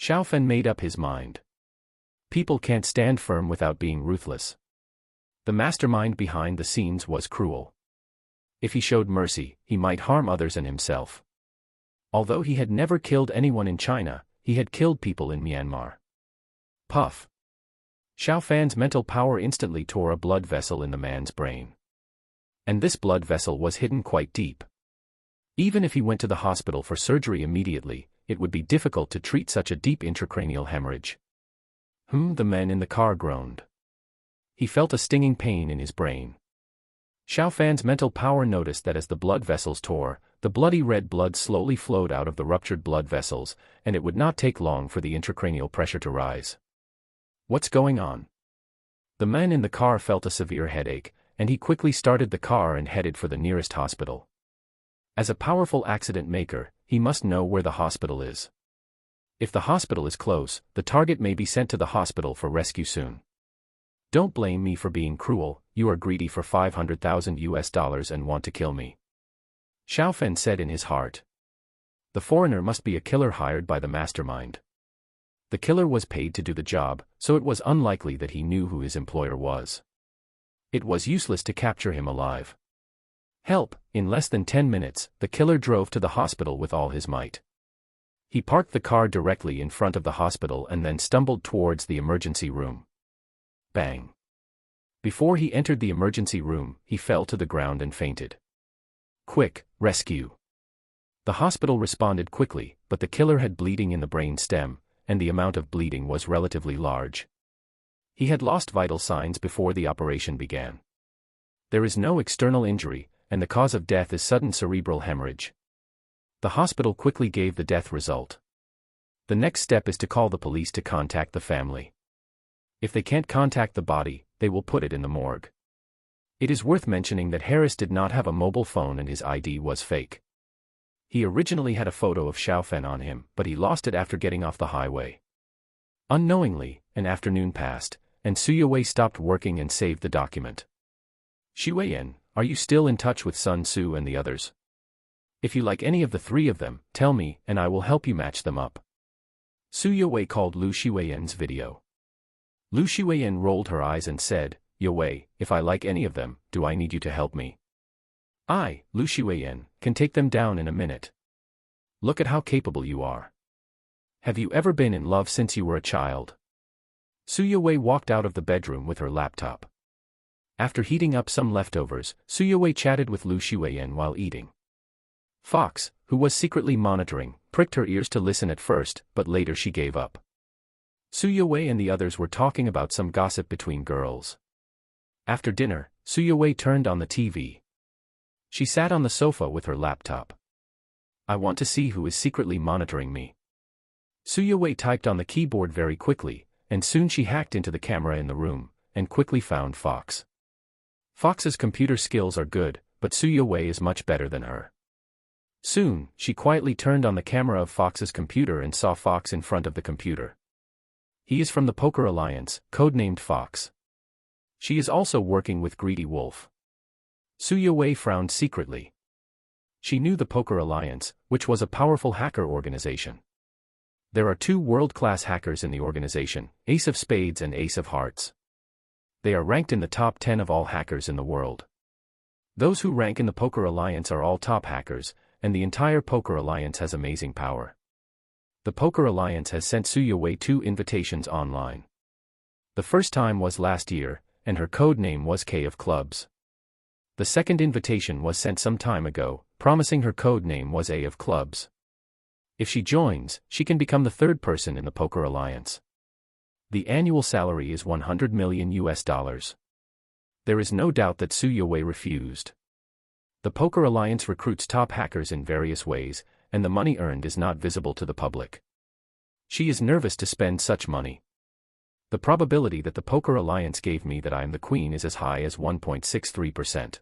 S1: Xiaofan made up his mind. People can't stand firm without being ruthless. The mastermind behind the scenes was cruel. If he showed mercy, he might harm others and himself. Although he had never killed anyone in China, he had killed people in Myanmar. Puff. Xiao Fan's mental power instantly tore a blood vessel in the man's brain. And this blood vessel was hidden quite deep. Even if he went to the hospital for surgery immediately, it would be difficult to treat such a deep intracranial hemorrhage. The man in the car groaned. He felt a stinging pain in his brain. Xiao Fan's mental power noticed that as the blood vessels tore, the bloody red blood slowly flowed out of the ruptured blood vessels, and it would not take long for the intracranial pressure to rise. What's going on? The man in the car felt a severe headache, and he quickly started the car and headed for the nearest hospital. As a powerful accident maker, he must know where the hospital is. If the hospital is close, the target may be sent to the hospital for rescue soon. Don't blame me for being cruel, you are greedy for $500,000 and want to kill me. Xiao Fan said in his heart. The foreigner must be a killer hired by the mastermind. The killer was paid to do the job, so it was unlikely that he knew who his employer was. It was useless to capture him alive. Help! In less than 10 minutes, the killer drove to the hospital with all his might. He parked the car directly in front of the hospital and then stumbled towards the emergency room. Bang! Before he entered the emergency room, he fell to the ground and fainted. Quick, rescue! The hospital responded quickly, but the killer had bleeding in the brain stem, and the amount of bleeding was relatively large. He had lost vital signs before the operation began. There is no external injury, and the cause of death is sudden cerebral hemorrhage. The hospital quickly gave the death result. The next step is to call the police to contact the family. If they can't contact the body, they will put it in the morgue. It is worth mentioning that Harris did not have a mobile phone and his ID was fake. He originally had a photo of Xiao Fan on him, but he lost it after getting off the highway. Unknowingly, an afternoon passed, and Suyue stopped working and saved the document. Xueyan, are you still in touch with Sun Tzu and the others? If you like any of the three of them, tell me, and I will help you match them up. Suyue called Lu Xueyan's video. Lu Xueyan rolled her eyes and said, Yue, if I like any of them, do I need you to help me? I, Lu Xueyan, can take them down in a minute. Look at how capable you are. Have you ever been in love since you were a child? Suyue walked out of the bedroom with her laptop. After heating up some leftovers, Suyue chatted with Lu Xueyan while eating. Fox, who was secretly monitoring, pricked her ears to listen at first, but later she gave up. Suyue and the others were talking about some gossip between girls. After dinner, Suyue turned on the TV. She sat on the sofa with her laptop. I want to see who is secretly monitoring me. Suyue typed on the keyboard very quickly, and soon she hacked into the camera in the room, and quickly found Fox. Fox's computer skills are good, but Suyue is much better than her. Soon, she quietly turned on the camera of Fox's computer and saw Fox in front of the computer. He is from the Poker Alliance, codenamed Fox. She is also working with Greedy Wolf. Suyue frowned secretly. She knew the Poker Alliance, which was a powerful hacker organization. There are two world-class hackers in the organization, Ace of Spades and Ace of Hearts. They are ranked in the top 10 of all hackers in the world. Those who rank in the Poker Alliance are all top hackers, and the entire Poker Alliance has amazing power. The Poker Alliance has sent Suyue 2 invitations online. The first time was last year, and her code name was K of Clubs. The second invitation was sent some time ago, promising her code name was A of Clubs. If she joins, she can become the third person in the Poker Alliance. The annual salary is $100 million. There is no doubt that Suyue refused. The Poker Alliance recruits top hackers in various ways, and the money earned is not visible to the public. She is nervous to spend such money. The probability that the Poker Alliance gave me that I am the queen is as high as 1.63%.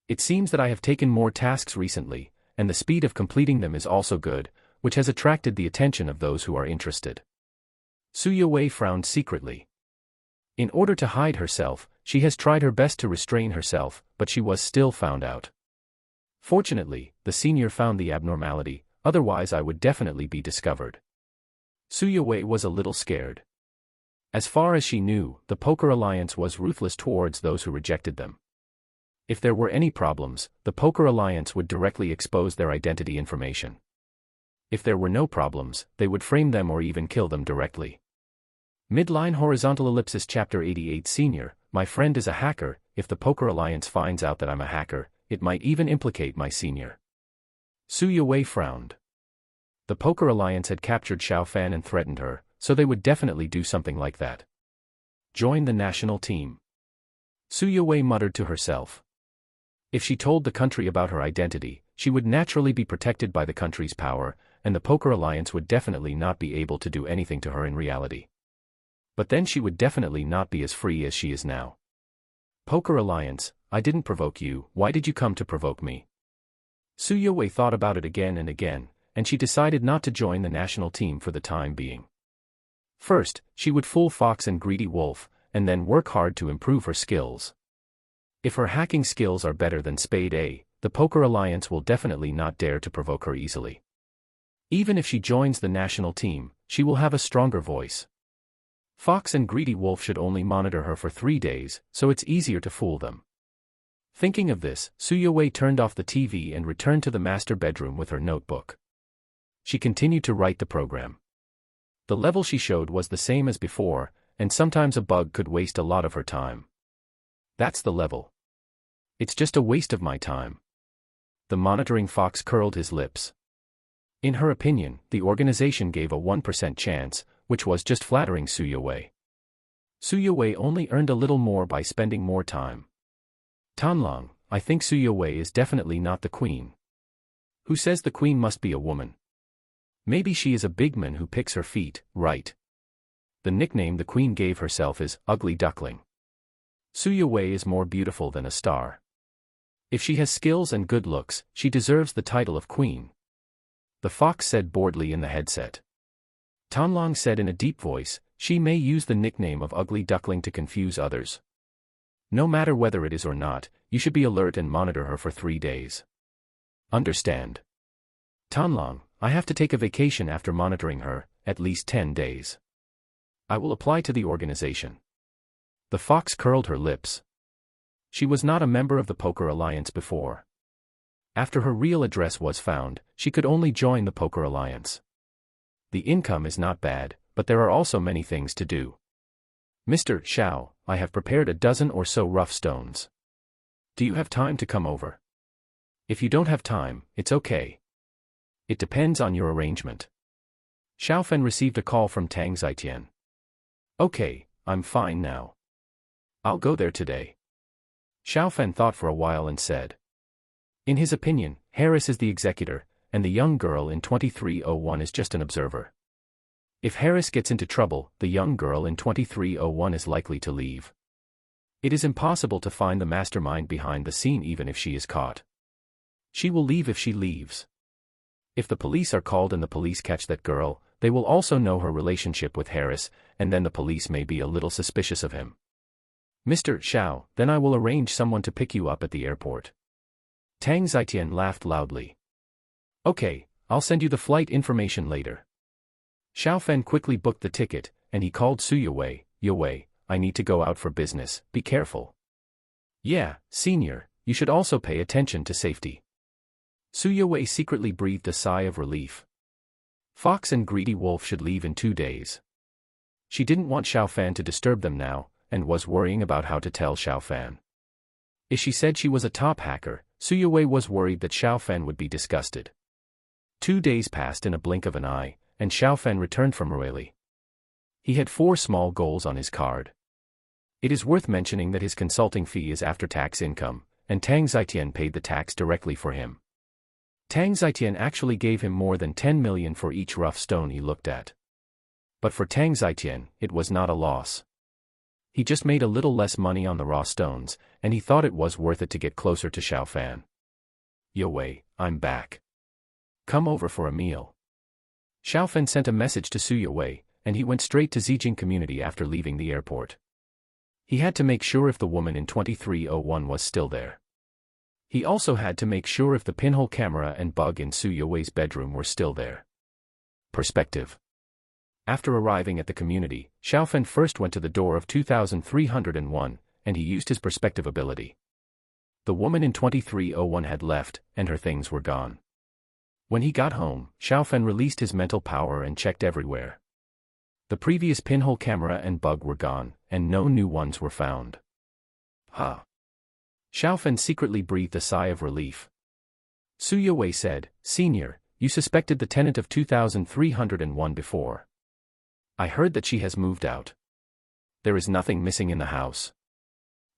S1: It seems that I have taken more tasks recently, and the speed of completing them is also good, which has attracted the attention of those who are interested. Suyue frowned secretly. In order to hide herself, she has tried her best to restrain herself, but she was still found out. Fortunately, the senior found the abnormality, otherwise I would definitely be discovered. Suyue was a little scared. As far as she knew, the Poker Alliance was ruthless towards those who rejected them. If there were any problems, the Poker Alliance would directly expose their identity information. If there were no problems, they would frame them or even kill them directly. Midline horizontal ellipsis chapter 88 Senior, my friend is a hacker. If the Poker Alliance finds out that I'm a hacker, it might even implicate my senior. Su Yue frowned. The Poker Alliance had captured Xiao Fan and threatened her, so they would definitely do something like that. Join the national team. Su Yue muttered to herself. If she told the country about her identity, she would naturally be protected by the country's power, and the Poker Alliance would definitely not be able to do anything to her in reality. But then she would definitely not be as free as she is now. Poker Alliance, I didn't provoke you, why did you come to provoke me? Su Yue thought about it again and again, and she decided not to join the national team for the time being. First, she would fool Fox and Greedy Wolf, and then work hard to improve her skills. If her hacking skills are better than Spade A, the Poker Alliance will definitely not dare to provoke her easily. Even if she joins the national team, she will have a stronger voice. Fox and Greedy Wolf should only monitor her for 3 days, so it's easier to fool them. Thinking of this, Su Yue turned off the TV and returned to the master bedroom with her notebook. She continued to write the program. The level she showed was the same as before, and sometimes a bug could waste a lot of her time. That's the level. It's just a waste of my time. The monitoring Fox curled his lips. In her opinion, the organization gave a 1% chance, which was just flattering Su Yue. Su Yue only earned a little more by spending more time. Tanlong, I think Su Yue is definitely not the queen. Who says the queen must be a woman? Maybe she is a bigman who picks her feet, right? The nickname the queen gave herself is Ugly Duckling. Su Yue is more beautiful than a star. If she has skills and good looks, she deserves the title of queen. The fox said boredly in the headset. Tanlong said in a deep voice, she may use the nickname of Ugly Duckling to confuse others. No matter whether it is or not, you should be alert and monitor her for 3 days. Understand? Tanlong, I have to take a vacation after monitoring her, at least 10 days. I will apply to the organization. The fox curled her lips. She was not a member of the Poker Alliance before. After her real address was found, she could only join the Poker Alliance. The income is not bad, but there are also many things to do. Mr. Xiao, I have prepared a dozen or so rough stones. Do you have time to come over? If you don't have time, it's okay. It depends on your arrangement. Xiaofen received a call from Tang Zitian. Okay, I'm fine now. I'll go there today. Xiaofen thought for a while and said. In his opinion, Harris is the executor, and the young girl in 2301 is just an observer. If Harris gets into trouble, the young girl in 2301 is likely to leave. It is impossible to find the mastermind behind the scene even if she is caught. She will leave if she leaves. If the police are called and the police catch that girl, they will also know her relationship with Harris, and then the police may be a little suspicious of him. Mr. Xiao, then I will arrange someone to pick you up at the airport. Tang Zitian laughed loudly. Okay, I'll send you the flight information later. Xiaofen quickly booked the ticket, and he called Su Yue. Yue, I need to go out for business, be careful. Yeah, senior, you should also pay attention to safety. Su Yue secretly breathed a sigh of relief. Fox and Greedy Wolf should leave in 2 days. She didn't want Xiaofan to disturb them now, and was worrying about how to tell Xiaofan. If she said she was a top hacker, Su Yue was worried that Xiaofan would be disgusted. 2 days passed in a blink of an eye, and Xiaofan returned from Rueli. He had 4 small goals on his card. It is worth mentioning that his consulting fee is after-tax income, and Tang Zitian paid the tax directly for him. Tang Zitian actually gave him more than 10 million for each rough stone he looked at. But for Tang Zitian, it was not a loss. He just made a little less money on the raw stones, and he thought it was worth it to get closer to Xiaofan. Yue, I'm back. Come over for a meal. Xiaofan sent a message to Su Yue, and he went straight to Zijing Community after leaving the airport. He had to make sure if the woman in 2301 was still there. He also had to make sure if the pinhole camera and bug in Su Yue's bedroom were still there. Perspective. After arriving at the community, Xiaofan first went to the door of 2301, and he used his perspective ability. The woman in 2301 had left, and her things were gone. When he got home, Xiaofan released his mental power and checked everywhere. The previous pinhole camera and bug were gone, and no new ones were found. Huh. Xiaofan secretly breathed a sigh of relief. Su Yowei said, "Senior, you suspected the tenant of 2301 before. I heard that she has moved out. There is nothing missing in the house.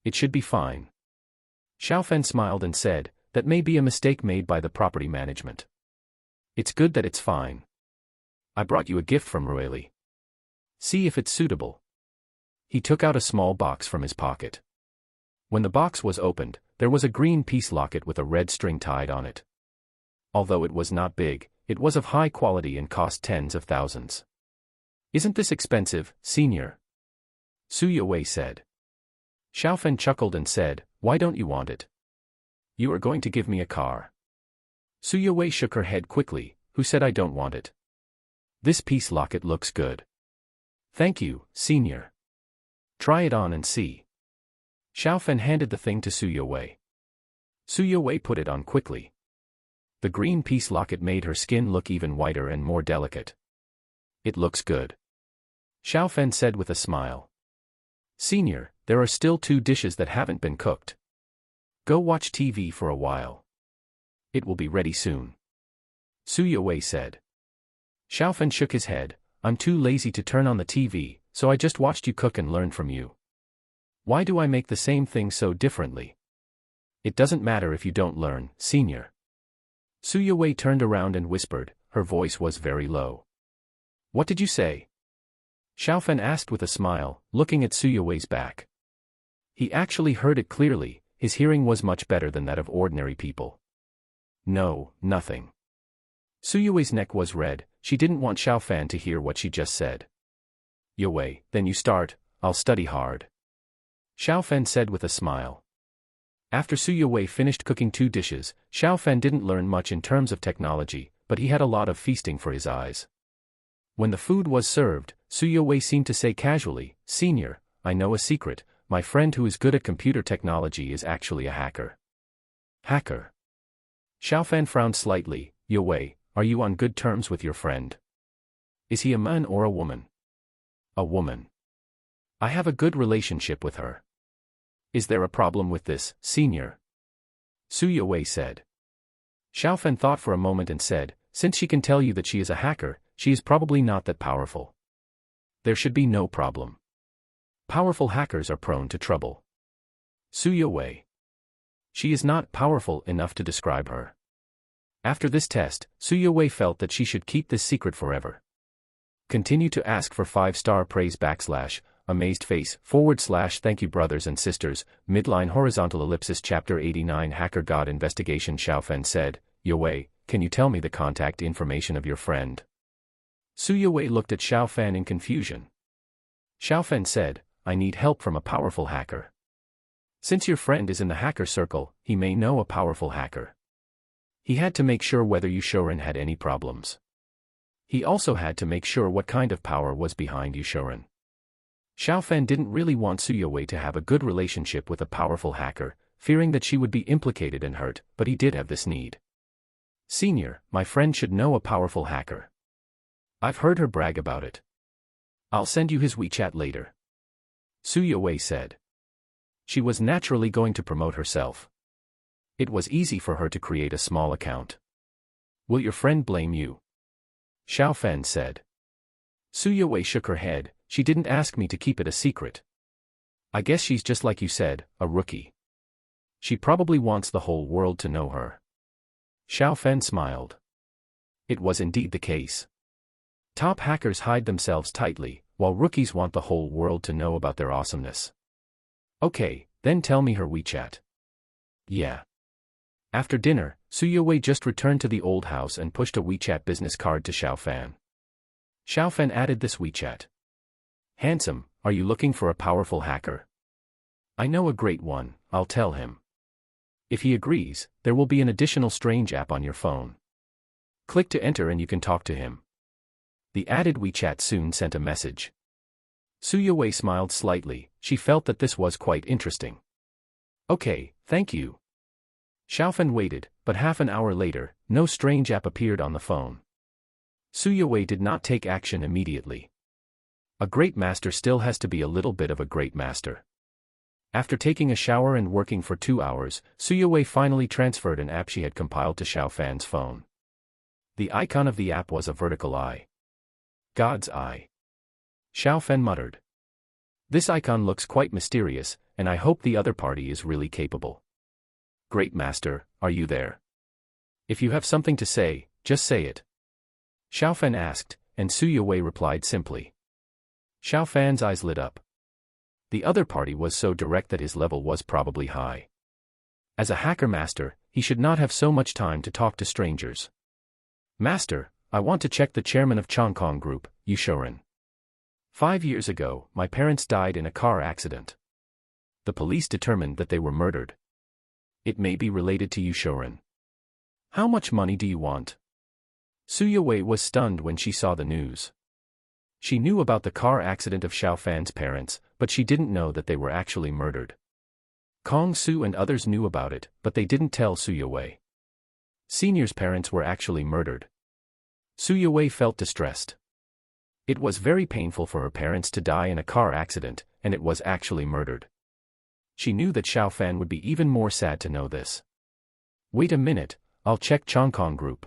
S1: It should be fine." Xiaofan smiled and said, "That may be a mistake made by the property management. It's good that it's fine. I brought you a gift from Rueli. See if it's suitable." He took out a small box from his pocket. When the box was opened, there was a green piece locket with a red string tied on it. Although it was not big, it was of high quality and cost tens of thousands. "Isn't this expensive, Senior?" Su Yowei said. Xiaofan chuckled and said, "Why don't you want it? You are going to give me a car." Su Yowei shook her head quickly, "Who said I don't want it? This piece locket looks good." "Thank you, Senior. Try it on and see." Xiaofan handed the thing to Su Yowei. Su Yowei put it on quickly. The green piece locket made her skin look even whiter and more delicate. "It looks good," Xiaofan said with a smile. "Senior, there are still 2 dishes that haven't been cooked. Go watch TV for a while. It will be ready soon," Su Yowei said. Xiaofan shook his head, "I'm too lazy to turn on the TV, so I just watched you cook and learned from you. Why do I make the same thing so differently? It doesn't matter if you don't learn, Senior." Su Yowei turned around and whispered, her voice was very low. "What did you say?" Xiaofan asked with a smile, looking at Su Yowei's back. He actually heard it clearly, his hearing was much better than that of ordinary people. "No, nothing." Su Yowei's neck was red, she didn't want Xiaofan to hear what she just said. "Yowei, then you start, I'll study hard," Xiaofan said with a smile. After Su Yowei finished cooking 2 dishes, Xiaofan didn't learn much in terms of technology, but he had a lot of feasting for his eyes. When the food was served, Su Yowei seemed to say casually, "Senior, I know a secret, my friend who is good at computer technology is actually a hacker." "Hacker?" Xiaofan frowned slightly. "Yowei, are you on good terms with your friend? Is he a man or a woman?" "A woman. I have a good relationship with her." "Is there a problem with this, Senior?" Su Yowei said. Xiaofan thought for a moment and said, "Since she can tell you that she is a hacker, she is probably not that powerful. There should be no problem. Powerful hackers are prone to trouble." Su Yowei. She is not powerful enough to describe her. After this test, Su Yowei felt that she should keep this secret forever. Continue to ask for 5-star praise / amazed face / thank you brothers and sisters, midline horizontal ellipsis chapter 89 Hacker God Investigation. Xiaofan said, "Yowei, can you tell me the contact information of your friend?" Su Yowei looked at Xiaofan in confusion. Xiaofan said, "I need help from a powerful hacker. Since your friend is in the hacker circle, he may know a powerful hacker." He had to make sure whether Yushorin had any problems. He also had to make sure what kind of power was behind Yushorin. Xiaofan didn't really want Su Yowei to have a good relationship with a powerful hacker, fearing that she would be implicated and hurt, but he did have this need. "Senior, my friend should know a powerful hacker. I've heard her brag about it. I'll send you his WeChat later," Su Yowei said. She was naturally going to promote herself. It was easy for her to create a small account. "Will your friend blame you?" Xiaofan said. Su Yowei shook her head, "She didn't ask me to keep it a secret. I guess she's just like you said, a rookie. She probably wants the whole world to know her." Xiaofan smiled. It was indeed the case. Top hackers hide themselves tightly, while rookies want the whole world to know about their awesomeness. "Okay, then tell me her WeChat." "Yeah." After dinner, Su Yowei just returned to the old house and pushed a WeChat business card to Xiaofan. Xiaofan added this WeChat. "Handsome, are you looking for a powerful hacker? I know a great one, I'll tell him. If he agrees, there will be an additional strange app on your phone. Click to enter and you can talk to him." The added WeChat soon sent a message. Su Yowei smiled slightly, she felt that this was quite interesting. "Okay, thank you." Xiaofan waited, But half an hour later, no strange app appeared on the phone. Su Yue did not take action immediately. A great master still has to be a little bit of a great master. After taking a shower and working for 2 hours, Su Yue finally transferred an app she had compiled to Xiao Fan's phone. The icon of the app was a vertical eye. God's eye. Xiao Fan muttered. This icon looks quite mysterious, and I hope the other party is really capable. Great Master, are you there? If you have something to say, just say it. Xiao Fan asked, and Su Yue replied simply. Xiao Fan's eyes lit up. The other party was so direct that his level was probably high. As a hacker master, he should not have so much time to talk to strangers. Master, I want to check the chairman of Chongkong Group, Yu Shouren. 5 years ago, my parents died in a car accident. The police determined that they were murdered. It may be related to Yu Shouren. How much money do you want? Su Yue was stunned when she saw the news. She knew about the car accident of Xiao Fan's parents, but she didn't know that they were actually murdered. Kong Su and others knew about it, but they didn't tell Su Yue. Senior's parents were actually murdered. Su Yue felt distressed. It was very painful for her parents to die in a car accident, and it was actually murdered. She knew that Xiao Fan would be even more sad to know this. Wait a minute, I'll check Chongkong Group.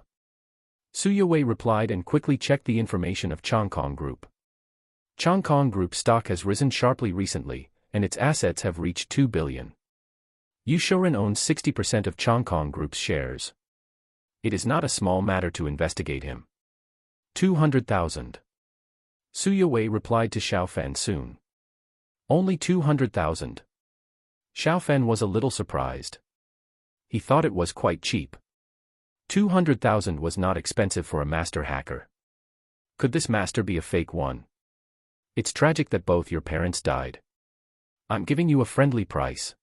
S1: Su Yue replied and quickly checked the information of Chongkong Group. Chongkong Group stock has risen sharply recently, and its assets have reached 2 billion. Yu Shouren owns 60% of Chongkong Group's shares. It is not a small matter to investigate him. 200,000. Su Yue replied to Xiao Fan soon. Only 200,000. Xiao Fan was a little surprised. He thought it was quite cheap. 200,000 was not expensive for a master hacker. Could this master be a fake one? It's tragic that both your parents died. I'm giving you a friendly price.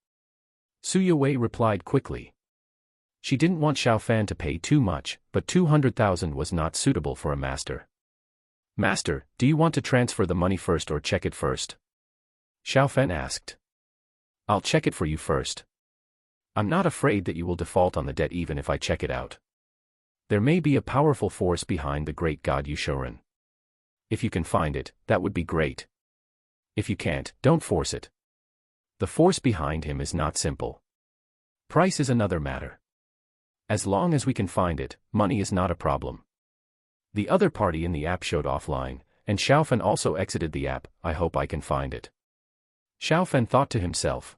S1: Su Yue replied quickly. She didn't want Xiao Fan to pay too much, but 200,000 was not suitable for a master. Master, do you want to transfer the money first or check it first? Xiao Fan asked. I'll check it for you first. I'm not afraid that you will default on the debt even if I check it out. There may be a powerful force behind the great god Yu Shouren. If you can find it, that would be great. If you can't, don't force it. The force behind him is not simple. Price is another matter. As long as we can find it, money is not a problem. The other party in the app showed offline, and Xiao Fan also exited the app. I hope I can find it. Xiao Fan thought to himself.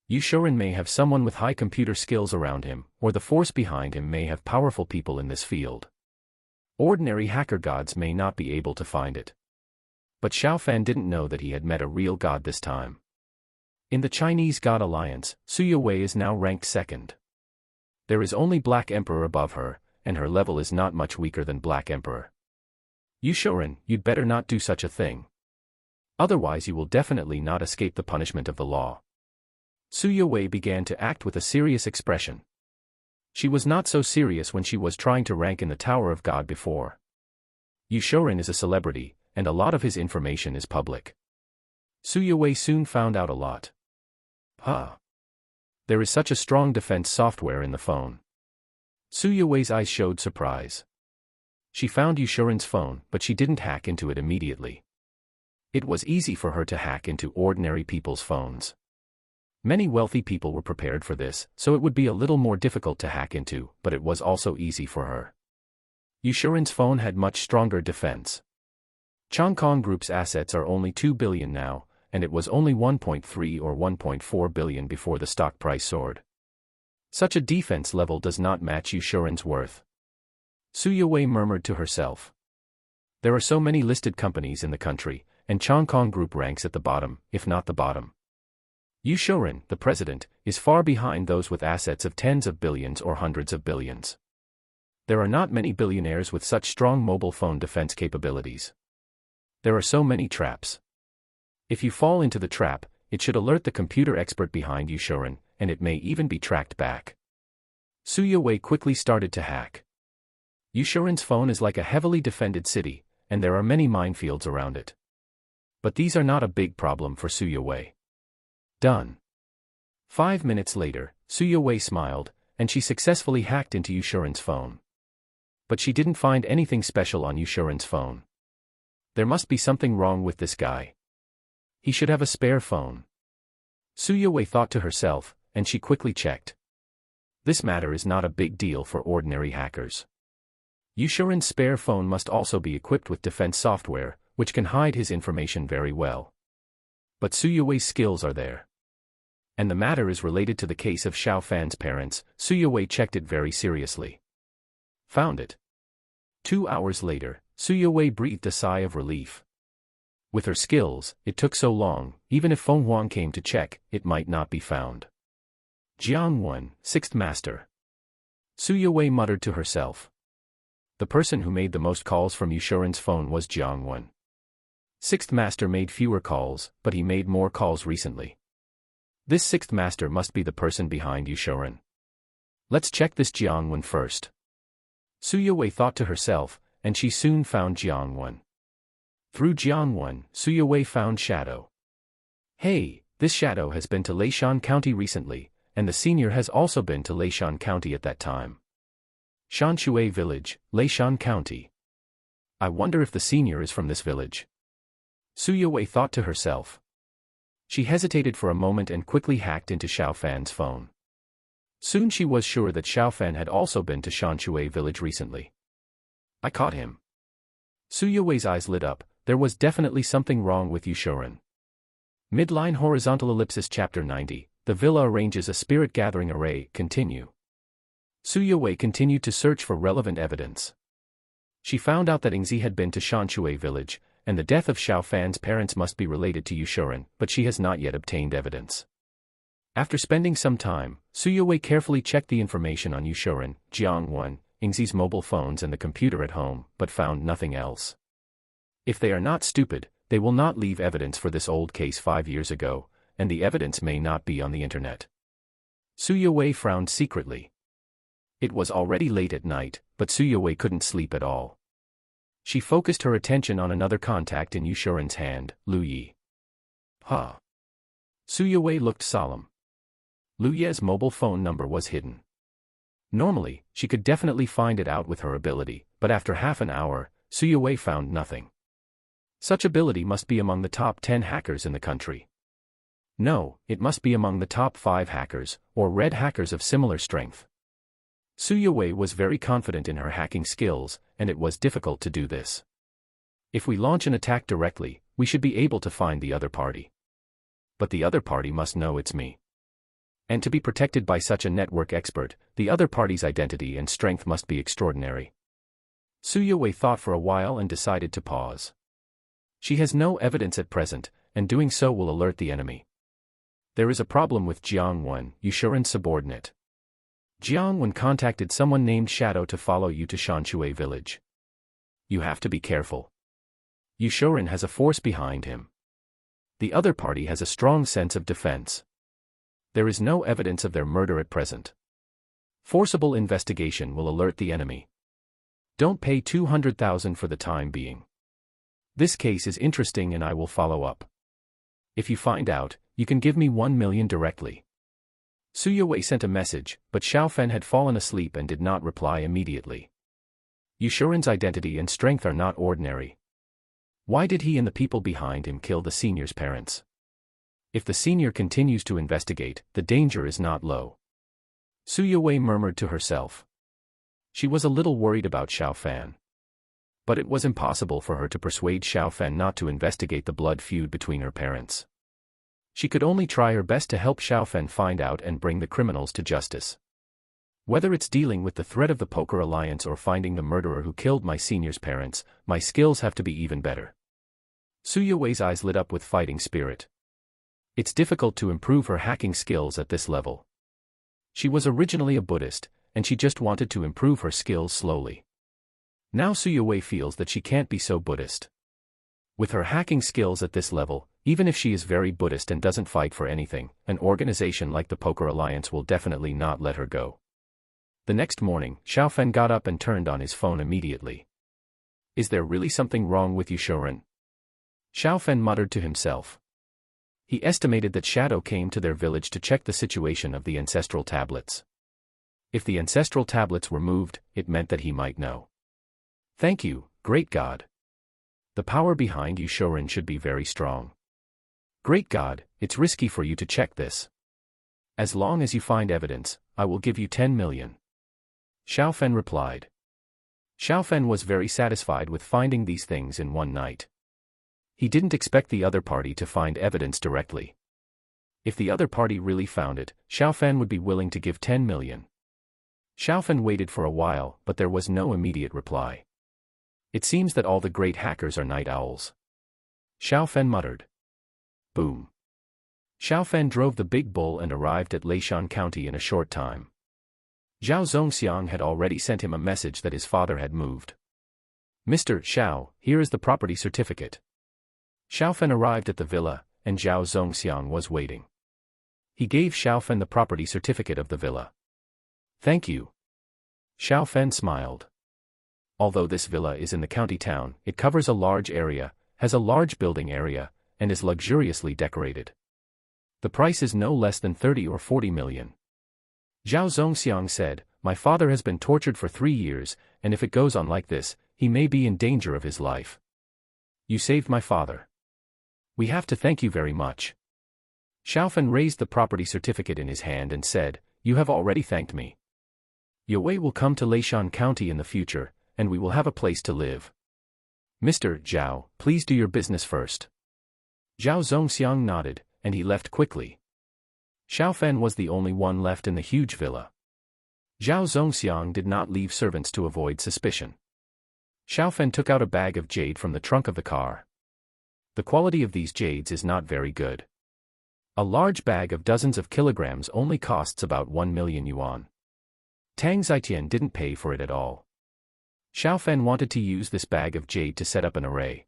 S1: Yu Shouren may have someone with high computer skills around him, or the force behind him may have powerful people in this field. Ordinary hacker gods may not be able to find it. But Xiao Fan didn't know that he had met a real god this time. In the Chinese God Alliance, Su Yue is now ranked second. There is only Black Emperor above her, and her level is not much weaker than Black Emperor. Yu Shouren, you'd better not do such a thing. Otherwise you will definitely not escape the punishment of the law. Su Yue began to act with a serious expression. She was not so serious when she was trying to rank in the Tower of God before. Yu Shouren is a celebrity, and a lot of his information is public. Su Yue soon found out a lot. There is such a strong defense software in the phone. Su Yue's eyes showed surprise. She found Yu Shouren's phone, but she didn't hack into it immediately. It was easy for her to hack into ordinary people's phones. Many wealthy people were prepared for this, so it would be a little more difficult to hack into, but it was also easy for her. Yu Shouren's phone had much stronger defense. Chongkong Group's assets are only 2 billion now, and it was only 1.3 or 1.4 billion before the stock price soared. Such a defense level does not match Yu Shouren's worth. Su Yue murmured to herself. There are so many listed companies in the country, and Chongkong Group ranks at the bottom, if not the bottom. Yu Shouren, the president, is far behind those with assets of tens of billions or hundreds of billions. There are not many billionaires with such strong mobile phone defense capabilities. There are so many traps. If you fall into the trap, it should alert the computer expert behind Yu Shouren, and it may even be tracked back. Su Yue quickly started to hack. Yu Shouren's phone is like a heavily defended city, and there are many minefields around it. But these are not a big problem for Su Yue. Done. 5 minutes later, Su Yue smiled, and she successfully hacked into Yushuren's phone. But she didn't find anything special on Yushuren's phone. There must be something wrong with this guy. He should have a spare phone. Suyawei thought to herself, and she quickly checked. This matter is not a big deal for ordinary hackers. Yushuren's spare phone must also be equipped with defense software, which can hide his information very well. But Suyawei's skills are there. And the matter is related to the case of Xiao Fan's parents. Suyawei checked it very seriously. Found it. 2 hours later, Suyawei breathed a sigh of relief. With her skills, it took so long, even if Feng Huang came to check, it might not be found. Jiang Wen, 6th Master. Suyawei muttered to herself. The person who made the most calls from Yushuren's phone was Jiang Wen. 6th Master made fewer calls, but he made more calls recently. This 6th Master must be the person behind Yushuren. Let's check this Jiang Wen first. Suyawei thought to herself, and she soon found Jiang Wen. Through Jiang Wen, Suyawei found Shadow. Hey, this Shadow has been to Leishan County recently, and the senior has also been to Leishan County at that time. Shanshui Village, Leishan County. I wonder if the senior is from this village. Suyawei thought to herself. She hesitated for a moment and quickly hacked into Xiao Fan's phone. Soon she was sure that Xiao Fan had also been to Shanshui Village recently. I caught him. Suyawei's eyes lit up. There was definitely something wrong with Yushuren. Midline Horizontal Ellipsis Chapter 90, The Villa arranges a spirit gathering array. Continue. Suyawei continued to search for relevant evidence. She found out that Ingzi had been to Shanshui Village, and the death of Xiao Fan's parents must be related to Yushuren, but she has not yet obtained evidence. After spending some time, Suyawei carefully checked the information on Yushuren, Jiang Wen, Ingzi's mobile phones and the computer at home, but found nothing else. If they are not stupid, they will not leave evidence for this old case 5 years ago, and the evidence may not be on the internet. Suyawei frowned secretly. It was already late at night, but Suyawei couldn't sleep at all. She focused her attention on another contact in Yushuren's hand, Lu Yi. Huh. Suyawei looked solemn. Lu Ye's mobile phone number was hidden. Normally, she could definitely find it out with her ability, but after half an hour, Suyawei found nothing. Such ability must be among the top 10 hackers in the country. No, it must be among the top 5 hackers, or red hackers of similar strength. Suyawei was very confident in her hacking skills, and it was difficult to do this. If we launch an attack directly, we should be able to find the other party. But the other party must know it's me. And to be protected by such a network expert, the other party's identity and strength must be extraordinary. Suyawei thought for a while and decided to pause. She has no evidence at present, and doing so will alert the enemy. There is a problem with Jiang Wen, Yushuren's subordinate. Jiang Wen contacted someone named Shadow to follow you to Shanshui Village. You have to be careful. Yushuren has a force behind him. The other party has a strong sense of defense. There is no evidence of their murder at present. Forcible investigation will alert the enemy. Don't pay 200,000 for the time being. This case is interesting and I will follow up. If you find out, you can give me 1 million directly. Suyawei sent a message, but Xiao Fan had fallen asleep and did not reply immediately. Yushuren's identity and strength are not ordinary. Why did he and the people behind him kill the senior's parents? If the senior continues to investigate, the danger is not low. Suyawei murmured to herself. She was a little worried about Xiao Fan. But it was impossible for her to persuade Xiao Fan not to investigate the blood feud between her parents. She could only try her best to help Xiao Fan find out and bring the criminals to justice. Whether it's dealing with the threat of the Poker Alliance or finding the murderer who killed my senior's parents, my skills have to be even better. Suyawei's eyes lit up with fighting spirit. It's difficult to improve her hacking skills at this level. She was originally a Buddhist, and she just wanted to improve her skills slowly. Now Suyawei feels that she can't be so Buddhist. With her hacking skills at this level, even if she is very Buddhist and doesn't fight for anything, an organization like the Poker Alliance will definitely not let her go. The next morning, Xiao Fan got up and turned on his phone immediately. Is there really something wrong with Yushuren? Xiao Fan muttered to himself. He estimated that Shadow came to their village to check the situation of the ancestral tablets. If the ancestral tablets were moved, it meant that he might know. Thank you, great God. The power behind you Shorin should be very strong. Great God, it's risky for you to check this. As long as you find evidence, I will give you 10 million. Xiaofen replied. Xiaofen was very satisfied with finding these things in one night. He didn't expect the other party to find evidence directly. If the other party really found it, Xiaofen would be willing to give 10 million. Xiaofen waited for a while, but there was no immediate reply. It seems that all the great hackers are night owls. Xiaofen muttered. Boom. Xiaofen drove the big bull and arrived at Leishan County in a short time. Zhao Zongxiang had already sent him a message that his father had moved. Mr. Xiao, here is the property certificate. Xiaofen arrived at the villa, and Zhao Zongxiang was waiting. He gave Xiaofen the property certificate of the villa. Thank you. Xiaofen smiled. Although this villa is in the county town, it covers a large area, has a large building area, and is luxuriously decorated. The price is no less than 30 or 40 million. Zhao Zongxiang said, my father has been tortured for 3 years, and if it goes on like this, he may be in danger of his life. You saved my father. We have to thank you very much. Xiaofen raised the property certificate in his hand and said, you have already thanked me. Yue will come to Leishan County in the future, and we will have a place to live. Mr. Zhao, please do your business first. Zhao Zongxiang nodded, and he left quickly. Xiaofen was the only one left in the huge villa. Zhao Zongxiang did not leave servants to avoid suspicion. Xiaofen took out a bag of jade from the trunk of the car. The quality of these jades is not very good. A large bag of dozens of kilograms only costs about 1 million yuan. Tang Zitian didn't pay for it at all. Xiaofen wanted to use this bag of jade to set up an array.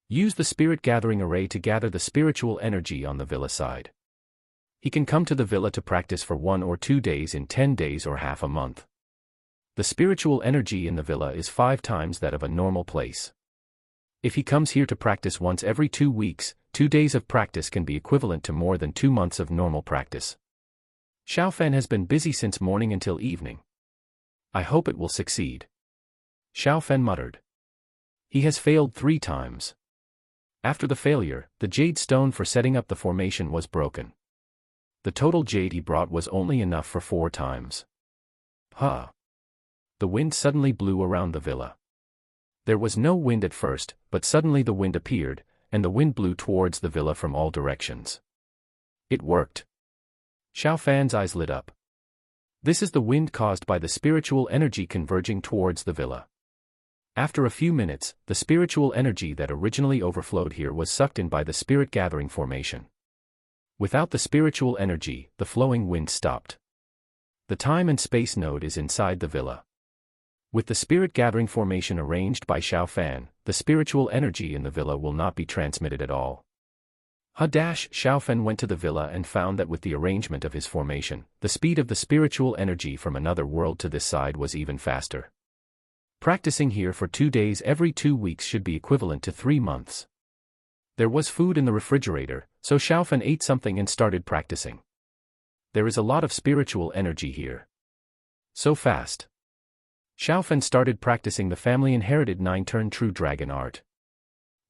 S1: Use the spirit gathering array to gather the spiritual energy on the villa side. He can come to the villa to practice for 1 or 2 days in 10 days or half a month. The spiritual energy in the villa is 5 times that of a normal place. If he comes here to practice once every 2 weeks, 2 days of practice can be equivalent to more than 2 months of normal practice. Xiaofen has been busy since morning until evening. I hope it will succeed. Xiaofen muttered. He has failed 3 times. After the failure, the jade stone for setting up the formation was broken. The total jade he brought was only enough for 4 times. Huh. The wind suddenly blew around the villa. There was no wind at first, but suddenly the wind appeared, and the wind blew towards the villa from all directions. It worked. Xiaofen's eyes lit up. This is the wind caused by the spiritual energy converging towards the villa. After a few minutes, the spiritual energy that originally overflowed here was sucked in by the spirit gathering formation. Without the spiritual energy, the flowing wind stopped. The time and space node is inside the villa. With the spirit gathering formation arranged by Xiaofen, the spiritual energy in the villa will not be transmitted at all. Xiaofen went to the villa and found that with the arrangement of his formation, the speed of the spiritual energy from another world to this side was even faster. Practicing here for 2 days every 2 weeks should be equivalent to 3 months. There was food in the refrigerator, so Xiaofen ate something and started practicing. There is a lot of spiritual energy here. So fast. Xiaofen started practicing the family-inherited 9-turn true dragon art.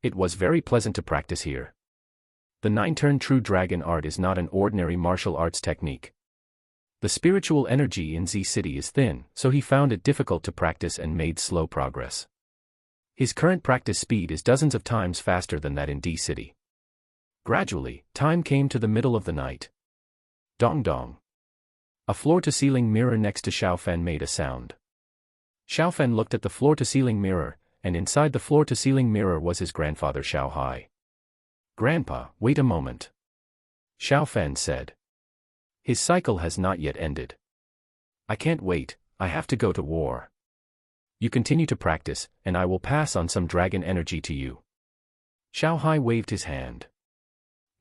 S1: It was very pleasant to practice here. The 9-turn true dragon art is not an ordinary martial arts technique. The spiritual energy in Z City is thin, so he found it difficult to practice and made slow progress. His current practice speed is dozens of times faster than that in D City. Gradually, time came to the middle of the night. Dong dong. A floor-to-ceiling mirror next to Xiaofen made a sound. Xiaofen looked at the floor-to-ceiling mirror, and inside the floor-to-ceiling mirror was his grandfather Xiaohai. Grandpa, wait a moment. Xiaofen said. His cycle has not yet ended. I can't wait, I have to go to war. You continue to practice, and I will pass on some dragon energy to you. Xiaohai waved his hand.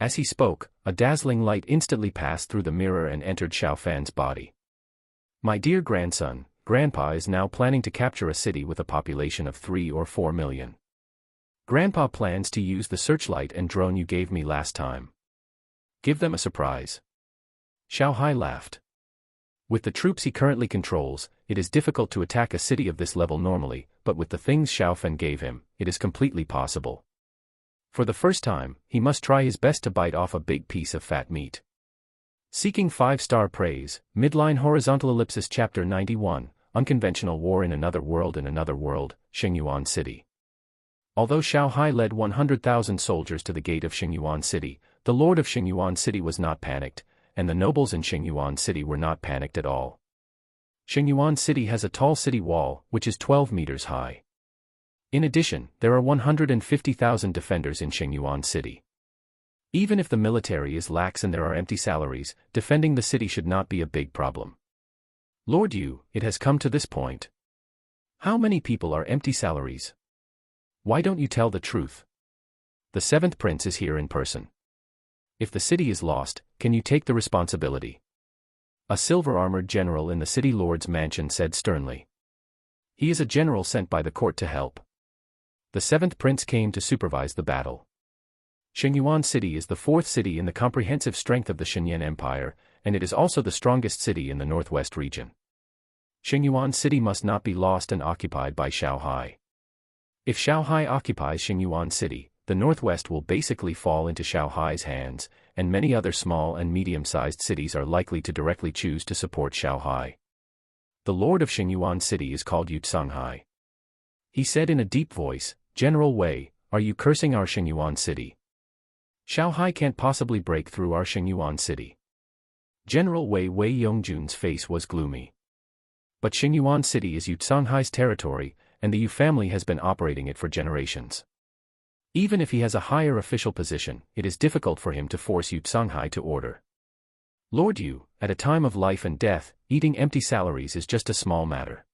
S1: As he spoke, a dazzling light instantly passed through the mirror and entered Xiaofen's body. My dear grandson, Grandpa is now planning to capture a city with a population of 3 or 4 million. Grandpa plans to use the searchlight and drone you gave me last time. Give them a surprise. Xiaohai laughed. With the troops he currently controls, it is difficult to attack a city of this level normally, but with the things Xiao Fan gave him, it is completely possible. For the first time, he must try his best to bite off a big piece of fat meat. Seeking 5-star praise, midline horizontal ellipsis chapter 91, unconventional war in another world, Xingyuan City. Although Xiao Hai led 100,000 soldiers to the gate of Xingyuan City, the lord of Xingyuan City was not panicked, and the nobles in Xingyuan City were not panicked at all. Xingyuan City has a tall city wall, which is 12 meters high. In addition, there are 150,000 defenders in Xingyuan City. Even if the military is lax and there are empty salaries, defending the city should not be a big problem. Lord Yu, it has come to this point. How many people are empty salaries? Why don't you tell the truth? The 7th prince is here in person. If the city is lost, can you take the responsibility? A silver-armored general in the city lord's mansion said sternly. He is a general sent by the court to help. The 7th prince came to supervise the battle. Xingyuan City is the 4th city in the comprehensive strength of the Xinyan Empire, and it is also the strongest city in the northwest region. Xingyuan City must not be lost and occupied by Xiao Hai. If Xiao Hai occupies Xingyuan City, the northwest will basically fall into Xiao Hai's hands, and many other small and medium-sized cities are likely to directly choose to support Xiao Hai. The lord of Xingyuan City is called Hai. He said in a deep voice, "General Wei, are you cursing our Xingyuan City? Xiao Hai can't possibly break through our Xingyuan City." General Wei Yongjun's face was gloomy. But Xingyuan City is Hai's territory, and the Yu family has been operating it for generations. Even if he has a higher official position, it is difficult for him to force Hai to order. Lord Yu, at a time of life and death, eating empty salaries is just a small matter.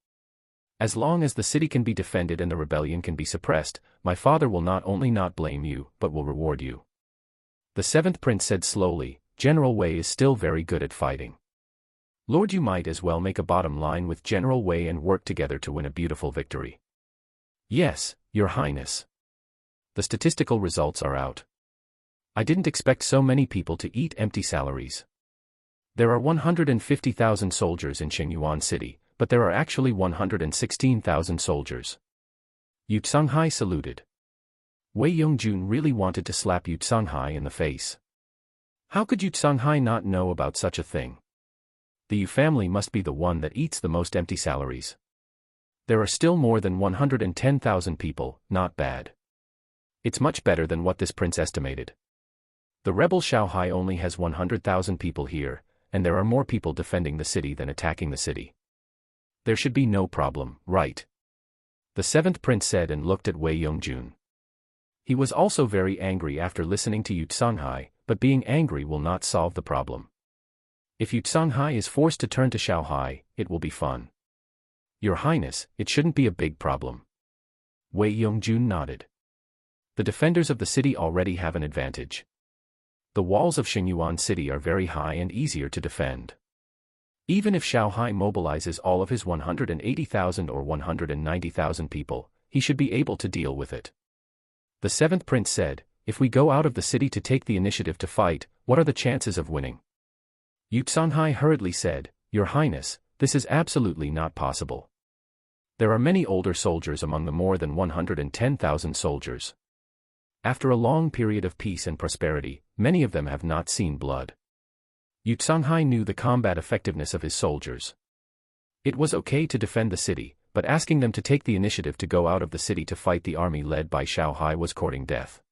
S1: As long as the city can be defended and the rebellion can be suppressed, my father will not only not blame you, but will reward you. The 7th prince said slowly, General Wei is still very good at fighting. Lord Yu might as well make a bottom line with General Wei and work together to win a beautiful victory. Yes, Your Highness. The statistical results are out. I didn't expect so many people to eat empty salaries. There are 150,000 soldiers in Xingyuan City, but there are actually 116,000 soldiers. Hai saluted. Wei Yongjun really wanted to slap Hai in the face. How could Hai not know about such a thing? The Yu family must be the one that eats the most empty salaries. There are still more than 110,000 people, not bad. It's much better than what this prince estimated. The rebel Xiao Hai only has 100,000 people here, and there are more people defending the city than attacking the city. There should be no problem, right? The 7th prince said and looked at Wei Yongjun. He was also very angry after listening to Hai, but being angry will not solve the problem. If Hai is forced to turn to Xiao Hai, it will be fun. Your Highness, it shouldn't be a big problem. Wei Yongjun nodded. The defenders of the city already have an advantage. The walls of Xingyuan City are very high and easier to defend. Even if Xiao Hai mobilizes all of his 180,000 or 190,000 people, he should be able to deal with it. The 7th prince said, if we go out of the city to take the initiative to fight, what are the chances of winning? Hai hurriedly said, Your Highness, this is absolutely not possible. There are many older soldiers among the more than 110,000 soldiers. After a long period of peace and prosperity, many of them have not seen blood. Hai knew the combat effectiveness of his soldiers. It was okay to defend the city, but asking them to take the initiative to go out of the city to fight the army led by Xiao Hai was courting death.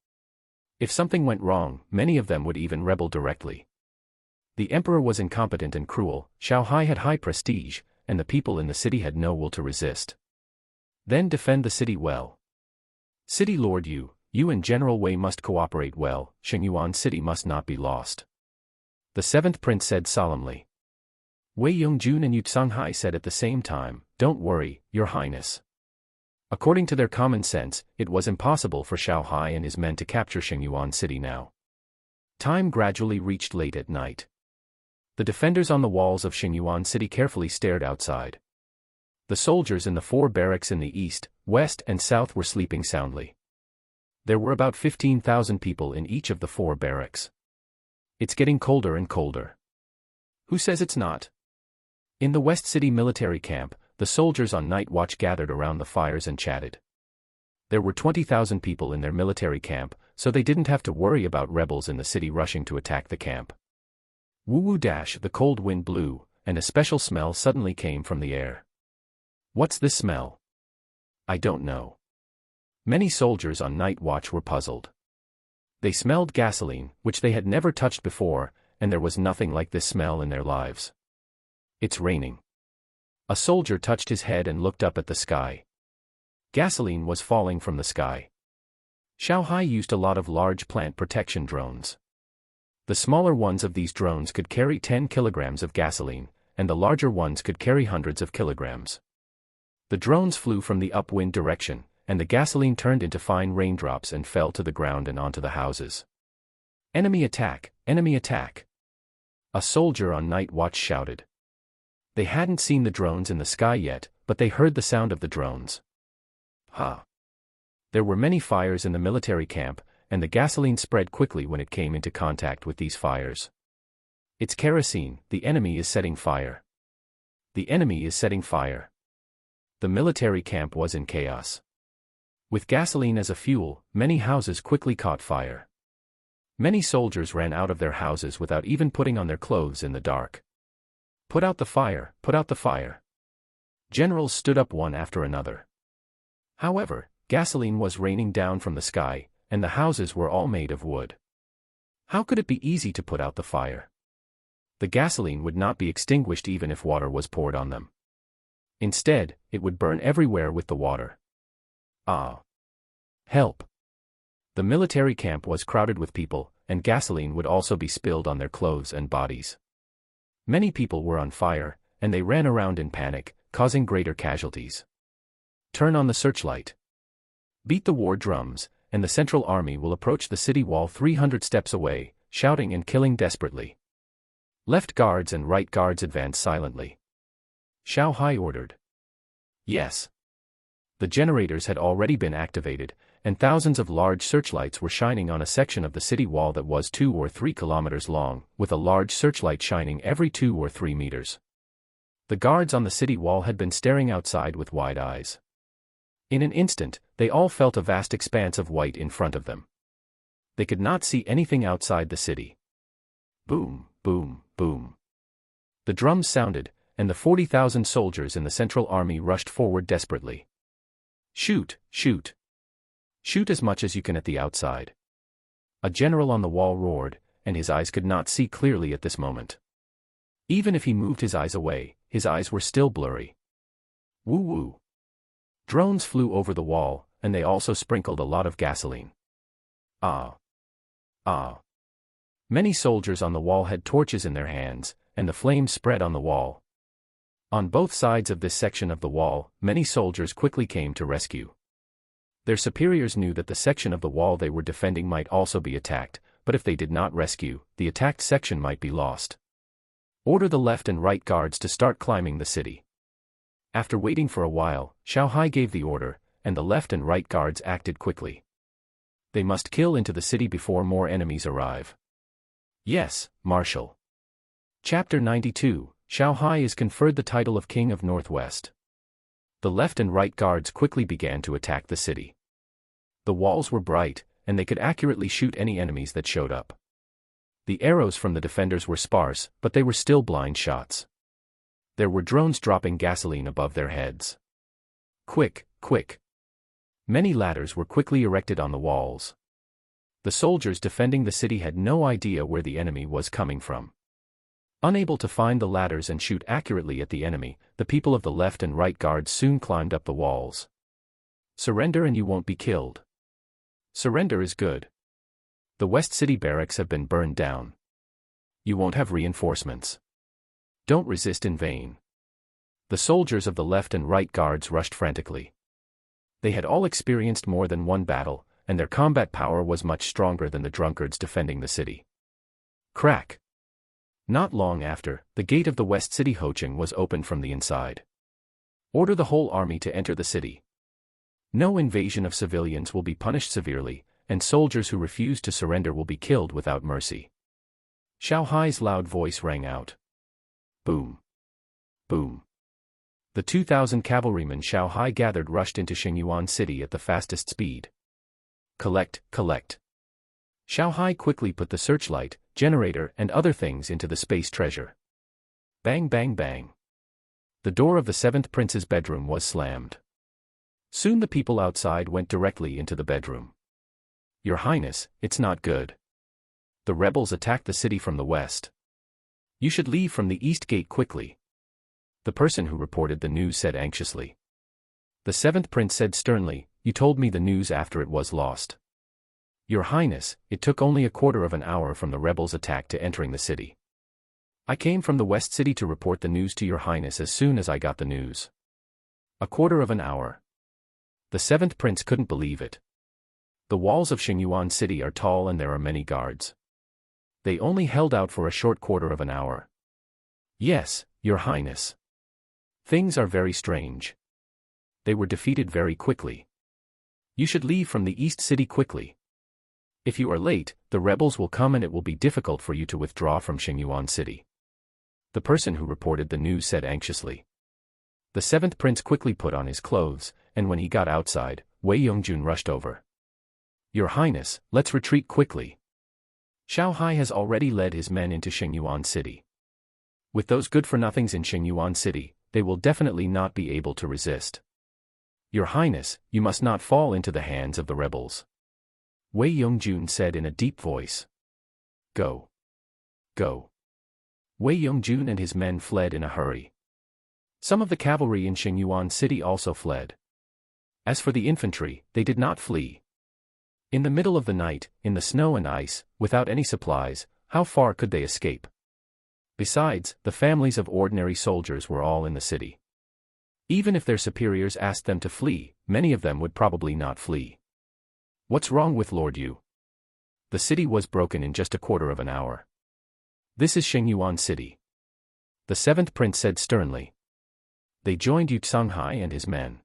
S1: If something went wrong, many of them would even rebel directly. The emperor was incompetent and cruel, Xiao Hai had high prestige, and the people in the city had no will to resist. Then defend the city well. City Lord Yu, you and General Wei must cooperate well, Xingyuan City must not be lost. The 7th prince said solemnly. Wei Yongjun and Hai said at the same time, Don't worry, Your Highness. According to their common sense, it was impossible for Xiao Hai and his men to capture Xingyuan City now. Time gradually reached late at night. The defenders on the walls of Xingyuan City carefully stared outside. The soldiers in the 4 barracks in the east, west and south were sleeping soundly. There were about 15,000 people in each of the 4 barracks. It's getting colder and colder. Who says it's not? In the West City military camp, the soldiers on night watch gathered around the fires and chatted. There were 20,000 people in their military camp, so they didn't have to worry about rebels in the city rushing to attack the camp. Woo-woo dash, the cold wind blew, and a special smell suddenly came from the air. What's this smell? I don't know. Many soldiers on night watch were puzzled. They smelled gasoline, which they had never touched before, and there was nothing like this smell in their lives. It's raining. A soldier touched his head and looked up at the sky. Gasoline was falling from the sky. Shanghai used a lot of large plant protection drones. The smaller ones of these drones could carry 10 kilograms of gasoline, and the larger ones could carry hundreds of kilograms. The drones flew from the upwind direction, and the gasoline turned into fine raindrops and fell to the ground and onto the houses. Enemy attack! Enemy attack! A soldier on night watch shouted. They hadn't seen the drones in the sky yet, but they heard the sound of the drones. There were many fires in the military camp, and the gasoline spread quickly when it came into contact with these fires. It's kerosene, the enemy is setting fire. The enemy is setting fire. The military camp was in chaos. With gasoline as a fuel, many houses quickly caught fire. Many soldiers ran out of their houses without even putting on their clothes in the dark. Put out the fire, put out the fire. Generals stood up one after another. However, gasoline was raining down from the sky, and the houses were all made of wood. How could it be easy to put out the fire? The gasoline would not be extinguished even if water was poured on them. Instead, it would burn everywhere with the water. Help! The military camp was crowded with people, and gasoline would also be spilled on their clothes and bodies. Many people were on fire, and they ran around in panic, causing greater casualties. Turn on the searchlight. Beat the war drums, and the Central Army will approach the city wall 300 steps away, shouting and killing desperately. Left guards and right guards advance silently. Shanghai ordered. Yes. The generators had already been activated, and thousands of large searchlights were shining on a section of the city wall that was 2 or 3 kilometers long, with a large searchlight shining every 2 or 3 meters. The guards on the city wall had been staring outside with wide eyes. In an instant, they all felt a vast expanse of white in front of them. They could not see anything outside the city. Boom, boom, boom. The drums sounded, and the 40,000 soldiers in the Central Army rushed forward desperately. Shoot, shoot. Shoot as much as you can at the outside. A general on the wall roared, and his eyes could not see clearly at this moment. Even if he moved his eyes away, his eyes were still blurry. Woo-woo. Drones flew over the wall, and they also sprinkled a lot of gasoline. Many soldiers on the wall had torches in their hands, and the flames spread on the wall. On both sides of this section of the wall, many soldiers quickly came to rescue. Their superiors knew that the section of the wall they were defending might also be attacked, but if they did not rescue, the attacked section might be lost. Order the left and right guards to start climbing the city. After waiting for a while, Shanghai gave the order, and the left and right guards acted quickly. They must kill into the city before more enemies arrive. Yes, Marshal. Chapter 92, Shanghai is conferred the title of King of Northwest. The left and right guards quickly began to attack the city. The walls were bright, and they could accurately shoot any enemies that showed up. The arrows from the defenders were sparse, but they were still blind shots. There were drones dropping gasoline above their heads. Quick, quick. Many ladders were quickly erected on the walls. The soldiers defending the city had no idea where the enemy was coming from. Unable to find the ladders and shoot accurately at the enemy, the people of the left and right guards soon climbed up the walls. Surrender and you won't be killed. Surrender is good. The West City barracks have been burned down. You won't have reinforcements. Don't resist in vain. The soldiers of the left and right guards rushed frantically. They had all experienced more than one battle, and their combat power was much stronger than the drunkards defending the city. Crack! Not long after, the gate of the West City Hocheng was opened from the inside. Order the whole army to enter the city. No invasion of civilians will be punished severely, and soldiers who refuse to surrender will be killed without mercy. Shanghai's loud voice rang out. Boom. Boom. The 2,000 cavalrymen Xiao Hai gathered rushed into Xingyuan City at the fastest speed. Collect, collect. Xiao Hai quickly put the searchlight, generator and other things into the space treasure. Bang bang bang. The door of the 7th prince's bedroom was slammed. Soon the people outside went directly into the bedroom. Your Highness, it's not good. The rebels attacked the city from the west. You should leave from the east gate quickly. The person who reported the news said anxiously. The 7th prince said sternly, you told me the news after it was lost. Your Highness, it took only a quarter of an hour from the rebels' attack to entering the city. I came from the West City to report the news to Your Highness as soon as I got the news. A quarter of an hour. The 7th prince couldn't believe it. The walls of Xingyuan City are tall and there are many guards. They only held out for a short quarter of an hour. Yes, Your Highness. Things are very strange. They were defeated very quickly. You should leave from the East City quickly. If you are late, the rebels will come and it will be difficult for you to withdraw from Xingyuan City. The person who reported the news said anxiously. The 7th prince quickly put on his clothes, and when he got outside, Wei Yongjun rushed over. Your Highness, let's retreat quickly. Xiao Hai has already led his men into Xingyuan City. With those good-for-nothings in Xingyuan City, they will definitely not be able to resist. Your Highness, you must not fall into the hands of the rebels. Wei Yongjun said in a deep voice. Go. Go. Wei Yongjun and his men fled in a hurry. Some of the cavalry in Xingyuan City also fled. As for the infantry, they did not flee. In the middle of the night, in the snow and ice, without any supplies, how far could they escape? Besides, the families of ordinary soldiers were all in the city. Even if their superiors asked them to flee, many of them would probably not flee. What's wrong with Lord Yu? The city was broken in just a quarter of an hour. This is Xingyuan City. The 7th prince said sternly. They joined Yu Tsanghai and his men.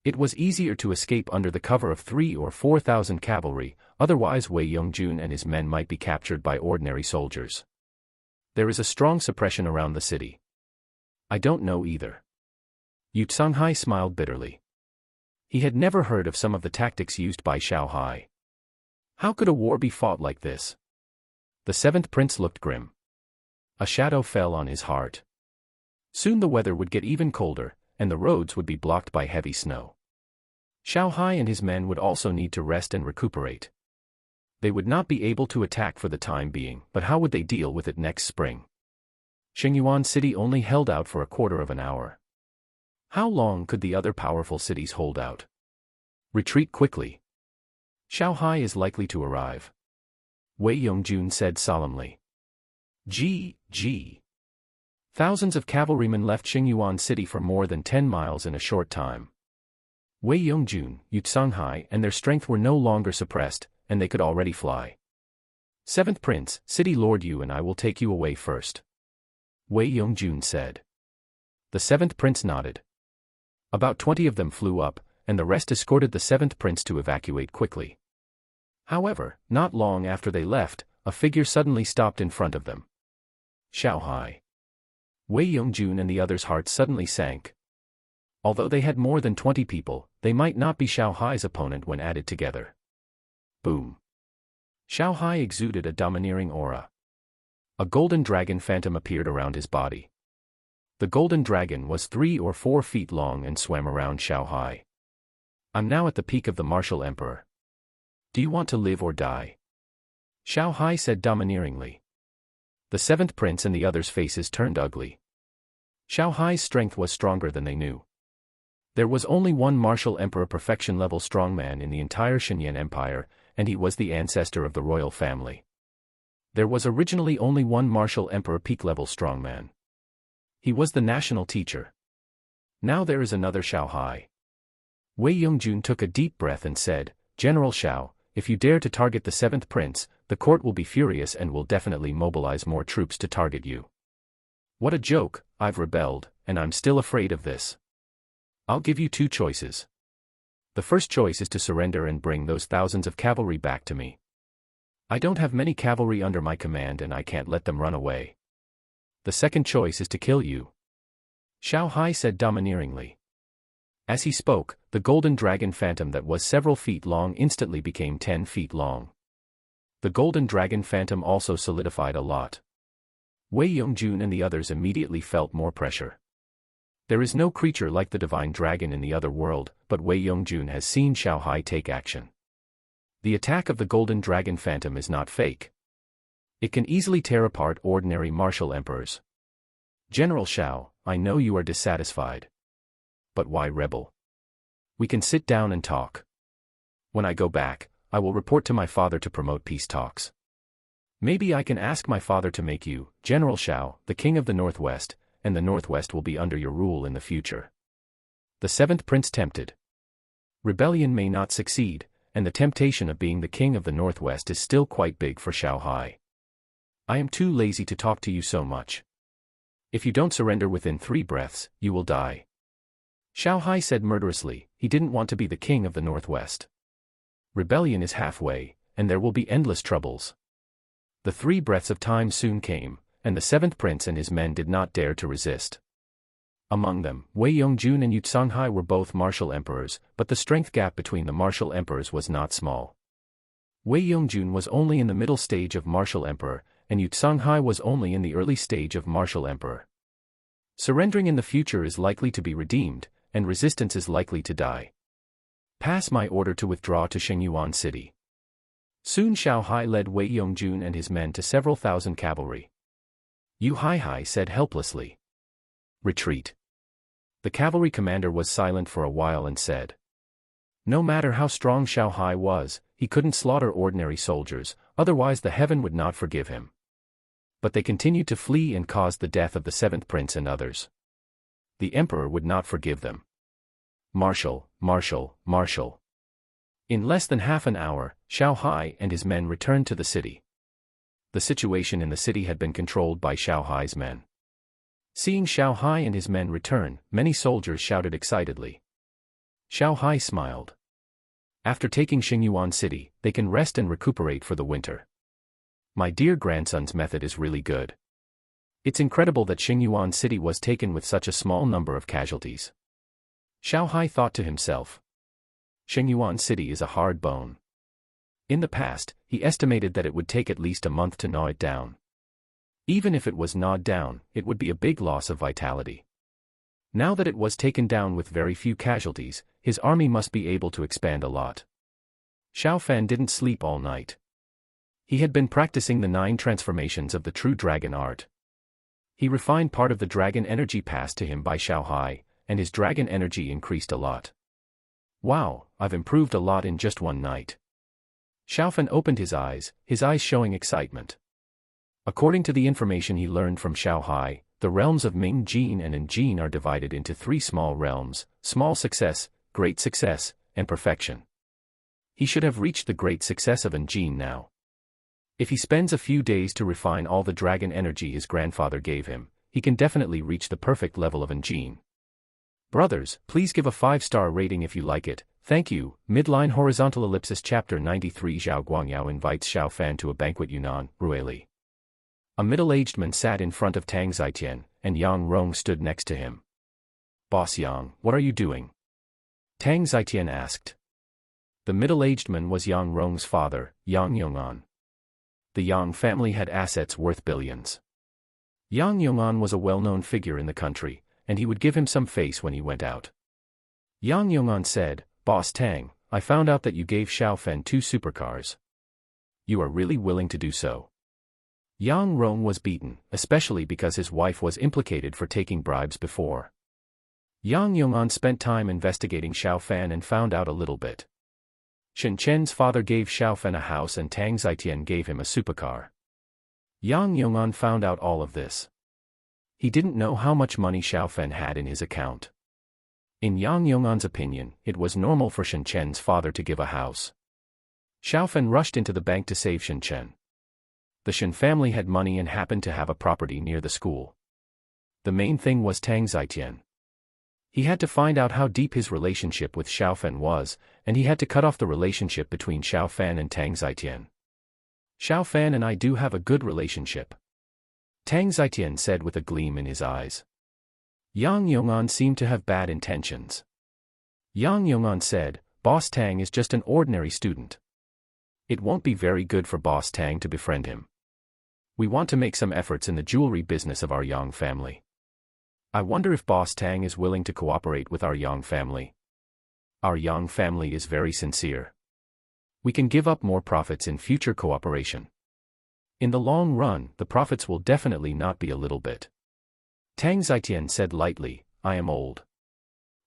S1: It was easier to escape under the cover of 3,000 or 4,000 cavalry, otherwise Wei Yongjun and his men might be captured by ordinary soldiers. There is a strong suppression around the city. I don't know either. Yu Tsanghai smiled bitterly. He had never heard of some of the tactics used by Xiao Hai. How could a war be fought like this? The 7th prince looked grim. A shadow fell on his heart. Soon the weather would get even colder, and the roads would be blocked by heavy snow. Xiao Hai and his men would also need to rest and recuperate. They would not be able to attack for the time being, but how would they deal with it next spring? Xingyuan City only held out for a quarter of an hour. How long could the other powerful cities hold out? Retreat quickly. Xiao Hai is likely to arrive. Wei Yongjun said solemnly. Gee. Thousands of cavalrymen left Xingyuan City for more than 10 miles in a short time. Wei Yongjun, Yu Tsanghai and their strength were no longer suppressed, and they could already fly. 7th Prince, City Lord Yu and I will take you away first. Wei Yongjun said. The 7th Prince nodded. About 20 of them flew up, and the rest escorted the 7th Prince to evacuate quickly. However, not long after they left, a figure suddenly stopped in front of them. Xiao Hai. Wei Yongjun and the others' hearts suddenly sank. Although they had more than 20 people, they might not be Xiao Hai's opponent when added together. Boom. Xiao Hai exuded a domineering aura. A golden dragon phantom appeared around his body. The golden dragon was 3 or 4 feet long and swam around Xiao Hai. I'm now at the peak of the martial emperor. Do you want to live or die? Xiao Hai said domineeringly. The 7th Prince and the others' faces turned ugly. Xiao Hai's strength was stronger than they knew. There was only one martial emperor perfection-level strongman in the entire Xinyan Empire, and he was the ancestor of the royal family. There was originally only one martial emperor peak-level strongman. He was the national teacher. Now there is another Xiao Hai. Wei Yongjun took a deep breath and said, General Xiao, if you dare to target the 7th Prince, the court will be furious and will definitely mobilize more troops to target you. What a joke, I've rebelled, and I'm still afraid of this. I'll give you 2 choices. The first choice is to surrender and bring those thousands of cavalry back to me. I don't have many cavalry under my command and I can't let them run away. The second choice is to kill you. Xiao Hai said domineeringly. As he spoke, the golden dragon phantom that was several feet long instantly became 10 feet long. The golden dragon phantom also solidified a lot. Wei Yongjun and the others immediately felt more pressure. There is no creature like the divine dragon in the other world, but Wei Yongjun has seen Xiao Hai take action. The attack of the golden dragon phantom is not fake. It can easily tear apart ordinary martial emperors. General Xiao, I know you are dissatisfied. But why rebel? We can sit down and talk. When I go back, I will report to my father to promote peace talks. Maybe I can ask my father to make you, General Xiao, the king of the Northwest, and the Northwest will be under your rule in the future. The seventh prince tempted. Rebellion may not succeed, and the temptation of being the king of the Northwest is still quite big for Xiao Hai. I am too lazy to talk to you so much. If you don't surrender within 3 breaths, you will die. Xiao Hai said murderously, he didn't want to be the king of the Northwest. Rebellion is halfway, and there will be endless troubles. The 3 breaths of time soon came, and the 7th prince and his men did not dare to resist. Among them, Wei Yongjun and Yutsanghai were both martial emperors, but the strength gap between the martial emperors was not small. Wei Yongjun was only in the middle stage of martial emperor, and Yutsanghai was only in the early stage of martial emperor. Surrendering in the future is likely to be redeemed, and resistance is likely to die. Pass my order to withdraw to Shengyuan City. Soon Xiao Hai led Wei Yongjun and his men to several thousand cavalry. Yu Haihai said helplessly. Retreat. The cavalry commander was silent for a while and said. No matter how strong Xiao Hai was, he couldn't slaughter ordinary soldiers, otherwise the heaven would not forgive him. But they continued to flee and caused the death of the 7th prince and others. The emperor would not forgive them. Marshal, marshal, marshal. In less than half an hour, Xiao Hai and his men returned to the city. The situation in the city had been controlled by Xiao Hai's men. Seeing Xiao Hai and his men return, many soldiers shouted excitedly. Xiao Hai smiled. After taking Shengyuan City, they can rest and recuperate for the winter. My dear grandson's method is really good. It's incredible that Shengyuan City was taken with such a small number of casualties. Xiao Hai thought to himself. Shengyuan City is a hard bone. In the past, he estimated that it would take at least a month to gnaw it down. Even if it was gnawed down, it would be a big loss of vitality. Now that it was taken down with very few casualties, his army must be able to expand a lot. Xiao Fan didn't sleep all night. He had been practicing the 9 transformations of the true dragon art. He refined part of the dragon energy passed to him by Xiao Hai, and his dragon energy increased a lot. Wow, I've improved a lot in just one night. Xiao Fan opened his eyes showing excitement. According to the information he learned from Xiao Hai, the realms of Ming Jin and Njin are divided into 3 small realms: small success, great success, and perfection. He should have reached the great success of Njin now. If he spends a few days to refine all the dragon energy his grandfather gave him, he can definitely reach the perfect level of Njin. Brothers, please give a 5-star rating if you like it, thank you. Midline horizontal ellipsis chapter 93. Zhao Guangyao invites Xiao Fan to a banquet. Yunnan, Ruili. A middle-aged man sat in front of Tang Zitian, and Yang Rong stood next to him. Boss Yang, what are you doing? Tang Zitian asked. The middle-aged man was Yang Rong's father, Yang Yong'an. The Yang family had assets worth billions. Yang Yong'an was a well-known figure in the country, and he would give him some face when he went out. Yang Yong'an said, Boss Tang, I found out that you gave Xiao Fan 2 supercars. You are really willing to do so? Yang Rong was beaten, especially because his wife was implicated for taking bribes before. Yang Yong'an spent time investigating Xiao Fan and found out a little bit. Shen Chen's father gave Xiao Fan a house and Tang Zitian gave him a supercar. Yang Yong'an found out all of this. He didn't know how much money Xiao Fan had in his account. In Yang Yong'an's opinion, it was normal for Shen Chen's father to give a house. Xiao Fan rushed into the bank to save Shen Chen. The Shen family had money and happened to have a property near the school. The main thing was Tang Zitian. He had to find out how deep his relationship with Xiao Fan was, and he had to cut off the relationship between Xiao Fan and Tang Zitian. Xiao Fan and I do have a good relationship, Tang Zitian said with a gleam in his eyes. Yang Yong'an seemed to have bad intentions. Yang Yong'an said, Boss Tang is just an ordinary student. It won't be very good for Boss Tang to befriend him. We want to make some efforts in the jewelry business of our Yang family. I wonder if Boss Tang is willing to cooperate with our Yang family. Our Yang family is very sincere. We can give up more profits in future cooperation. In the long run, the profits will definitely not be a little bit. Tang Zitian said lightly, I am old.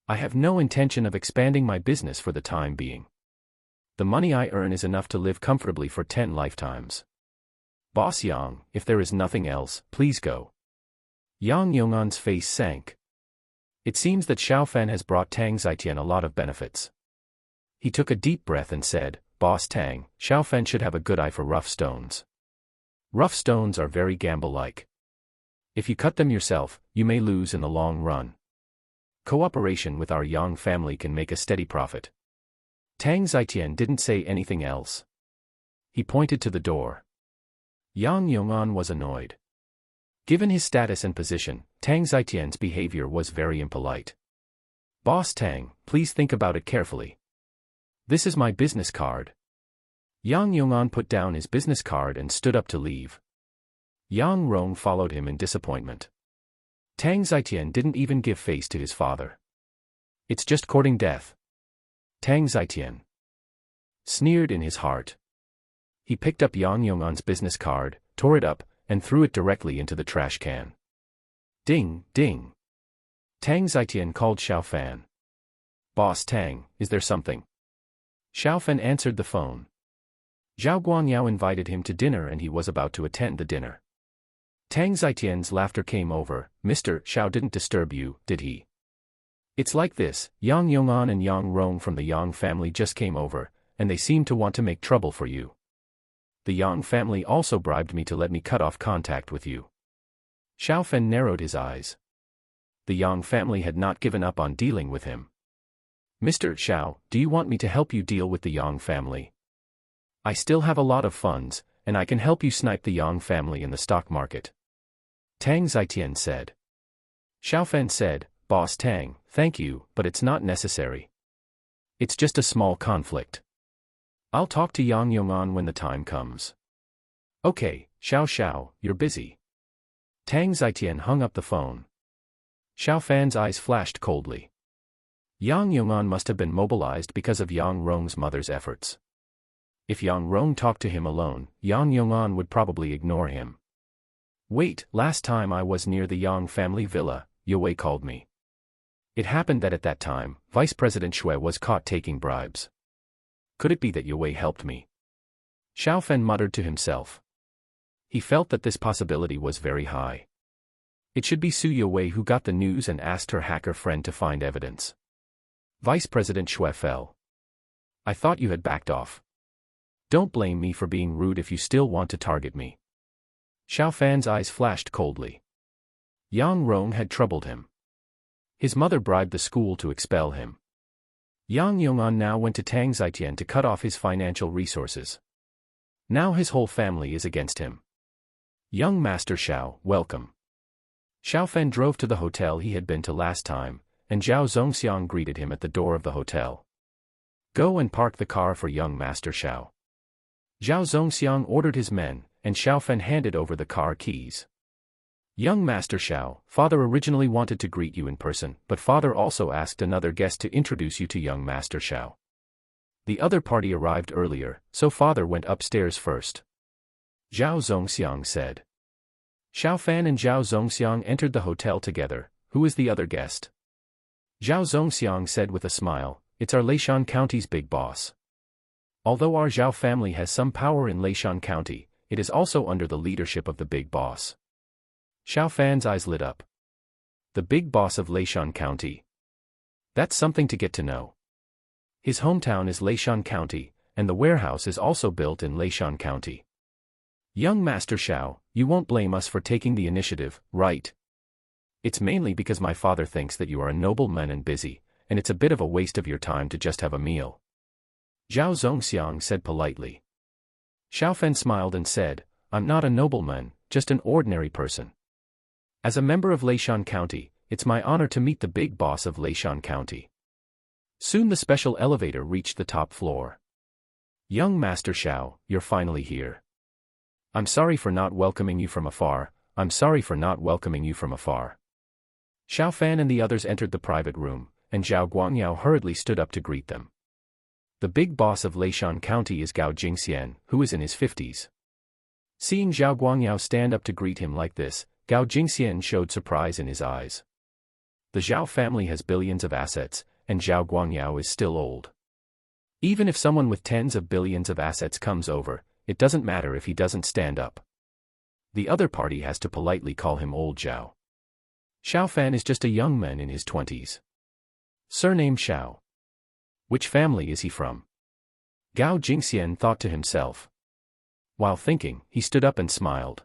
S1: I have no intention of expanding my business for the time being. The money I earn is enough to live comfortably for 10 lifetimes. Boss Yang, if there is nothing else, please go. Yang Yong'an's face sank. It seems that Xiaofan has brought Tang Zitian a lot of benefits. He took a deep breath and said, Boss Tang, Xiaofan should have a good eye for rough stones. Rough stones are very gamble-like. If you cut them yourself, you may lose in the long run. Cooperation with our Yang family can make a steady profit. Tang Zitian didn't say anything else. He pointed to the door. Yang Yong'an was annoyed. Given his status and position, Tang Zitian's behavior was very impolite. Boss Tang, please think about it carefully. This is my business card. Yang Yong'an put down his business card and stood up to leave. Yang Rong followed him in disappointment. Tang Zitian didn't even give face to his father. It's just courting death. Tang Zitian sneered in his heart. He picked up Yang Yong'an's business card, tore it up, and threw it directly into the trash can. Ding, ding. Tang Zitian called Xiaofan. Boss Tang, is there something? Xiaofan answered the phone. Zhao Guangyao invited him to dinner and he was about to attend the dinner. Tang Zitian's laughter came over. Mr. Xiao didn't disturb you, did he? It's like this, Yang Yong'an and Yang Rong from the Yang family just came over, and they seem to want to make trouble for you. The Yang family also bribed me to let me cut off contact with you. Xiaofan narrowed his eyes. The Yang family had not given up on dealing with him. Mr. Xiao, do you want me to help you deal with the Yang family? I still have a lot of funds, and I can help you snipe the Yang family in the stock market. Tang Zitian said. Xiaofan said, Boss Tang, thank you, but it's not necessary. It's just a small conflict. I'll talk to Yang Yong'an when the time comes. Okay, Xiao, you're busy. Tang Zitian hung up the phone. Xiaofan's eyes flashed coldly. Yang Yong'an must have been mobilized because of Yang Rong's mother's efforts. If Yang Rong talked to him alone, Yang Yong'an would probably ignore him. Wait, last time I was near the Yang family villa, Yue called me. It happened that at that time, Vice President Xue was caught taking bribes. Could it be that Yue helped me? Xiaofan muttered to himself. He felt that this possibility was very high. It should be Su Yue who got the news and asked her hacker friend to find evidence. Vice President Xue fell. I thought you had backed off. Don't blame me for being rude if you still want to target me. Xiaofan's eyes flashed coldly. Yang Rong had troubled him. His mother bribed the school to expel him. Yang Yong'an now went to Tang Zitian to cut off his financial resources. Now his whole family is against him. Young Master Xiao, welcome. Xiaofan drove to the hotel he had been to last time, and Zhao Zongxiang greeted him at the door of the hotel. Go and park the car for young Master Xiao. Zhao Zongxiang ordered his men, and Xiaofan handed over the car keys. Young Master Xiao, Father originally wanted to greet you in person, but Father also asked another guest to introduce you to young Master Xiao. The other party arrived earlier, so Father went upstairs first. Zhao Zongxiang said. Xiaofan and Zhao Zongxiang entered the hotel together. Who is the other guest? Zhao Zongxiang said with a smile, it's our Leishan County's big boss. Although our Zhao family has some power in Leishan County, it is also under the leadership of the big boss. Xiaofan's eyes lit up. The big boss of Leishan County. That's something to get to know. His hometown is Leishan County, and the warehouse is also built in Leishan County. Young Master Xiao, you won't blame us for taking the initiative, right? It's mainly because my father thinks that you are a nobleman and busy, and it's a bit of a waste of your time to just have a meal. Zhao Zongxiang said politely. Xiaofan smiled and said, I'm not a nobleman, just an ordinary person. As a member of Leishan County, it's my honor to meet the big boss of Leishan County. Soon the special elevator reached the top floor. Young Master Xiao, you're finally here. I'm sorry for not welcoming you from afar. I'm sorry for not welcoming you from afar. Xiao Fan and the others entered the private room, and Zhao Guangyao hurriedly stood up to greet them. The big boss of Leishan County is Gao Jingxian, who is in his 50s. Seeing Zhao Guangyao stand up to greet him like this, Gao Jingxian showed surprise in his eyes. The Zhao family has billions of assets, and Zhao Guangyao is still old. Even if someone with tens of billions of assets comes over, it doesn't matter if he doesn't stand up. The other party has to politely call him Old Zhao. Xiao Fan is just a young man in his 20s. Surname Xiao. Which family is he from? Gao Jingxian thought to himself. While thinking, he stood up and smiled.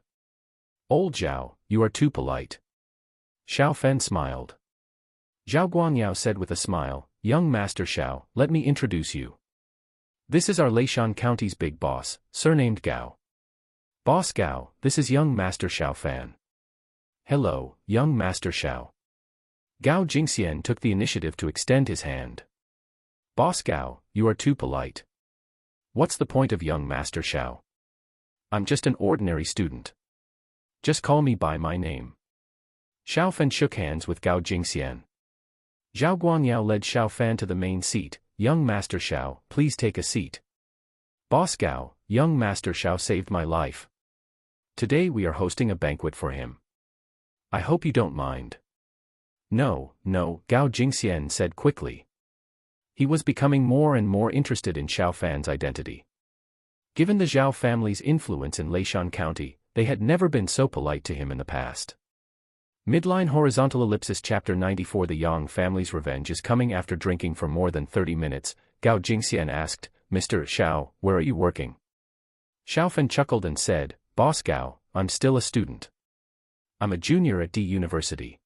S1: Old Zhao, you are too polite. Xiao Fan smiled. Zhao Guangyao said with a smile, Young Master Xiao, let me introduce you. This is our Leishan County's big boss, surnamed Gao. Boss Gao, this is young Master Xiao Fan. Hello, young Master Xiao. Gao Jingxian took the initiative to extend his hand. Boss Gao, you are too polite. What's the point of young Master Xiao? I'm just an ordinary student. Just call me by my name. Xiao Fan shook hands with Gao Jingxian. Zhao Guangyao led Xiao Fan to the main seat. Young Master Xiao, please take a seat. Boss Gao, young Master Xiao saved my life. Today we are hosting a banquet for him. I hope you don't mind. No, Gao Jingxian said quickly. He was becoming more and more interested in Xiao Fan's identity. Given the Zhao family's influence in Leishan County, they had never been so polite to him in the past. Midline horizontal ellipsis chapter 94. The Yang family's revenge is coming. After drinking for more than 30 minutes, Gao Jingxian asked, Mr. Xiao, where are you working? Xiao Fan chuckled and said, Boss Gao, I'm still a student. I'm a junior at D University.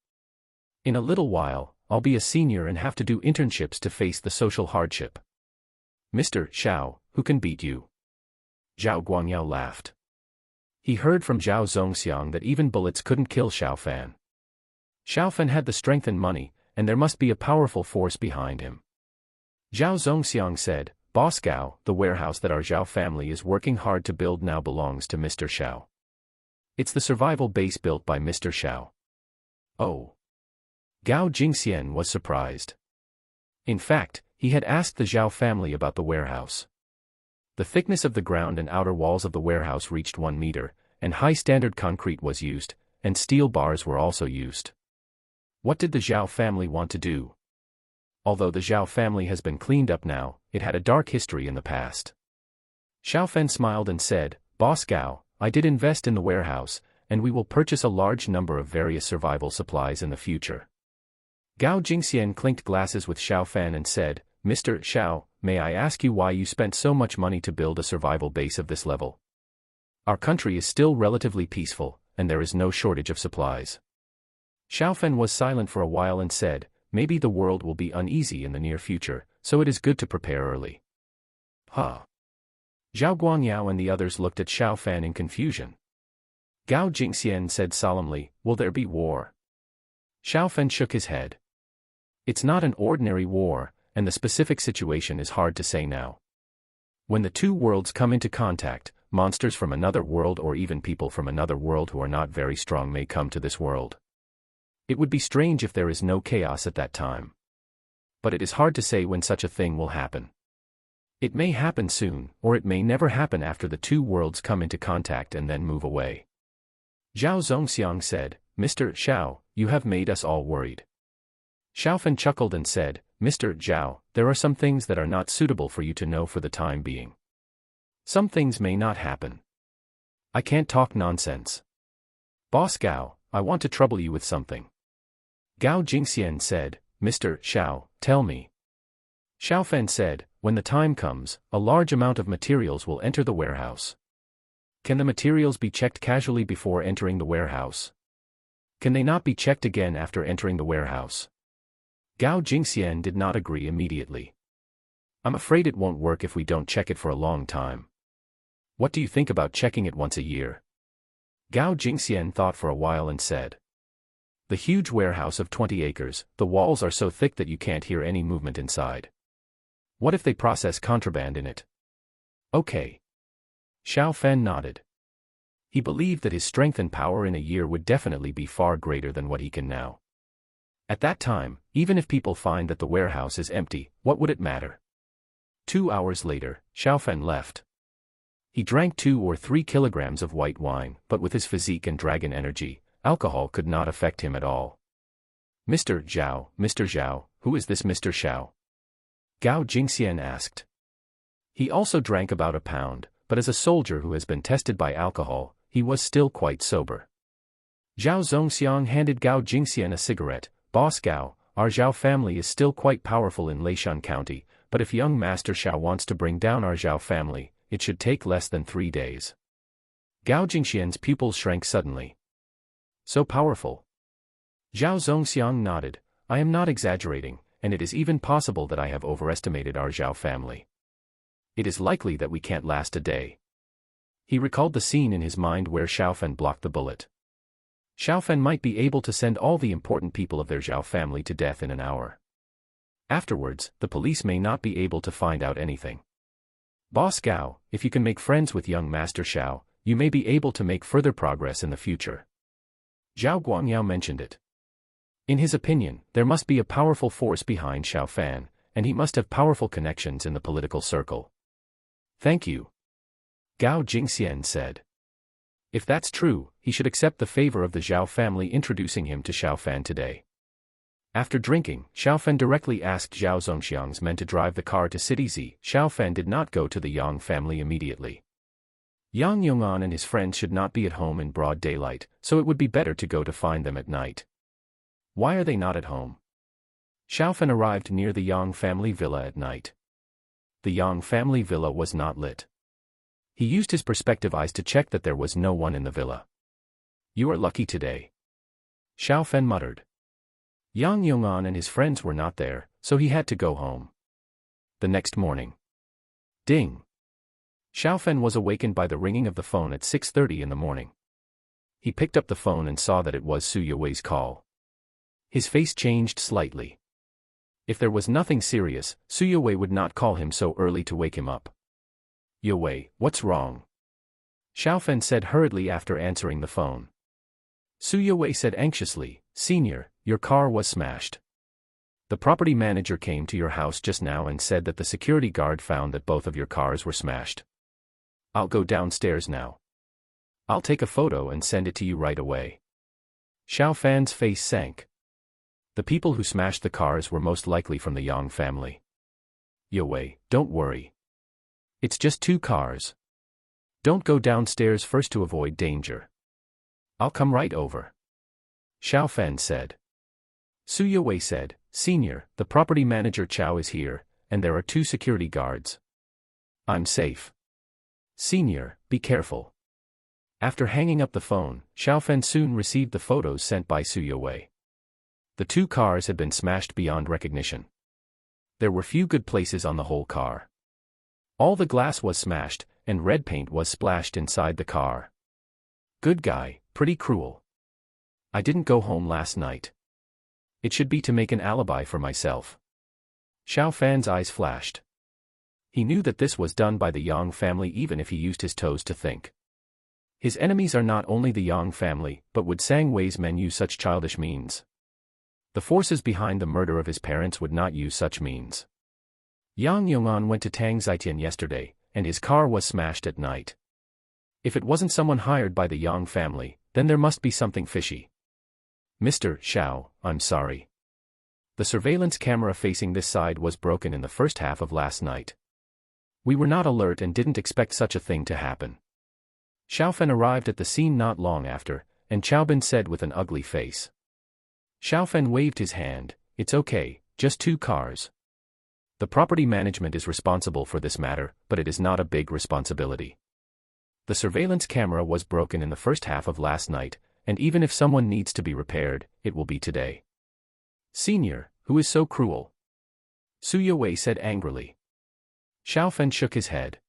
S1: In a little while, I'll be a senior and have to do internships to face the social hardship. Mr. Xiao, who can beat you? Zhao Guangyao laughed. He heard from Zhao Zongxiang that even bullets couldn't kill Xiao Fan. Xiao Fan had the strength and money, and there must be a powerful force behind him. Zhao Zongxiang said, Boss Gao, the warehouse that our Zhao family is working hard to build now belongs to Mr. Xiao. It's the survival base built by Mr. Xiao. Oh. Gao Jingxian was surprised. In fact, he had asked the Zhao family about the warehouse. The thickness of the ground and outer walls of the warehouse reached 1 meter, and high standard concrete was used, and steel bars were also used. What did the Zhao family want to do? Although the Zhao family has been cleaned up now, it had a dark history in the past. Xiao Fan smiled and said, Boss Gao, I did invest in the warehouse, and we will purchase a large number of various survival supplies in the future. Gao Jingxian clinked glasses with Xiao Fan and said, Mr. Xiao, may I ask you why you spent so much money to build a survival base of this level? Our country is still relatively peaceful, and there is no shortage of supplies. Xiao Fan was silent for a while and said, maybe the world will be uneasy in the near future, so it is good to prepare early. Huh. Zhao Guangyao and the others looked at Xiao Fan in confusion. Gao Jingxian said solemnly, will there be war? Xiao Fan shook his head. It's not an ordinary war, and the specific situation is hard to say now. When the two worlds come into contact, monsters from another world or even people from another world who are not very strong may come to this world. It would be strange if there is no chaos at that time. But it is hard to say when such a thing will happen. It may happen soon, or it may never happen after the two worlds come into contact and then move away. Zhao Zongxiang said, Mr. Xiao, you have made us all worried. Xiao Fan chuckled and said, Mr. Zhao, there are some things that are not suitable for you to know for the time being. Some things may not happen. I can't talk nonsense. Boss Gao, I want to trouble you with something. Gao Jingxian said, Mr. Xiao, tell me. Xiao Fan said, when the time comes, a large amount of materials will enter the warehouse. Can the materials be checked casually before entering the warehouse? Can they not be checked again after entering the warehouse? Gao Jingxian did not agree immediately. I'm afraid it won't work if we don't check it for a long time. What do you think about checking it once a year? Gao Jingxian thought for a while and said. The huge warehouse of 20 acres, the walls are so thick that you can't hear any movement inside. What if they process contraband in it? Okay. Xiao Fan nodded. He believed that his strength and power in a year would definitely be far greater than what he can now. At that time, even if people find that the warehouse is empty, what would it matter? 2 hours later, Xiao Fan left. He drank 2 or 3 kilograms of white wine, but with his physique and dragon energy, alcohol could not affect him at all. Mr. Zhao, who is this Mr. Xiao? Gao Jingxian asked. He also drank about a pound, but as a soldier who has been tested by alcohol, he was still quite sober. Zhao Zongxiang handed Gao Jingxian a cigarette. Boss Gao, our Zhao family is still quite powerful in Leishan County, but if young Master Xiao wants to bring down our Zhao family, it should take less than 3 days. Gao Jingxian's pupils shrank suddenly. So powerful. Zhao Zongxiang nodded. I am not exaggerating, and it is even possible that I have overestimated our Zhao family. It is likely that we can't last a day. He recalled the scene in his mind where Xiao Fan blocked the bullet. Xiao Fan might be able to send all the important people of their Zhao family to death in an hour. Afterwards, the police may not be able to find out anything. Boss Gao, if you can make friends with young Master Xiao, you may be able to make further progress in the future. Zhao Guangyao mentioned it. In his opinion, there must be a powerful force behind Xiao Fan, and he must have powerful connections in the political circle. Thank you. Gao Jingxian said. If that's true, he should accept the favor of the Zhao family introducing him to Xiao Fan today. After drinking, Xiao Fan directly asked Zhao Zongxiang's men to drive the car to City Z. Xiao Fan did not go to the Yang family immediately. Yang Yong'an and his friends should not be at home in broad daylight, so it would be better to go to find them at night. Why are they not at home? Xiao Fan arrived near the Yang family villa at night. The Yang family villa was not lit. He used his perspective eyes to check that there was no one in the villa. You are lucky today. Xiao Fan muttered. Yang Yong'an and his friends were not there, so he had to go home. The next morning. Ding. Xiao Fan was awakened by the ringing of the phone at 6:30 in the morning. He picked up the phone and saw that it was Su Yuwei's call. His face changed slightly. If there was nothing serious, Su Yuwei would not call him so early to wake him up. Yuwei, what's wrong? Xiao Fan said hurriedly after answering the phone. Su Yuwei said anxiously, Senior, your car was smashed. The property manager came to your house just now and said that the security guard found that both of your cars were smashed. I'll go downstairs now. I'll take a photo and send it to you right away. Xiao Fan's face sank. The people who smashed the cars were most likely from the Yang family. Yuwei, don't worry. It's just 2 cars. Don't go downstairs first to avoid danger. I'll come right over. Xiao Fan said. Su Yuwei said, Senior, the property manager Chow is here, and there are 2 security guards. I'm safe. Senior, be careful. After hanging up the phone, Xiao Fan soon received the photos sent by Su Yuwei. The 2 cars had been smashed beyond recognition. There were few good places on the whole car. All the glass was smashed, and red paint was splashed inside the car. Good guy, pretty cruel. I didn't go home last night. It should be to make an alibi for myself. Xiao Fan's eyes flashed. He knew that this was done by the Yang family even if he used his toes to think. His enemies are not only the Yang family, but would Sang Wei's men use such childish means? The forces behind the murder of his parents would not use such means. Yang Yong'an went to Tang Zitian yesterday, and his car was smashed at night. If it wasn't someone hired by the Yang family, then there must be something fishy. Mr. Xiao, I'm sorry. The surveillance camera facing this side was broken in the first half of last night. We were not alert and didn't expect such a thing to happen. Xiao Fan arrived at the scene not long after, and Qiao Bin said with an ugly face. Xiao Fan waved his hand, it's okay, just 2 cars. The property management is responsible for this matter, but it is not a big responsibility. The surveillance camera was broken in the first half of last night, and even if someone needs to be repaired, it will be today. Senior, who is so cruel? Su Yuwei said angrily. Xiao Fan shook his head.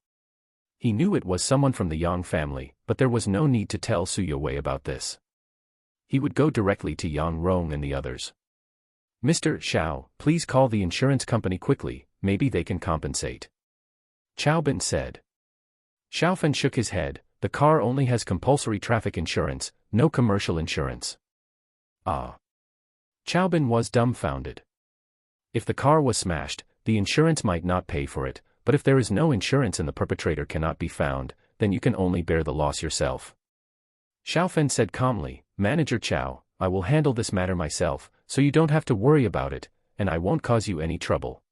S1: He knew it was someone from the Yang family, but there was no need to tell Su Yuwei about this. he would go directly to Yang Rong and the others. "Mr. Xiao, please call the insurance company quickly, maybe they can compensate," Chaobin said. Xiaofan shook his head. The car only has compulsory traffic insurance, no commercial insurance. Ah. Chaobin was dumbfounded. If the car was smashed, the insurance might not pay for it, but if there is no insurance and the perpetrator cannot be found, then you can only bear the loss yourself. Xiaofan said calmly, "Manager Chao, I will handle this matter myself, so you don't have to worry about it, and I won't cause you any trouble.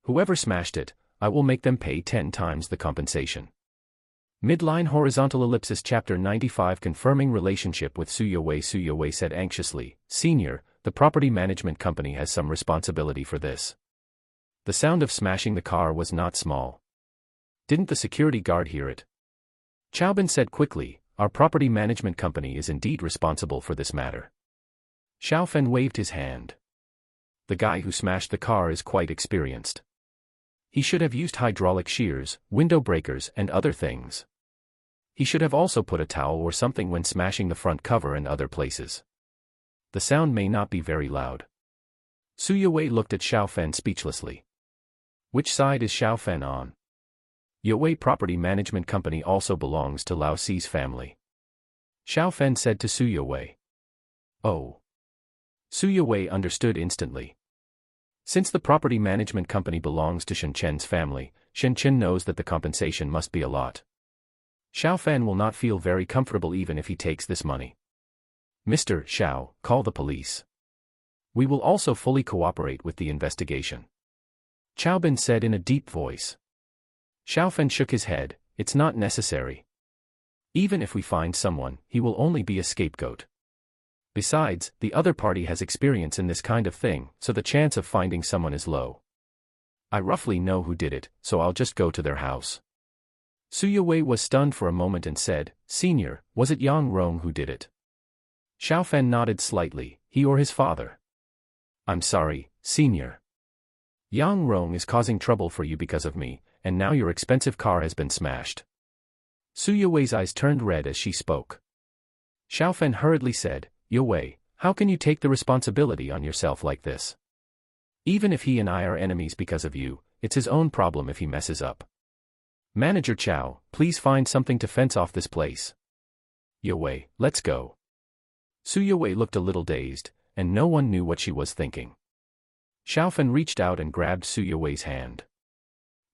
S1: Whoever smashed it, I will make them pay 10 times the compensation." Midline horizontal ellipsis chapter 95 confirming relationship with Su Yowei. Su Yowei said anxiously, "Senior, the property management company has some responsibility for this." The sound of smashing the car was not small. Didn't the security guard hear it? Chaobin said quickly, "Our property management company is indeed responsible for this matter." Xiaofan waved his hand. "The guy who smashed the car is quite experienced. He should have used hydraulic shears, window breakers and other things. He should have also put a towel or something when smashing the front cover and other places. The sound may not be very loud." Su Yowei looked at Xiaofan speechlessly. Which side is Xiaofan on? Yowei Property Management Company also belongs to Lao Si's family. Xiaofan said to Su Yowei. Oh. Su Yowei understood instantly. Since the property management company belongs to Shen Chen's family, Shen Chen knows that the compensation must be a lot. Xiaofan will not feel very comfortable even if he takes this money. "Mr. Xiao, call the police. We will also fully cooperate with the investigation," Chaobin said in a deep voice. Xiaofan shook his head, "It's not necessary. Even if we find someone, he will only be a scapegoat. Besides, the other party has experience in this kind of thing, so the chance of finding someone is low. I roughly know who did it, so I'll just go to their house." Su Yowei was stunned for a moment and said, "Senior, was it Yang Rong who did it?" Xiaofan nodded slightly, "He or his father?" "I'm sorry, Senior. Yang Rong is causing trouble for you because of me, and now your expensive car has been smashed." Su Yowei's eyes turned red as she spoke. Xiaofan hurriedly said, "Yowei, how can you take the responsibility on yourself like this? Even if he and I are enemies because of you, it's his own problem if he messes up. Manager Chao, please find something to fence off this place. Yowei, let's go." Su Yowei looked a little dazed, and no one knew what she was thinking. Xiaofan reached out and grabbed Su Yowei's hand.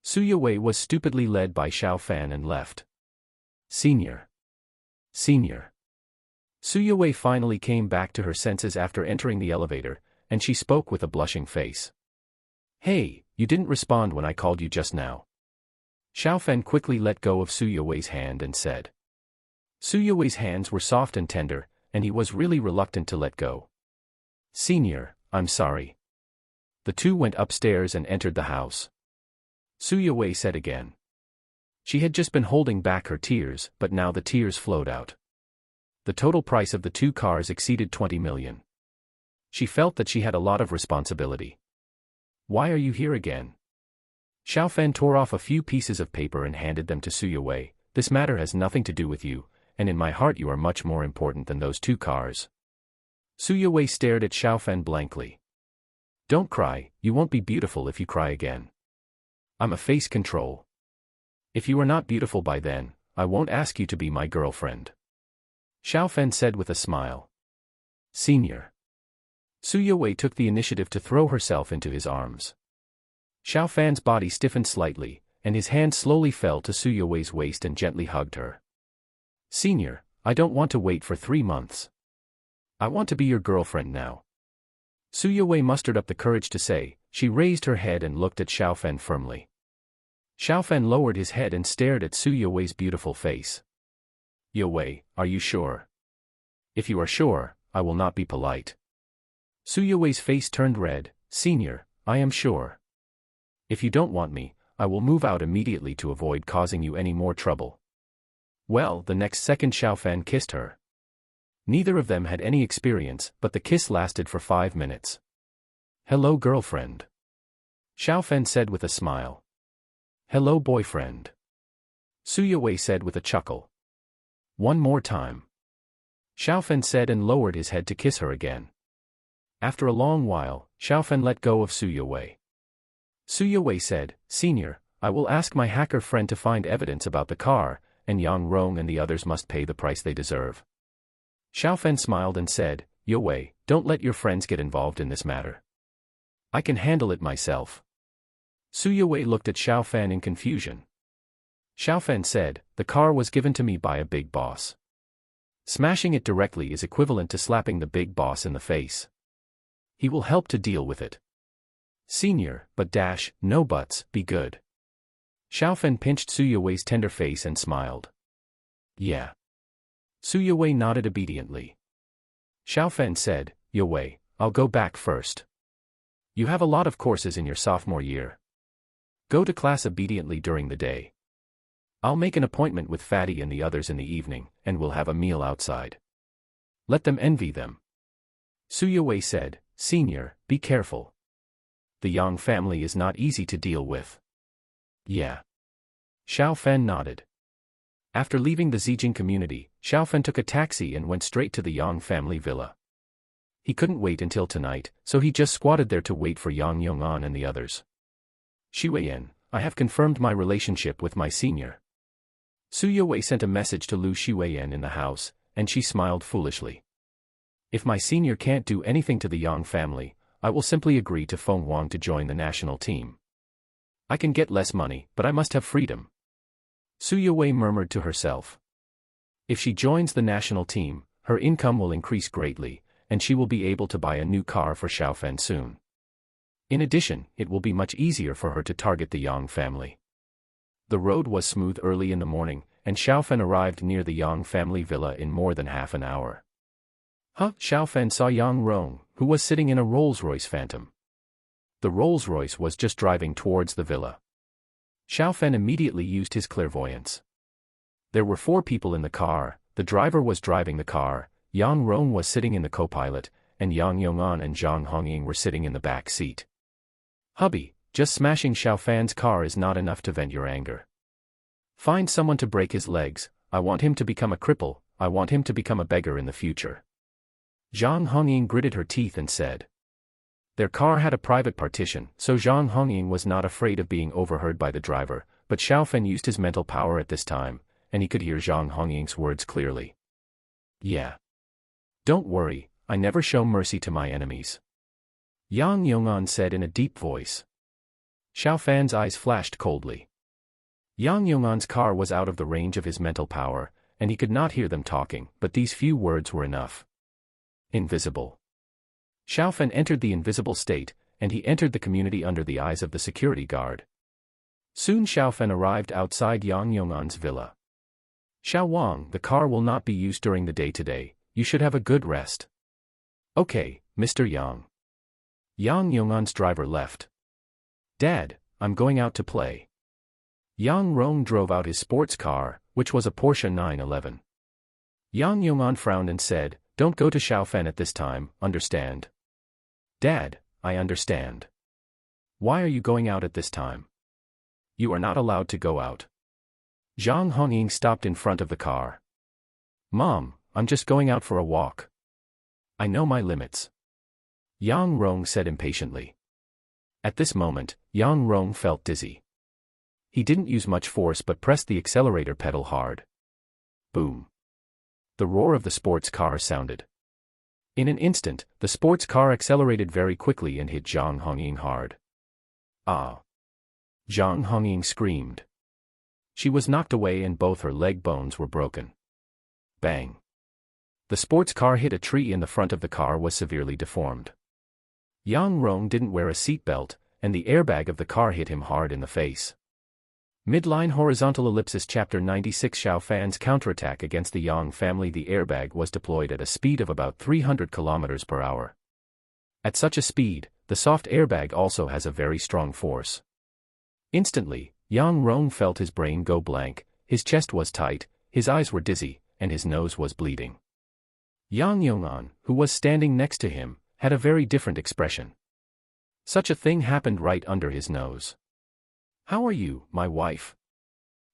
S1: Su Yowei was stupidly led by Xiaofan and left. "Senior. Senior." Su Yowei finally came back to her senses after entering the elevator, and she spoke with a blushing face. "Hey, you didn't respond when I called you just now." Xiaofan quickly let go of Su Yowei's hand and said. Su Yowei's hands were soft and tender, and he was really reluctant to let go. "Senior, I'm sorry." The two went upstairs and entered the house. Su Yowei said again. She had just been holding back her tears, but now the tears flowed out. The total price of the two cars exceeded 20 million. She felt that she had a lot of responsibility. "Why are you here again?" Xiaofan tore off a few pieces of paper and handed them to Su Yowei. "This matter has nothing to do with you, and in my heart you are much more important than those two cars." Su Yowei stared at Xiaofan blankly. "Don't cry, you won't be beautiful if you cry again. I'm a face control. If you are not beautiful by then, I won't ask you to be my girlfriend," Xiaofan said with a smile. "Senior." Su Yowei took the initiative to throw herself into his arms. Xiaofan's body stiffened slightly, and his hand slowly fell to Su Yowei's waist and gently hugged her. "Senior, I don't want to wait for 3 months. I want to be your girlfriend now." Su Yowei mustered up the courage to say. She raised her head and looked at Xiaofan firmly. Xiaofan lowered his head and stared at Su Yowei's beautiful face. "Yowei, are you sure?" "If you are sure, I will not be polite." Su Yowei's face turned red. "Senior, I am sure. If you don't want me, I will move out immediately to avoid causing you any more trouble." Well, the next second Xiaofan kissed her. Neither of them had any experience, but the kiss lasted for 5 minutes. "Hello, girlfriend," Xiaofan said with a smile. "Hello, boyfriend," Su Yowei said with a chuckle. "One more time." Xiaofen said and lowered his head to kiss her again. After a long while, Xiaofen let go of Su Yue. Su Yue said, "Senior, I will ask my hacker friend to find evidence about the car, and Yang Rong and the others must pay the price they deserve." Xiaofen smiled and said, "Yue, don't let your friends get involved in this matter. I can handle it myself." Su Yue looked at Xiaofen in confusion. Xiaofen said, "The car was given to me by a big boss. Smashing it directly is equivalent to slapping the big boss in the face. He will help to deal with it. Senior, but no buts, be good." Xiaofen pinched Su Yue's tender face and smiled. "Yeah." Su Yue nodded obediently. Xiaofen said, "Yue, I'll go back first. You have a lot of courses in your sophomore year. Go to class obediently during the day. I'll make an appointment with Fatty and the others in the evening, and we'll have a meal outside. Let them envy them." Su Yue said, "Senior, be careful. The Yang family is not easy to deal with." "Yeah." Xiaofen nodded. After leaving the Zijing community, Xiaofen took a taxi and went straight to the Yang family villa. He couldn't wait until tonight, so he just squatted there to wait for Yang Yong'an and the others. "Xueyan, I have confirmed my relationship with my senior." Su Yue sent a message to Lu Xueyan in the house, and she smiled foolishly. "If my senior can't do anything to the Yang family, I will simply agree to Feng Wang to join the national team. I can get less money, but I must have freedom." Su Yue murmured to herself. If she joins the national team, her income will increase greatly, and she will be able to buy a new car for Xiaofen soon. In addition, it will be much easier for her to target the Yang family. The road was smooth early in the morning, and Xiaofen arrived near the Yang family villa in more than half an hour. Xiaofen saw Yang Rong, who was sitting in a Rolls-Royce Phantom. The Rolls-Royce was just driving towards the villa. Xiaofen immediately used his clairvoyance. There were 4 people in the car. The driver was driving the car, Yang Rong was sitting in the co-pilot, and Yang Yong'an and Zhang Hongying were sitting in the back seat. "Hubby, just smashing Xiaofen's car is not enough to vent your anger. Find someone to break his legs. I want him to become a cripple. I want him to become a beggar in the future." Zhang Hongying gritted her teeth and said. Their car had a private partition, so Zhang Hongying was not afraid of being overheard by the driver, but Xiaofen used his mental power at this time, and he could hear Zhang Hongying's words clearly. "Yeah. Don't worry, I never show mercy to my enemies," Yang Yong'an said in a deep voice. Xiaofen's eyes flashed coldly. Yang Yong'an's car was out of the range of his mental power, and he could not hear them talking, but these few words were enough. Invisible. Xiaofen entered the invisible state, and he entered the community under the eyes of the security guard. Soon Xiaofen arrived outside Yang Yong'an's villa. "Xiao Wang, the car will not be used during the day today, you should have a good rest." "Okay, Mr. Yang." Yang Yong'an's driver left. "Dad, I'm going out to play." Yang Rong drove out his sports car, which was a Porsche 911. Yang Yong'an frowned and said, "Don't go to Xiaofen at this time, understand?" "Dad, I understand. Why are you going out at this time? You are not allowed to go out." Zhang Hongying stopped in front of the car. "Mom, I'm just going out for a walk. I know my limits," Yang Rong said impatiently. At this moment, Yang Rong felt dizzy. He didn't use much force but pressed the accelerator pedal hard. Boom. The roar of the sports car sounded. In an instant, the sports car accelerated very quickly and hit Zhang Hongying hard. "Ah!" Zhang Hongying screamed. She was knocked away and both her leg bones were broken. Bang! The sports car hit a tree and the front of the car was severely deformed. Yang Rong didn't wear a seatbelt, and the airbag of the car hit him hard in the face. Midline horizontal ellipsis Chapter 96 Xiaofan's counterattack against the Yang family. The airbag was deployed at a speed of about 300 km per hour. At such a speed, the soft airbag also has a very strong force. Instantly, Yang Rong felt his brain go blank, his chest was tight, his eyes were dizzy, and his nose was bleeding. Yang Yong'an, who was standing next to him, had a very different expression. Such a thing happened right under his nose. "How are you, my wife?"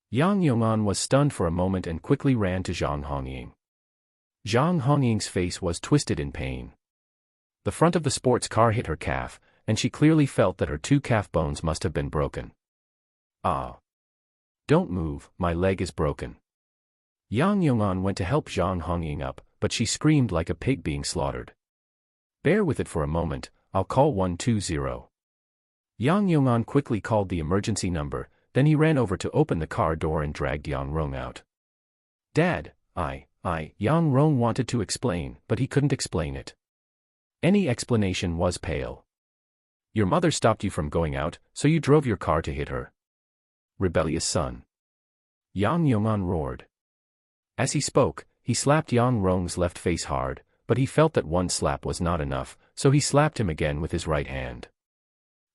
S1: Yang Yong'an was stunned for a moment and quickly ran to Zhang Hongying. Zhang Hongying's face was twisted in pain. The front of the sports car hit her calf, and she clearly felt that her 2 calf bones must have been broken. Ah! Don't move, my leg is broken. Yang Yong'an went to help Zhang Hongying up, but she screamed like a pig being slaughtered. Bear with it for a moment, I'll call 120. Yang Yong'an quickly called the emergency number, then he ran over to open the car door and dragged Yang Rong out. Dad, Yang Rong wanted to explain, but he couldn't explain it. Any explanation was pale. Your mother stopped you from going out, so you drove your car to hit her. Rebellious son. Yang Yong'an roared. As he spoke, he slapped Yang Rong's left face hard, but he felt that one slap was not enough, so he slapped him again with his right hand.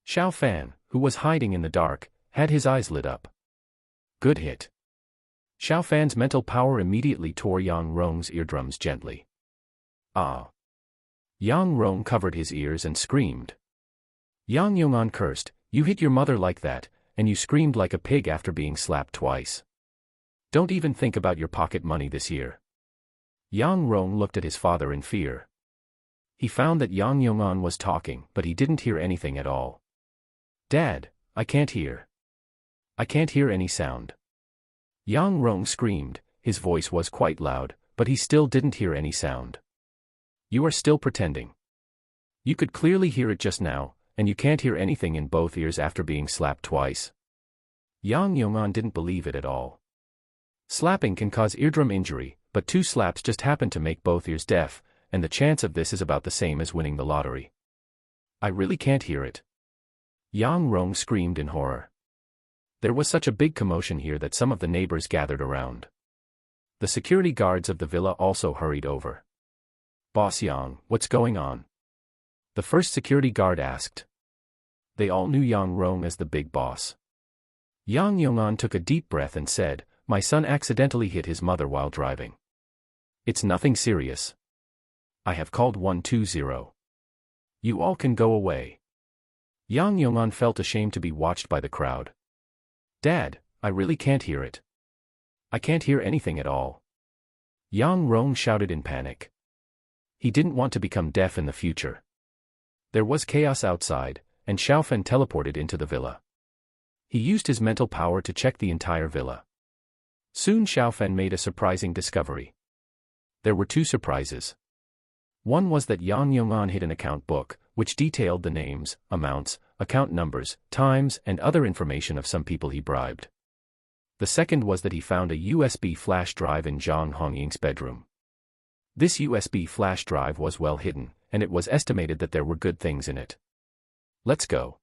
S1: Xiao Fan, who was hiding in the dark, had his eyes lit up. Good hit. Xiao Fan's mental power immediately tore Yang Rong's eardrums gently. Ah! Yang Rong covered his ears and screamed. Yang Yong'an cursed, you hit your mother like that, and you screamed like a pig after being slapped twice. Don't even think about your pocket money this year. Yang Rong looked at his father in fear. He found that Yang Yong'an was talking, but he didn't hear anything at all. Dad, I can't hear. I can't hear any sound. Yang Rong screamed, his voice was quite loud, but he still didn't hear any sound. You are still pretending. You could clearly hear it just now, and you can't hear anything in both ears after being slapped twice. Yang Yong'an didn't believe it at all. Slapping can cause eardrum injury, but 2 slaps just happen to make both ears deaf, and the chance of this is about the same as winning the lottery. I really can't hear it. Yang Rong screamed in horror. There was such a big commotion here that some of the neighbors gathered around. The security guards of the villa also hurried over. Boss Yang, what's going on? The first security guard asked. They all knew Yang Rong as the big boss. Yang Yong'an took a deep breath and said, my son accidentally hit his mother while driving. It's nothing serious. I have called 120. You all can go away. Yang Yong'an felt ashamed to be watched by the crowd. Dad, I really can't hear it. I can't hear anything at all. Yang Rong shouted in panic. He didn't want to become deaf in the future. There was chaos outside, and Xiaofan teleported into the villa. He used his mental power to check the entire villa. Soon Xiaofan made a surprising discovery. There were 2 surprises. One was that Yang Yong'an hid an account book, which detailed the names, amounts, account numbers, times, and other information of some people he bribed. The second was that he found a USB flash drive in Zhang Hongying's bedroom. This USB flash drive was well hidden, and it was estimated that there were good things in it. Let's go.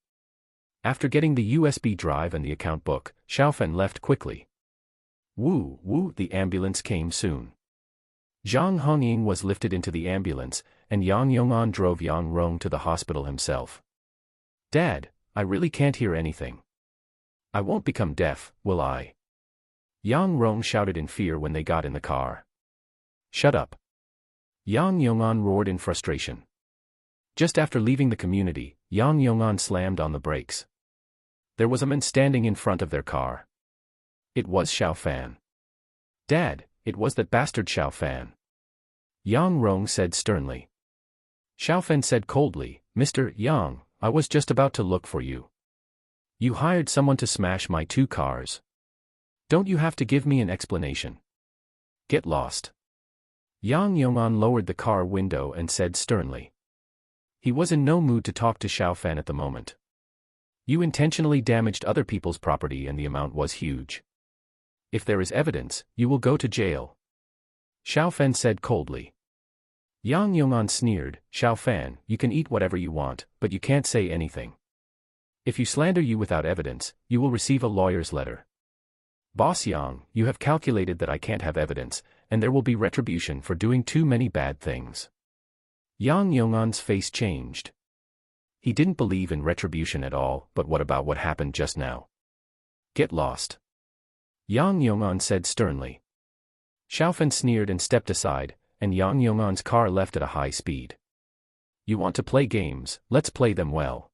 S1: After getting the USB drive and the account book, Xiaofan left quickly. Woo, the ambulance came soon. Zhang Hongying was lifted into the ambulance, and Yang Yong'an drove Yang Rong to the hospital himself. Dad, I really can't hear anything. I won't become deaf, will I? Yang Rong shouted in fear when they got in the car. Shut up. Yang Yong'an roared in frustration. Just after leaving the community, Yang Yong'an slammed on the brakes. There was a man standing in front of their car. It was Xiaofan. Dad, it was that bastard Xiaofan. Yang Rong said sternly. Xiaofan said coldly, Mr. Yang, I was just about to look for you. You hired someone to smash my 2 cars. Don't you have to give me an explanation? Get lost. Yang Yong'an lowered the car window and said sternly. He was in no mood to talk to Xiaofan at the moment. You intentionally damaged other people's property and the amount was huge. If there is evidence, you will go to jail. Xiaofan said coldly. Yang Yong'an sneered, Xiaofan, you can eat whatever you want, but you can't say anything. If you slander you without evidence, you will receive a lawyer's letter. Boss Yang, you have calculated that I can't have evidence, and there will be retribution for doing too many bad things. Yang Yong'an's face changed. He didn't believe in retribution at all, but what about what happened just now? Get lost. Yang Yong'an said sternly. Xiaofan sneered and stepped aside, and Yang Yong'an's car left at a high speed. You want to play games, let's play them well.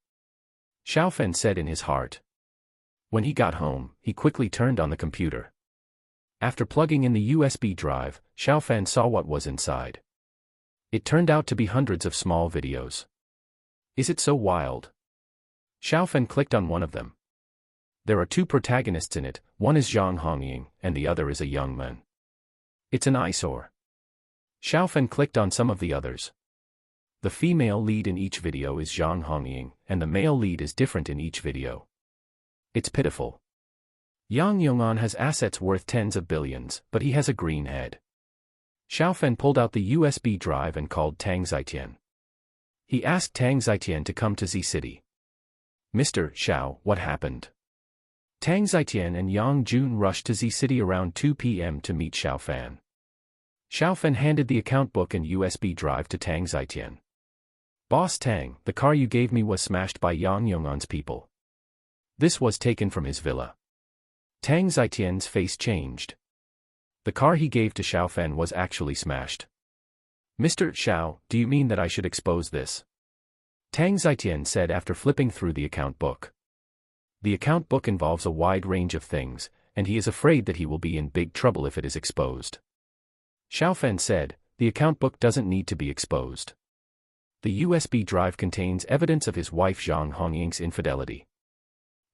S1: Xiaofan said in his heart. When he got home, he quickly turned on the computer. After plugging in the USB drive, Xiaofan saw what was inside. It turned out to be hundreds of small videos. Is it so wild? Xiaofan clicked on one of them. There are two protagonists in it, one is Zhang Hongying, and the other is a young man. It's an eyesore. Xiaofan clicked on some of the others. The female lead in each video is Zhang Hongying, and the male lead is different in each video. It's pitiful. Yang Yong'an has assets worth tens of billions, but he has a green head. Xiaofan pulled out the USB drive and called Tang Zitian. He asked Tang Zitian to come to Z City. Mr. Xiao, what happened? Tang Zitian and Yang Jun rushed to Z City around 2 p.m. to meet Xiaofan. Xiaofan handed the account book and USB drive to Tang Zitian. Boss Tang, the car you gave me was smashed by Yang Yong'an's people. This was taken from his villa. Tang Zitian's face changed. The car he gave to Xiaofan was actually smashed. Mr. Xiao, do you mean that I should expose this? Tang Zitian said after flipping through the account book. The account book involves a wide range of things, and he is afraid that he will be in big trouble if it is exposed. Xiaofan said, the account book doesn't need to be exposed. The USB drive contains evidence of his wife Zhang Hongying's infidelity.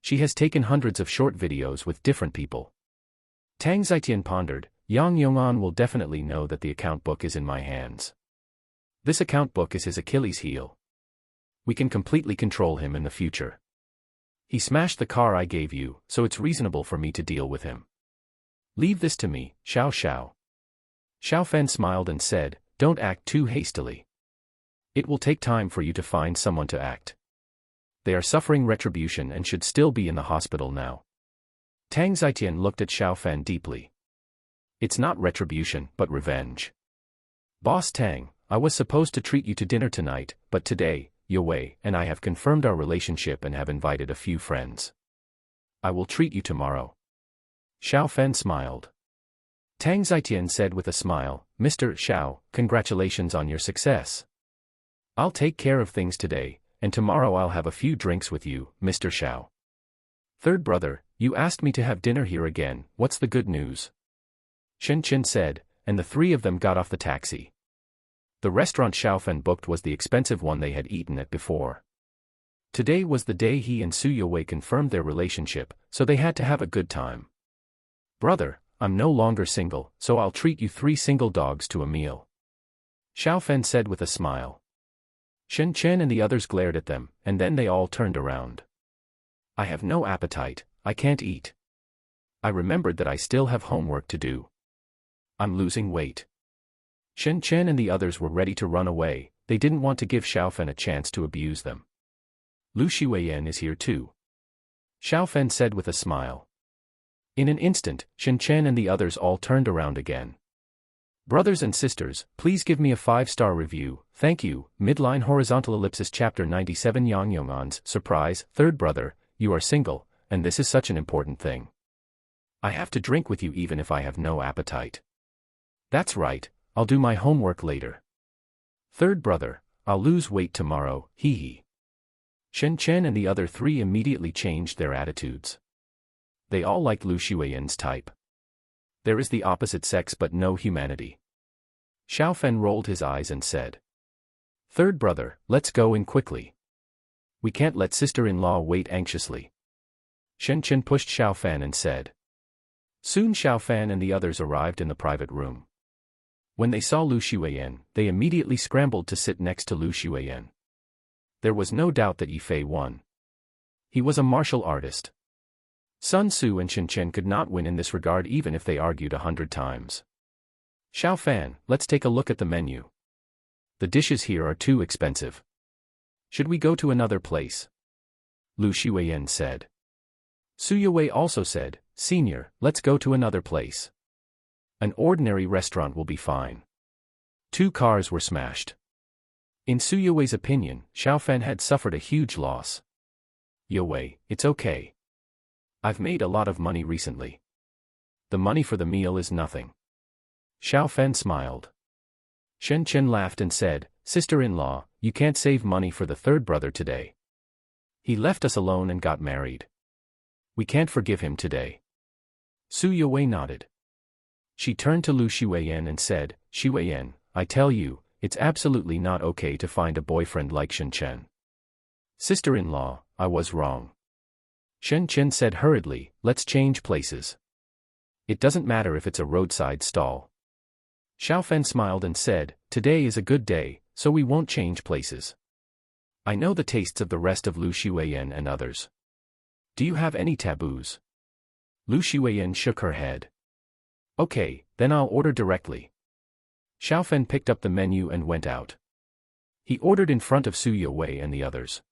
S1: She has taken hundreds of short videos with different people. Tang Zitian pondered, Yang Yong'an will definitely know that the account book is in my hands. This account book is his Achilles heel. We can completely control him in the future. He smashed the car I gave you, so it's reasonable for me to deal with him. Leave this to me, Xiao Xiao. Xiaofan smiled and said, don't act too hastily. It will take time for you to find someone to act. They are suffering retribution and should still be in the hospital now. Tang Zitian looked at Xiaofan deeply. It's not retribution, but revenge. Boss Tang, I was supposed to treat you to dinner tonight, but today, Yue and I have confirmed our relationship and have invited a few friends. I will treat you tomorrow. Xiaofan smiled. Tang Zitian said with a smile, Mr. Xiao, congratulations on your success. I'll take care of things today, and tomorrow I'll have a few drinks with you, Mr. Xiao. Third brother, you asked me to have dinner here again, what's the good news? Shen Chen said, and the three of them got off the taxi. The restaurant Xiaofan booked was the expensive one they had eaten at before. Today was the day he and Su Yue confirmed their relationship, so they had to have a good time. Brother, I'm no longer single, so I'll treat you 3 single dogs to a meal. Xiaofan said with a smile. Shen Chen and the others glared at them, and then they all turned around. I have no appetite, I can't eat. I remembered that I still have homework to do. I'm losing weight. Shen Chen and the others were ready to run away, they didn't want to give Xiaofan a chance to abuse them. Lu Xueyan is here too. Xiaofan said with a smile. In an instant, Shen Chen and the others all turned around again. Brothers and sisters, please give me a 5-star review, thank you. Midline horizontal ellipsis chapter 97 Yang Yong'an's surprise, third brother, you are single, and this is such an important thing. I have to drink with you even if I have no appetite. That's right, I'll do my homework later. Third brother, I'll lose weight tomorrow, hee hee. Shen Chen and the other 3 immediately changed their attitudes. They all liked Lu Xueyan's type. There is the opposite sex but no humanity. Xiaofan rolled his eyes and said. Third brother, let's go in quickly. We can't let sister-in-law wait anxiously. Shen Chen pushed Xiaofan and said. Soon Xiaofan and the others arrived in the private room. When they saw Lu Xueyan, they immediately scrambled to sit next to Lu Xueyan. There was no doubt that Yifei won. He was a martial artist. Sun Tzu and Shen Chen could not win in this regard even if they argued 100 times. Xiaofan, let's take a look at the menu. The dishes here are too expensive. Should we go to another place? Lu Xueyan said. Su Yue also said, Senior, let's go to another place. An ordinary restaurant will be fine. 2 cars were smashed. In Su Yue's opinion, Xiaofan had suffered a huge loss. Yue, it's okay. I've made a lot of money recently. The money for the meal is nothing. Xiaofan smiled. Shen Chen laughed and said, Sister-in-law, you can't save money for the third brother today. He left us alone and got married. We can't forgive him today. Su Yue nodded. She turned to Lu Shuiyan and said, Shuiyan, I tell you, it's absolutely not okay to find a boyfriend like Shen Chen. Sister-in-law, I was wrong. Shen Chen said hurriedly, let's change places. It doesn't matter if it's a roadside stall. Xiaofan smiled and said, today is a good day, so we won't change places. I know the tastes of the rest of Lu Shuiyan and others. Do you have any taboos? Lu Shuiyan shook her head. Okay, then I'll order directly. Xiaofan picked up the menu and went out. He ordered in front of Su Yowei and the others.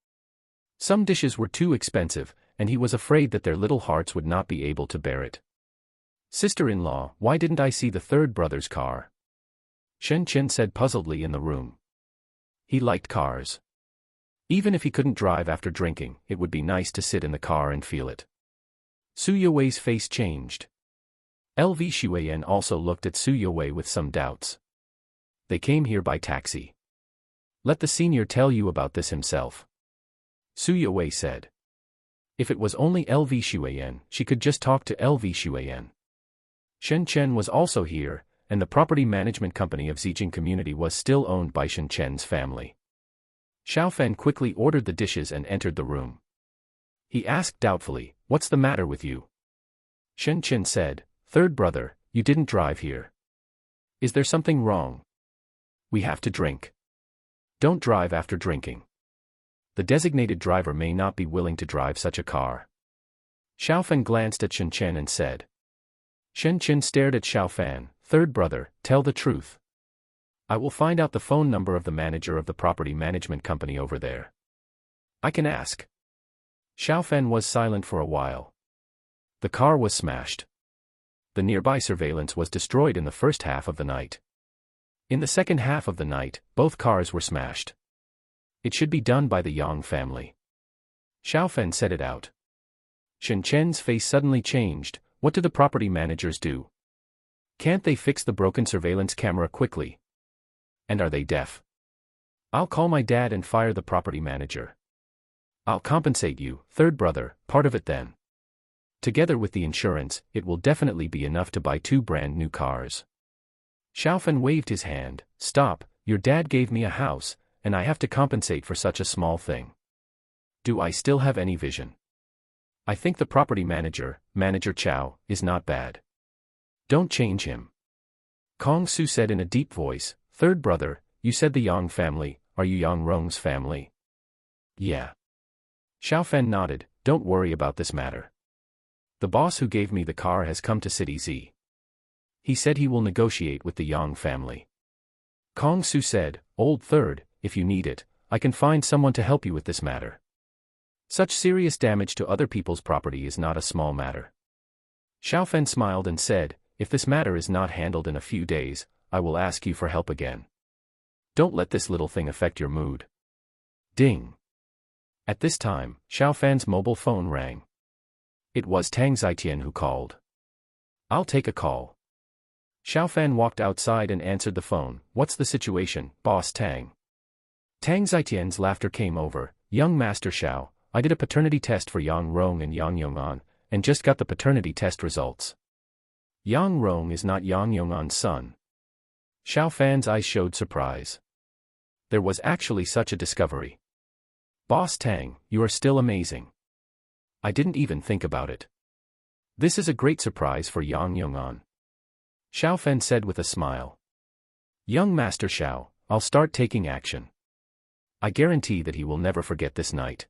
S1: Some dishes were too expensive, and he was afraid that their little hearts would not be able to bear it. Sister-in-law, why didn't I see the third brother's car? Shen Chen said puzzledly in the room. He liked cars. Even if he couldn't drive after drinking, it would be nice to sit in the car and feel it. Su Yowei's face changed. LV Shuiyan also looked at Su Yowei with some doubts. They came here by taxi. Let the senior tell you about this himself. Su Yowei said. If it was only LV Shuiyan, she could just talk to LV Shuiyan. Shen Chen was also here, and the property management company of Zijing Community was still owned by Shen Chen's family. Xiaofan quickly ordered the dishes and entered the room. He asked doubtfully, what's the matter with you? Shen Chen said, third brother, you didn't drive here. Is there something wrong? We have to drink. Don't drive after drinking. The designated driver may not be willing to drive such a car. Xiaofan glanced at Shen Chen and said. Shen Chen stared at Xiaofan, third brother, tell the truth. I will find out the phone number of the manager of the property management company over there. I can ask. Xiaofan was silent for a while. The car was smashed. The nearby surveillance was destroyed in the first half of the night. In the second half of the night, both cars were smashed. It should be done by the Yang family. Xiaofan said it out. Shen Chen's face suddenly changed. What do the property managers do? Can't they fix the broken surveillance camera quickly? And are they deaf? I'll call my dad and fire the property manager. I'll compensate you, third brother, part of it then. Together with the insurance, it will definitely be enough to buy 2 brand new cars. Xiaofan waved his hand, stop, your dad gave me a house, and I have to compensate for such a small thing. Do I still have any vision? I think the property manager, Manager Chow, is not bad. Don't change him. Kong Su said in a deep voice, third brother, you said the Yang family, are you Yang Rong's family? Yeah. Xiaofan nodded, don't worry about this matter. The boss who gave me the car has come to City Z. He said he will negotiate with the Yang family. Kong Su said, old third, if you need it, I can find someone to help you with this matter. Such serious damage to other people's property is not a small matter. Xiaofan smiled and said, if this matter is not handled in a few days, I will ask you for help again. Don't let this little thing affect your mood. Ding. At this time, Xiaofan's mobile phone rang. It was Tang Zitian who called. I'll take a call. Xiaofan walked outside and answered the phone. What's the situation, boss Tang? Tang Zitian's laughter came over. Young Master Xiao, I did a paternity test for Yang Rong and Yang Yong'an, and just got the paternity test results. Yang Rong is not Yang Yong'an's son. Xiaofan's eyes showed surprise. There was actually such a discovery. Boss Tang, you are still amazing. I didn't even think about it. This is a great surprise for Yang Yong'an. Xiaofan said with a smile. Young Master Xiao, I'll start taking action. I guarantee that he will never forget this night.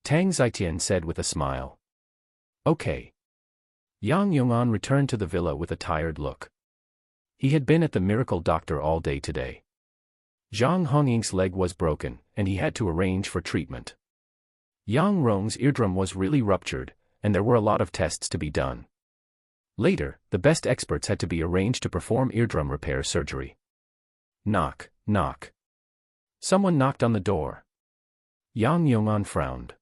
S1: Tang Zitian said with a smile. Okay. Yang Yong'an returned to the villa with a tired look. He had been at the miracle doctor all day today. Zhang Hongying's leg was broken, and he had to arrange for treatment. Yang Rong's eardrum was really ruptured, and there were a lot of tests to be done. Later, the best experts had to be arranged to perform eardrum repair surgery. Knock, knock. Someone knocked on the door. Yang Yong'an frowned.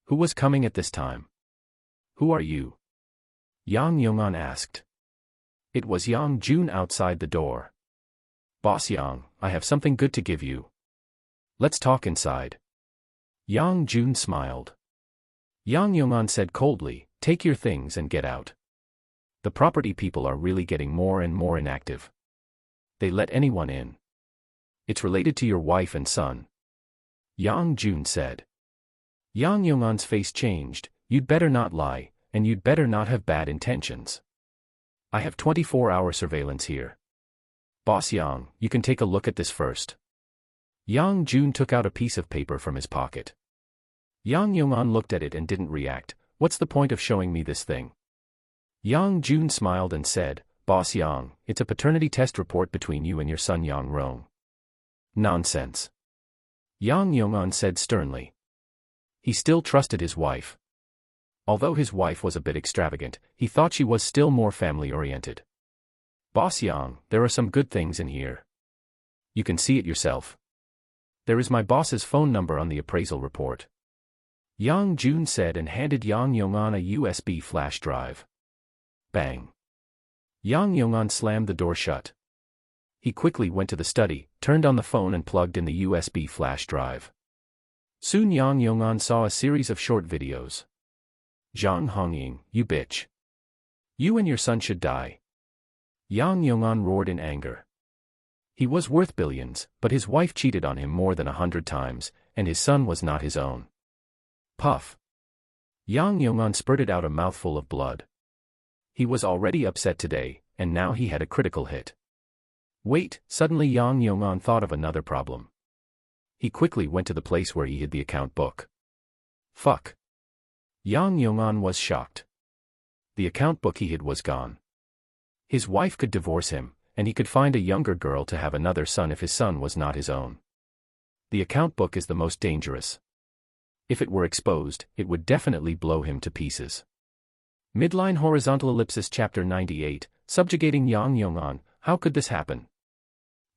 S1: Who was coming at this time? Who are you? Yang Yong'an asked. It was Yang Jun outside the door. Boss Yang, I have something good to give you. Let's talk inside. Yang Jun smiled. Yang Yong'an said coldly, take your things and get out. The property people are really getting more and more inactive. They let anyone in. It's related to your wife and son. Yang Jun said. Yang Yongan's face changed. You'd better not lie, and you'd better not have bad intentions. I have 24-hour surveillance here. Boss Yang, you can take a look at this first. Yang Jun took out a piece of paper from his pocket. Yang Yongan looked at it and didn't react. What's the point of showing me this thing? Yang Jun smiled and said, Boss Yang, it's a paternity test report between you and your son Yang Rong. Nonsense. Yang Yongan said sternly. He still trusted his wife. Although his wife was a bit extravagant, he thought she was still more family-oriented. Boss Yang, there are some good things in here. You can see it yourself. There is my boss's phone number on the appraisal report. Yang Jun said and handed Yang Yongan a USB flash drive. Bang. Yang Yongan slammed the door shut. He quickly went to the study, turned on the phone and plugged in the USB flash drive. Soon Yang Yongan saw a series of short videos. Zhang Hongying, you bitch. You and your son should die. Yang Yongan roared in anger. He was worth billions, but his wife cheated on him more than 100 times, and his son was not his own. Puff. Yang Yongan spurted out a mouthful of blood. He was already upset today, and now he had a critical hit. Wait, suddenly Yang Yongan thought of another problem. He quickly went to the place where he hid the account book. Fuck. Yang Yongan was shocked. The account book he hid was gone. His wife could divorce him, and he could find a younger girl to have another son if his son was not his own. The account book is the most dangerous. If it were exposed, it would definitely blow him to pieces. Midline horizontal ellipsis chapter 98, subjugating Yang Yongan. How could this happen?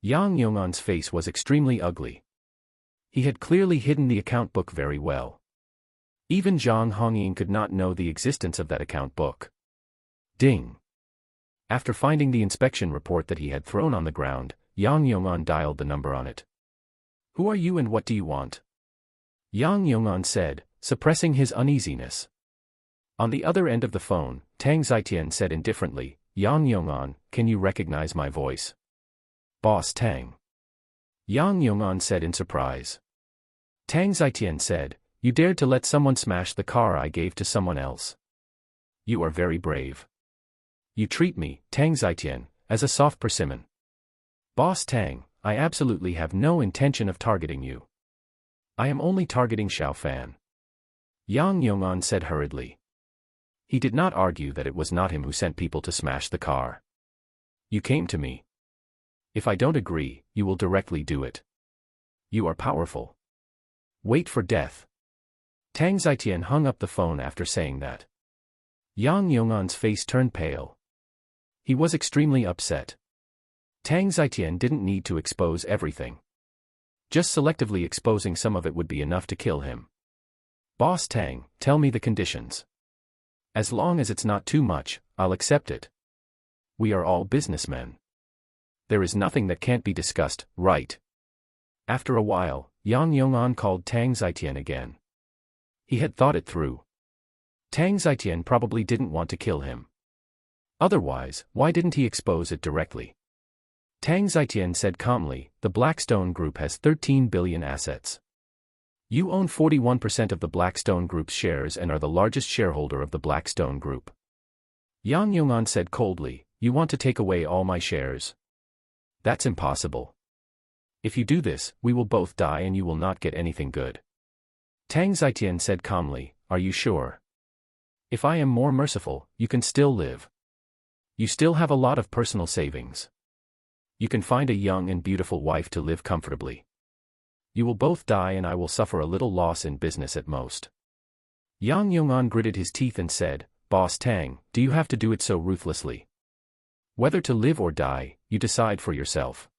S1: Yang Yongan's face was extremely ugly. He had clearly hidden the account book very well. Even Zhang Hongying could not know the existence of that account book. Ding. After finding the inspection report that he had thrown on the ground, Yang Yongan dialed the number on it. Who are you and what do you want? Yang Yongan said, suppressing his uneasiness. On the other end of the phone, Tang Zitian said indifferently, Yang Yongan, can you recognize my voice? Boss Tang. Yang Yongan said in surprise. Tang Zitian said, you dared to let someone smash the car I gave to someone else. You are very brave. You treat me, Tang Zitian, as a soft persimmon. Boss Tang, I absolutely have no intention of targeting you. I am only targeting Xiao Fan. Yang Yongan said hurriedly. He did not argue that it was not him who sent people to smash the car. You came to me. If I don't agree, you will directly do it. You are powerful. Wait for death. Tang Zitian hung up the phone after saying that. Yang Yongan's face turned pale. He was extremely upset. Tang Zitian didn't need to expose everything. Just selectively exposing some of it would be enough to kill him. Boss Tang, tell me the conditions. As long as it's not too much, I'll accept it. We are all businessmen. There is nothing that can't be discussed, right? After a while, Yang Yongan called Tang Zitian again. He had thought it through. Tang Zitian probably didn't want to kill him. Otherwise, why didn't he expose it directly? Tang Zitian said calmly, the Blackstone Group has 13 billion assets. You own 41% of the Blackstone Group's shares and are the largest shareholder of the Blackstone Group. Yang Yongan said coldly, you want to take away all my shares? That's impossible. If you do this, we will both die and you will not get anything good. Tang Zitian said calmly, are you sure? If I am more merciful, you can still live. You still have a lot of personal savings. You can find a young and beautiful wife to live comfortably. You will both die and I will suffer a little loss in business at most. Yang Yongan gritted his teeth and said, Boss Tang, do you have to do it so ruthlessly? Whether to live or die, you decide for yourself.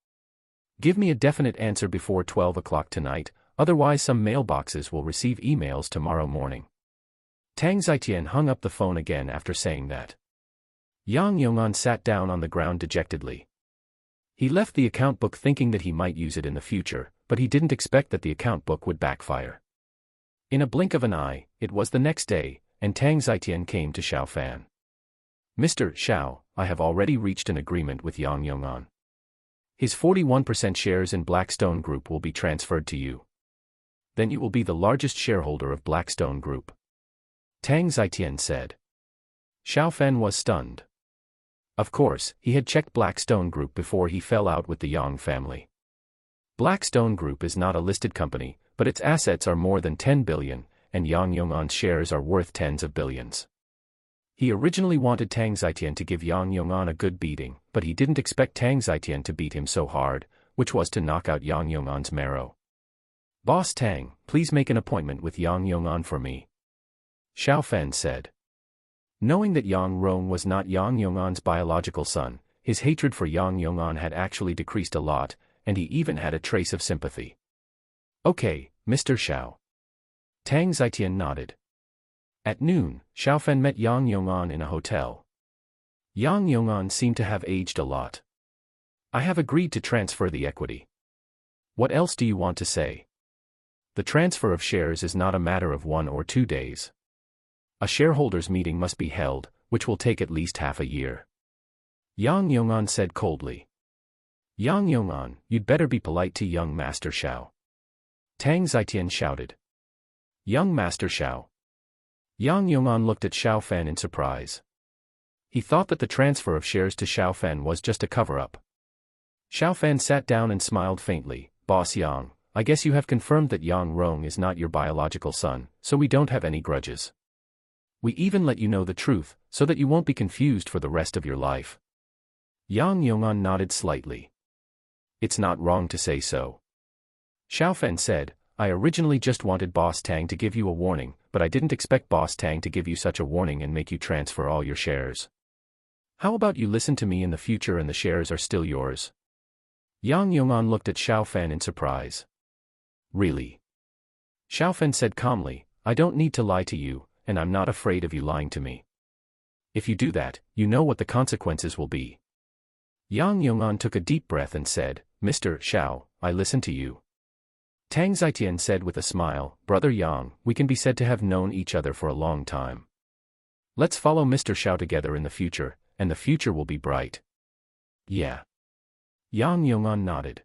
S1: Give me a definite answer before 12 o'clock tonight, otherwise some mailboxes will receive emails tomorrow morning. Tang Zitian hung up the phone again after saying that. Yang Yongan sat down on the ground dejectedly. He left the account book thinking that he might use it in the future, but he didn't expect that the account book would backfire. In a blink of an eye, it was the next day, and Tang Zitian came to Xiao Fan. Mr. Xiao, I have already reached an agreement with Yang Yong'an. His 41% shares in Blackstone Group will be transferred to you. Then you will be the largest shareholder of Blackstone Group. Tang Zitian said. Xiao Fan was stunned. Of course, he had checked Blackstone Group before he fell out with the Yang family. Blackstone Group is not a listed company, but its assets are more than 10 billion, and Yang Yong'an's shares are worth tens of billions. He originally wanted Tang Zitian to give Yang Yong'an a good beating, but he didn't expect Tang Zitian to beat him so hard, which was to knock out Yang Yong'an's marrow. Boss Tang, please make an appointment with Yang Yong'an for me. Xiao Fan said. Knowing that Yang Rong was not Yang Yong'an's biological son, his hatred for Yang Yong'an had actually decreased a lot, and he even had a trace of sympathy. Okay, Mr. Xiao. Tang Zitian nodded. At noon, Xiao Fan met Yang Yong'an in a hotel. Yang Yong'an seemed to have aged a lot. I have agreed to transfer the equity. What else do you want to say? The transfer of shares is not a matter of 1 or 2 days. A shareholders' meeting must be held, which will take at least half a year. Yang Yong'an said coldly. Yang Yong'an, you'd better be polite to young Master Xiao. Tang Zitian shouted. Young Master Xiao. Yang Yong'an looked at Xiao Fan in surprise. He thought that the transfer of shares to Xiao Fan was just a cover-up. Xiao Fan sat down and smiled faintly. Boss Yang, I guess you have confirmed that Yang Rong is not your biological son, so we don't have any grudges. We even let you know the truth, so that you won't be confused for the rest of your life. Yang Yong'an nodded slightly. It's not wrong to say so. Xiao Fan said, I originally just wanted Boss Tang to give you a warning, but I didn't expect Boss Tang to give you such a warning and make you transfer all your shares. How about you listen to me in the future and the shares are still yours? Yang Yong'an looked at Xiao Fan in surprise. Really? Xiao Fan said calmly, I don't need to lie to you, and I'm not afraid of you lying to me. If you do that, you know what the consequences will be. Yang Yong'an took a deep breath and said, Mr. Xiao, I listen to you. Tang Zitian said with a smile, Brother Yang, we can be said to have known each other for a long time. Let's follow Mr. Xiao together in the future, and the future will be bright. Yeah. Yang Yong'an nodded.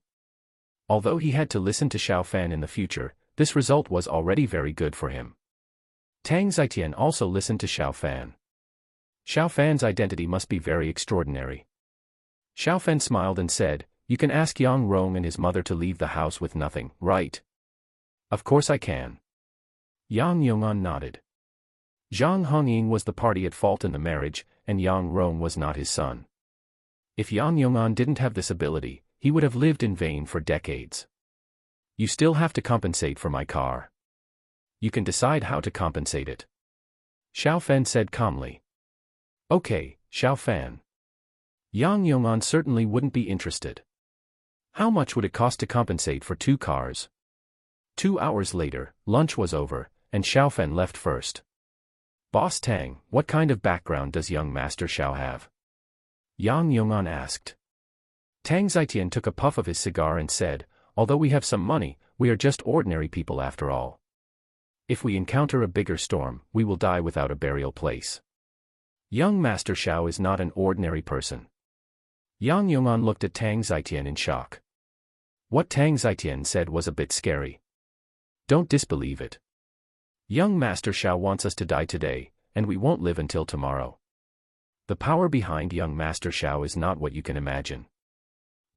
S1: Although he had to listen to Xiao Fan in the future, this result was already very good for him. Tang Zitian also listened to Xiao Fan. Xiao Fan's identity must be very extraordinary. Xiao Fan smiled and said, You can ask Yang Rong and his mother to leave the house with nothing, right? Of course I can. Yang Yong'an nodded. Zhang Hongying was the party at fault in the marriage, and Yang Rong was not his son. If Yang Yong'an didn't have this ability, he would have lived in vain for decades. You still have to compensate for my car. You can decide how to compensate it. Xiao Fan said calmly. Okay, Xiao Fan. Yang Yong'an certainly wouldn't be interested. How much would it cost to compensate for 2 cars? 2 hours later, lunch was over, and Xiao Fan left first. Boss Tang, what kind of background does young Master Xiao have? Yang Yong'an asked. Tang Zitian took a puff of his cigar and said, Although we have some money, we are just ordinary people after all. If we encounter a bigger storm, we will die without a burial place. Young Master Xiao is not an ordinary person. Yang Yong'an looked at Tang Zitian in shock. What Tang Zitian said was a bit scary. Don't disbelieve it. Young Master Xiao wants us to die today, and we won't live until tomorrow. The power behind young Master Xiao is not what you can imagine.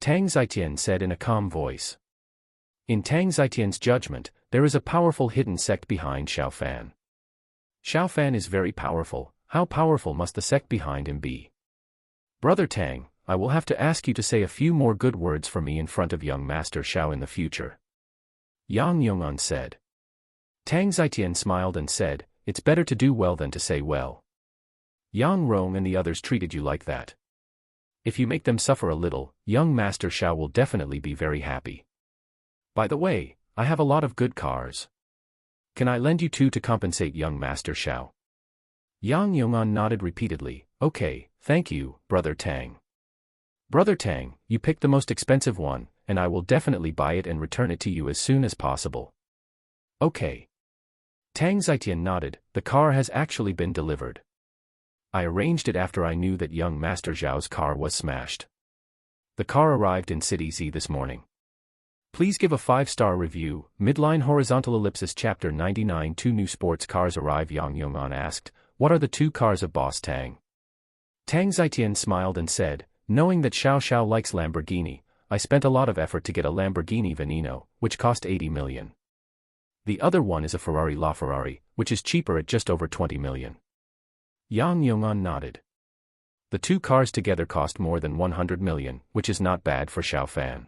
S1: Tang Zitian said in a calm voice. In Tang Zitian's judgment, there is a powerful hidden sect behind Xiao Fan. Xiao Fan is very powerful. How powerful must the sect behind him be? Brother Tang, I will have to ask you to say a few more good words for me in front of young Master Xiao in the future. Yang Yong'an said. Tang Zitian smiled and said, It's better to do well than to say well. Yang Rong and the others treated you like that. If you make them suffer a little, young Master Xiao will definitely be very happy. By the way, I have a lot of good cars. Can I lend you 2 to compensate young Master Xiao? Yang Yong'an nodded repeatedly. Okay, thank you, Brother Tang. Brother Tang, you picked the most expensive one, and I will definitely buy it and return it to you as soon as possible. Okay. Tang Zitian nodded. The car has actually been delivered. I arranged it after I knew that young Master Zhao's car was smashed. The car arrived in City Z this morning. Please give a 5-star review. Midline horizontal ellipsis chapter 99. 2 new sports cars arrive. Yang Yong'an asked, what are the 2 cars of Boss Tang? Tang Zitian smiled and said, knowing that Xiao Xiao likes Lamborghini, I spent a lot of effort to get a Lamborghini Veneno, which cost 80 million. The other one is a Ferrari LaFerrari, which is cheaper at just over 20 million. Yang Yong'an nodded. The 2 cars together cost more than 100 million, which is not bad for Xiao Fan.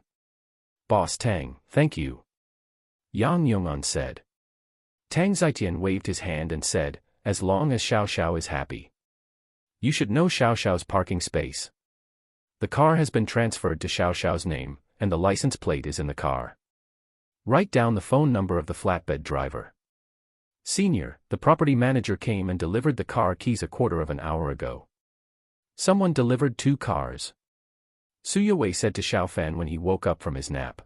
S1: Boss Tang, thank you. Yang Yong'an said. Tang Zitian waved his hand and said, as long as Xiao Xiao is happy. You should know Xiao Xiao's parking space. The car has been transferred to Xiao Xiao's name, and the license plate is in the car. Write down the phone number of the flatbed driver. Senior, the property manager came and delivered the car keys a quarter of an hour ago. Someone delivered 2 cars. Su Yue said to Xiao Fan when he woke up from his nap.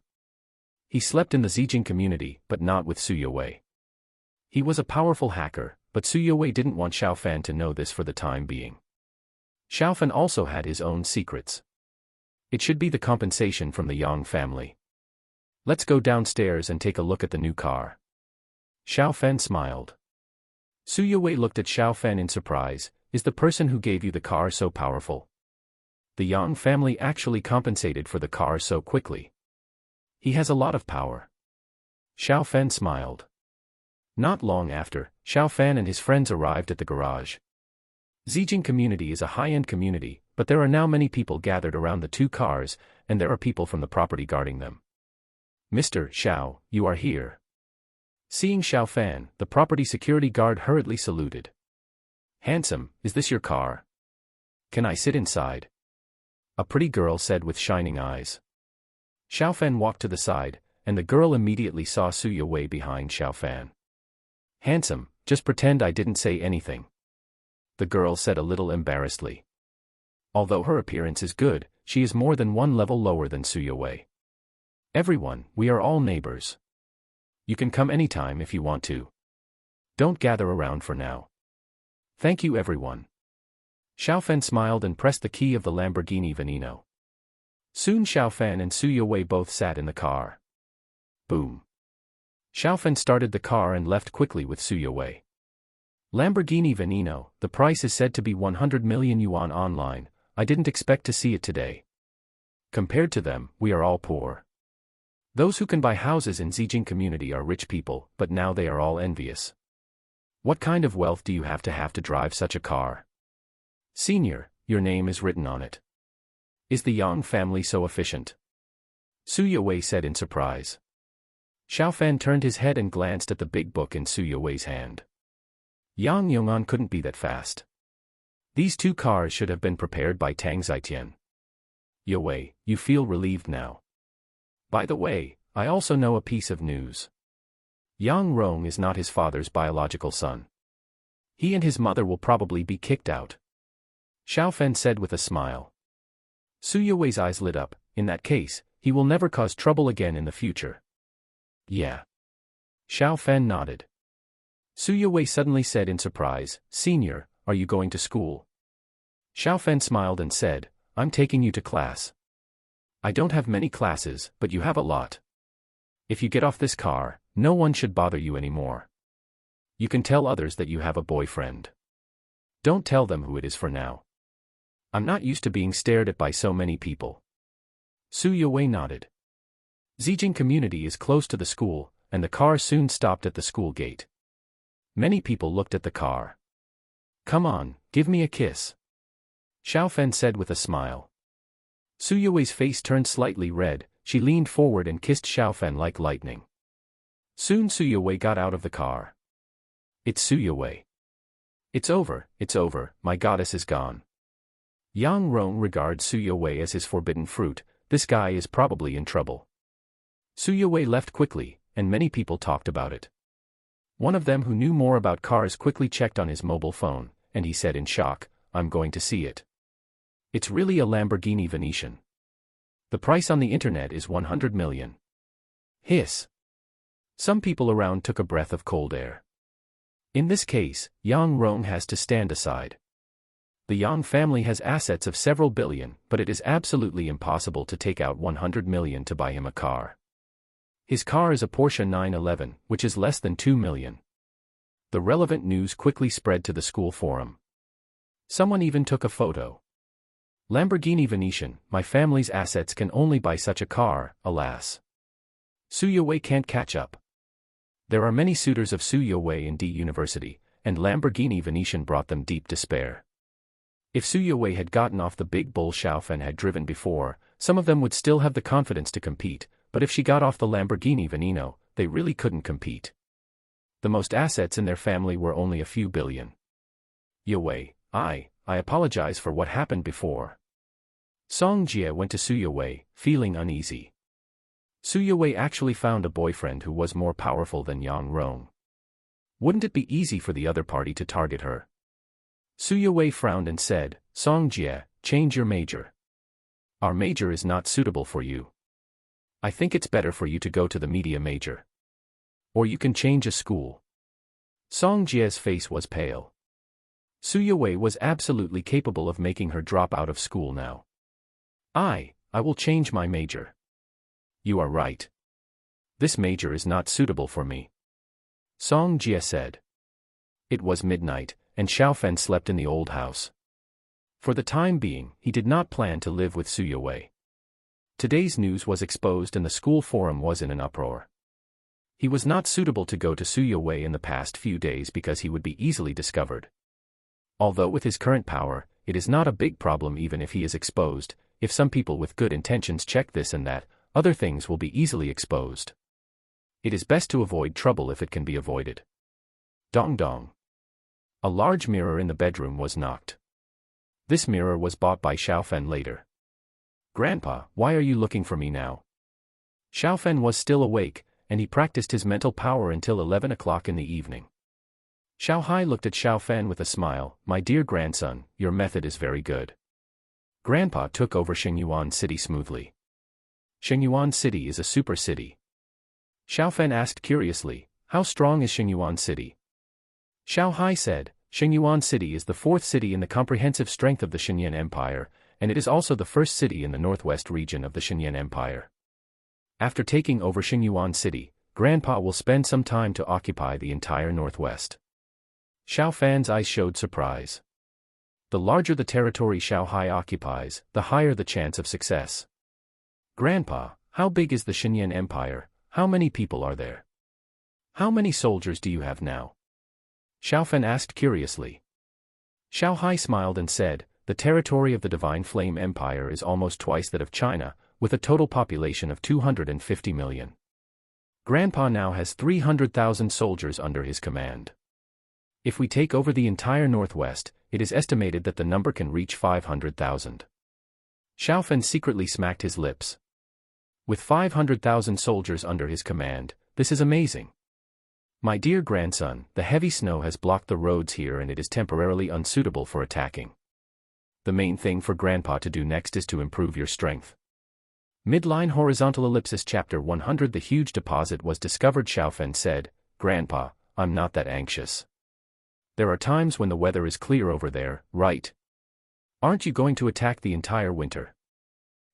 S1: He slept in the Zijing community, but not with Su Yue. He was a powerful hacker, but Su Yue didn't want Xiao Fan to know this for the time being. Xiao Fan also had his own secrets. It should be the compensation from the Yang family. Let's go downstairs and take a look at the new car. Xiao Fan smiled. Su Yue looked at Xiao Fan in surprise. Is the person who gave you the car so powerful? The Yang family actually compensated for the car so quickly. He has a lot of power. Xiao Fan smiled. Not long after, Xiao Fan and his friends arrived at the garage. Zijing community is a high-end community, but there are now many people gathered around the 2 cars, and there are people from the property guarding them. Mr. Xiao, you are here. Seeing Xiao Fan, the property security guard hurriedly saluted. Handsome, is this your car? Can I sit inside? A pretty girl said with shining eyes. Xiao Fan walked to the side, and the girl immediately saw Su Yue behind Xiao Fan. Handsome, just pretend I didn't say anything. The girl said a little embarrassedly. Although her appearance is good, she is more than 1 level lower than Su Yue. Everyone, we are all neighbors. You can come anytime if you want to. Don't gather around for now. Thank you everyone. Xiao Fan smiled and pressed the key of the Lamborghini Veneno. Soon Xiao Fan and Su Yue both sat in the car. Boom. Xiao Fan started the car and left quickly with Su Yue. Lamborghini Veneno, the price is said to be 100 million yuan online. I didn't expect to see it today. Compared to them, we are all poor. Those who can buy houses in Zijing community are rich people, but now they are all envious. What kind of wealth do you have to drive such a car? Senior, your name is written on it. Is the Yang family so efficient? Su Yue said in surprise. Xiao Fan turned his head and glanced at the big book in Su Yue's hand. Yang Yong'an couldn't be that fast. These 2 cars should have been prepared by Tang Zitian. Yue, you feel relieved now. By the way, I also know a piece of news. Yang Rong is not his father's biological son. He and his mother will probably be kicked out. Xiao Fan said with a smile. Su Yue's eyes lit up. In that case, he will never cause trouble again in the future. Yeah. Xiao Fan nodded. Su Yue suddenly said in surprise, Senior, are you going to school? Xiao Fan smiled and said, I'm taking you to class. I don't have many classes, but you have a lot. If you get off this car, no one should bother you anymore. You can tell others that you have a boyfriend. Don't tell them who it is for now. I'm not used to being stared at by so many people. Su Yue nodded. Zijing community is close to the school, and the car soon stopped at the school gate. Many people looked at the car. Come on, give me a kiss. Xiao Fan said with a smile. Su Yue's face turned slightly red. She leaned forward and kissed Xiao Fan like lightning. Soon Su Yue got out of the car. It's Su Yue. It's over, my goddess is gone. Yang Rong regards Su Yue as his forbidden fruit. This guy is probably in trouble. Su Yue left quickly, and many people talked about it. One of them who knew more about cars quickly checked on his mobile phone, and he said in shock, I'm going to see it. It's really a Lamborghini Venetian. The price on the internet is 100 million. Hiss. Some people around took a breath of cold air. In this case, Yang Rong has to stand aside. The Yang family has assets of several billion, but it is absolutely impossible to take out 100 million to buy him a car. His car is a Porsche 911, which is less than 2 million. The relevant news quickly spread to the school forum. Someone even took a photo. Lamborghini Venetian, my family's assets can only buy such a car, alas. Su Yowei can't catch up. There are many suitors of Su Yowei in D University, and Lamborghini Venetian brought them deep despair. If Su Yowei had gotten off the big bull Xiaofan had driven before, some of them would still have the confidence to compete, but if she got off the Lamborghini Veneno, they really couldn't compete. The most assets in their family were only a few billion. Yowei, I apologize for what happened before. Song Jie went to Su Yowei, feeling uneasy. Su Yowei actually found a boyfriend who was more powerful than Yang Rong. Wouldn't it be easy for the other party to target her? Su Yowei frowned and said, Song Jie, change your major. Our major is not suitable for you. I think it's better for you to go to the media major. Or you can change a school. Song Jie's face was pale. Su Yowei was absolutely capable of making her drop out of school now. I will change my major. You are right. This major is not suitable for me. Song Jie said. It was midnight, and Xiaofan slept in the old house. For the time being, he did not plan to live with Su Yowei. Today's news was exposed and the school forum was in an uproar. He was not suitable to go to Su Yowei in the past few days because he would be easily discovered. Although with his current power, it is not a big problem even if he is exposed. If some people with good intentions check this and that, other things will be easily exposed. It is best to avoid trouble if it can be avoided. Dong dong. A large mirror in the bedroom was knocked. This mirror was bought by Xiaofan later. Grandpa, why are you looking for me now? Xiaofan was still awake, and he practiced his mental power until 11 o'clock in the evening. Xiaohai looked at Xiaofan with a smile. My dear grandson, your method is very good. Grandpa took over Shengyuan City smoothly. Shengyuan City is a super city. Xiaofan asked curiously, how strong is Shengyuan City? Xiaohai said, Shengyuan City is the fourth city in the comprehensive strength of the Xinyan Empire, and it is also the first city in the northwest region of the Xinyan Empire. After taking over Shengyuan City, Grandpa will spend some time to occupy the entire northwest. Xiaofan's eyes showed surprise. The larger the territory Xiaohai occupies, the higher the chance of success. Grandpa, how big is the Xinyan Empire? How many people are there? How many soldiers do you have now? Xiaofan asked curiously. Xiaohai smiled and said, the territory of the Divine Flame Empire is almost twice that of China, with a total population of 250 million. Grandpa now has 300,000 soldiers under his command. If we take over the entire northwest, it is estimated that the number can reach 500,000. Xiaofan secretly smacked his lips. With 500,000 soldiers under his command, this is amazing. My dear grandson, the heavy snow has blocked the roads here and it is temporarily unsuitable for attacking. The main thing for Grandpa to do next is to improve your strength. Midline horizontal ellipsis chapter 100. The huge deposit was discovered. Xiaofan said, Grandpa, I'm not that anxious. There are times when the weather is clear over there, right? Aren't you going to attack the entire winter?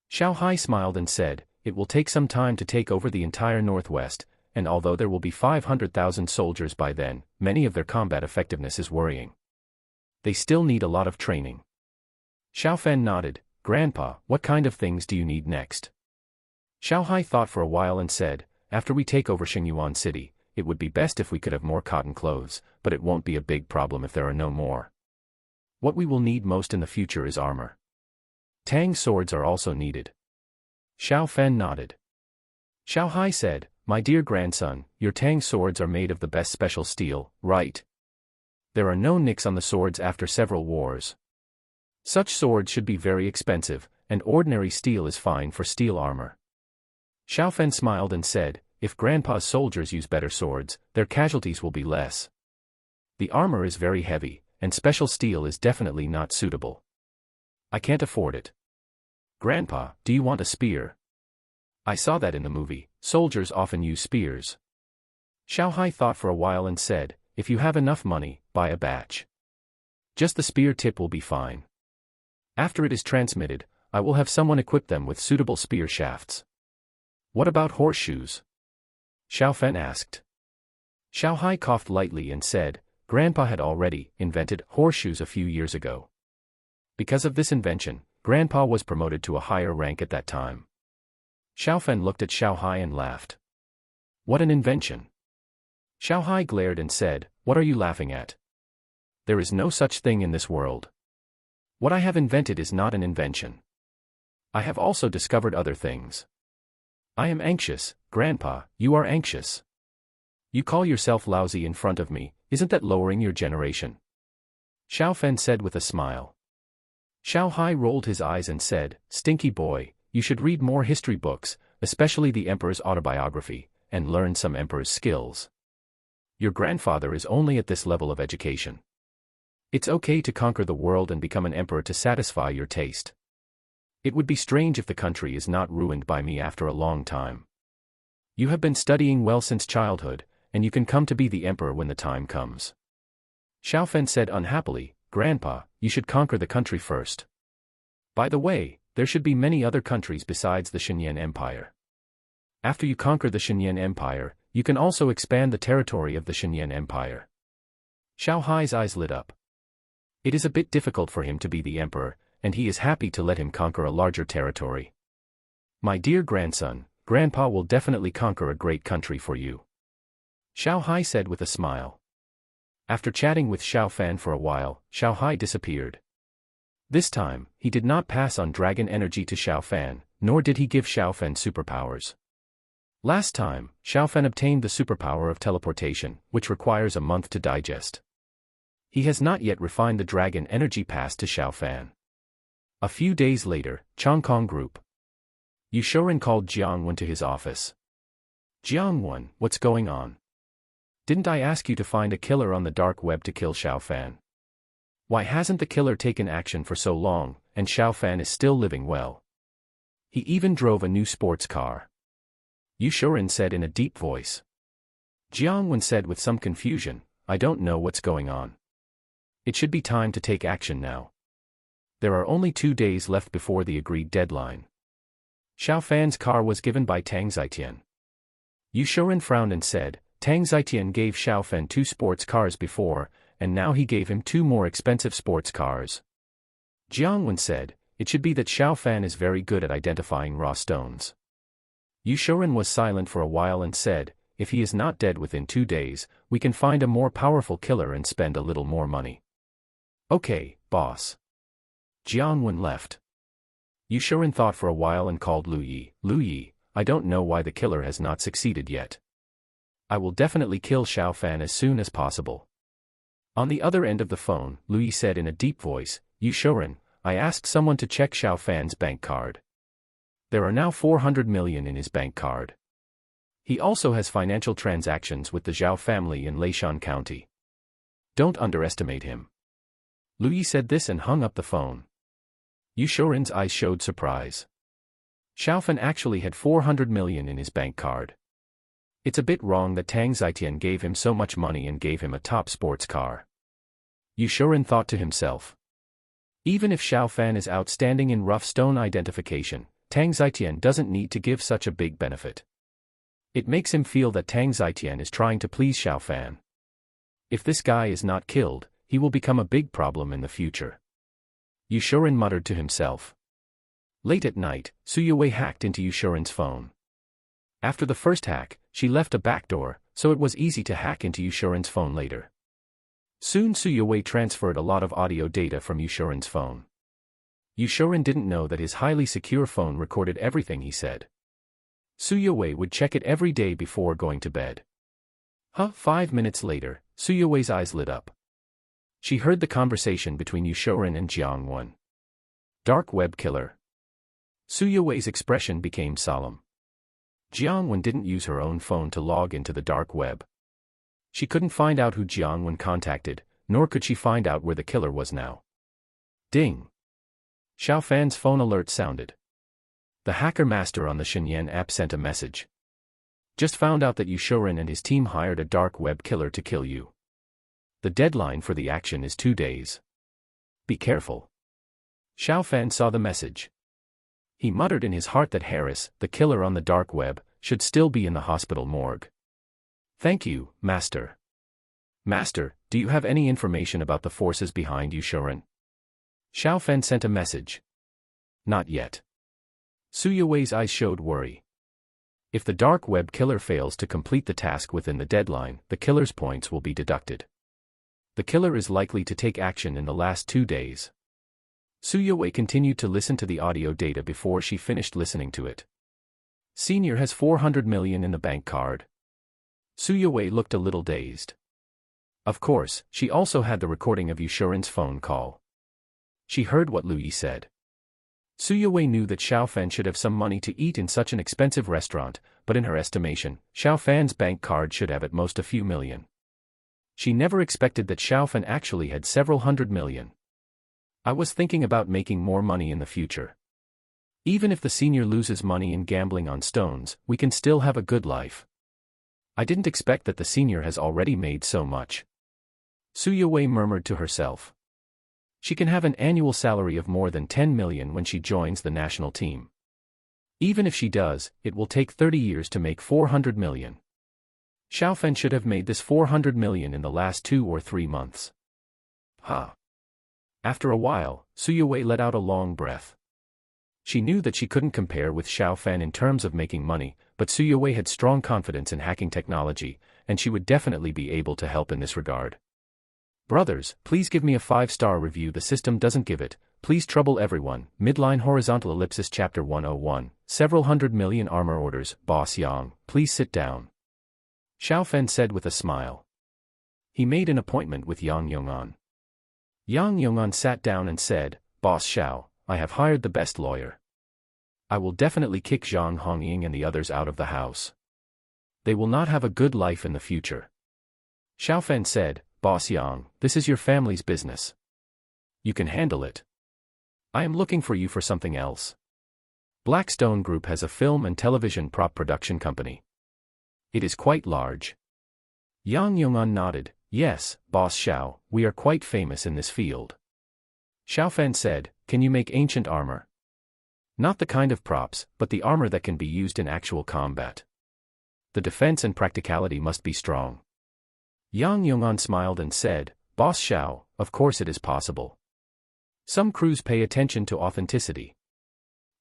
S1: Xiaohai smiled and said, it will take some time to take over the entire northwest, and although there will be 500,000 soldiers by then, many of their combat effectiveness is worrying. They still need a lot of training. Xiaofan nodded, Grandpa, what kind of things do you need next? Xiaohai thought for a while and said, after we take over Shengyuan City, it would be best if we could have more cotton clothes, but it won't be a big problem if there are no more. What we will need most in the future is armor. Tang swords are also needed. Xiaofan nodded. Xiaohai said, my dear grandson, your Tang swords are made of the best special steel, right? There are no nicks on the swords after several wars. Such swords should be very expensive, and ordinary steel is fine for steel armor. Xiaofan smiled and said, if Grandpa's soldiers use better swords, their casualties will be less. The armor is very heavy, and special steel is definitely not suitable. I can't afford it. Grandpa, do you want a spear? I saw that in the movie, soldiers often use spears. Xiaohai thought for a while and said, if you have enough money, buy a batch. Just the spear tip will be fine. After it is transmitted, I will have someone equip them with suitable spear shafts. What about horseshoes? Xiao Fan asked. Xiao Hai coughed lightly and said, Grandpa had already invented horseshoes a few years ago. Because of this invention, Grandpa was promoted to a higher rank at that time. Xiao Fan looked at Xiao Hai and laughed. What an invention! Xiao Hai glared and said, What are you laughing at? There is no such thing in this world. What I have invented is not an invention. I have also discovered other things. I am anxious, Grandpa, you are anxious. You call yourself lousy in front of me, isn't that lowering your generation? Xiao Fan said with a smile. Xiao Hai rolled his eyes and said, Stinky boy, you should read more history books, especially the Emperor's autobiography, and learn some Emperor's skills. Your grandfather is only at this level of education. It's okay to conquer the world and become an emperor to satisfy your taste. It would be strange if the country is not ruined by me after a long time. You have been studying well since childhood, and you can come to be the emperor when the time comes. Xiao Fan said unhappily, Grandpa, you should conquer the country first. By the way, there should be many other countries besides the Shenyan Empire. After you conquer the Shenyan Empire, you can also expand the territory of the Shenyan Empire. Xiao Hai's eyes lit up. It is a bit difficult for him to be the emperor, and he is happy to let him conquer a larger territory. My dear grandson, Grandpa will definitely conquer a great country for you. Xiao Hai said with a smile. After chatting with Xiao Fan for a while, Xiao Hai disappeared. This time, he did not pass on dragon energy to Xiao Fan, nor did he give Xiao Fan superpowers. Last time, Xiao Fan obtained the superpower of teleportation, which requires a month to digest. He has not yet refined the dragon energy passed to Xiao Fan. A few days later, Chongkong Group. Yushorin called Jiang Wen to his office. Jiang Wen, what's going on? Didn't I ask you to find a killer on the dark web to kill Xiao Fan? Why hasn't the killer taken action for so long, and Xiao Fan is still living well? He even drove a new sports car. Yushorin said in a deep voice. Jiang Wen said with some confusion, I don't know what's going on. It should be time to take action now. There are only 2 days left before the agreed deadline. Xiao Fan's car was given by Tang Zhaitian. Yushorin frowned and said, Tang Zhaitian gave Xiao Fan 2 sports cars before, and now he gave him 2 more expensive sports cars. Jiang Wen said, it should be that Xiao Fan is very good at identifying raw stones. Yushorin was silent for a while and said, if he is not dead within 2 days, we can find a more powerful killer and spend a little more money. Okay, boss. Jiang Wen left. Yushorin thought for a while and called Lu Yi. Lu Yi, I don't know why the killer has not succeeded yet. I will definitely kill Xiao Fan as soon as possible. On the other end of the phone, Lu Yi said in a deep voice, Yushorin, I asked someone to check Xiao Fan's bank card. There are now 400 million in his bank card. He also has financial transactions with the Zhao family in Leishan County. Don't underestimate him. Lu Yi said this and hung up the phone. Yushorin's eyes showed surprise. Xiao Fan actually had 400 million in his bank card. It's a bit wrong that Tang Zhaitian gave him so much money and gave him a top sports car. Yushorin thought to himself. Even if Xiao Fan is outstanding in rough stone identification, Tang Zhaitian doesn't need to give such a big benefit. It makes him feel that Tang Zhaitian is trying to please Xiao Fan. If this guy is not killed, he will become a big problem in the future. Yushorin muttered to himself. Late at night, Suyue hacked into Yushorin's phone. After the first hack, she left a backdoor, so it was easy to hack into Yushorin's phone later. Soon Suyue transferred a lot of audio data from Yushorin's phone. Yushorin didn't know that his highly secure phone recorded everything he said. Suyue would check it every day before going to bed. 5 minutes later, Suyue's eyes lit up. She heard the conversation between Yushorin and Jiang Wen. Dark web killer. Suyue's expression became solemn. Jiang Wen didn't use her own phone to log into the dark web. She couldn't find out who Jiang Wen contacted, nor could she find out where the killer was now. Ding! Xiao Fan's phone alert sounded. The hacker master on the Shenyan app sent a message. Just found out that Yushorin and his team hired a dark web killer to kill you. The deadline for the action is 2 days. Be careful. Xiao Fan saw the message. He muttered in his heart that Harris, the killer on the dark web, should still be in the hospital morgue. Thank you, Master. Master, do you have any information about the forces behind Yushuren? Xiao Fan sent a message. Not yet. Su Yuwei's eyes showed worry. If the dark web killer fails to complete the task within the deadline, the killer's points will be deducted. The killer is likely to take action in the last 2 days. Su Yuwei continued to listen to the audio data before she finished listening to it. Senior has 400 million in the bank card. Su Yuwei looked a little dazed. Of course, she also had the recording of Yushuren's phone call. She heard what Lu Yi said. Su Yuwei knew that Xiao Fan should have some money to eat in such an expensive restaurant, but in her estimation, Xiao Fan's bank card should have at most a few million. She never expected that Xiao Fan actually had several hundred million. I was thinking about making more money in the future. Even if the senior loses money in gambling on stones, we can still have a good life. I didn't expect that the senior has already made so much. Su Yuwei murmured to herself. She can have an annual salary of more than 10 million when she joins the national team. Even if she does, it will take 30 years to make 400 million. Xiao Fan should have made this 400 million in the last 2 or 3 months. After a while, Su Yuwei let out a long breath. She knew that she couldn't compare with Xiao Fan in terms of making money, but Su Yuwei had strong confidence in hacking technology, and she would definitely be able to help in this regard. Brothers, please give me a 5-star review. The system doesn't give it. Please trouble everyone. Midline horizontal ellipsis chapter 101. Several hundred million armor orders. Boss Yang, please sit down. Xiao Fan said with a smile. He made an appointment with Yang Yong'an. Yang Yong'an sat down and said, Boss Xiao, I have hired the best lawyer. I will definitely kick Zhang Hongying and the others out of the house. They will not have a good life in the future. Xiao Fan said, Boss Yang, this is your family's business. You can handle it. I am looking for you for something else. Blackstone Group has a film and television prop production company. It is quite large. Yang Yong'an nodded, yes, Boss Xiao, we are quite famous in this field. Xiao Fan said, can you make ancient armor? Not the kind of props, but the armor that can be used in actual combat. The defense and practicality must be strong. Yang Yong'an smiled and said, Boss Xiao, of course it is possible. Some crews pay attention to authenticity.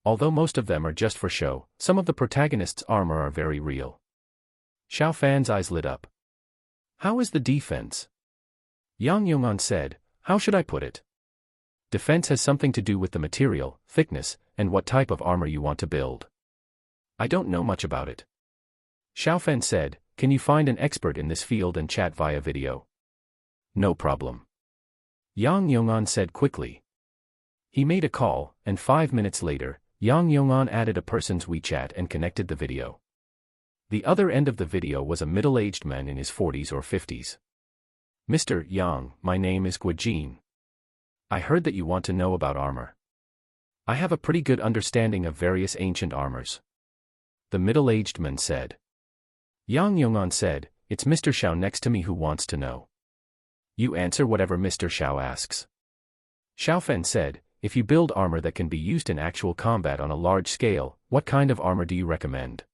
S1: Although most of them are just for show, some of the protagonists' armor are very real. Xiao Fan's eyes lit up. How is the defense? Yang Yong'an said, how should I put it? Defense has something to do with the material, thickness, and what type of armor you want to build. I don't know much about it. Xiao Fan said, can you find an expert in this field and chat via video? No problem. Yang Yong'an said quickly. He made a call, and 5 minutes later, Yang Yong'an added a person's WeChat and connected the video. The other end of the video was a middle-aged man in his 40s or 50s. Mr. Yang, my name is Guojin. I heard that you want to know about armor. I have a pretty good understanding of various ancient armors. The middle-aged man said. Yang Yong'an said, it's Mr. Xiao next to me who wants to know. You answer whatever Mr. Xiao asks. Xiao Fan said, if you build armor that can be used in actual combat on a large scale, what kind of armor do you recommend?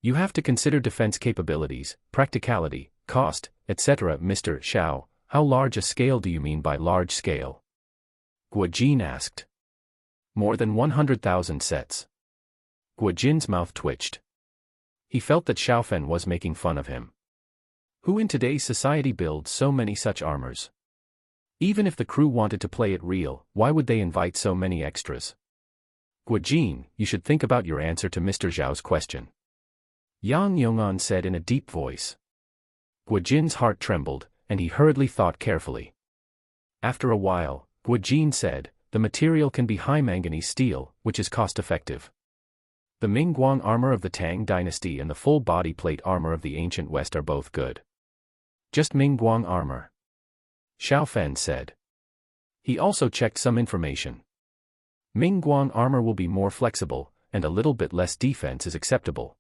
S1: You have to consider defense capabilities, practicality, cost, etc. Mr. Xiao, how large a scale do you mean by large scale? Guojin asked. More than 100,000 sets. Guojin's mouth twitched. He felt that Xiao Fan was making fun of him. Who in today's society builds so many such armors? Even if the crew wanted to play it real, why would they invite so many extras? Guojin, you should think about your answer to Mr. Zhao's question. Yang Yong'an said in a deep voice. Guojin's heart trembled, and he hurriedly thought carefully. After a while, Guojin said, the material can be high manganese steel, which is cost-effective. The Mingguang armor of the Tang dynasty and the full body plate armor of the ancient West are both good. Just Mingguang armor. Xiao Fan said. He also checked some information. Mingguang armor will be more flexible, and a little bit less defense is acceptable.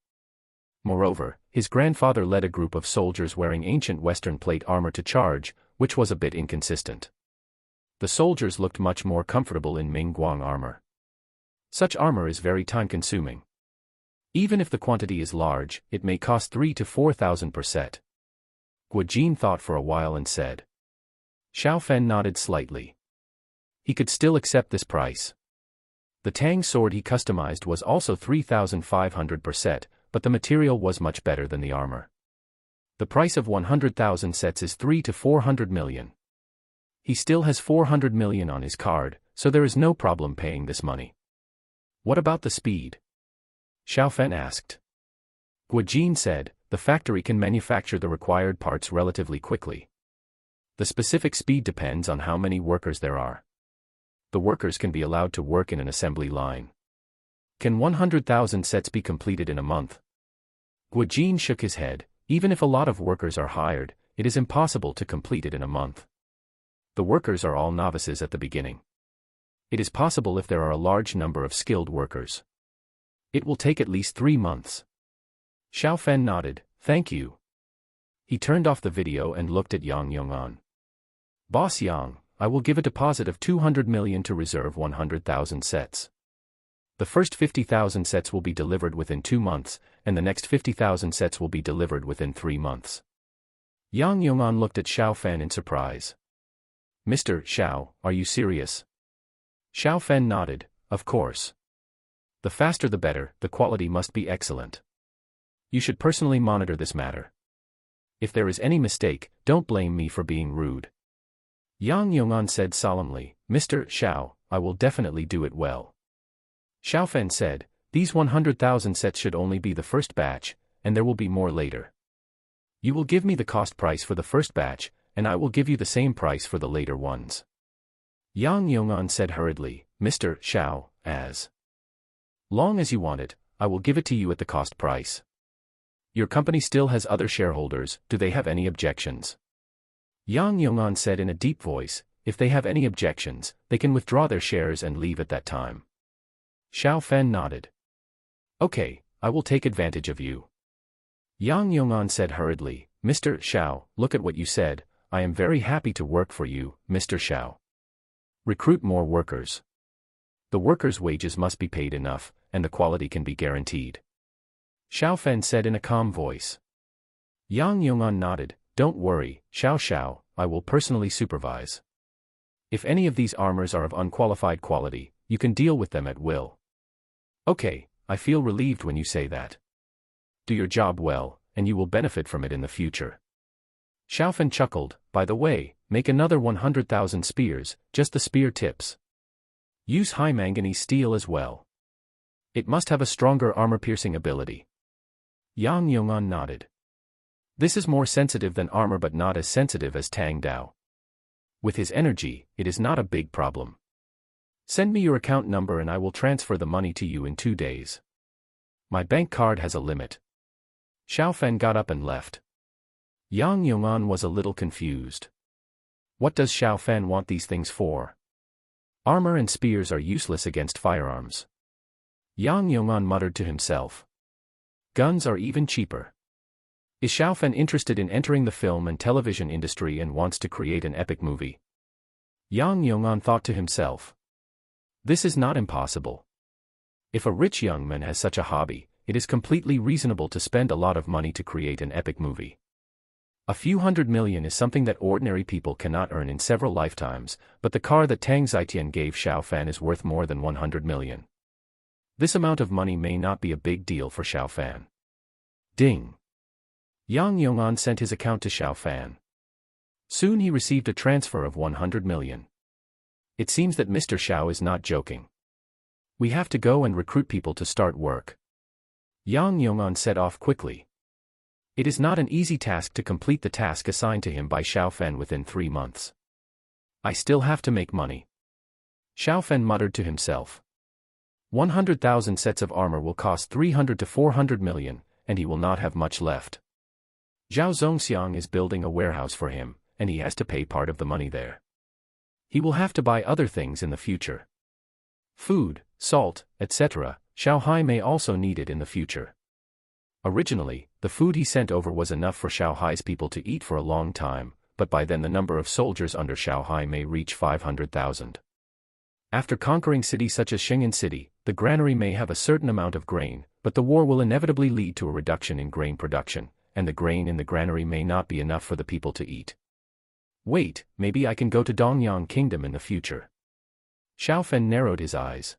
S1: Moreover, his grandfather led a group of soldiers wearing ancient Western plate armor to charge, which was a bit inconsistent. The soldiers looked much more comfortable in Ming Guang armor. Such armor is very time-consuming. Even if the quantity is large, it may cost 3,000 to 4,000 per set. Guo Jin thought for a while and said. Xiao Fan nodded slightly. He could still accept this price. The Tang sword he customized was also 3,500 per set, but the material was much better than the armor. The price of 100,000 sets is 300 to 400 million. He still has 400 million on his card, so there is no problem paying this money. What about the speed? Xiao Fan asked. Guo Jin said, the factory can manufacture the required parts relatively quickly. The specific speed depends on how many workers there are. The workers can be allowed to work in an assembly line. Can 100,000 sets be completed in a month? Guo Jin shook his head. Even if a lot of workers are hired, it is impossible to complete it in a month. The workers are all novices at the beginning. It is possible if there are a large number of skilled workers. It will take at least 3 months. Xiao Fan nodded, thank you. He turned off the video and looked at Yang Yong'an. Boss Yang, I will give a deposit of 200 million to reserve 100,000 sets. The first 50,000 sets will be delivered within 2 months, and the next 50,000 sets will be delivered within 3 months. Yang Yong'an looked at Xiao Fan in surprise. Mr. Xiao, are you serious? Xiao Fan nodded, of course. The faster the better, the quality must be excellent. You should personally monitor this matter. If there is any mistake, don't blame me for being rude. Yang Yong'an said solemnly, Mr. Xiao, I will definitely do it well. Xiao Fan said, these 100,000 sets should only be the first batch, and there will be more later. You will give me the cost price for the first batch, and I will give you the same price for the later ones. Yang Yong'an said hurriedly, Mr. Xiao, as long as you want it, I will give it to you at the cost price. Your company still has other shareholders, do they have any objections? Yang Yong'an said in a deep voice, if they have any objections, they can withdraw their shares and leave at that time. Xiao Fan nodded. Okay, I will take advantage of you. Yang Yong'an said hurriedly, Mr. Xiao, look at what you said, I am very happy to work for you, Mr. Xiao. Recruit more workers. The workers' wages must be paid enough, and the quality can be guaranteed. Xiao Fan said in a calm voice. Yang Yong'an nodded, don't worry, Xiao, I will personally supervise. If any of these armors are of unqualified quality, you can deal with them at will. Okay, I feel relieved when you say that. Do your job well, and you will benefit from it in the future. Xiao Fan chuckled, by the way, make another 100,000 spears, just the spear tips. Use high manganese steel as well. It must have a stronger armor-piercing ability. Yang Yong'an nodded. This is more sensitive than armor but not as sensitive as Tang Dao. With his energy, it is not a big problem. Send me your account number and I will transfer the money to you in 2 days. My bank card has a limit. Xiao Fan got up and left. Yang Yong'an was a little confused. What does Xiao Fan want these things for? Armor and spears are useless against firearms. Yang Yong'an muttered to himself. Guns are even cheaper. Is Xiao Fan interested in entering the film and television industry and wants to create an epic movie? Yang Yong'an thought to himself. This is not impossible. If a rich young man has such a hobby, it is completely reasonable to spend a lot of money to create an epic movie. A few 100 million is something that ordinary people cannot earn in several lifetimes, but the car that Tang Zitian gave Xiao Fan is worth more than 100 million. This amount of money may not be a big deal for Xiao Fan. Ding! Yang Yong'an sent his account to Xiao Fan. Soon he received a transfer of 100 million. It seems that Mr. Xiao is not joking. We have to go and recruit people to start work. Yang Yong'an set off quickly. It is not an easy task to complete the task assigned to him by Xiao Fan within 3 months. I still have to make money. Xiao Fan muttered to himself. 100,000 sets of armor will cost 300 to 400 million, and he will not have much left. Zhao Zongxiang is building a warehouse for him, and he has to pay part of the money there. He will have to buy other things in the future. Food, salt, etc., Xiao Hai may also need it in the future. Originally, the food he sent over was enough for Xiao Hai's people to eat for a long time, but by then the number of soldiers under Xiao Hai may reach 500,000. After conquering cities such as Shingen City, the granary may have a certain amount of grain, but the war will inevitably lead to a reduction in grain production, and the grain in the granary may not be enough for the people to eat. Wait, maybe I can go to Dongyang Kingdom in the future. Xiao Fan narrowed his eyes.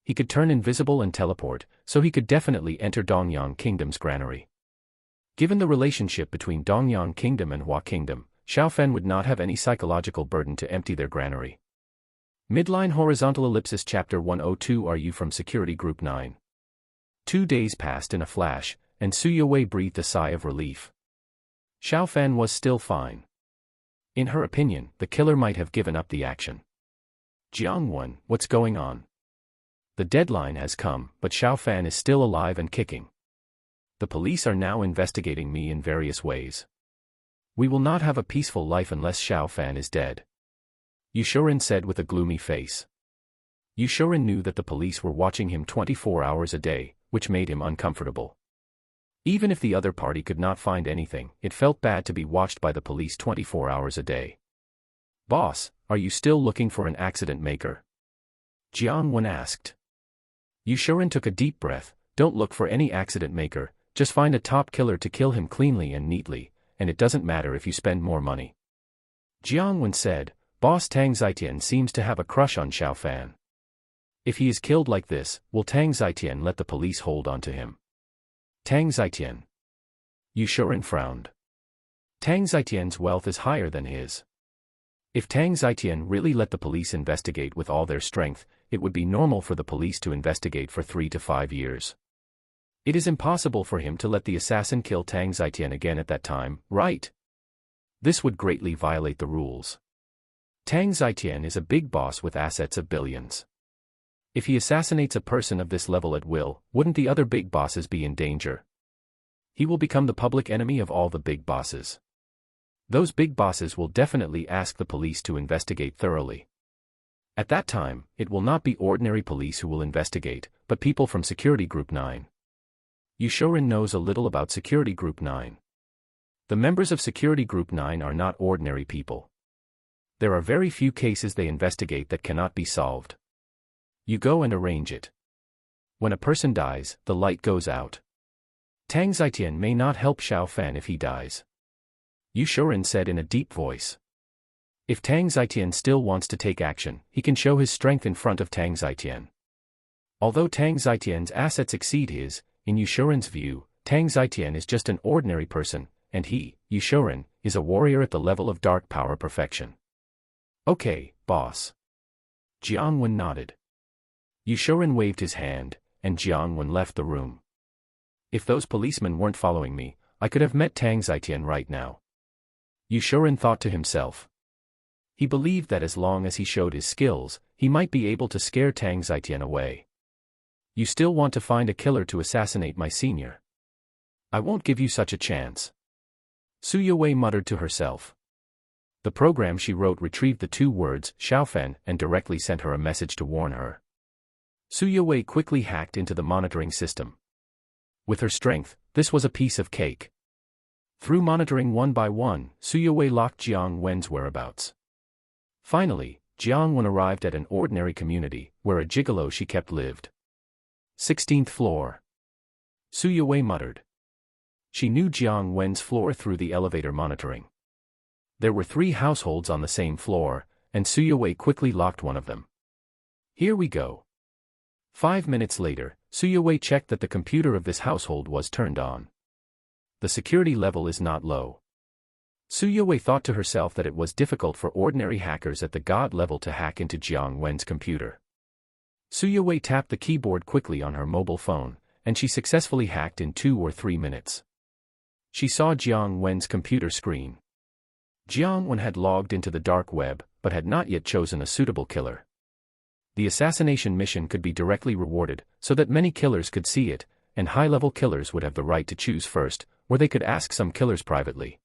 S1: He could turn invisible and teleport, so he could definitely enter Dongyang Kingdom's granary. Given the relationship between Dongyang Kingdom and Hua Kingdom, Xiao Fan would not have any psychological burden to empty their granary. Midline horizontal ellipsis chapter 102. Are you from Security Group 9? 2 days passed in a flash, and Su Yowei breathed a sigh of relief. Xiao Fan was still fine. In her opinion, the killer might have given up the action. Jiang-Wen, what's going on? The deadline has come, but Xiao Fan is still alive and kicking. The police are now investigating me in various ways. We will not have a peaceful life unless Xiao Fan is dead. Yushuren said with a gloomy face. Yushuren knew that the police were watching him 24 hours a day, which made him uncomfortable. Even if the other party could not find anything, it felt bad to be watched by the police 24 hours a day. Boss, are you still looking for an accident maker? Jiang-Wen asked. Yushuren took a deep breath. Don't look for any accident maker, just find a top killer to kill him cleanly and neatly, and it doesn't matter if you spend more money. Jiang-Wen said, Boss Tang Zhaitian seems to have a crush on Xiao Fan. If he is killed like this, will Tang Zhaitian let the police hold on to him? Tang Zhaitian. Yushuren frowned. Tang Zhaitian's wealth is higher than his. If Tang Zhaitian really let the police investigate with all their strength, it would be normal for the police to investigate for 3 to 5 years. It is impossible for him to let the assassin kill Tang Zhaitian again at that time, right? This would greatly violate the rules. Tang Zhaitian is a big boss with assets of billions. If he assassinates a person of this level at will, wouldn't the other big bosses be in danger? He will become the public enemy of all the big bosses. Those big bosses will definitely ask the police to investigate thoroughly. At that time, it will not be ordinary police who will investigate, but people from Security Group 9. Yushuren knows a little about Security Group 9. The members of Security Group 9 are not ordinary people. There are very few cases they investigate that cannot be solved. You go and arrange it. When a person dies, the light goes out. Tang Zhaitian may not help Xiao Fan if he dies. Yushuren said in a deep voice. If Tang Zhaitian still wants to take action, he can show his strength in front of Tang Zhaitian. Although Tang Zhaitian's assets exceed his, in Yushuren's view, Tang Zhaitian is just an ordinary person, and he, Yushuren, is a warrior at the level of dark power perfection. Okay, boss. Jiang-Wen nodded. Yushuren waved his hand, and Jiang-Wen left the room. If those policemen weren't following me, I could have met Tang Zhaitian right now. Yushuren thought to himself. He believed that as long as he showed his skills, he might be able to scare Tang Zhaitian away. You still want to find a killer to assassinate my senior? I won't give you such a chance. Su Yowei muttered to herself. The program she wrote retrieved the 2 words, Xiao Fan, and directly sent her a message to warn her. Su Yowei quickly hacked into the monitoring system. With her strength, this was a piece of cake. Through monitoring one by one, Su Yowei locked Jiang-Wen's whereabouts. Finally, Jiang-Wen arrived at an ordinary community, where a gigolo she kept lived. 16th floor. Su Yowei muttered. She knew Jiang-Wen's floor through the elevator monitoring. There were 3 households on the same floor, and Su Yowei quickly locked one of them. Here we go. 5 minutes later, Su Yowei checked that the computer of this household was turned on. The security level is not low. Su Yowei thought to herself that it was difficult for ordinary hackers at the god level to hack into Jiang-Wen's computer. Su Yowei tapped the keyboard quickly on her mobile phone, and she successfully hacked in 2 or 3 minutes. She saw Jiang-Wen's computer screen. Jiang-Wen had logged into the dark web, but had not yet chosen a suitable killer. The assassination mission could be directly rewarded, so that many killers could see it, and high-level killers would have the right to choose first, or they could ask some killers privately.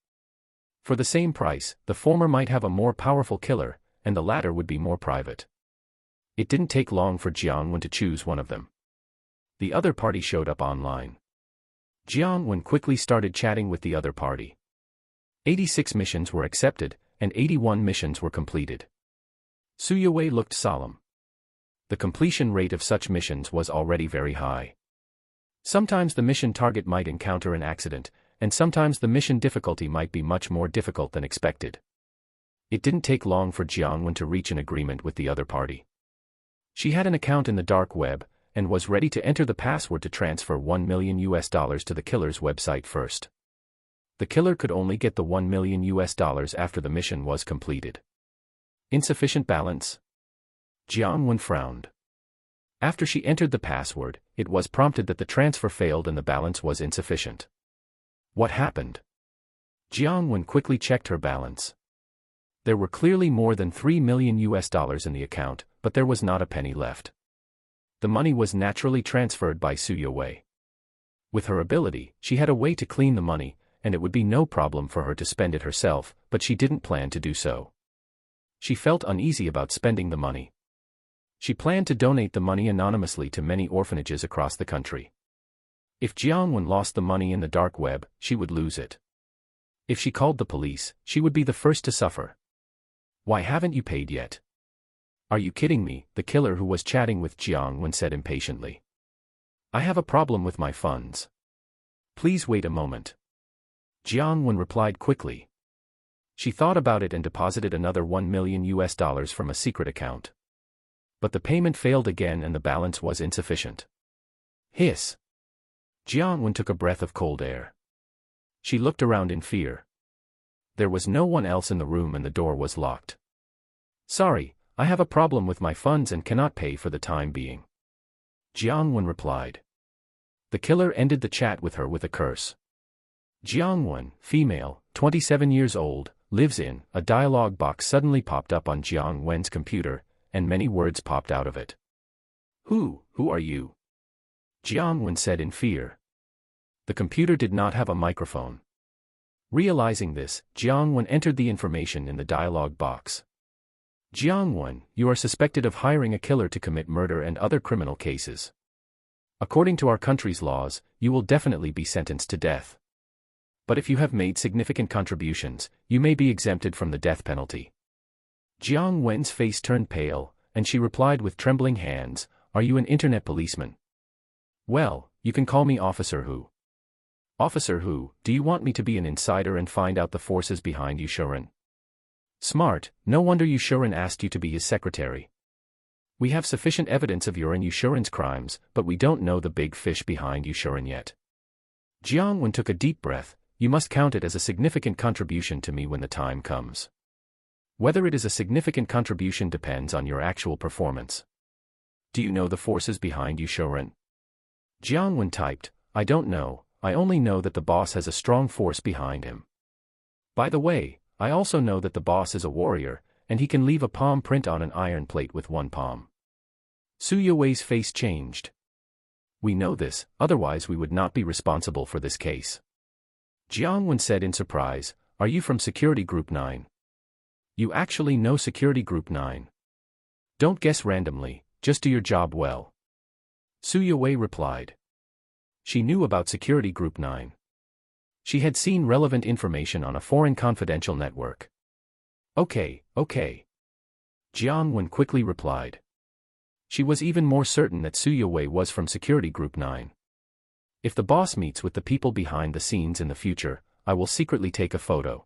S1: For the same price, the former might have a more powerful killer, and the latter would be more private. It didn't take long for Jiang-Wen to choose one of them. The other party showed up online. Jiang-Wen quickly started chatting with the other party. 86 missions were accepted, and 81 missions were completed. Su Yue looked solemn. The completion rate of such missions was already very high. Sometimes the mission target might encounter an accident, and sometimes the mission difficulty might be much more difficult than expected. It didn't take long for Jiangwen to reach an agreement with the other party. She had an account in the dark web, and was ready to enter the password to transfer $1 million to the killer's website first. The killer could only get the $1 million after the mission was completed. Insufficient balance? Jiangwen frowned. After she entered the password, it was prompted that the transfer failed and the balance was insufficient. What happened? Jiangwen quickly checked her balance. There were clearly more than $3 million in the account, but there was not a penny left. The money was naturally transferred by Su Yue. With her ability, she had a way to clean the money, and it would be no problem for her to spend it herself, but she didn't plan to do so. She felt uneasy about spending the money. She planned to donate the money anonymously to many orphanages across the country. If Jiangwen lost the money in the dark web, she would lose it. If she called the police, she would be the first to suffer. Why haven't you paid yet? Are you kidding me? The killer who was chatting with Jiangwen said impatiently. I have a problem with my funds. Please wait a moment. Jiangwen replied quickly. She thought about it and deposited another $1 million from a secret account. But the payment failed again and the balance was insufficient. Hiss. Jiangwen took a breath of cold air. She looked around in fear. There was no one else in the room and the door was locked. Sorry, I have a problem with my funds and cannot pay for the time being. Jiangwen replied. The killer ended the chat with her with a curse. Jiangwen, female, 27 years old, lives in. A dialog box suddenly popped up on Jiangwen's computer, and many words popped out of it. Who are you? Jiangwen said in fear. The computer did not have a microphone. Realizing this, Jiangwen entered the information in the dialog box. Jiangwen, you are suspected of hiring a killer to commit murder and other criminal cases. According to our country's laws, you will definitely be sentenced to death. But if you have made significant contributions, you may be exempted from the death penalty. Jiangwen's face turned pale, and she replied with trembling hands, Are you an internet policeman? Well, you can call me Officer Hu. Officer Hu, do you want me to be an insider and find out the forces behind Yushuren? Smart, no wonder Yushuren asked you to be his secretary. We have sufficient evidence of your and Yushuren's crimes, but we don't know the big fish behind Yushuren yet. Jiangwen took a deep breath. You must count it as a significant contribution to me when the time comes. Whether it is a significant contribution depends on your actual performance. Do you know the forces behind Yushuren? Jiangwen typed, I don't know, I only know that the boss has a strong force behind him. By the way, I also know that the boss is a warrior, and he can leave a palm print on an iron plate with one palm. Su Yue's face changed. We know this, otherwise we would not be responsible for this case. Jiangwen said in surprise, Are you from Security Group 9? You actually know Security Group 9. Don't guess randomly, just do your job well. Su Yue replied. She knew about Security Group 9. She had seen relevant information on a foreign confidential network. Okay. Jiangwen quickly replied. She was even more certain that Su Yue was from Security Group 9. If the boss meets with the people behind the scenes in the future, I will secretly take a photo.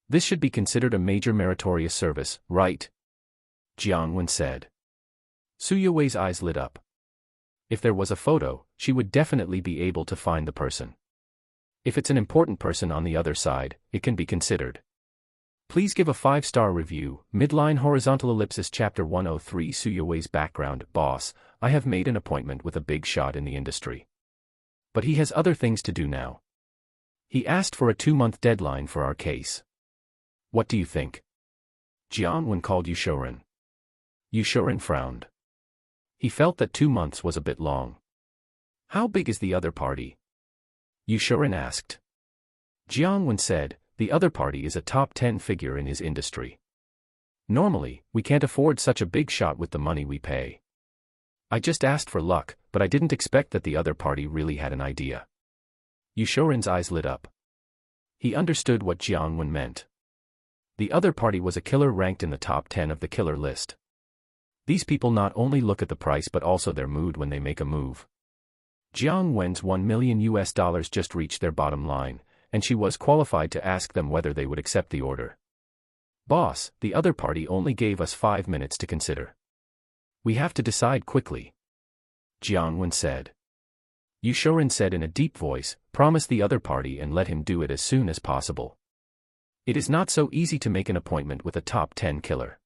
S1: This should be considered a major meritorious service, right? Jiangwen said. Su Yue's eyes lit up. If there was a photo, she would definitely be able to find the person. If it's an important person on the other side, it can be considered. Please give a 5-star review. Midline horizontal ellipsis chapter 103 Su Yue's background. Boss, I have made an appointment with a big shot in the industry. But he has other things to do now. He asked for a 2-month deadline for our case. What do you think? Jiangwen called Yushuren. Yushuren frowned. He felt that 2 months was a bit long. How big is the other party? Yushuren asked. Jiangwen said, the other party is a top 10 figure in his industry. Normally, we can't afford such a big shot with the money we pay. I just asked for luck, but I didn't expect that the other party really had an idea. Yushuren's eyes lit up. He understood what Jiang Wen meant. The other party was a killer ranked in the top 10 of the killer list. These people not only look at the price but also their mood when they make a move. Jiang Wen's $1 million just reached their bottom line, and she was qualified to ask them whether they would accept the order. Boss, the other party only gave us 5 minutes to consider. We have to decide quickly. Jiang Wen said. Yushorin said in a deep voice, promise the other party and let him do it as soon as possible. It is not so easy to make an appointment with a top 10 killer.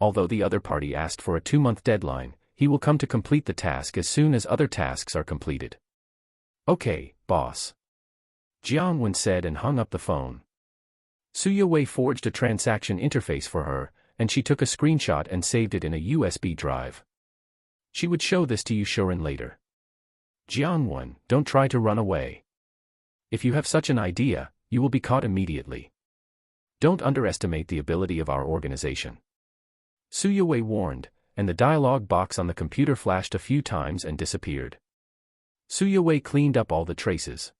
S1: Although the other party asked for a 2-month deadline, he will come to complete the task as soon as other tasks are completed. Okay, boss. Jiang Wen said and hung up the phone. Suya Wei forged a transaction interface for her, and she took a screenshot and saved it in a USB drive. She would show this to Yushorin later. Jiang Wen, don't try to run away. If you have such an idea, you will be caught immediately. Don't underestimate the ability of our organization. Suya Wei warned, and the dialog box on the computer flashed a few times and disappeared. Suya Wei cleaned up all the traces.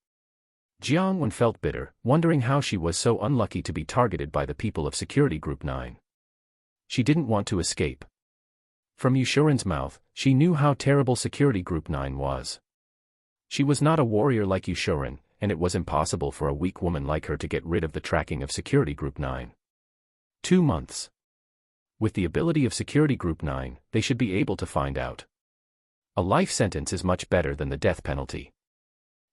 S1: Jiang Wen felt bitter, wondering how she was so unlucky to be targeted by the people of Security Group 9. She didn't want to escape. From Yushorin's mouth, she knew how terrible Security Group 9 was. She was not a warrior like Yushorin, and it was impossible for a weak woman like her to get rid of the tracking of Security Group 9. 2 months. With the ability of Security Group 9, they should be able to find out. A life sentence is much better than the death penalty.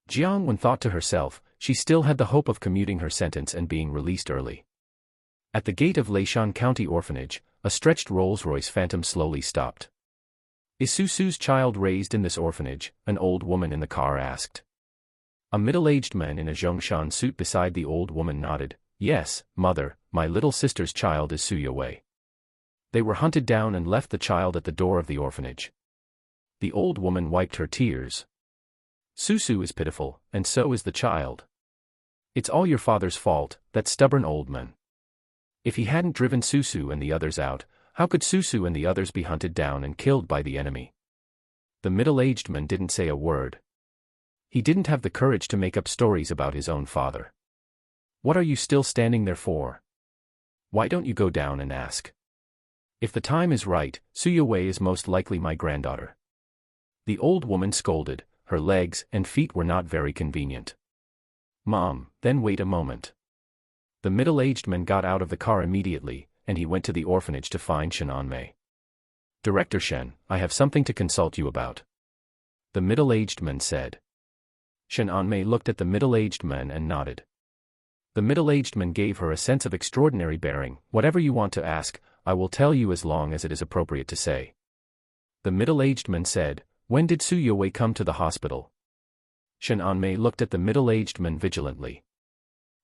S1: Jiang Wen thought to herself, she still had the hope of commuting her sentence and being released early. At the gate of Leishan County Orphanage, a stretched Rolls-Royce Phantom slowly stopped. Is Susu's child raised in this orphanage? An old woman in the car asked. A middle-aged man in a Zhongshan suit beside the old woman nodded. Yes, mother, my little sister's child is Suya Wei. They were hunted down and left the child at the door of the orphanage. The old woman wiped her tears. Susu is pitiful, and so is the child. It's all your father's fault, that stubborn old man. If he hadn't driven Susu and the others out, how could Susu and the others be hunted down and killed by the enemy? The middle-aged man didn't say a word. He didn't have the courage to make up stories about his own father. What are you still standing there for? Why don't you go down and ask? If the time is right, Suya Wei is most likely my granddaughter. The old woman scolded, her legs and feet were not very convenient. Mom, then wait a moment. The middle-aged man got out of the car immediately, and he went to the orphanage to find Shen Anmei. Director Shen, I have something to consult you about. The middle-aged man said. Shen Anmei looked at the middle-aged man and nodded. The middle-aged man gave her a sense of extraordinary bearing. Whatever you want to ask, I will tell you as long as it is appropriate to say. The middle-aged man said, when did Suya Wei come to the hospital? Shen Anmei looked at the middle-aged man vigilantly.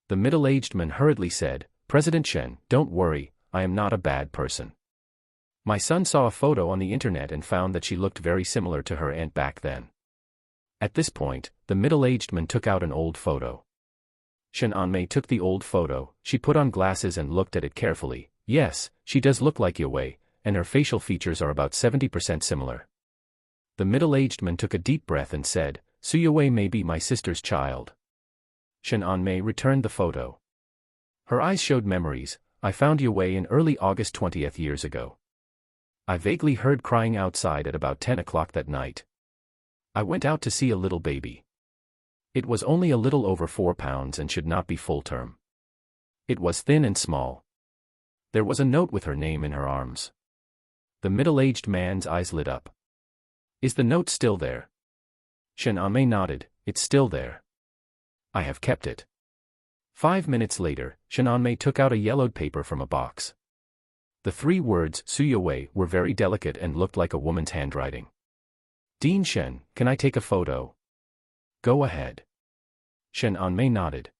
S1: The middle-aged man hurriedly said, President Shen, don't worry, I am not a bad person. My son saw a photo on the internet and found that she looked very similar to her aunt back then. At this point, the middle-aged man took out an old photo. Shen Anmei took the old photo, she put on glasses and looked at it carefully. Yes, she does look like Yue, and her facial features are about 70% similar. The middle-aged man took a deep breath and said, Suya Wei may be my sister's child. Shen Anmei returned the photo. Her eyes showed memories. I found Yue in early August 20 years ago. I vaguely heard crying outside at about 10 o'clock that night. I went out to see a little baby. It was only a little over 4 pounds and should not be full term. It was thin and small. There was a note with her name in her arms. The middle-aged man's eyes lit up. Is the note still there? Shen Anmei nodded, it's still there. I have kept it. 5 minutes later, Shen Anmei took out a yellowed paper from a box. The 3 words, Suya Wei, were very delicate and looked like a woman's handwriting. Dean Shen, can I take a photo? Go ahead. Shen Anmei nodded.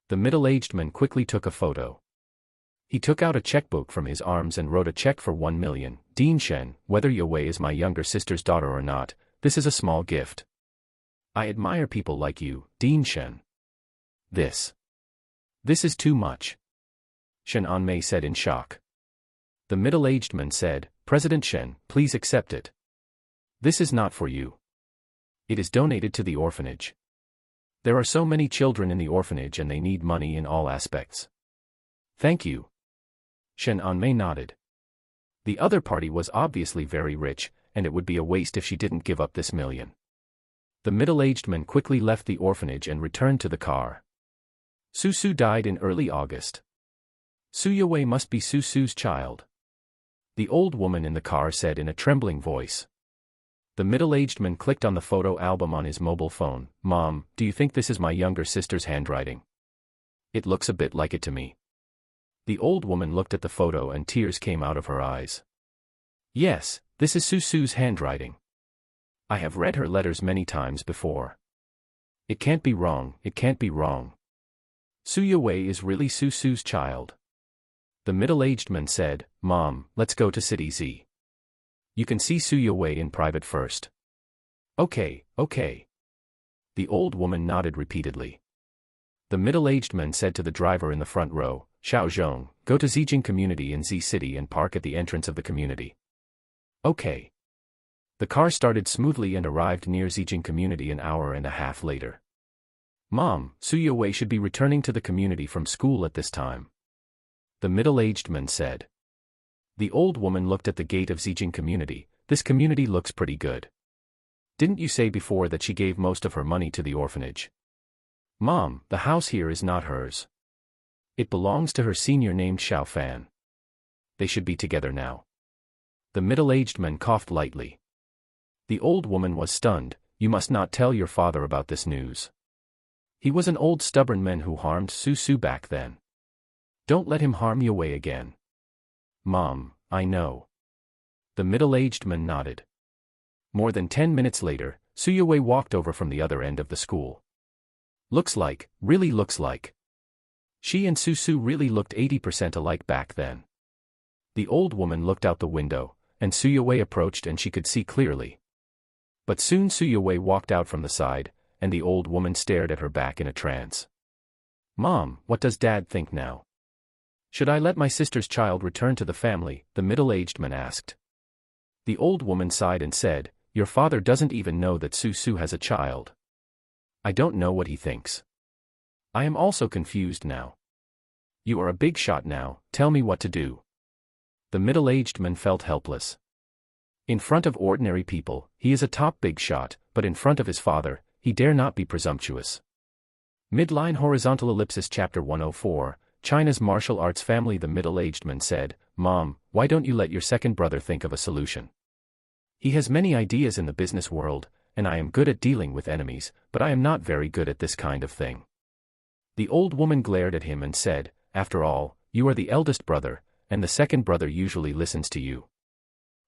S1: The middle-aged man quickly took a photo. He took out a checkbook from his arms and wrote a check for 1 million. Dean Shen, whether Yue is my younger sister's daughter or not, this is a small gift. I admire people like you, Dean Shen. This is too much. Shen Anmei said in shock. The middle-aged man said, President Shen, please accept it. This is not for you. It is donated to the orphanage. There are so many children in the orphanage and they need money in all aspects. Thank you. Shen Anmei nodded. The other party was obviously very rich, and it would be a waste if she didn't give up this million. The middle-aged man quickly left the orphanage and returned to the car. Su died in early August. Su Yue must be Su's child. The old woman in the car said in a trembling voice. The middle-aged man clicked on the photo album on his mobile phone. Mom, do you think this is my younger sister's handwriting? It looks a bit like it to me. The old woman looked at the photo and tears came out of her eyes. Yes, this is Su's handwriting. I have read her letters many times before. It can't be wrong, it can't be wrong. Su Yue is really Su's child. The middle-aged man said, Mom, let's go to City Z. You can see Su Yue in private first. Okay. The old woman nodded repeatedly. The middle-aged man said to the driver in the front row, Xiao Zhong, go to Zijing Community in Z City and park at the entrance of the community. Okay. The car started smoothly and arrived near Zijing Community an hour and a half later. Mom, Su Yue should be returning to the community from school at this time. The middle-aged man said. The old woman looked at the gate of Zijing Community. This community looks pretty good. Didn't you say before that she gave most of her money to the orphanage? Mom, the house here is not hers. It belongs to her senior named Xiao Fan. They should be together now. The middle-aged man coughed lightly. The old woman was stunned. You must not tell your father about this news. He was an old stubborn man who harmed Su back then. Don't let him harm Yue again. Mom, I know. The middle-aged man nodded. More than 10 minutes later, Su Yue walked over from the other end of the school. Really looks like. She and Su really looked 80% alike back then. The old woman looked out the window, and Su Yue approached and she could see clearly. But soon Su Yue walked out from the side, and the old woman stared at her back in a trance. Mom, what does Dad think now? Should I let my sister's child return to the family? The middle-aged man asked. The old woman sighed and said, Your father doesn't even know that Su has a child. I don't know what he thinks. I am also confused now. You are a big shot now, tell me what to do. The middle-aged man felt helpless. In front of ordinary people, he is a top big shot, but in front of his father, he dare not be presumptuous. Midline horizontal ellipsis chapter 104, China's martial arts family. The middle-aged man said, Mom, why don't you let your second brother think of a solution? He has many ideas in the business world, and I am good at dealing with enemies, but I am not very good at this kind of thing. The old woman glared at him and said, After all, you are the eldest brother, and the second brother usually listens to you.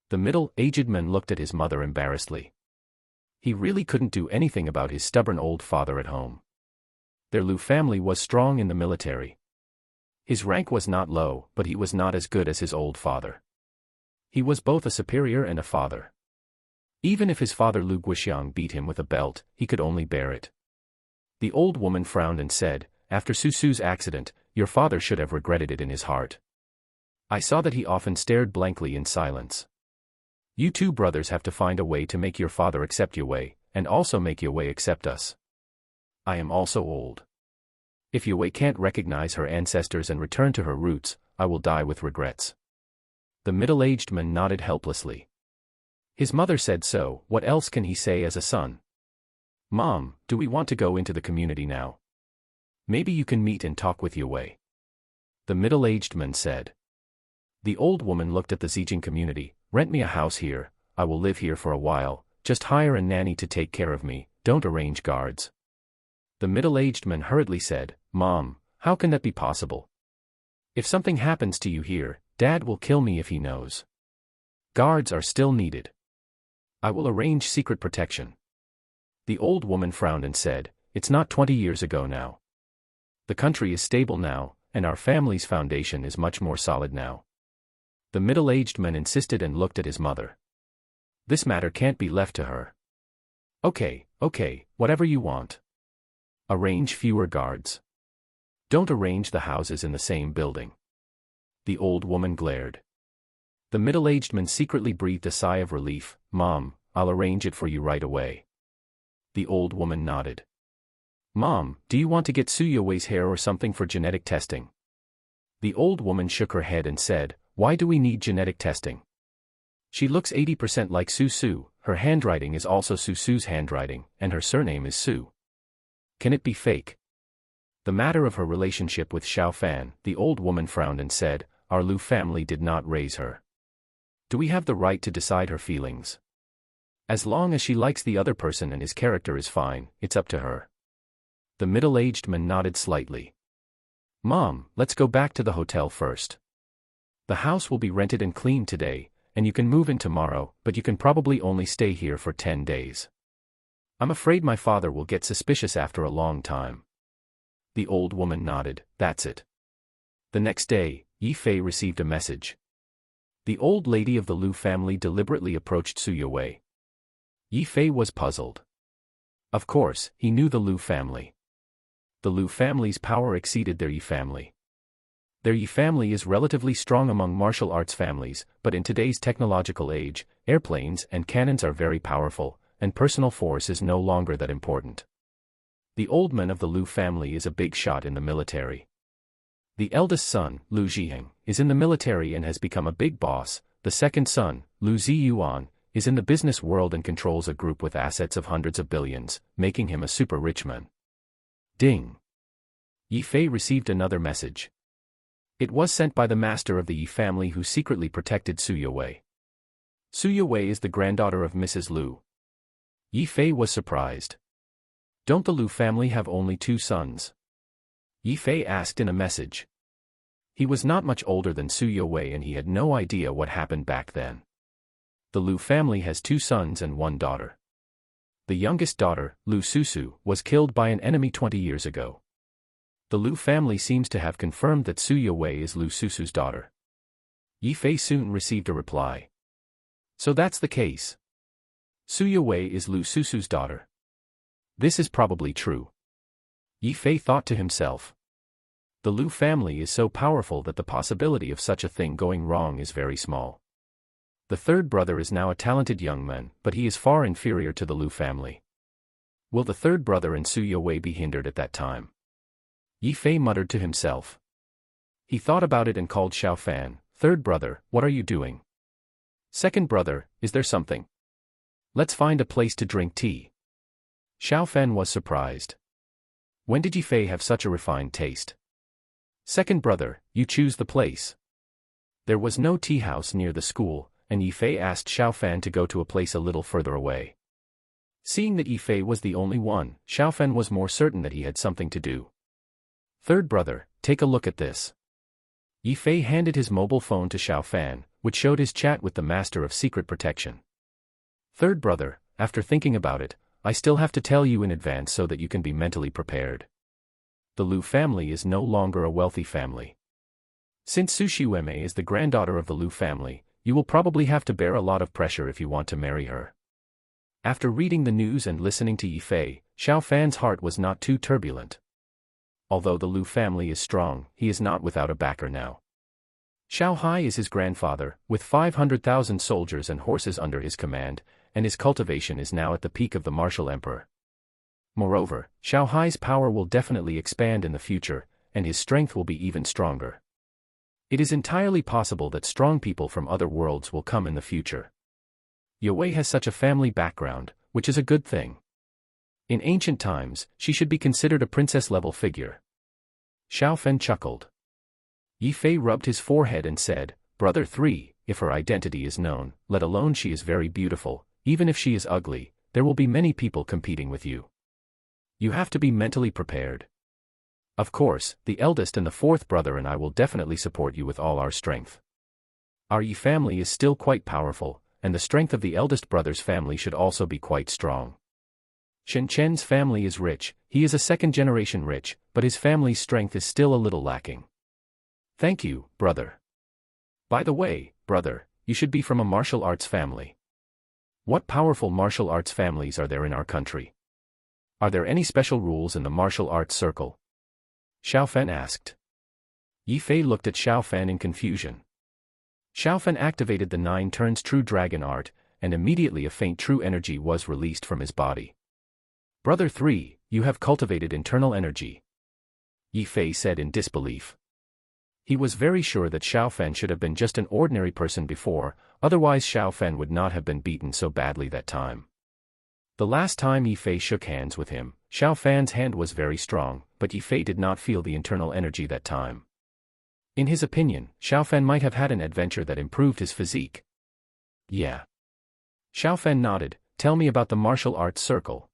S1: The middle-aged man looked at his mother embarrassedly. He really couldn't do anything about his stubborn old father at home. Their Lu family was strong in the military. His rank was not low, but he was not as good as his old father. He was both a superior and a father. Even if his father Lu Guixiang beat him with a belt, he could only bear it. The old woman frowned and said, After Su's accident, your father should have regretted it in his heart. I saw that he often stared blankly in silence. You two brothers have to find a way to make your father accept Yue, and also make Yue accept us. I am also old. If Yue can't recognize her ancestors and return to her roots, I will die with regrets. The middle-aged man nodded helplessly. His mother said so, what else can he say as a son? Mom, do we want to go into the community now? Maybe you can meet and talk with Yue. The middle-aged man said. The old woman looked at the Zijing community. Rent me a house here, I will live here for a while, just hire a nanny to take care of me, don't arrange guards. The middle-aged man hurriedly said, Mom, how can that be possible? If something happens to you here, Dad will kill me if he knows. Guards are still needed. I will arrange secret protection. The old woman frowned and said, It's not 20 years ago now. The country is stable now, and our family's foundation is much more solid now. The middle-aged man insisted and looked at his mother. This matter can't be left to her. Okay, whatever you want. Arrange fewer guards. Don't arrange the houses in the same building. The old woman glared. The middle-aged man secretly breathed a sigh of relief. Mom, I'll arrange it for you right away. The old woman nodded. Mom, do you want to get Su Yuwei's hair or something for genetic testing? The old woman shook her head and said, why do we need genetic testing? She looks 80% like Su Su, her handwriting is also Su Su's handwriting, and her surname is Su. Can it be fake? The matter of her relationship with Xiao Fan, the old woman frowned and said, our Lu family did not raise her. Do we have the right to decide her feelings? As long as she likes the other person and his character is fine, it's up to her. The middle-aged man nodded slightly. Mom, let's go back to the hotel first. The house will be rented and cleaned today, and you can move in tomorrow, but you can probably only stay here for 10 days. I'm afraid my father will get suspicious after a long time. The old woman nodded, that's it. The next day, Yi Fei received a message. The old lady of the Lu family deliberately approached Su Yuwei. Yi Fei was puzzled. Of course, he knew the Lu family. The Lu family's power exceeded their Yi family. Their Yi family is relatively strong among martial arts families, but in today's technological age, airplanes and cannons are very powerful, and personal force is no longer that important. The old man of the Lu family is a big shot in the military. The eldest son, Lu Zhiheng, is in the military and has become a big boss. The second son, Lu Ziyuan, is in the business world and controls a group with assets of hundreds of billions, making him a super rich man. Ding! Yi Fei received another message. It was sent by the master of the Yi family who secretly protected Su Yuwei. Su Yuwei is the granddaughter of Mrs. Lu. Yi Fei was surprised. Don't the Lu family have only 2 sons? Yi Fei asked in a message. He was not much older than Su Yuwei and he had no idea what happened back then. The Lu family has 2 sons and 1 daughter. The youngest daughter, Lu Susu, was killed by an enemy 20 years ago. The Lu family seems to have confirmed that Su Yuwei is Lu Susu's daughter. Yi Fei soon received a reply. So that's the case. Su Yuwei is Lu Susu's daughter. This is probably true. Yi Fei thought to himself. The Lu family is so powerful that the possibility of such a thing going wrong is very small. The third brother is now a talented young man, but he is far inferior to the Lu family. Will the third brother and Su Yuwei be hindered at that time? Yi Fei muttered to himself. He thought about it and called Xiao Fan. Third brother, what are you doing? Second brother, is there something? Let's find a place to drink tea. Xiao Fan was surprised. When did Yi Fei have such a refined taste? Second brother, you choose the place. There was no tea house near the school, and Yi Fei asked Xiao Fan to go to a place a little further away. Seeing that Yi Fei was the only one, Xiao Fan was more certain that he had something to do. Third brother, take a look at this. Yi Fei handed his mobile phone to Xiao Fan, which showed his chat with the master of secret protection. Third brother, after thinking about it, I still have to tell you in advance so that you can be mentally prepared. The Lu family is no longer a wealthy family. Since Su Shiwei is the granddaughter of the Lu family, you will probably have to bear a lot of pressure if you want to marry her. After reading the news and listening to Yi Fei, Xiao Fan's heart was not too turbulent. Although the Lu family is strong, he is not without a backer now. Xiao Hai is his grandfather, with 500,000 soldiers and horses under his command, and his cultivation is now at the peak of the martial emperor. Moreover, Xiao Hai's power will definitely expand in the future, and his strength will be even stronger. It is entirely possible that strong people from other worlds will come in the future. Yuwei has such a family background, which is a good thing. In ancient times, she should be considered a princess-level figure. Xiao Fan chuckled. Yi Fei rubbed his forehead and said, Brother 3, if her identity is known, let alone she is very beautiful, even if she is ugly, there will be many people competing with you. You have to be mentally prepared. Of course, the eldest and the fourth brother and I will definitely support you with all our strength. Our Yi family is still quite powerful, and the strength of the eldest brother's family should also be quite strong. Shen Chen's family is rich, he is a second-generation rich, but his family's strength is still a little lacking. Thank you, brother. By the way, brother, you should be from a martial arts family. What powerful martial arts families are there in our country? Are there any special rules in the martial arts circle? Xiao Fan asked. Yi Fei looked at Xiao Fan in confusion. Xiao Fan activated the 9 turns true dragon art, and immediately a faint true energy was released from his body. Brother 3, You have cultivated internal energy. Yi Fei said in disbelief. He was very sure that Xiao Fan should have been just an ordinary person before, otherwise Xiao Fan would not have been beaten so badly that time. The last time Yi Fei shook hands with him, Xiao Fan's hand was very strong, but Yi Fei did not feel the internal energy that time. In his opinion, Xiao Fan might have had an adventure that improved his physique. Yeah. Xiao Fan nodded. Tell me about the martial arts circle.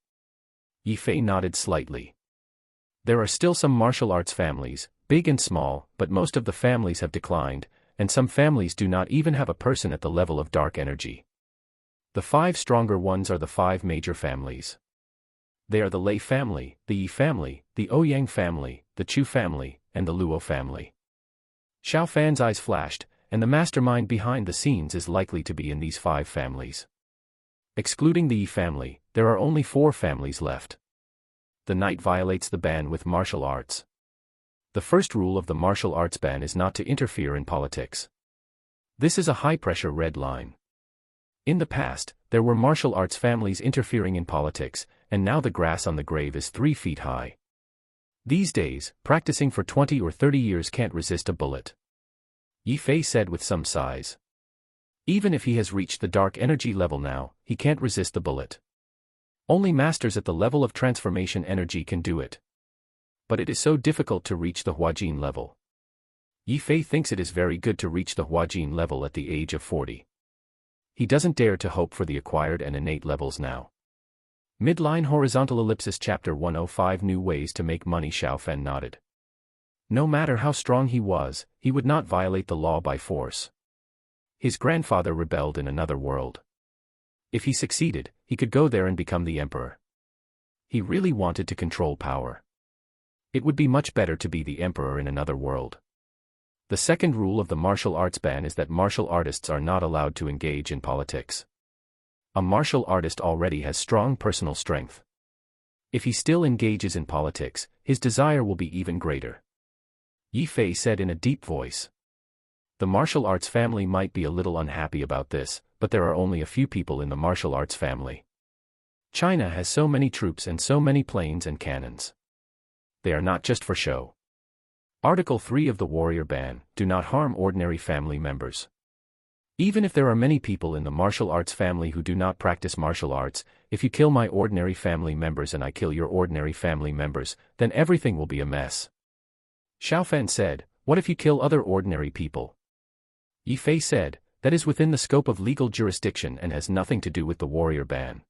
S1: Yi Fei nodded slightly. There are still some martial arts families, big and small, but most of the families have declined, and some families do not even have a person at the level of dark energy. The 5 stronger ones are the 5 major families. They are the Lei family, the Yi family, the Ouyang family, the Chu family, and the Luo family. Xiao Fan's eyes flashed, and the mastermind behind the scenes is likely to be in these 5 families. Excluding the Yi family, there are only 4 families left. The knight violates the ban with martial arts. The first rule of the martial arts ban is not to interfere in politics. This is a high-pressure red line. In the past, there were martial arts families interfering in politics, and now the grass on the grave is 3 feet high. These days, practicing for 20 or 30 years can't resist a bullet. Yi Fei said with some sighs. Even if he has reached the dark energy level now, he can't resist the bullet. Only masters at the level of transformation energy can do it. But it is so difficult to reach the Huajin level. Yi Fei thinks it is very good to reach the Huajin level at the age of 40. He doesn't dare to hope for the acquired and innate levels now. Midline horizontal ellipsis chapter 105 New ways to make money. Xiao Fan nodded. No matter how strong he was, he would not violate the law by force. His grandfather rebelled in another world. If he succeeded, he could go there and become the emperor. He really wanted to control power. It would be much better to be the emperor in another world. The second rule of the martial arts ban is that martial artists are not allowed to engage in politics. A martial artist already has strong personal strength. If he still engages in politics, his desire will be even greater. Yi Fei said in a deep voice. The martial arts family might be a little unhappy about this, but there are only a few people in the martial arts family. China has so many troops and so many planes and cannons. They are not just for show. Article 3 of the Warrior Ban, do not harm ordinary family members. Even if there are many people in the martial arts family who do not practice martial arts, if you kill my ordinary family members and I kill your ordinary family members, then everything will be a mess. Xiao Fan said, what if you kill other ordinary people? Yi Fei said, that is within the scope of legal jurisdiction and has nothing to do with the Warrior Ban.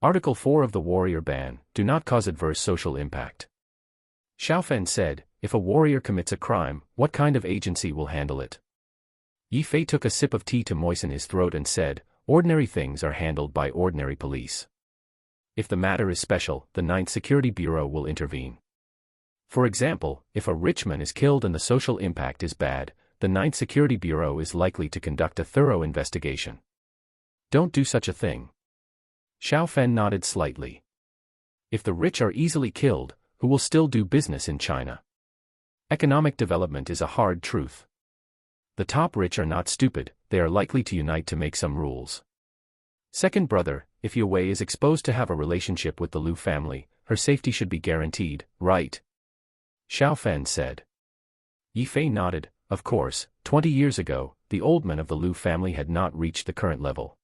S1: Article 4 of the Warrior Ban, do not cause adverse social impact. Xiao Fan said, if a warrior commits a crime, what kind of agency will handle it? Yi Fei took a sip of tea to moisten his throat and said, ordinary things are handled by ordinary police. If the matter is special, the 9th Security Bureau will intervene. For example, if a rich man is killed and the social impact is bad, the 9th Security Bureau is likely to conduct a thorough investigation. Don't do such a thing. Xiao Fan nodded slightly. If the rich are easily killed, who will still do business in China? Economic development is a hard truth. The top rich are not stupid, they are likely to unite to make some rules. Second brother, if Yue Wei is exposed to have a relationship with the Lu family, her safety should be guaranteed, right? Xiao Fan said. Yi Fei nodded. Of course, 20 years ago, the old men of the Lu family had not reached the current level.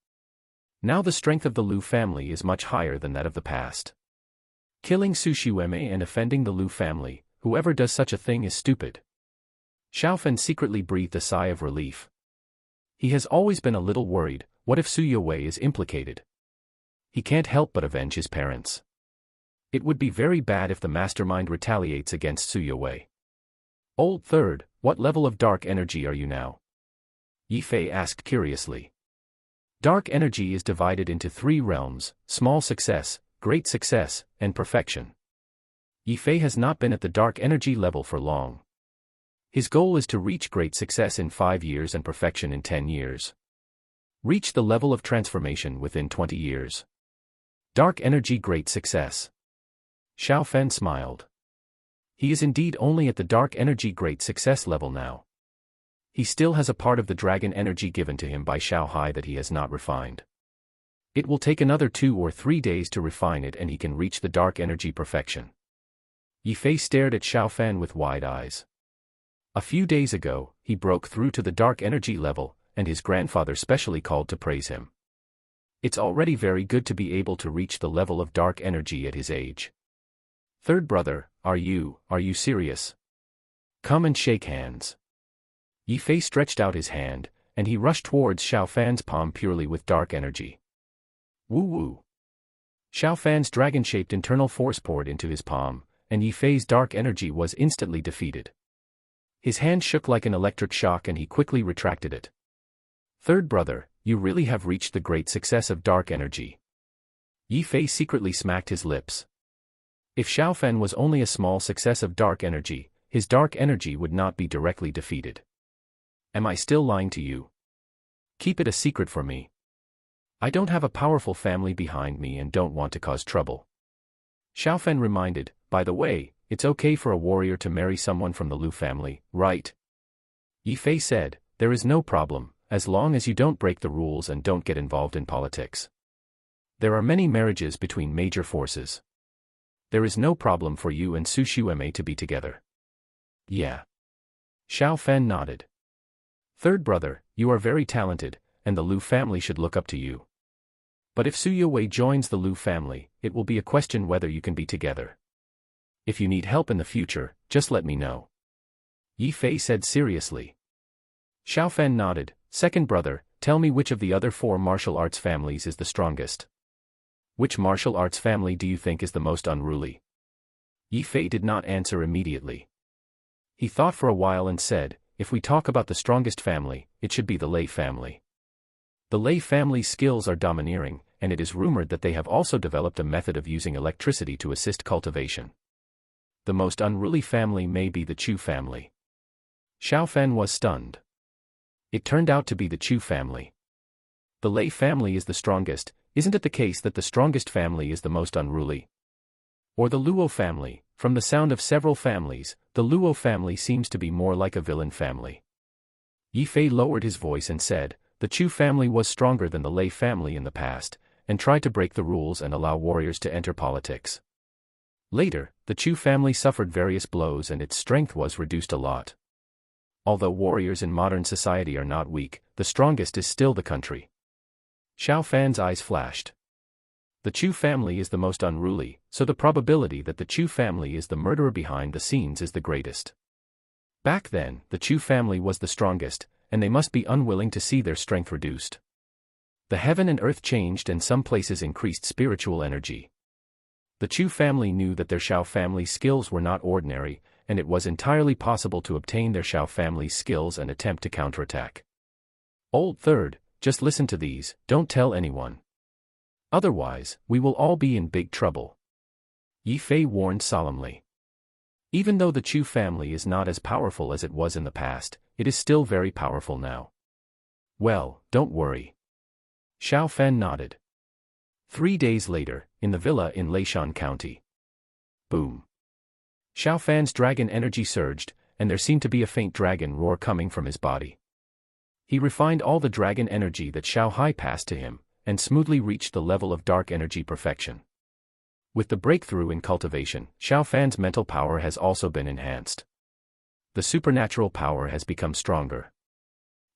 S1: Now the strength of the Lu family is much higher than that of the past. Killing Su Xueme and offending the Lu family, whoever does such a thing is stupid. Xiao Fan secretly breathed a sigh of relief. He has always been a little worried, what if Su Yue is implicated? He can't help but avenge his parents. It would be very bad if the mastermind retaliates against Su Yue. Old third, what level of dark energy are you now? Yi Fei asked curiously. Dark energy is divided into 3 realms, small success, great success, and perfection. Yi Fei has not been at the dark energy level for long. His goal is to reach great success in 5 years and perfection in 10 years. Reach the level of transformation within 20 years. Dark energy great success. Xiao Fan smiled. He is indeed only at the dark energy great success level now. He still has a part of the dragon energy given to him by Xiao Hai that he has not refined. It will take another 2 or 3 days to refine it and he can reach the dark energy perfection. Yi Fei stared at Xiao Fan with wide eyes. A few days ago, he broke through to the dark energy level, and his grandfather specially called to praise him. It's already very good to be able to reach the level of dark energy at his age. Third brother, are you serious? Come and shake hands. Yi Fei stretched out his hand, and he rushed towards Xiao Fan's palm purely with dark energy. Woo woo. Xiao Fan's dragon-shaped internal force poured into his palm, and Yi Fei's dark energy was instantly defeated. His hand shook like an electric shock and he quickly retracted it. Third brother, you really have reached the great success of dark energy. Yi Fei secretly smacked his lips. If Xiao Fan was only a small success of dark energy, his dark energy would not be directly defeated. Am I still lying to you? Keep it a secret for me. I don't have a powerful family behind me and don't want to cause trouble. Xiao Fan reminded, by the way, it's okay for a warrior to marry someone from the Lu family, right? Yi Fei said, there is no problem, as long as you don't break the rules and don't get involved in politics. There are many marriages between major forces. There is no problem for you and MokbhaiMJ to be together. Yeah. Xiao Fan nodded. Third brother, you are very talented, and the Lu family should look up to you. But if MokbhaiMJ joins the Lu family, it will be a question whether you can be together. If you need help in the future, just let me know. Yi Fei said seriously. Xiao Fan nodded. Second brother, tell me which of the other 4 martial arts families is the strongest. Which martial arts family do you think is the most unruly? Yi Fei did not answer immediately. He thought for a while and said, if we talk about the strongest family, it should be the Lei family. The Lei family's skills are domineering, and it is rumored that they have also developed a method of using electricity to assist cultivation. The most unruly family may be the Chu family. Xiao Fan was stunned. It turned out to be the Chu family. The Lei family is the strongest, isn't it the case that the strongest family is the most unruly? Or the Luo family? From the sound of several families, the Luo family seems to be more like a villain family. Yi Fei lowered his voice and said, the Chu family was stronger than the Lei family in the past, and tried to break the rules and allow warriors to enter politics. Later, the Chu family suffered various blows and its strength was reduced a lot. Although warriors in modern society are not weak, the strongest is still the country. Xiao Fan's eyes flashed. The Chu family is the most unruly, so the probability that the Chu family is the murderer behind the scenes is the greatest. Back then, the Chu family was the strongest, and they must be unwilling to see their strength reduced. The heaven and earth changed and some places increased spiritual energy. The Chu family knew that their Xiao family skills were not ordinary, and it was entirely possible to obtain their Xiao family's skills and attempt to counterattack. Old third, just listen to these, don't tell anyone. Otherwise, we will all be in big trouble. Yi Fei warned solemnly. Even though the Chu family is not as powerful as it was in the past, it is still very powerful now. Well, don't worry. Xiao Fan nodded. 3 days later, in the villa in Leishan County. Boom. Xiao Fan's dragon energy surged, and there seemed to be a faint dragon roar coming from his body. He refined all the dragon energy that Xiao Hai passed to him, and smoothly reached the level of dark energy perfection. With the breakthrough in cultivation, Xiao Fan's mental power has also been enhanced. The supernatural power has become stronger.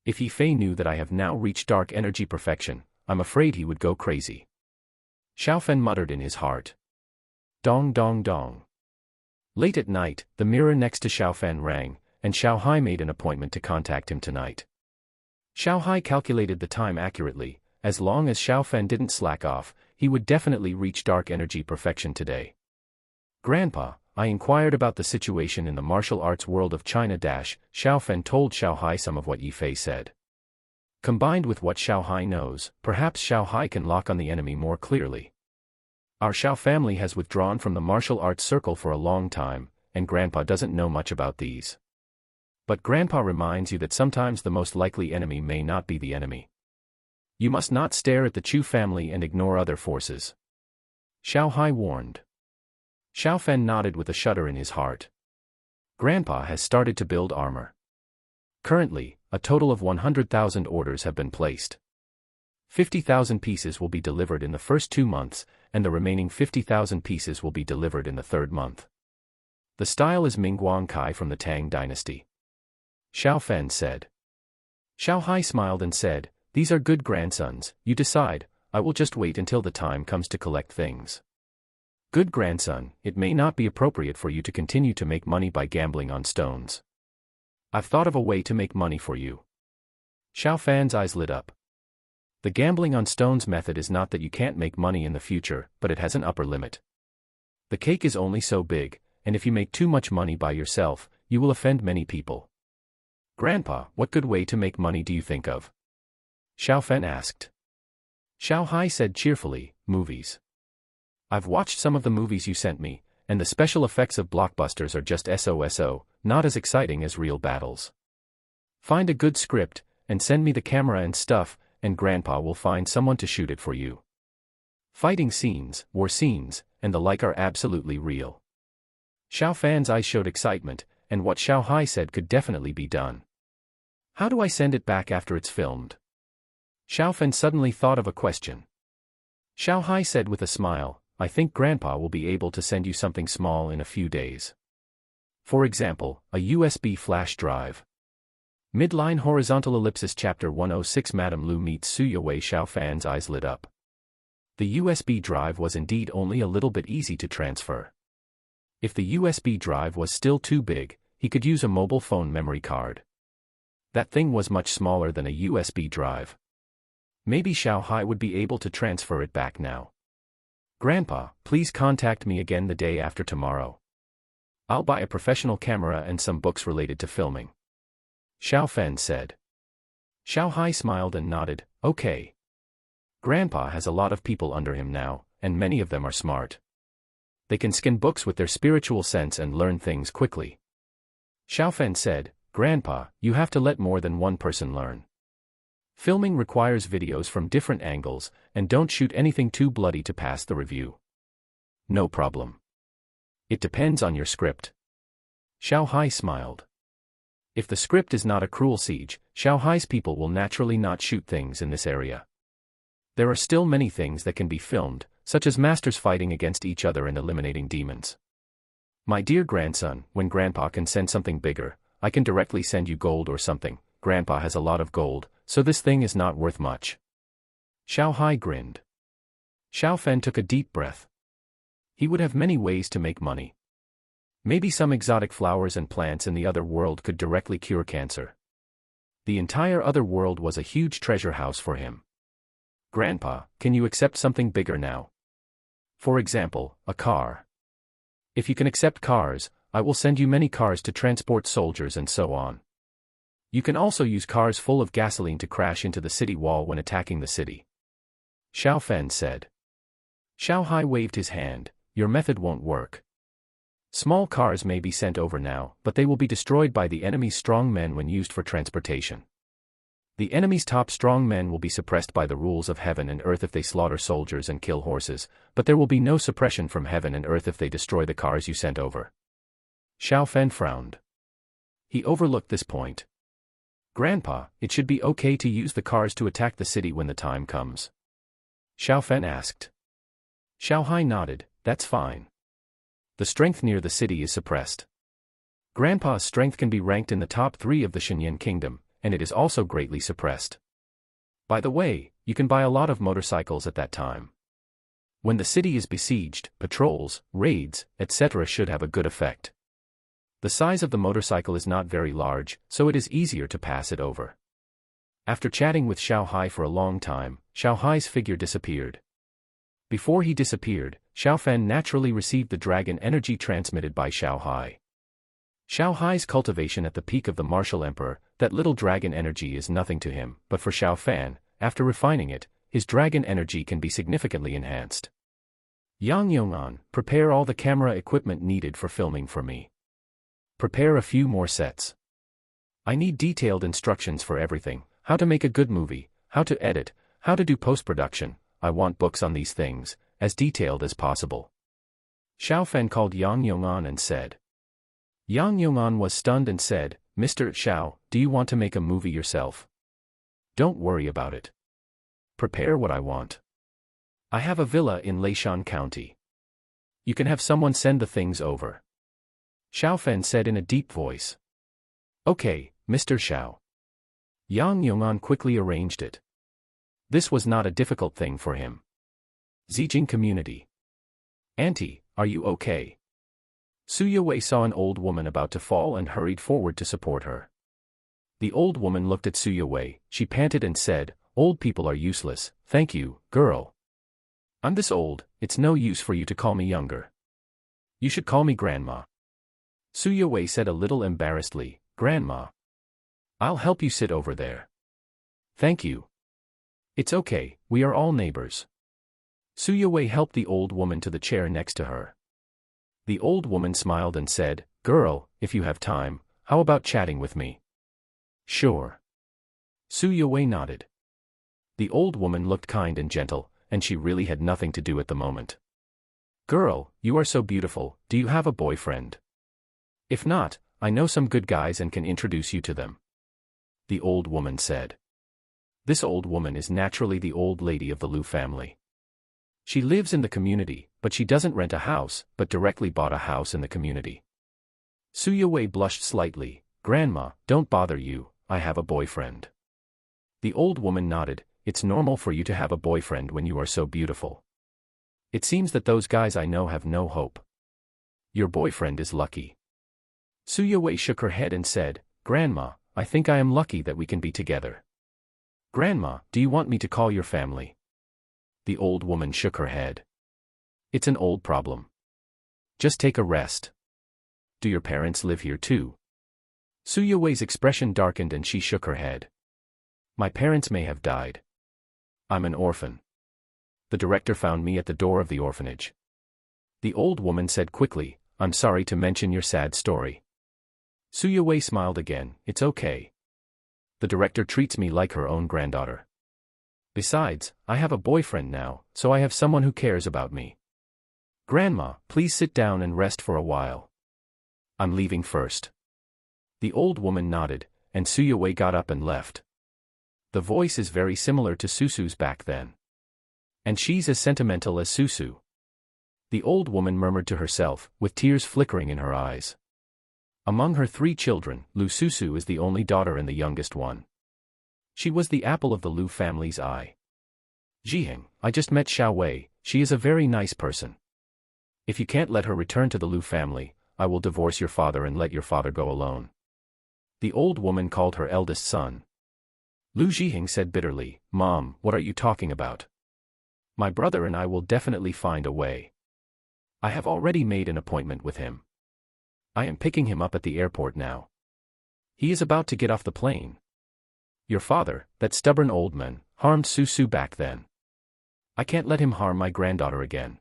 S1: If Yi Fei knew that I have now reached dark energy perfection, I'm afraid he would go crazy. Xiao Fan muttered in his heart. Dong dong dong. Late at night, the mirror next to Xiao Fan rang, and Xiao Hai made an appointment to contact him tonight. Xiao Hai calculated the time accurately. As long as Xiao Fan didn't slack off, he would definitely reach dark energy perfection today. Grandpa, I inquired about the situation in the martial arts world of China. Xiao Fan told Xiao Hai some of what Yi Fei said. Combined with what Xiao Hai knows, perhaps Xiao Hai can lock on the enemy more clearly. Our Xiao family has withdrawn from the martial arts circle for a long time, and Grandpa doesn't know much about these. But Grandpa reminds you that sometimes the most likely enemy may not be the enemy. You must not stare at the Chu family and ignore other forces. Xiao Hai warned. Xiao Fan nodded with a shudder in his heart. Grandpa has started to build armor. Currently, a total of 100,000 orders have been placed. 50,000 pieces will be delivered in the first 2 months, and the remaining 50,000 pieces will be delivered in the 3rd month. The style is Mingguang Kai from the Tang dynasty. Xiao Fan said. Xiao Hai smiled and said, "These are good grandsons, you decide, I will just wait until the time comes to collect things." Good grandson, it may not be appropriate for you to continue to make money by gambling on stones. I've thought of a way to make money for you. Xiao Fan's eyes lit up. The gambling on stones method is not that you can't make money in the future, but it has an upper limit. The cake is only so big, and if you make too much money by yourself, you will offend many people. Grandpa, what good way to make money do you think of? Xiao Fan asked. Xiao Hai said cheerfully, movies. I've watched some of the movies you sent me, and the special effects of blockbusters are just SOSO, not as exciting as real battles. Find a good script, and send me the camera and stuff, and Grandpa will find someone to shoot it for you. Fighting scenes, war scenes, and the like are absolutely real. Xiao Fan's eyes showed excitement, and what Xiao Hai said could definitely be done. How do I send it back after it's filmed? Xiao Fan suddenly thought of a question. Xiao Hai said with a smile, I think Grandpa will be able to send you something small in a few days. For example, a USB flash drive. Midline horizontal ellipsis chapter 106 Madame Lu meets Su Yue. Xiao Fan's eyes lit up. The USB drive was indeed only a little bit easy to transfer. If the USB drive was still too big, he could use a mobile phone memory card. That thing was much smaller than a USB drive. Maybe Xiao Hai would be able to transfer it back now. Grandpa, please contact me again the day after tomorrow. I'll buy a professional camera and some books related to filming. Xiao Fan said. Xiao Hai smiled and nodded, okay. Grandpa has a lot of people under him now, and many of them are smart. They can scan books with their spiritual sense and learn things quickly. Xiao Fan said, Grandpa, you have to let more than one person learn. Filming requires videos from different angles, and don't shoot anything too bloody to pass the review. No problem. It depends on your script. Xiao Hai smiled. If the script is not a cruel siege, Xiao Hai's people will naturally not shoot things in this area. There are still many things that can be filmed, such as masters fighting against each other and eliminating demons. My dear grandson, when Grandpa can send something bigger, I can directly send you gold or something. Grandpa has a lot of gold, so this thing is not worth much. Xiao Hai grinned. Xiao Fan took a deep breath. He would have many ways to make money. Maybe some exotic flowers and plants in the other world could directly cure cancer. The entire other world was a huge treasure house for him. Grandpa, can you accept something bigger now? For example, a car. If you can accept cars, I will send you many cars to transport soldiers and so on. You can also use cars full of gasoline to crash into the city wall when attacking the city. Xiao Fan said. Xiao Hai waved his hand, your method won't work. Small cars may be sent over now, but they will be destroyed by the enemy's strong men when used for transportation. The enemy's top strong men will be suppressed by the rules of heaven and earth if they slaughter soldiers and kill horses, but there will be no suppression from heaven and earth if they destroy the cars you sent over. Xiao Fan frowned. He overlooked this point. Grandpa, it should be okay to use the cars to attack the city when the time comes. Xiao Fan asked. Xiao Hai nodded, that's fine. The strength near the city is suppressed. Grandpa's strength can be ranked in the top 3 of the Shenyan Kingdom, and it is also greatly suppressed. By the way, you can buy a lot of motorcycles at that time. When the city is besieged, patrols, raids, etc. should have a good effect. The size of the motorcycle is not very large, so it is easier to pass it over. After chatting with Xiao Hai for a long time, Xiao Hai's figure disappeared. Before he disappeared, Xiao Fan naturally received the dragon energy transmitted by Xiao Hai. Xiao Hai's cultivation at the peak of the martial emperor, that little dragon energy is nothing to him, but for Xiao Fan, after refining it, his dragon energy can be significantly enhanced. Yang Yong'an, prepare all the camera equipment needed for filming for me. Prepare a few more sets. I need detailed instructions for everything, how to make a good movie, how to edit, how to do post-production. I want books on these things, as detailed as possible. Xiao Fan called Yang Yong'an and said. Yang Yong'an was stunned and said, Mr. Xiao, do you want to make a movie yourself? Don't worry about it. Prepare what I want. I have a villa in Leishan County. You can have someone send the things over. Xiaofan said in a deep voice. Okay, Mr. Xiao. Yang Yong'an quickly arranged it. This was not a difficult thing for him. Zijing community. Auntie, are you okay? Su Yue saw an old woman about to fall and hurried forward to support her. The old woman looked at Su Yue, she panted and said, old people are useless, thank you, girl. I'm this old, it's no use for you to call me younger. You should call me grandma. Su Yue said a little embarrassedly, Grandma. I'll help you sit over there. Thank you. It's okay, we are all neighbors. Su Yue helped the old woman to the chair next to her. The old woman smiled and said, Girl, if you have time, how about chatting with me? Sure. Su Yue nodded. The old woman looked kind and gentle, and she really had nothing to do at the moment. Girl, you are so beautiful, do you have a boyfriend? If not, I know some good guys and can introduce you to them. The old woman said. This old woman is naturally the old lady of the Lu family. She lives in the community, but she doesn't rent a house, but directly bought a house in the community. Su Yue blushed slightly, Grandma, don't bother you, I have a boyfriend. The old woman nodded, it's normal for you to have a boyfriend when you are so beautiful. It seems that those guys I know have no hope. Your boyfriend is lucky. Su Yue shook her head and said, Grandma, I think I am lucky that we can be together. Grandma, do you want me to call your family? The old woman shook her head. It's an old problem. Just take a rest. Do your parents live here too? Su Yue's expression darkened and she shook her head. My parents may have died. I'm an orphan. The director found me at the door of the orphanage. The old woman said quickly, I'm sorry to mention your sad story. Su Yue smiled again, it's okay. The director treats me like her own granddaughter. Besides, I have a boyfriend now, so I have someone who cares about me. Grandma, please sit down and rest for a while. I'm leaving first. The old woman nodded, and Su Yue got up and left. The voice is very similar to Susu's back then. And she's as sentimental as Susu. The old woman murmured to herself, with tears flickering in her eyes. Among her 3 children, Lu Susu is the only daughter and the youngest one. She was the apple of the Lu family's eye. Jiheng, I just met Xiao Wei, she is a very nice person. If you can't let her return to the Lu family, I will divorce your father and let your father go alone. The old woman called her eldest son. Lu Jiheng said bitterly, Mom, what are you talking about? My brother and I will definitely find a way. I have already made an appointment with him. I am picking him up at the airport now. He is about to get off the plane. Your father, that stubborn old man, harmed Susu back then. I can't let him harm my granddaughter again.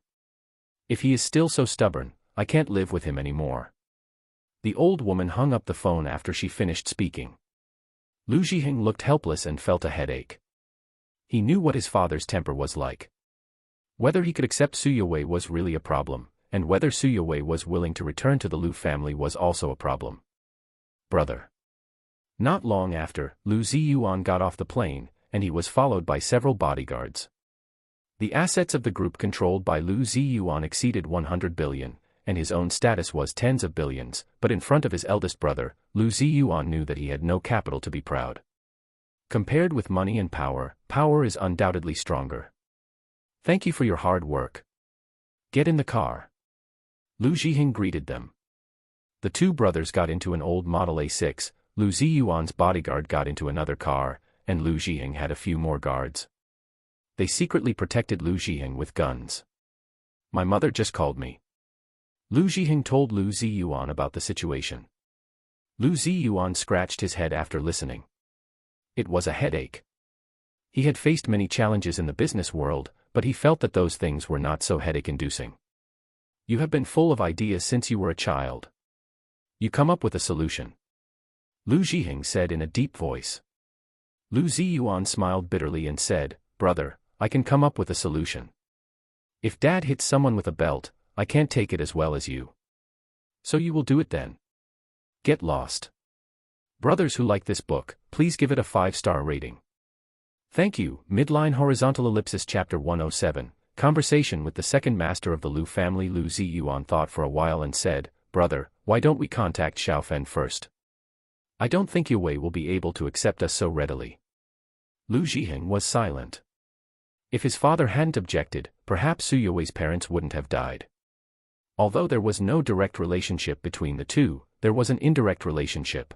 S1: If he is still so stubborn, I can't live with him anymore. The old woman hung up the phone after she finished speaking. Lu Jiheng looked helpless and felt a headache. He knew what his father's temper was like. Whether he could accept Su Yue was really a problem, and whether Su Yue was willing to return to the Lu family was also a problem. Brother. Not long after, Lu Ziyuan got off the plane, and he was followed by several bodyguards. The assets of the group controlled by Lu Ziyuan exceeded 100 billion, and his own status was tens of billions, but in front of his eldest brother, Lu Ziyuan knew that he had no capital to be proud. Compared with money and power, power is undoubtedly stronger. Thank you for your hard work. Get in the car. Lu Jiheng greeted them. The 2 brothers got into an old Model A6, Lu Ziyuan's bodyguard got into another car, and Lu Jiheng had a few more guards. They secretly protected Lu Jiheng with guns. My mother just called me. Lu Jiheng told Lu Ziyuan about the situation. Lu Ziyuan scratched his head after listening. It was a headache. He had faced many challenges in the business world, but he felt that those things were not so headache-inducing. You have been full of ideas since you were a child. You come up with a solution. Lu Jiheng said in a deep voice. Lu Ziyuan smiled bitterly and said, Brother, I can come up with a solution. If Dad hits someone with a belt, I can't take it as well as you. So you will do it then. Get lost. Brothers who like this book, please give it a 5-star rating. Thank you. Midline horizontal ellipsis chapter 107. Conversation with the second master of the Lu family. Lu Ziyuan thought for a while and said, "Brother, why don't we contact Xiaofen first? I don't think Yue will be able to accept us so readily." Lu Zhihen was silent. If his father hadn't objected, perhaps Su Yue's parents wouldn't have died. Although there was no direct relationship between the two, there was an indirect relationship.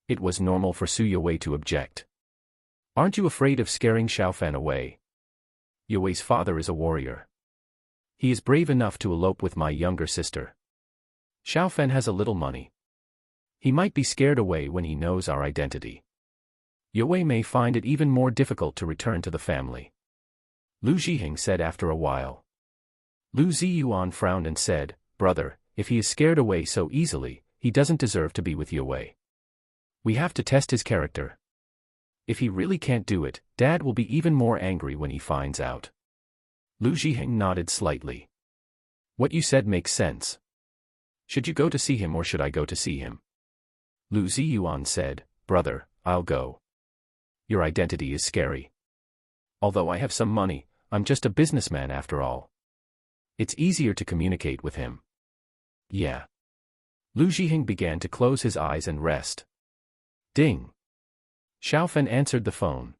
S1: It was normal for Su Yue to object. "Aren't you afraid of scaring Xiaofen away? Yue's father is a warrior. He is brave enough to elope with my younger sister. Xiaofen has a little money. He might be scared away when he knows our identity. Yue may find it even more difficult to return to the family," Lu Zhiheng said after a while. Lu Ziyuan frowned and said, "Brother, if he is scared away so easily, he doesn't deserve to be with Yue. We have to test his character. If he really can't do it, Dad will be even more angry when he finds out." Lu Zhiheng nodded slightly. "What you said makes sense. Should you go to see him or should I go to see him?" Lu Ziyuan said, "Brother, I'll go. Your identity is scary. Although I have some money, I'm just a businessman after all. It's easier to communicate with him." "Yeah." Lu Zhiheng began to close his eyes and rest. Ding. Xiaofen answered the phone.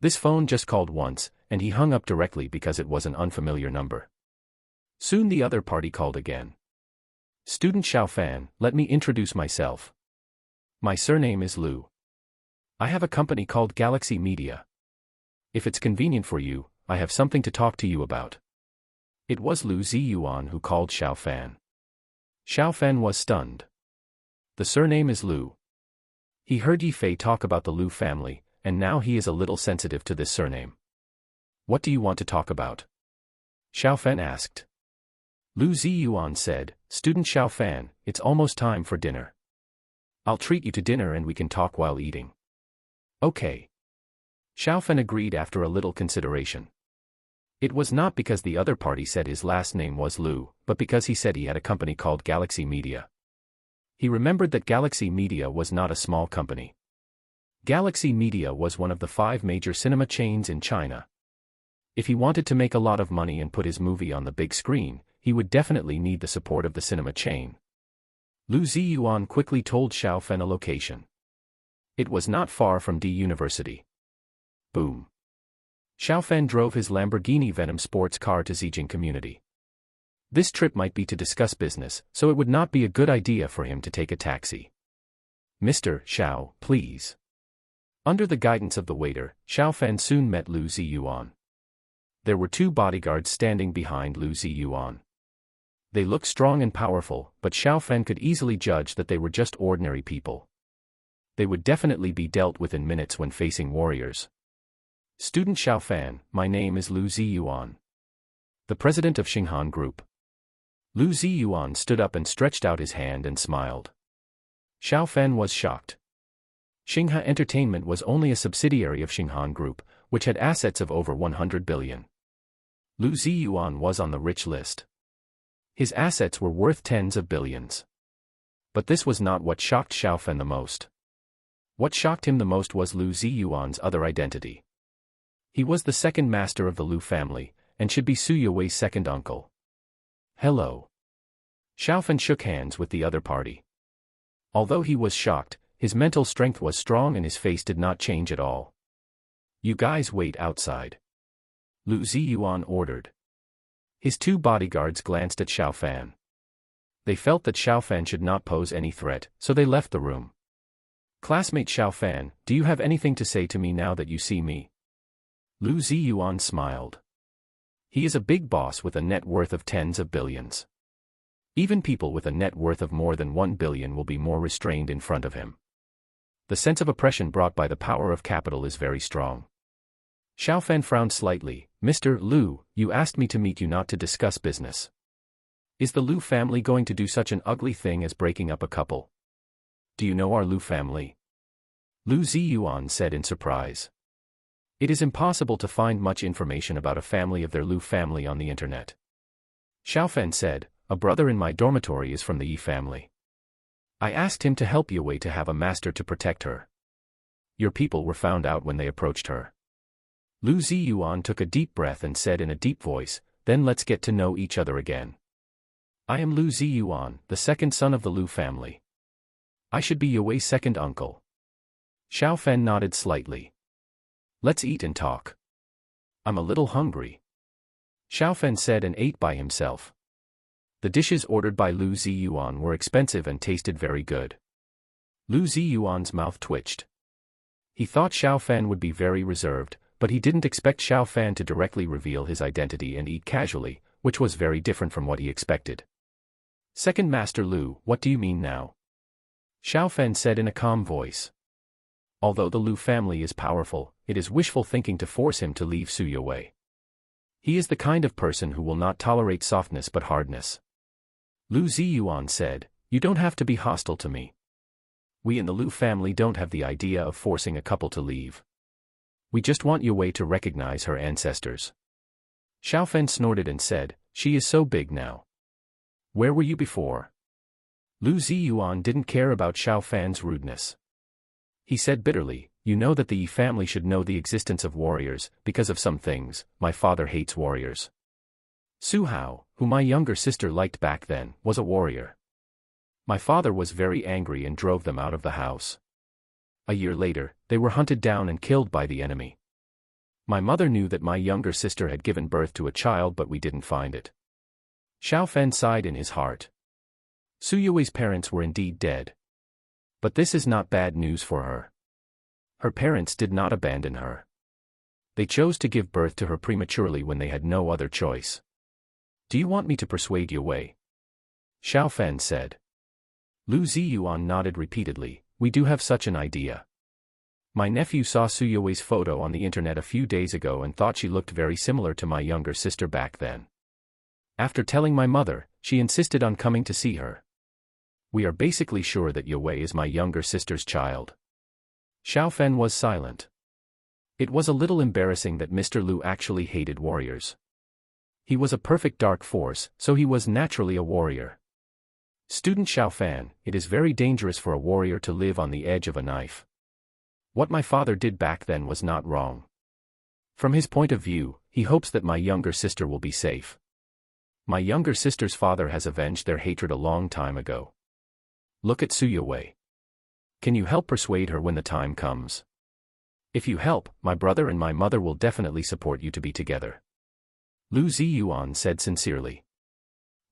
S1: This phone just called once, and he hung up directly because it was an unfamiliar number. Soon the other party called again. "Student Xiaofen, let me introduce myself. My surname is Lu. I have a company called Galaxy Media. If it's convenient for you, I have something to talk to you about." It was Lu Ziyuan who called Xiaofen. Xiaofen was stunned. "The surname is Lu." He heard Yifei talk about the Lu family, and now he is a little sensitive to this surname. "What do you want to talk about?" Xiaofen asked. Lu Ziyuan said, "Student Xiaofen, it's almost time for dinner. I'll treat you to dinner and we can talk while eating." "Okay." Xiaofen agreed after a little consideration. It was not because the other party said his last name was Lu, but because he said he had a company called Galaxy Media. He remembered that Galaxy Media was not a small company. Galaxy Media was one of the 5 major cinema chains in China. If he wanted to make a lot of money and put his movie on the big screen, he would definitely need the support of the cinema chain. Lu Ziyuan quickly told Xiaofen a location. It was not far from D University. Boom. Xiaofen drove his Lamborghini Venom sports car to Zijing Community. This trip might be to discuss business, so it would not be a good idea for him to take a taxi. "Mr. Xiao, please." Under the guidance of the waiter, Xiaofen soon met Lu Ziyuan. There were 2 bodyguards standing behind Lu Ziyuan. They looked strong and powerful, but Xiaofen could easily judge that they were just ordinary people. They would definitely be dealt with in minutes when facing warriors. "Student Xiaofen, my name is Lu Ziyuan, the president of Xinghan Group." Lu Ziyuan stood up and stretched out his hand and smiled. Xiaofen was shocked. Xingha Entertainment was only a subsidiary of Xinghan Group, which had assets of over 100 billion. Lu Ziyuan was on the rich list. His assets were worth tens of billions. But this was not what shocked Xiaofen the most. What shocked him the most was Lu Ziyuan's other identity. He was the second master of the Lu family, and should be Su Yue's second uncle. "Hello." Xiaofen shook hands with the other party. Although he was shocked, his mental strength was strong and his face did not change at all. "You guys wait outside," Lu Ziyuan ordered. His 2 bodyguards glanced at Xiaofen. They felt that Xiaofen should not pose any threat, so they left the room. "Classmate Xiaofen, do you have anything to say to me now that you see me?" Lu Ziyuan smiled. He is a big boss with a net worth of tens of billions. Even people with a net worth of more than 1 billion will be more restrained in front of him. The sense of oppression brought by the power of capital is very strong. Xiaofen frowned slightly. "Mr. Lu, you asked me to meet you not to discuss business. Is the Lu family going to do such an ugly thing as breaking up a couple? Do you know our Lu family?" Lu Ziyuan said in surprise. It is impossible to find much information about a family of their Lu family on the internet. Xiaofen said, "A brother in my dormitory is from the Yi family. I asked him to help Yue to have a master to protect her. Your people were found out when they approached her. Lu Ziyuan took a deep breath and said in a deep voice, "Then let's get to know each other again. I am Lu Ziyuan, the second son of the Lu family. I should be Yue second uncle." Xiao Fan nodded slightly. "Let's eat and talk. I'm a little hungry." Xiao Fan said and ate by himself. The dishes ordered by Lu Ziyuan were expensive and tasted very good. Lu Ziyuan's mouth twitched. He thought Xiao Fan would be very reserved, but he didn't expect Xiao Fan to directly reveal his identity and eat casually, which was very different from what he expected. "Second Master Lu, what do you mean now?" Xiao Fan said in a calm voice. "Although the Lu family is powerful, it is wishful thinking to force him to leave Su Yue. He is the kind of person who will not tolerate softness but hardness." Lu Ziyuan said, "You don't have to be hostile to me. We in the Lu family don't have the idea of forcing a couple to leave. We just want Yue to recognize her ancestors." Xiao Fan snorted and said, "She is so big now. Where were you before?" Lu Ziyuan didn't care about Xiao Fan's rudeness. He said bitterly, "You know that the Yi family should know the existence of warriors, because of some things. My father hates warriors. Su Hao, who my younger sister liked back then, was a warrior. My father was very angry and drove them out of the house. A year later, they were hunted down and killed by the enemy. My mother knew that my younger sister had given birth to a child, but we didn't find it." Xiao Fan sighed in his heart. Su Yue's parents were indeed dead. But this is not bad news for her. Her parents did not abandon her. They chose to give birth to her prematurely when they had no other choice. "Do you want me to persuade Yue?" Xiao Fan said. Lu Ziyuan nodded repeatedly. "We do have such an idea. My nephew saw Su Yue's photo on the internet a few days ago and thought she looked very similar to my younger sister back then. After telling my mother, she insisted on coming to see her. We are basically sure that Yue is my younger sister's child." Xiao Fan was silent. It was a little embarrassing that Mr. Lu actually hated warriors. He was a perfect dark force, so he was naturally a warrior. "Student Xiao Fan, it is very dangerous for a warrior to live on the edge of a knife. What my father did back then was not wrong. From his point of view, he hopes that my younger sister will be safe. My younger sister's father has avenged their hatred a long time ago. Look at Su Yue. Can you help persuade her when the time comes? If you help, my brother and my mother will definitely support you to be together." Lu Ziyuan said sincerely.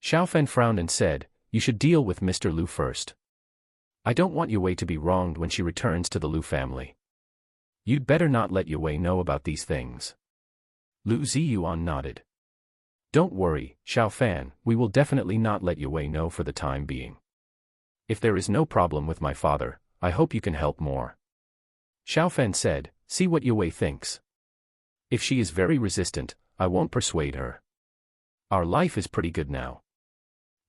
S1: Xiao Fan frowned and said, "You should deal with Mr. Lu first. I don't want Yue to be wronged when she returns to the Lu family. You'd better not let Yue know about these things." Lu Ziyuan nodded. "Don't worry, Xiao Fan, we will definitely not let Yue know for the time being. If there is no problem with my father, I hope you can help more." Xiao Fan said, "See what Yue thinks. If she is very resistant, I won't persuade her. Our life is pretty good now."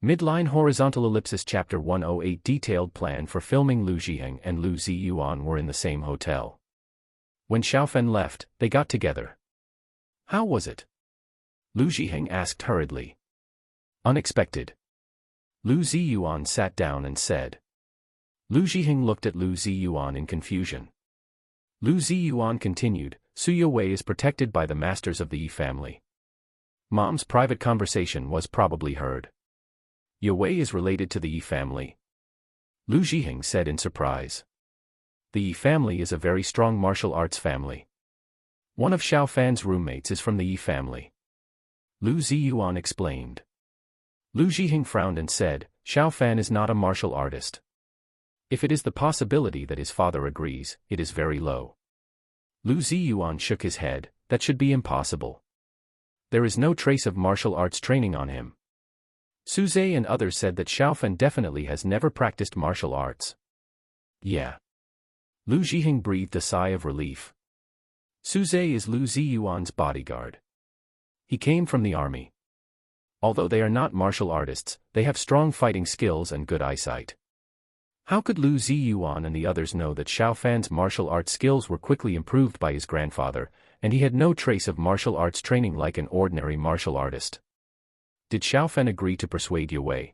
S1: Midline horizontal ellipsis Chapter 108 Detailed plan for filming. Lu Zhiheng and Lu Ziyuan were in the same hotel. When Xiao Fan left, they got together. "How was it?" Lu Zhiheng asked hurriedly. "Unexpected." Lu Ziyuan sat down and said. Lu Zhiheng looked at Lu Ziyuan in confusion. Lu Ziyuan continued, "Su Yue is protected by the masters of the Yi family. Mom's private conversation was probably heard. Yue is related to the Yi family." Lu Zhiheng said in surprise. "The Yi family is a very strong martial arts family. One of Xiao Fan's roommates is from the Yi family." Lu Ziyuan explained. Lu Zhiheng frowned and said, "Xiao Fan is not a martial artist. If it is the possibility that his father agrees, it is very low." Lu Ziyuan shook his head, "That should be impossible. There is no trace of martial arts training on him." Su Zhe and others said that Xiao Fan definitely has never practiced martial arts. "Yeah." Lu Zhiheng breathed a sigh of relief. Su Zhe is Lu Ziyuan's bodyguard. He came from the army. Although they are not martial artists, they have strong fighting skills and good eyesight. How could Lu Ziyuan and the others know that Xiao Fan's martial arts skills were quickly improved by his grandfather, and he had no trace of martial arts training like an ordinary martial artist? Did Xiao Fan agree to persuade Yue?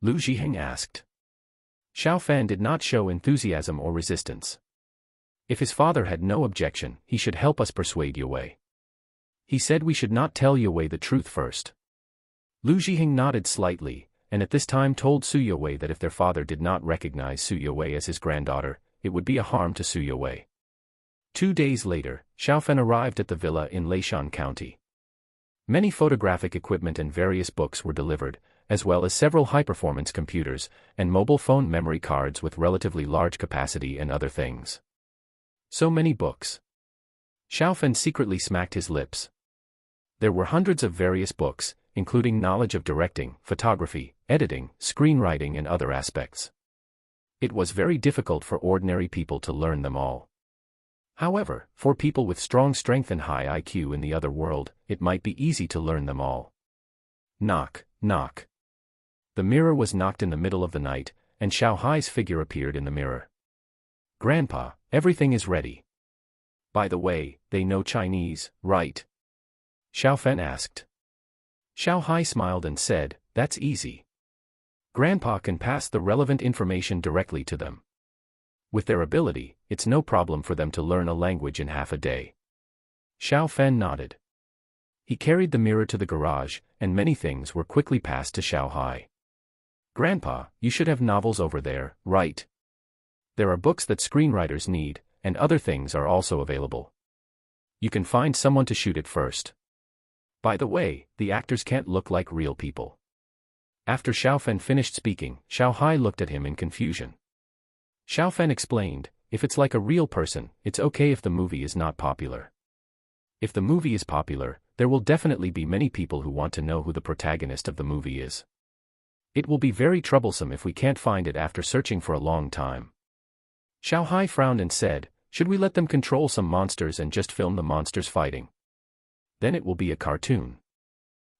S1: Lu Zhiheng asked. Xiao Fan did not show enthusiasm or resistance. If his father had no objection, he should help us persuade Yue. He said we should not tell Yue the truth first. Lu Zhiheng nodded slightly, and at this time told Su Yue that if their father did not recognize Su Yue as his granddaughter, it would be a harm to Su Yue. 2 days later, Xiaofen arrived at the villa in Leishan County. Many photographic equipment and various books were delivered, as well as several high-performance computers, and mobile phone memory cards with relatively large capacity and other things. So many books. Xiaofen secretly smacked his lips. There were hundreds of various books, including knowledge of directing, photography, editing, screenwriting and other aspects. It was very difficult for ordinary people to learn them all. However, for people with strong strength and high IQ in the other world, it might be easy to learn them all. Knock, knock. The mirror was knocked in the middle of the night, and Xiao Hai's figure appeared in the mirror. "Grandpa, everything is ready." "By the way, they know Chinese, right?" Xiaofen asked. Xiao Hai smiled and said, "That's easy. Grandpa can pass the relevant information directly to them. With their ability, it's no problem for them to learn a language in half a day." Xiaofen nodded. He carried the mirror to the garage, and many things were quickly passed to Xiao Hai. "Grandpa, you should have novels over there, right? There are books that screenwriters need, and other things are also available. You can find someone to shoot it first. By the way, the actors can't look like real people." After Xiaofen finished speaking, Xiao Hai looked at him in confusion. Xiaofen explained, "If it's like a real person, it's okay if the movie is not popular. If the movie is popular, there will definitely be many people who want to know who the protagonist of the movie is. It will be very troublesome if we can't find it after searching for a long time." Xiao Hai frowned and said, "Should we let them control some monsters and just film the monsters fighting? Then it will be a cartoon.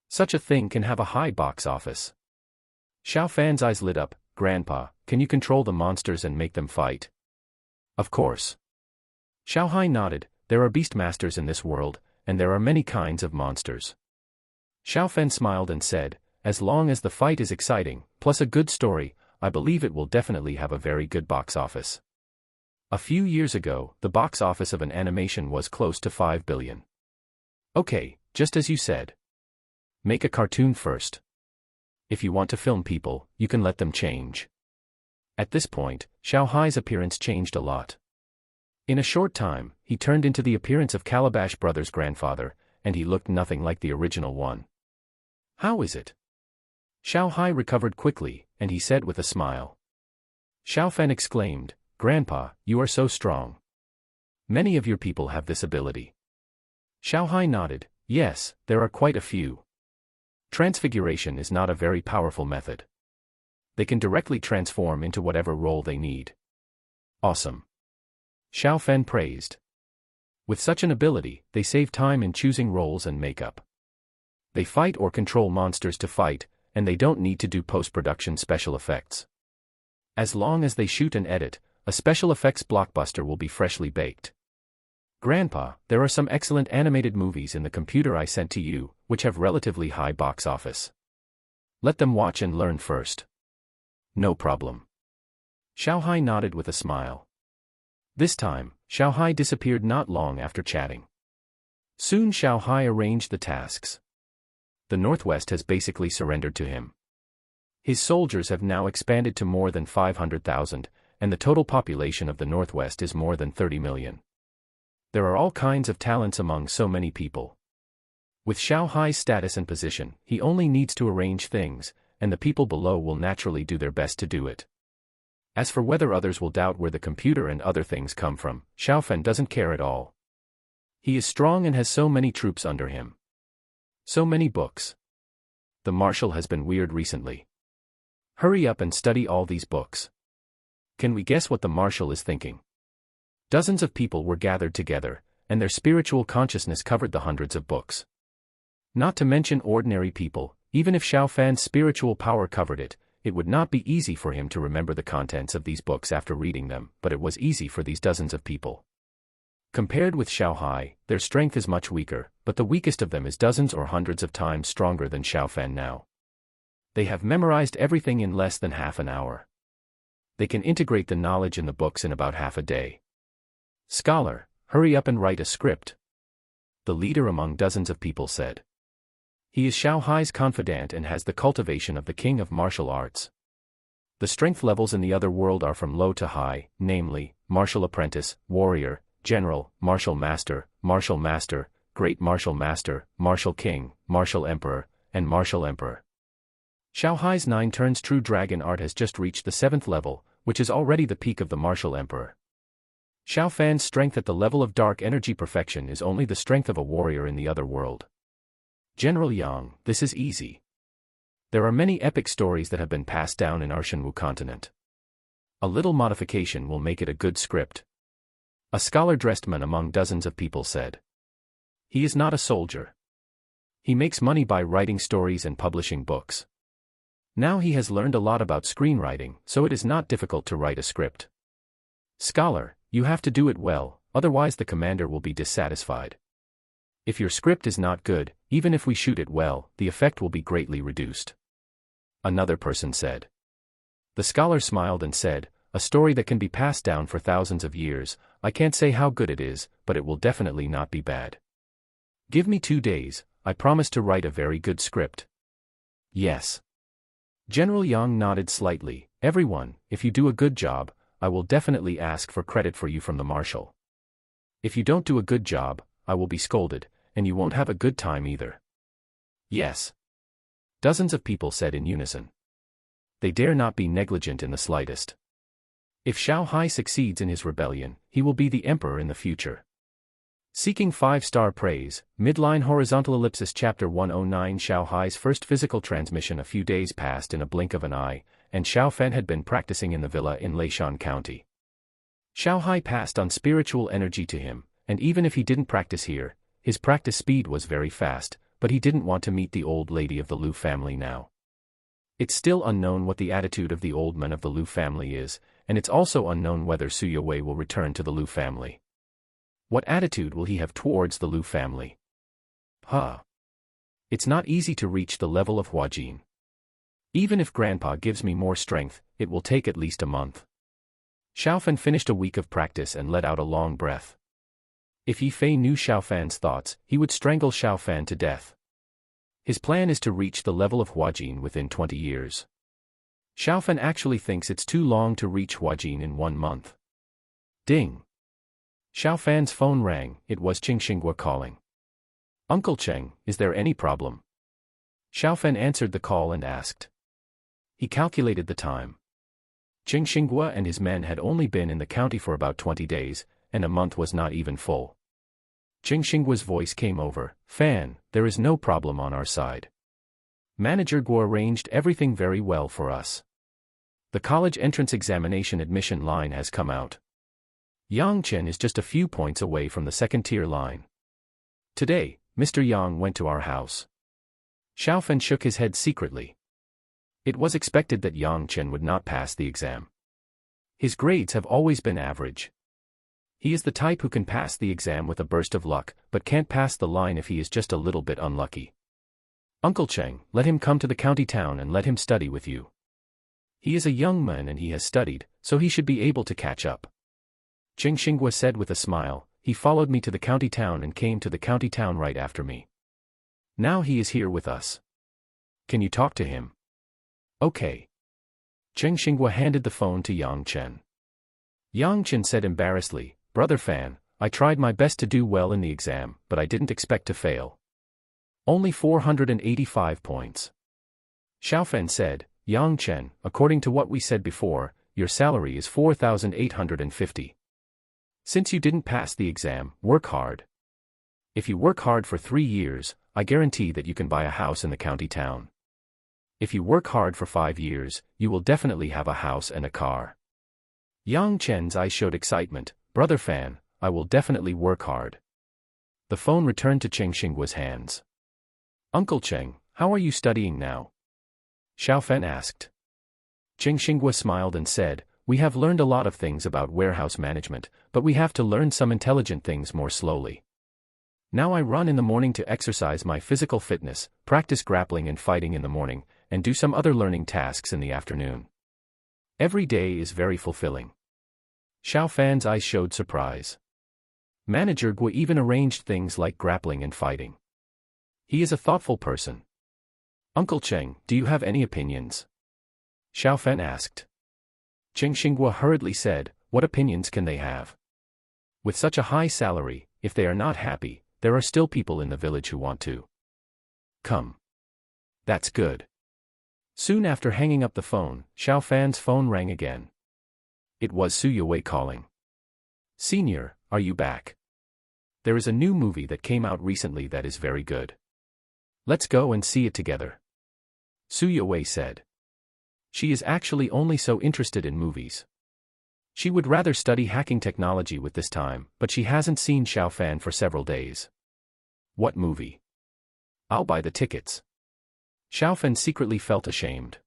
S1: Such a thing can have a high box office." Xiaofan's eyes lit up. "Grandpa, can you control the monsters and make them fight?" "Of course." Xiao Hai nodded. "There are beastmasters in this world, and there are many kinds of monsters." Xiaofen smiled and said, "As long as the fight is exciting, plus a good story, I believe it will definitely have a very good box office." A few years ago, the box office of an animation was close to 5 billion. "Okay, just as you said. Make a cartoon first. If you want to film people, you can let them change." At this point, Xiao Hai's appearance changed a lot. In a short time, he turned into the appearance of Calabash Brothers' grandfather, and he looked nothing like the original one. "How is it?" Xiao Hai recovered quickly, and he said with a smile. Xiaofen exclaimed, "Grandpa, you are so strong. Many of your people have this ability." Xiao Hai nodded. "Yes, there are quite a few. Transfiguration is not a very powerful method. They can directly transform into whatever role they need." "Awesome." Xiaofen praised. With such an ability, they save time in choosing roles and makeup. They fight or control monsters to fight, and they don't need to do post-production special effects. As long as they shoot and edit, a special effects blockbuster will be freshly baked. "Grandpa, there are some excellent animated movies in the computer I sent to you, which have relatively high box office. Let them watch and learn first." "No problem." Xiao Hai nodded with a smile. This time, Xiao Hai disappeared not long after chatting. Soon Xiao Hai arranged the tasks. The Northwest has basically surrendered to him. His soldiers have now expanded to more than 500,000, and the total population of the Northwest is more than 30 million. There are all kinds of talents among so many people. With Xiao Hai's status and position, he only needs to arrange things, and the people below will naturally do their best to do it. As for whether others will doubt where the computer and other things come from, Xiaofen doesn't care at all. He is strong and has so many troops under him. So many books. The marshal has been weird recently. Hurry up and study all these books. Can we guess what the marshal is thinking? Dozens of people were gathered together, and their spiritual consciousness covered the hundreds of books. Not to mention ordinary people, even if Xiaofan's spiritual power covered it, it would not be easy for him to remember the contents of these books after reading them, but it was easy for these dozens of people. Compared with Xiao Hai, their strength is much weaker, but the weakest of them is dozens or hundreds of times stronger than Xiaofan now. They have memorized everything in less than half an hour. They can integrate the knowledge in the books in about half a day. Scholar, hurry up and write a script. The leader among dozens of people said. He is Xiao Hai's confidant and has the cultivation of the king of martial arts. The strength levels in the other world are from low to high, namely, martial apprentice, warrior, general, martial master, great martial master, martial king, martial emperor, and martial emperor. Xiao Hai's 9 turns true dragon art has just reached the 7th level, which is already the peak of the martial emperor. Xiao Fan's strength at the level of dark energy perfection is only the strength of a warrior in the other world. General Yang, this is easy. There are many epic stories that have been passed down in Arshanwu continent. A little modification will make it a good script. A scholar-dressed man among dozens of people said. He is not a soldier. He makes money by writing stories and publishing books. Now he has learned a lot about screenwriting, so it is not difficult to write a script. Scholar, you have to do it well, otherwise the commander will be dissatisfied. If your script is not good, even if we shoot it well, the effect will be greatly reduced. Another person said. The scholar smiled and said, a story that can be passed down for thousands of years, I can't say how good it is, but it will definitely not be bad. Give me 2 days, I promise to write a very good script. Yes. General Yang nodded slightly. Everyone, if you do a good job, I will definitely ask for credit for you from the marshal. If you don't do a good job, I will be scolded, and you won't have a good time either. Yes. Dozens of people said in unison. They dare not be negligent in the slightest. If Xiao Hai succeeds in his rebellion, he will be the emperor in the future. Seeking 5-star praise, midline horizontal ellipsis chapter 109. Xiao Hai's first physical transmission. A few days passed in a blink of an eye, and Xiao Fan had been practicing in the villa in Leishan County. Xiao Hai passed on spiritual energy to him, and even if he didn't practice here, his practice speed was very fast, but he didn't want to meet the old lady of the Liu family now. It's still unknown what the attitude of the old man of the Liu family is, and it's also unknown whether Su Yue will return to the Liu family. What attitude will he have towards the Liu family? It's not easy to reach the level of Huajin. Even if Grandpa gives me more strength, it will take at least a month. Xiaofan finished a week of practice and let out a long breath. If Yi Fei knew Xiaofan's thoughts, he would strangle Xiaofan to death. His plan is to reach the level of Huajin within 20 years. Xiaofan actually thinks it's too long to reach Huajin in 1 month. Ding! Xiaofan's phone rang. It was Qing Xinghua calling. Uncle Cheng, is there any problem? Xiaofan answered the call and asked. He calculated the time. Qing Xinghua and his men had only been in the county for about 20 days, and a month was not even full. Qing Xinghua's voice came over. Fan, there is no problem on our side. Manager Guo arranged everything very well for us. The college entrance examination admission line has come out. Yang Chen is just a few points away from the second-tier line. Today, Mr. Yang went to our house. Xiaofan shook his head secretly. It was expected that Yang Chen would not pass the exam. His grades have always been average. He is the type who can pass the exam with a burst of luck, but can't pass the line if he is just a little bit unlucky. Uncle Cheng, let him come to the county town and let him study with you. He is a young man and he has studied, so he should be able to catch up. Qing Xinghua said with a smile. He followed me to the county town and came to the county town right after me. Now he is here with us. Can you talk to him? Okay. Qing Xinghua handed the phone to Yang Chen. Yang Chen said embarrassedly, Brother Fan, I tried my best to do well in the exam, but I didn't expect to fail. Only 485 points. Xiaofan said, Yang Chen, according to what we said before, your salary is 4,850. Since you didn't pass the exam, work hard. If you work hard for 3 years, I guarantee that you can buy a house in the county town. If you work hard for 5 years, you will definitely have a house and a car. Yang Chen's eyes showed excitement. Brother Fan, I will definitely work hard. The phone returned to Qing Xinghua's hands. Uncle Cheng, how are you studying now? Xiaofan asked. Qing Xinghua smiled and said, we have learned a lot of things about warehouse management, but we have to learn some intelligent things more slowly. Now I run in the morning to exercise my physical fitness, practice grappling and fighting in the morning, and do some other learning tasks in the afternoon. Every day is very fulfilling. Xiaofan's eyes showed surprise. Manager Gui even arranged things like grappling and fighting. He is a thoughtful person. Uncle Cheng, do you have any opinions? Xiaofan asked. Cheng Xinghua hurriedly said, what opinions can they have? With such a high salary, if they are not happy, there are still people in the village who want to come. That's good. Soon after hanging up the phone, Xiaofan's phone rang again. It was Su Yue calling. Senior, are you back? There is a new movie that came out recently that is very good. Let's go and see it together. Su Yue said. She is actually only so interested in movies. She would rather study hacking technology with this time, but she hasn't seen Xiaofan for several days. What movie? I'll buy the tickets. Xiaofan secretly felt ashamed.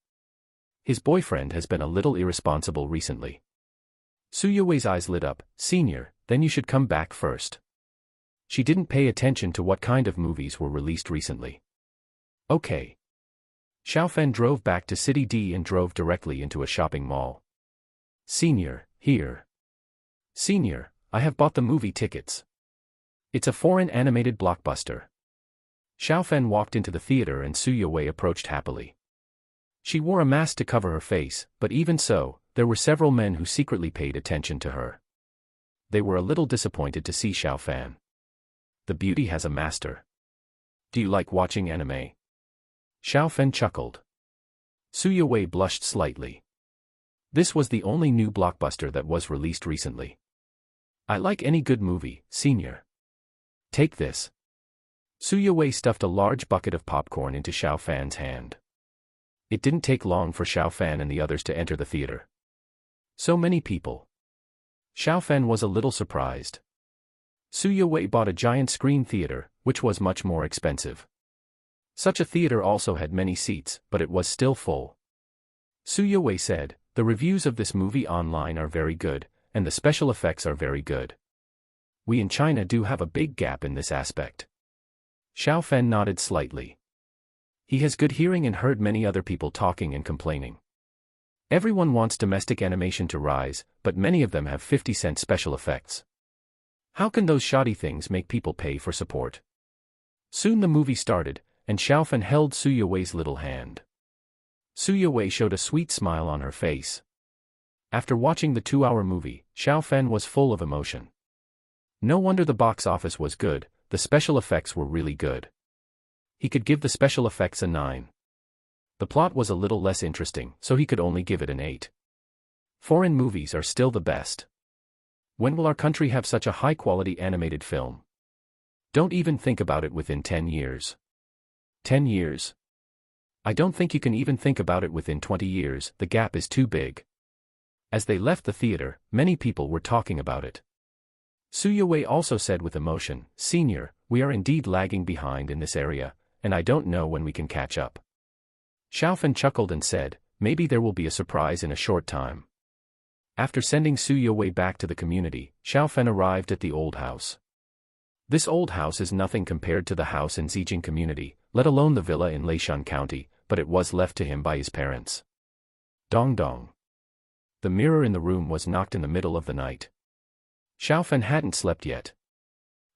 S1: His boyfriend has been a little irresponsible recently. Su Yue's eyes lit up. Senior, then you should come back first. She didn't pay attention to what kind of movies were released recently. Okay. Xiaofan drove back to City D and drove directly into a shopping mall. Senior, here. Senior, I have bought the movie tickets. It's a foreign animated blockbuster. Xiaofan walked into the theater and Su Yue approached happily. She wore a mask to cover her face, but even so, there were several men who secretly paid attention to her. They were a little disappointed to see Xiaofan. The beauty has a master. Do you like watching anime? Xiaofan chuckled. Su Yue blushed slightly. This was the only new blockbuster that was released recently. I like any good movie, senior. Take this. Su Yue stuffed a large bucket of popcorn into Xiaofan's hand. It didn't take long for Xiaofan and the others to enter the theater. So many people. Xiaofan was a little surprised. Su Yue bought a giant screen theater, which was much more expensive. Such a theater also had many seats, but it was still full. Su Yue said, the reviews of this movie online are very good, and the special effects are very good. We in China do have a big gap in this aspect. Xiaofan nodded slightly. He has good hearing and heard many other people talking and complaining. Everyone wants domestic animation to rise, but many of them have 50-cent special effects. How can those shoddy things make people pay for support? Soon the movie started, and Xiaofan held Su Yue's little hand. Su Yue showed a sweet smile on her face. After watching the 2-hour movie, Xiaofan was full of emotion. No wonder the box office was good, the special effects were really good. He could give the special effects a 9. The plot was a little less interesting, so he could only give it an 8. Foreign movies are still the best. When will our country have such a high-quality animated film? Don't even think about it within 10 years. 10 years? I don't think you can even think about it within 20 years, the gap is too big. As they left the theater, many people were talking about it. Su Yue also said with emotion, Senior, we are indeed lagging behind in this area, and I don't know when we can catch up. Xiaofan chuckled and said, maybe there will be a surprise in a short time. After sending Su Yue back to the community, Xiaofan arrived at the old house. This old house is nothing compared to the house in Zijing community, let alone the villa in Leishan County, but it was left to him by his parents. Dong dong. The mirror in the room was knocked in the middle of the night. Xiaofan hadn't slept yet.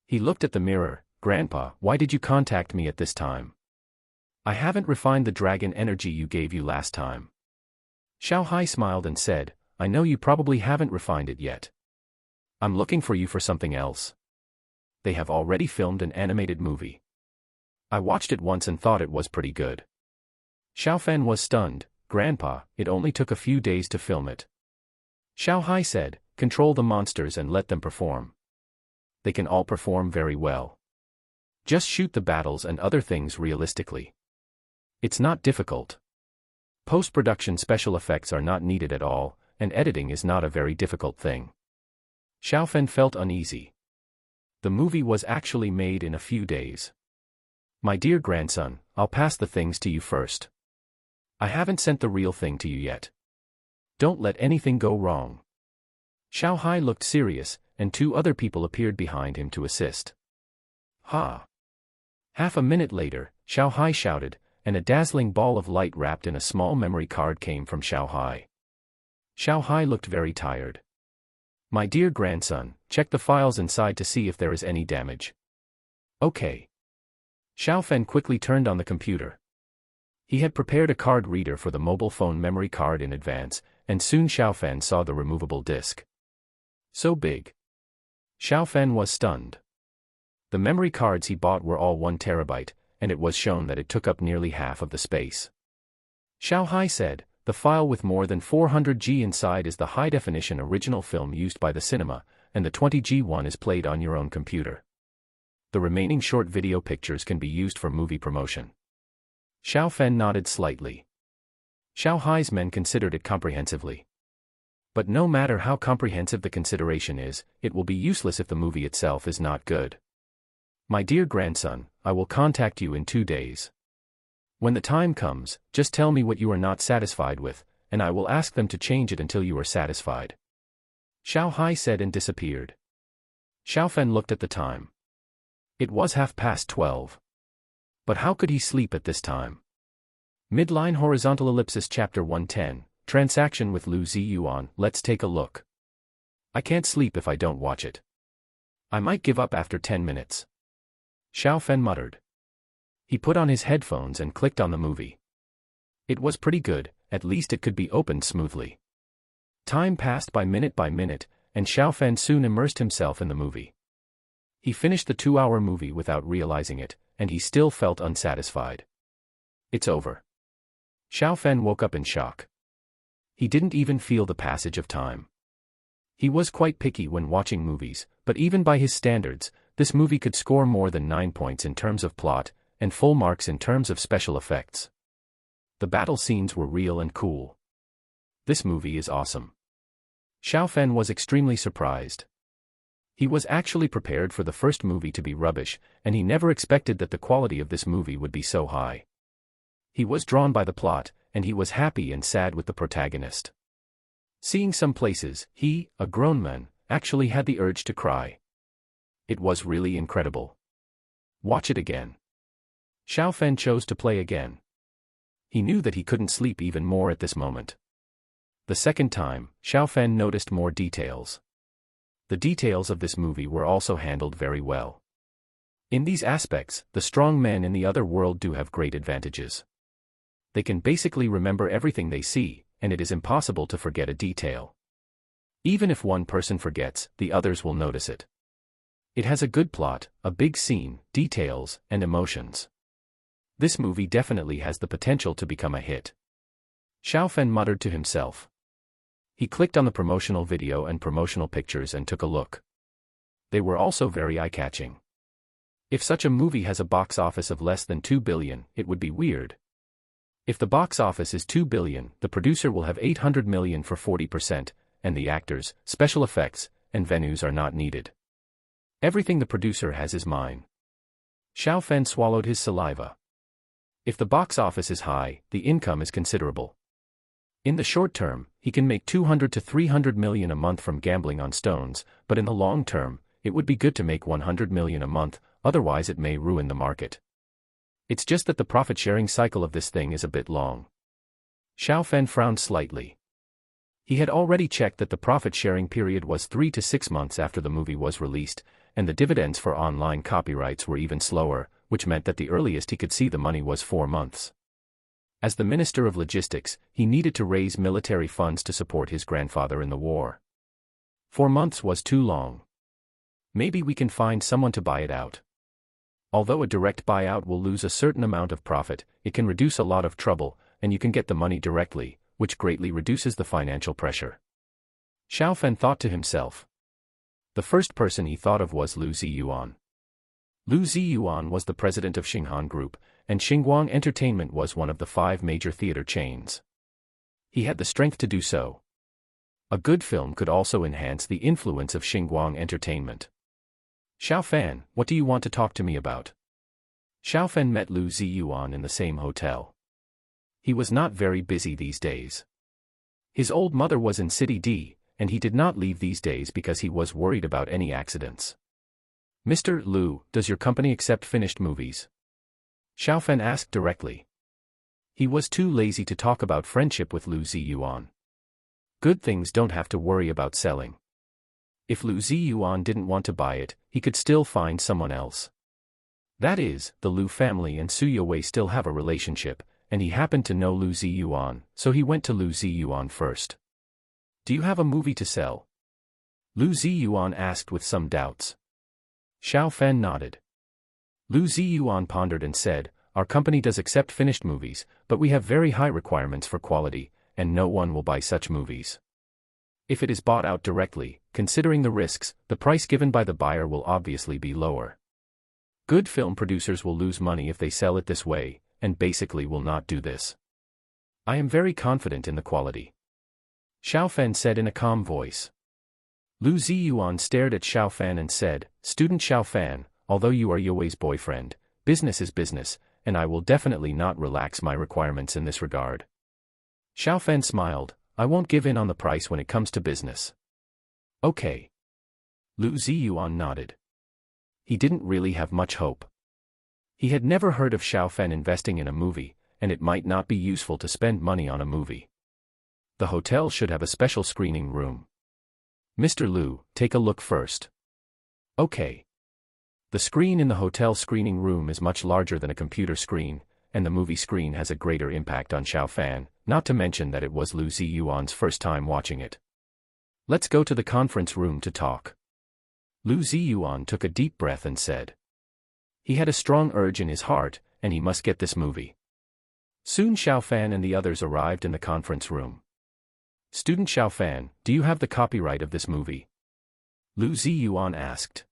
S1: He looked at the mirror. Grandpa, why did you contact me at this time? I haven't refined the dragon energy you gave you last time. Xiao Hai smiled and said, I know you probably haven't refined it yet. I'm looking for you for something else. They have already filmed an animated movie. I watched it once and thought it was pretty good. Xiaofan was stunned. Grandpa, it only took a few days to film it. Xiao Hai said, control the monsters and let them perform. They can all perform very well. Just shoot the battles and other things realistically. It's not difficult. Post-production special effects are not needed at all, and editing is not a very difficult thing. Xiaofan felt uneasy. The movie was actually made in a few days. My dear grandson, I'll pass the things to you first. I haven't sent the real thing to you yet. Don't let anything go wrong. Xiao Hai looked serious, and 2 other people appeared behind him to assist. Ha! Half a minute later, Xiao Hai shouted, and a dazzling ball of light wrapped in a small memory card came from Xiao Hai. Xiao Hai looked very tired. My dear grandson, check the files inside to see if there is any damage. Okay. Xiaofan quickly turned on the computer. He had prepared a card reader for the mobile phone memory card in advance, and soon Xiaofan saw the removable disk. So big. Xiaofan was stunned. The memory cards he bought were all 1 terabyte, and it was shown that it took up nearly half of the space. Xiao Hai said, the file with more than 400G inside is the high-definition original film used by the cinema, and the 20G one is played on your own computer. The remaining short video pictures can be used for movie promotion. Xiaofan nodded slightly. Xiao Hai's men considered it comprehensively. But no matter how comprehensive the consideration is, it will be useless if the movie itself is not good. My dear grandson, I will contact you in 2 days. When the time comes, just tell me what you are not satisfied with, and I will ask them to change it until you are satisfied. Xiao Hai said and disappeared. Xiaofan looked at the time. It was 12:30. But how could he sleep at this time? Midline horizontal ellipsis chapter 110, transaction with Lu Ziyuan. Let's take a look. I can't sleep if I don't watch it. I might give up after 10 minutes. Xiaofan muttered. He put on his headphones and clicked on the movie. It was pretty good, at least it could be opened smoothly. Time passed by minute, and Xiaofan soon immersed himself in the movie. He finished the 2-hour movie without realizing it, and he still felt unsatisfied. It's over. Xiaofan woke up in shock. He didn't even feel the passage of time. He was quite picky when watching movies, but even by his standards, this movie could score more than 9 points in terms of plot, and full marks in terms of special effects. The battle scenes were real and cool. This movie is awesome. Xiaofan was extremely surprised. He was actually prepared for the first movie to be rubbish, and he never expected that the quality of this movie would be so high. He was drawn by the plot, and he was happy and sad with the protagonist. Seeing some places, he, a grown man, actually had the urge to cry. It was really incredible. Watch it again. Xiaofan chose to play again. He knew that he couldn't sleep even more at this moment. The second time, Xiaofan noticed more details. The details of this movie were also handled very well. In these aspects, the strong men in the other world do have great advantages. They can basically remember everything they see, and it is impossible to forget a detail. Even if one person forgets, the others will notice it. It has a good plot, a big scene, details, and emotions. This movie definitely has the potential to become a hit. Xiaofan muttered to himself. He clicked on the promotional video and promotional pictures and took a look. They were also very eye-catching. If such a movie has a box office of less than 2 billion, it would be weird. If the box office is 2 billion, the producer will have 800 million for 40%, and the actors, special effects, and venues are not needed. Everything the producer has is mine. Xiaofan swallowed his saliva. If the box office is high, the income is considerable. In the short term, he can make 200 to 300 million a month from gambling on stones, but in the long term, it would be good to make 100 million a month, otherwise it may ruin the market. It's just that the profit-sharing cycle of this thing is a bit long. Xiaofan frowned slightly. He had already checked that the profit-sharing period was 3 to 6 months after the movie was released, and the dividends for online copyrights were even slower, which meant that the earliest he could see the money was 4 months. As the Minister of Logistics, he needed to raise military funds to support his grandfather in the war. 4 months was too long. Maybe we can find someone to buy it out. Although a direct buyout will lose a certain amount of profit, it can reduce a lot of trouble, and you can get the money directly, which greatly reduces the financial pressure. Xiaofan thought to himself. The first person he thought of was Lu Ziyuan. Lu Ziyuan was the president of Xinghan Group, and Xinguang Entertainment was one of the 5 major theater chains. He had the strength to do so. A good film could also enhance the influence of Xinguang Entertainment. Xiaofan, what do you want to talk to me about? Xiaofan met Lu Ziyuan in the same hotel. He was not very busy these days. His old mother was in City D, and he did not leave these days because he was worried about any accidents. Mr. Lu, does your company accept finished movies? Xiaofan asked directly. He was too lazy to talk about friendship with Lu Ziyuan. Good things don't have to worry about selling. If Lu Ziyuan didn't want to buy it, he could still find someone else. That is, the Lu family and Su Yowei still have a relationship, and he happened to know Lu Ziyuan, so he went to Lu Ziyuan first. Do you have a movie to sell? Lu Ziyuan asked with some doubts. Xiao Fan nodded. Lu Ziyuan pondered and said, our company does accept finished movies, but we have very high requirements for quality, and no one will buy such movies. If it is bought out directly, considering the risks, the price given by the buyer will obviously be lower. Good film producers will lose money if they sell it this way, and basically will not do this. I am very confident in the quality. Xiao Fan said in a calm voice. Lu Ziyuan stared at Xiao Fan and said, Student Xiao Fan, although you are Yowei's boyfriend, business is business, and I will definitely not relax my requirements in this regard. Xiao Fan smiled, I won't give in on the price when it comes to business. Okay. Lu Ziyuan nodded. He didn't really have much hope. He had never heard of Xiao Fan investing in a movie, and it might not be useful to spend money on a movie. The hotel should have a special screening room. Mr. Lu, take a look first. Okay. The screen in the hotel screening room is much larger than a computer screen, and the movie screen has a greater impact on Xiao Fan, not to mention that it was Lu Ziyuan's first time watching it. Let's go to the conference room to talk. Lu Ziyuan took a deep breath and said. He had a strong urge in his heart, and he must get this movie. Soon Xiao Fan and the others arrived in the conference room. Student Xiao Fan, do you have the copyright of this movie? Lu Ziyuan asked.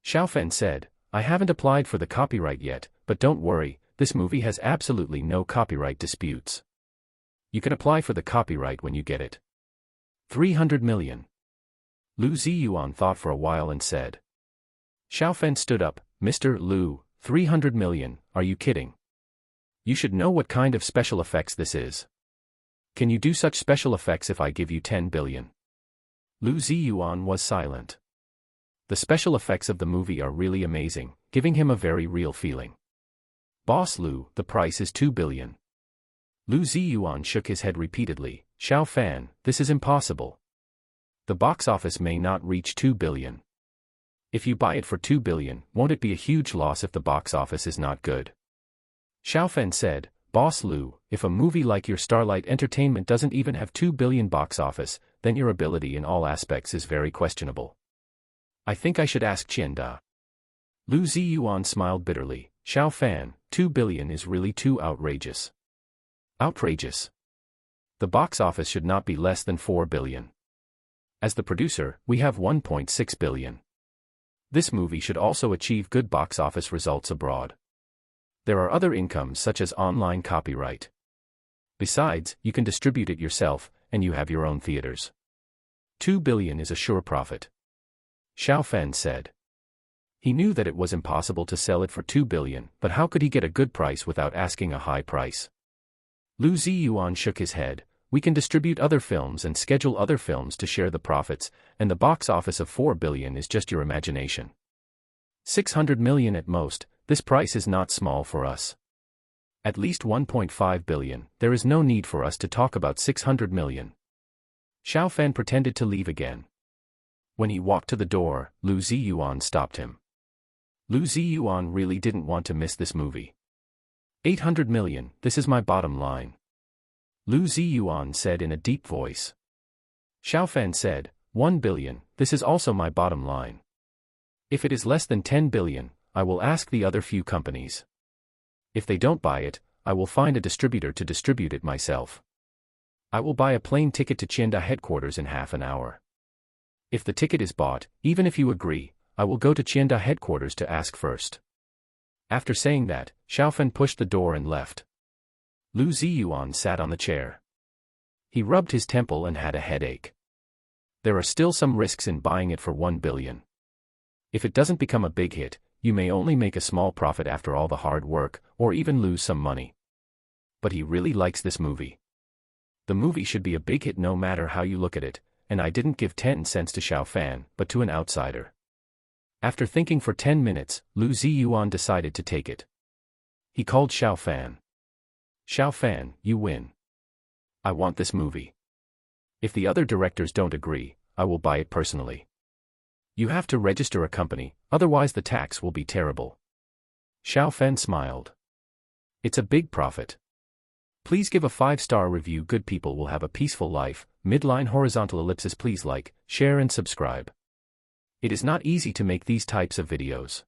S1: Xiao Fan said, I haven't applied for the copyright yet, but don't worry, this movie has absolutely no copyright disputes. You can apply for the copyright when you get it. 300 million. Lu Ziyuan thought for a while and said. Xiao Fan stood up, Mr. Lu, 300 million, are you kidding? You should know what kind of special effects this is. Can you do such special effects if I give you 10 billion? Lu Ziyuan was silent. The special effects of the movie are really amazing, giving him a very real feeling. Boss Lu, the price is 2 billion. Lu Ziyuan shook his head repeatedly, Xiao Fan, this is impossible. The box office may not reach 2 billion. If you buy it for 2 billion, won't it be a huge loss if the box office is not good? Xiao Fan said, Boss Lu, if a movie like your Starlight Entertainment doesn't even have 2 billion box office, then your ability in all aspects is very questionable. I think I should ask Qianda. Lu Ziyuan smiled bitterly, Xiao Fan, 2 billion is really too outrageous. Outrageous. The box office should not be less than 4 billion. As the producer, we have 1.6 billion. This movie should also achieve good box office results abroad. There are other incomes such as online copyright. Besides, you can distribute it yourself, and you have your own theaters. 2 billion is a sure profit. Xiao Fan said. He knew that it was impossible to sell it for 2 billion, but how could he get a good price without asking a high price? Lu Ziyuan shook his head, we can distribute other films and schedule other films to share the profits, and the box office of 4 billion is just your imagination. 600 million at most, this price is not small for us. At least 1.5 billion, there is no need for us to talk about 600 million. Xiao Fan pretended to leave again. When he walked to the door, Lu Ziyuan stopped him. Lu Ziyuan really didn't want to miss this movie. 800 million, this is my bottom line. Lu Ziyuan said in a deep voice. Xiao Fan said, 1 billion, this is also my bottom line. If it is less than 10 billion, I will ask the other few companies. If they don't buy it, I will find a distributor to distribute it myself. I will buy a plane ticket to Qianda headquarters in half an hour. If the ticket is bought, even if you agree, I will go to Qianda headquarters to ask first. After saying that, Xiao Fan pushed the door and left. Lu Ziyuan sat on the chair. He rubbed his temple and had a headache. There are still some risks in buying it for 1 billion. If it doesn't become a big hit, you may only make a small profit after all the hard work, or even lose some money. But he really likes this movie. The movie should be a big hit no matter how you look at it, and I didn't give 10 cents to Xiao Fan, but to an outsider. After thinking for 10 minutes, Lu Ziyuan decided to take it. He called Xiao Fan. Xiao Fan, you win. I want this movie. If the other directors don't agree, I will buy it personally. You have to register a company, otherwise the tax will be terrible. Xiaofan smiled. It's a big profit. Please give a 5-star review. Good people will have a peaceful life. Midline horizontal ellipsis. Please like, share and subscribe. It is not easy to make these types of videos.